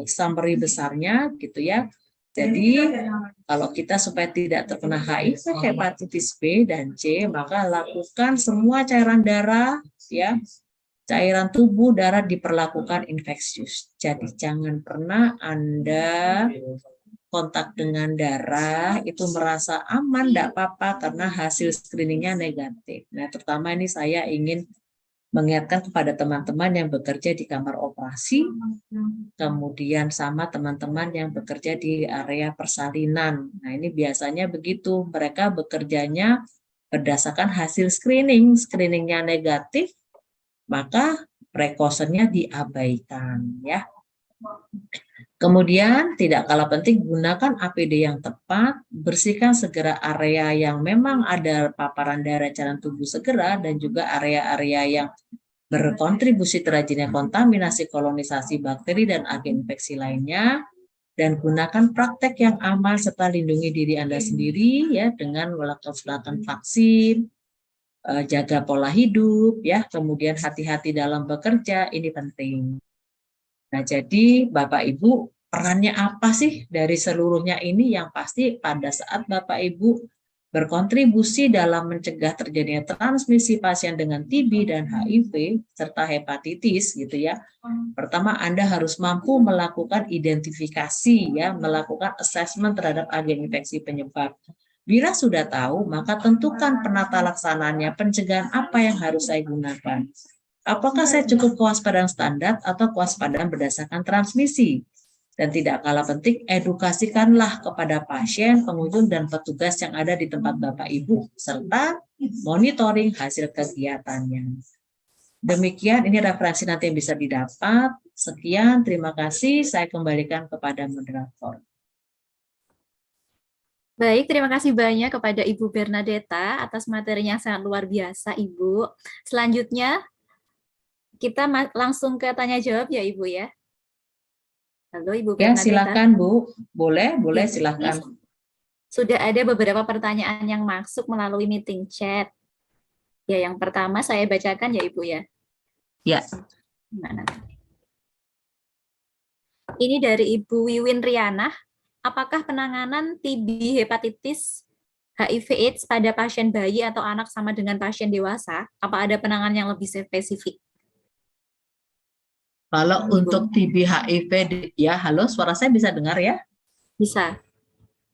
summary besarnya gitu ya. Jadi kalau kita supaya tidak terkena HIV, hepatitis B dan C, maka lakukan semua cairan darah ya. Cairan tubuh darah diperlakukan infectious. Jadi jangan pernah Anda kontak dengan darah itu merasa aman, tidak apa-apa karena hasil screeningnya negatif. Nah, terutama ini saya ingin mengingatkan kepada teman-teman yang bekerja di kamar operasi, kemudian sama teman-teman yang bekerja di area persalinan. Nah, ini biasanya begitu, mereka bekerjanya berdasarkan hasil screeningnya negatif, maka precaution-nya diabaikan ya. Kemudian tidak kalah penting gunakan APD yang tepat, bersihkan segera area yang memang ada paparan darah cairan tubuh segera dan juga area-area yang berkontribusi terjadinya kontaminasi kolonisasi bakteri dan agen infeksi lainnya, dan gunakan praktek yang aman serta lindungi diri Anda sendiri ya dengan melakukan vaksin, jaga pola hidup ya, kemudian hati-hati dalam bekerja, ini penting. Nah, jadi Bapak Ibu perannya apa sih dari seluruhnya ini? Yang pasti pada saat Bapak Ibu berkontribusi dalam mencegah terjadinya transmisi pasien dengan TB dan HIV serta hepatitis gitu ya. Pertama, Anda harus mampu melakukan identifikasi ya, melakukan assessment terhadap agen infeksi penyebab. Bila sudah tahu, maka tentukan penata laksanaannya, pencegahan apa yang harus saya gunakan. Apakah saya cukup kewaspadaan standar atau kewaspadaan berdasarkan transmisi? Dan tidak kalah penting, edukasikanlah kepada pasien, pengunjung, dan petugas yang ada di tempat Bapak Ibu, serta monitoring hasil kegiatannya. Demikian, ini referensi nanti yang bisa didapat. Sekian, terima kasih. Saya kembalikan kepada moderator. Baik, terima kasih banyak kepada Ibu Bernadetta atas materinya yang sangat luar biasa, Ibu. Selanjutnya, kita langsung ke tanya jawab ya Ibu ya. Halo Ibu Ya, Bernadetta. silakan Bu. Boleh Ya, silakan. sudah ada beberapa pertanyaan yang masuk melalui meeting chat. Ya, yang pertama saya bacakan ya Ibu ya. Ya. Mana? Ini dari Ibu Wiwin Riana. Apakah penanganan TB hepatitis HIV/AIDS pada pasien bayi atau anak sama dengan pasien dewasa? Apa ada penanganan yang lebih spesifik? Kalau untuk TB HIV, ya halo, suara saya bisa dengar ya? Bisa.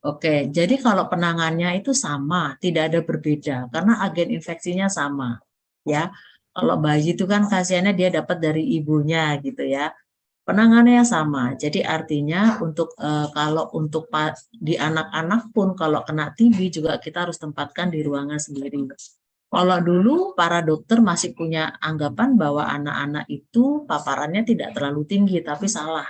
Oke, jadi kalau penanganannya itu sama, tidak ada berbeda karena agen infeksinya sama, ya. Kalau bayi itu kan kasihannya dia dapat dari ibunya gitu ya. Penanganannya sama. Jadi artinya untuk kalau untuk di anak-anak pun kalau kena TB juga kita harus tempatkan di ruangan sendiri. Kalau dulu para dokter masih punya anggapan bahwa anak-anak itu paparannya tidak terlalu tinggi, tapi salah.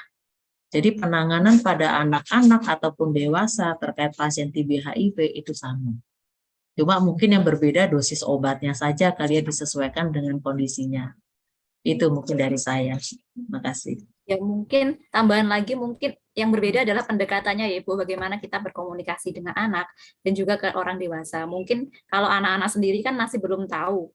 Jadi penanganan pada anak-anak ataupun dewasa terkait pasien TB HIV itu sama. Cuma mungkin yang berbeda dosis obatnya saja kali ya disesuaikan dengan kondisinya. Itu mungkin dari saya. Terima kasih. Ya mungkin tambahan lagi mungkin yang berbeda adalah pendekatannya ya Ibu, bagaimana kita berkomunikasi dengan anak dan juga ke orang dewasa. Mungkin kalau anak-anak sendiri kan masih belum tahu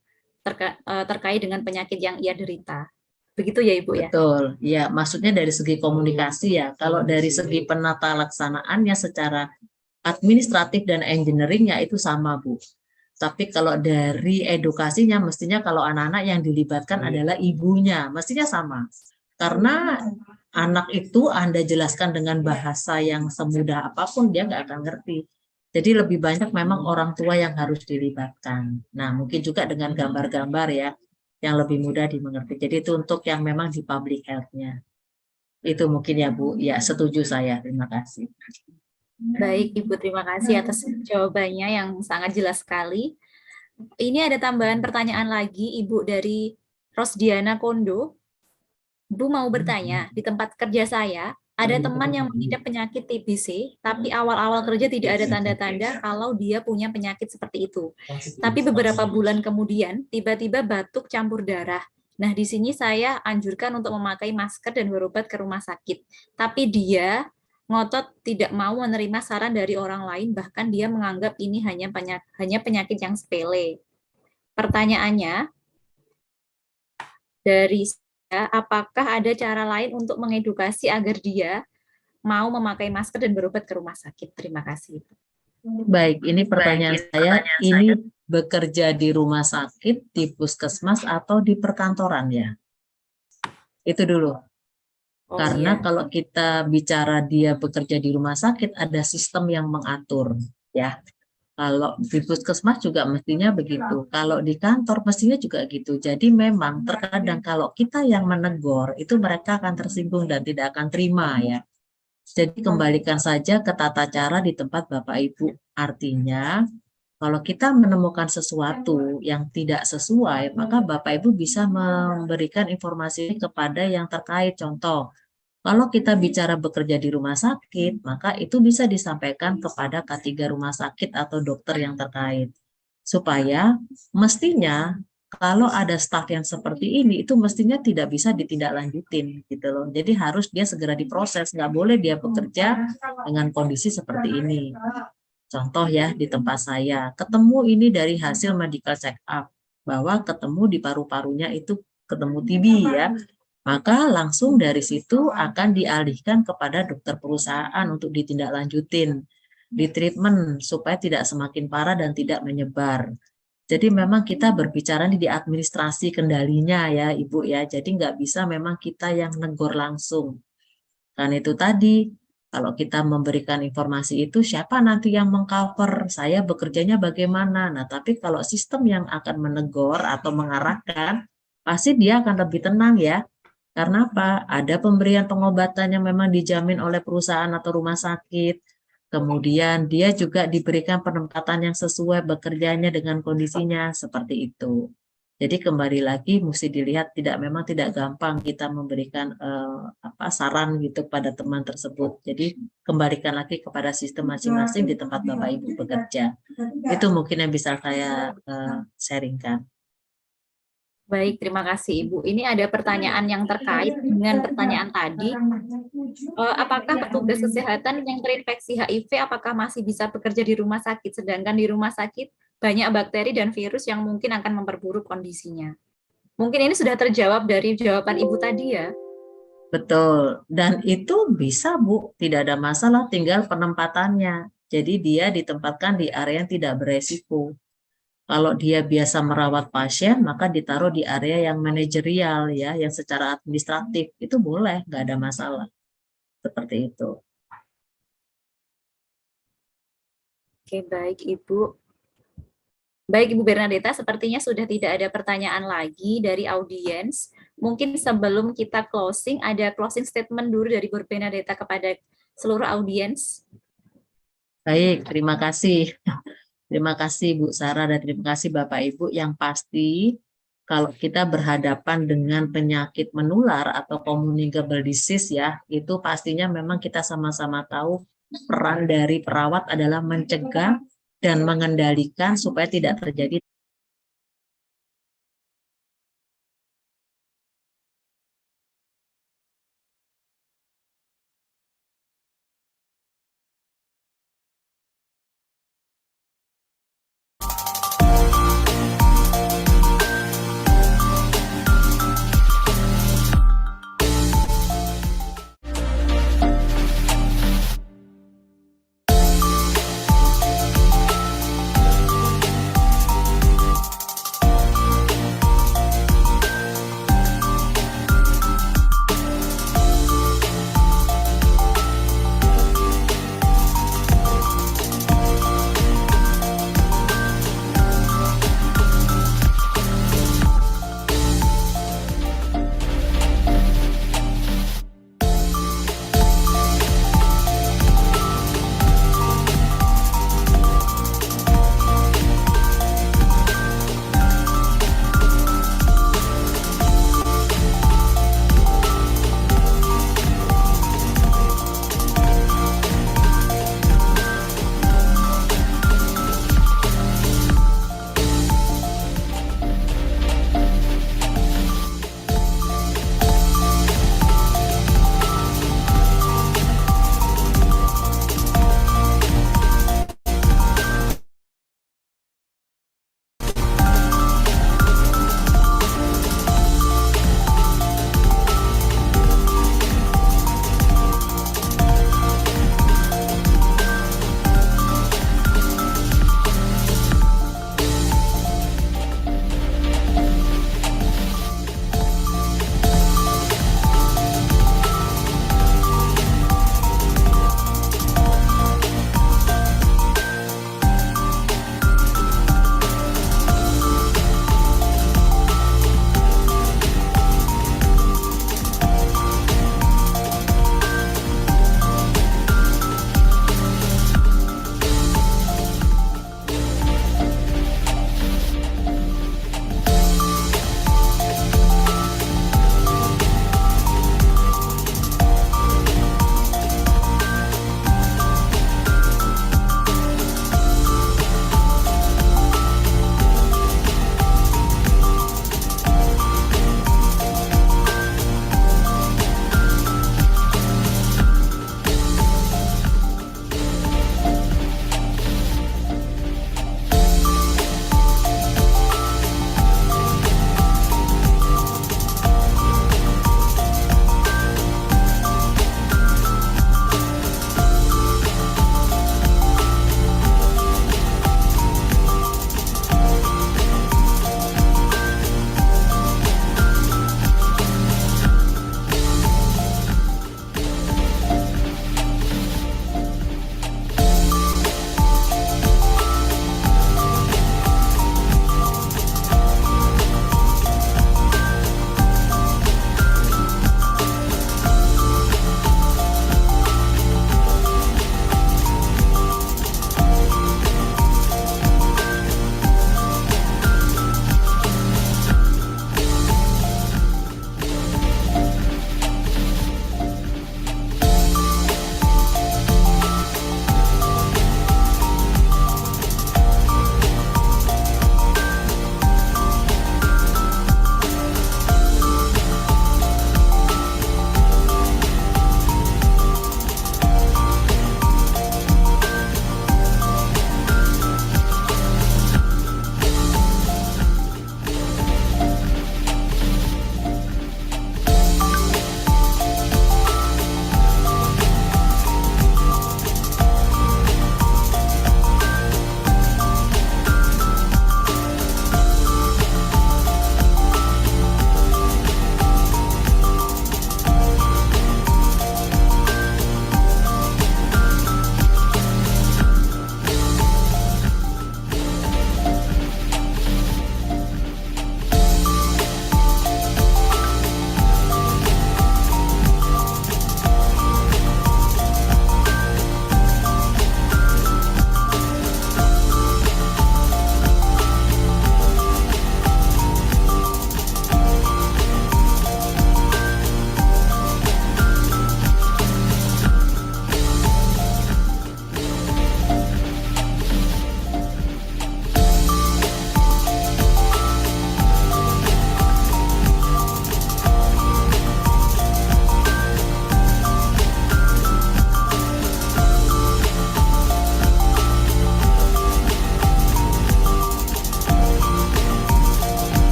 terkait dengan penyakit yang ia derita. Begitu ya Ibu ya? Betul, ya maksudnya dari segi komunikasi ya. Kalau dari segi penata laksanaannya secara administratif dan engineeringnya itu sama Bu. Tapi kalau dari edukasinya mestinya kalau anak-anak yang dilibatkan adalah ibunya, mestinya sama. Karena anak itu Anda jelaskan dengan bahasa yang semudah apapun dia nggak akan ngerti. Jadi lebih banyak memang orang tua yang harus dilibatkan. Nah mungkin juga dengan gambar-gambar ya, yang lebih mudah dimengerti. Jadi itu untuk yang memang di public health-nya. Itu mungkin ya Bu, ya setuju saya. Terima kasih. Baik Ibu, terima kasih atas jawabannya yang sangat jelas sekali. Ini ada tambahan pertanyaan lagi Ibu dari Rosdiana Kondo. Bu mau bertanya, di tempat kerja saya ada teman yang mengidap penyakit TBC, tapi awal-awal kerja tidak ada tanda-tanda kalau dia punya penyakit seperti itu. Tapi beberapa bulan kemudian, tiba-tiba batuk campur darah. Nah, di sini saya anjurkan untuk memakai masker dan berobat ke rumah sakit. Tapi dia ngotot tidak mau menerima saran dari orang lain, bahkan dia menganggap ini hanya penyakit yang sepele. Pertanyaannya, dari apakah ada cara lain untuk mengedukasi agar dia mau memakai masker dan berobat ke rumah sakit? Terima kasih. Baik, ini pertanyaan saya. Ini bekerja di rumah sakit, di puskesmas, atau di perkantoran ya? Itu dulu. Karena kalau kita bicara dia bekerja di rumah sakit, ada sistem yang mengatur. Ya. Kalau di puskesmas juga mestinya begitu. Kalau di kantor mestinya juga gitu. Jadi memang terkadang kalau kita yang menegur, itu mereka akan tersinggung dan tidak akan terima ya. Jadi kembalikan saja ke tata cara di tempat Bapak Ibu. Artinya kalau kita menemukan sesuatu yang tidak sesuai, maka Bapak Ibu bisa memberikan informasi kepada yang terkait. Contoh, kalau kita bicara bekerja di rumah sakit, maka itu bisa disampaikan kepada K3 rumah sakit atau dokter yang terkait. Supaya mestinya kalau ada staf yang seperti ini, itu mestinya tidak bisa ditindaklanjutin gitu loh. Jadi harus dia segera diproses, nggak boleh dia bekerja dengan kondisi seperti ini. Contoh ya di tempat saya, ketemu ini dari hasil medical check up, bahwa ketemu di paru-parunya itu ketemu TB ya. Maka langsung dari situ akan dialihkan kepada dokter perusahaan untuk ditindaklanjutin, ditreatment supaya tidak semakin parah dan tidak menyebar. Jadi memang kita berbicara di administrasi kendalinya ya Ibu ya, jadi nggak bisa memang kita yang negor langsung. Karena itu tadi, kalau kita memberikan informasi itu, siapa nanti yang mengcover, saya bekerjanya bagaimana. Nah tapi kalau sistem yang akan menegur atau mengarahkan, pasti dia akan lebih tenang ya. Karena apa? Ada pemberian pengobatan yang memang dijamin oleh perusahaan atau rumah sakit. Kemudian dia juga diberikan penempatan yang sesuai bekerjanya dengan kondisinya seperti itu. Jadi kembali lagi mesti dilihat memang tidak gampang kita memberikan saran gitu pada teman tersebut. Jadi kembalikan lagi kepada sistem masing-masing di tempat Bapak Ibu bekerja. Itu mungkin yang bisa saya sharingkan. Baik, terima kasih Ibu. Ini ada pertanyaan yang terkait dengan pertanyaan tadi. Apakah petugas kesehatan yang terinfeksi HIV apakah masih bisa bekerja di rumah sakit, sedangkan di rumah sakit banyak bakteri dan virus yang mungkin akan memperburuk kondisinya? Mungkin ini sudah terjawab dari jawaban Ibu tadi ya. Betul, dan itu bisa Bu, tidak ada masalah, tinggal penempatannya. Jadi dia ditempatkan di area yang tidak beresiko. Kalau dia biasa merawat pasien, maka ditaruh di area yang manajerial ya, yang secara administratif itu boleh, nggak ada masalah. Seperti itu. Oke, baik Ibu. Baik Ibu Bernadetta, sepertinya sudah tidak ada pertanyaan lagi dari audiens. Mungkin sebelum kita closing, ada closing statement dulu dari Bu Bernadetta kepada seluruh audiens. Baik, terima kasih. Terima kasih Bu Sarah dan terima kasih Bapak Ibu. Yang pasti kalau kita berhadapan dengan penyakit menular atau communicable disease ya, itu pastinya memang kita sama-sama tahu peran dari perawat adalah mencegah dan mengendalikan supaya tidak terjadi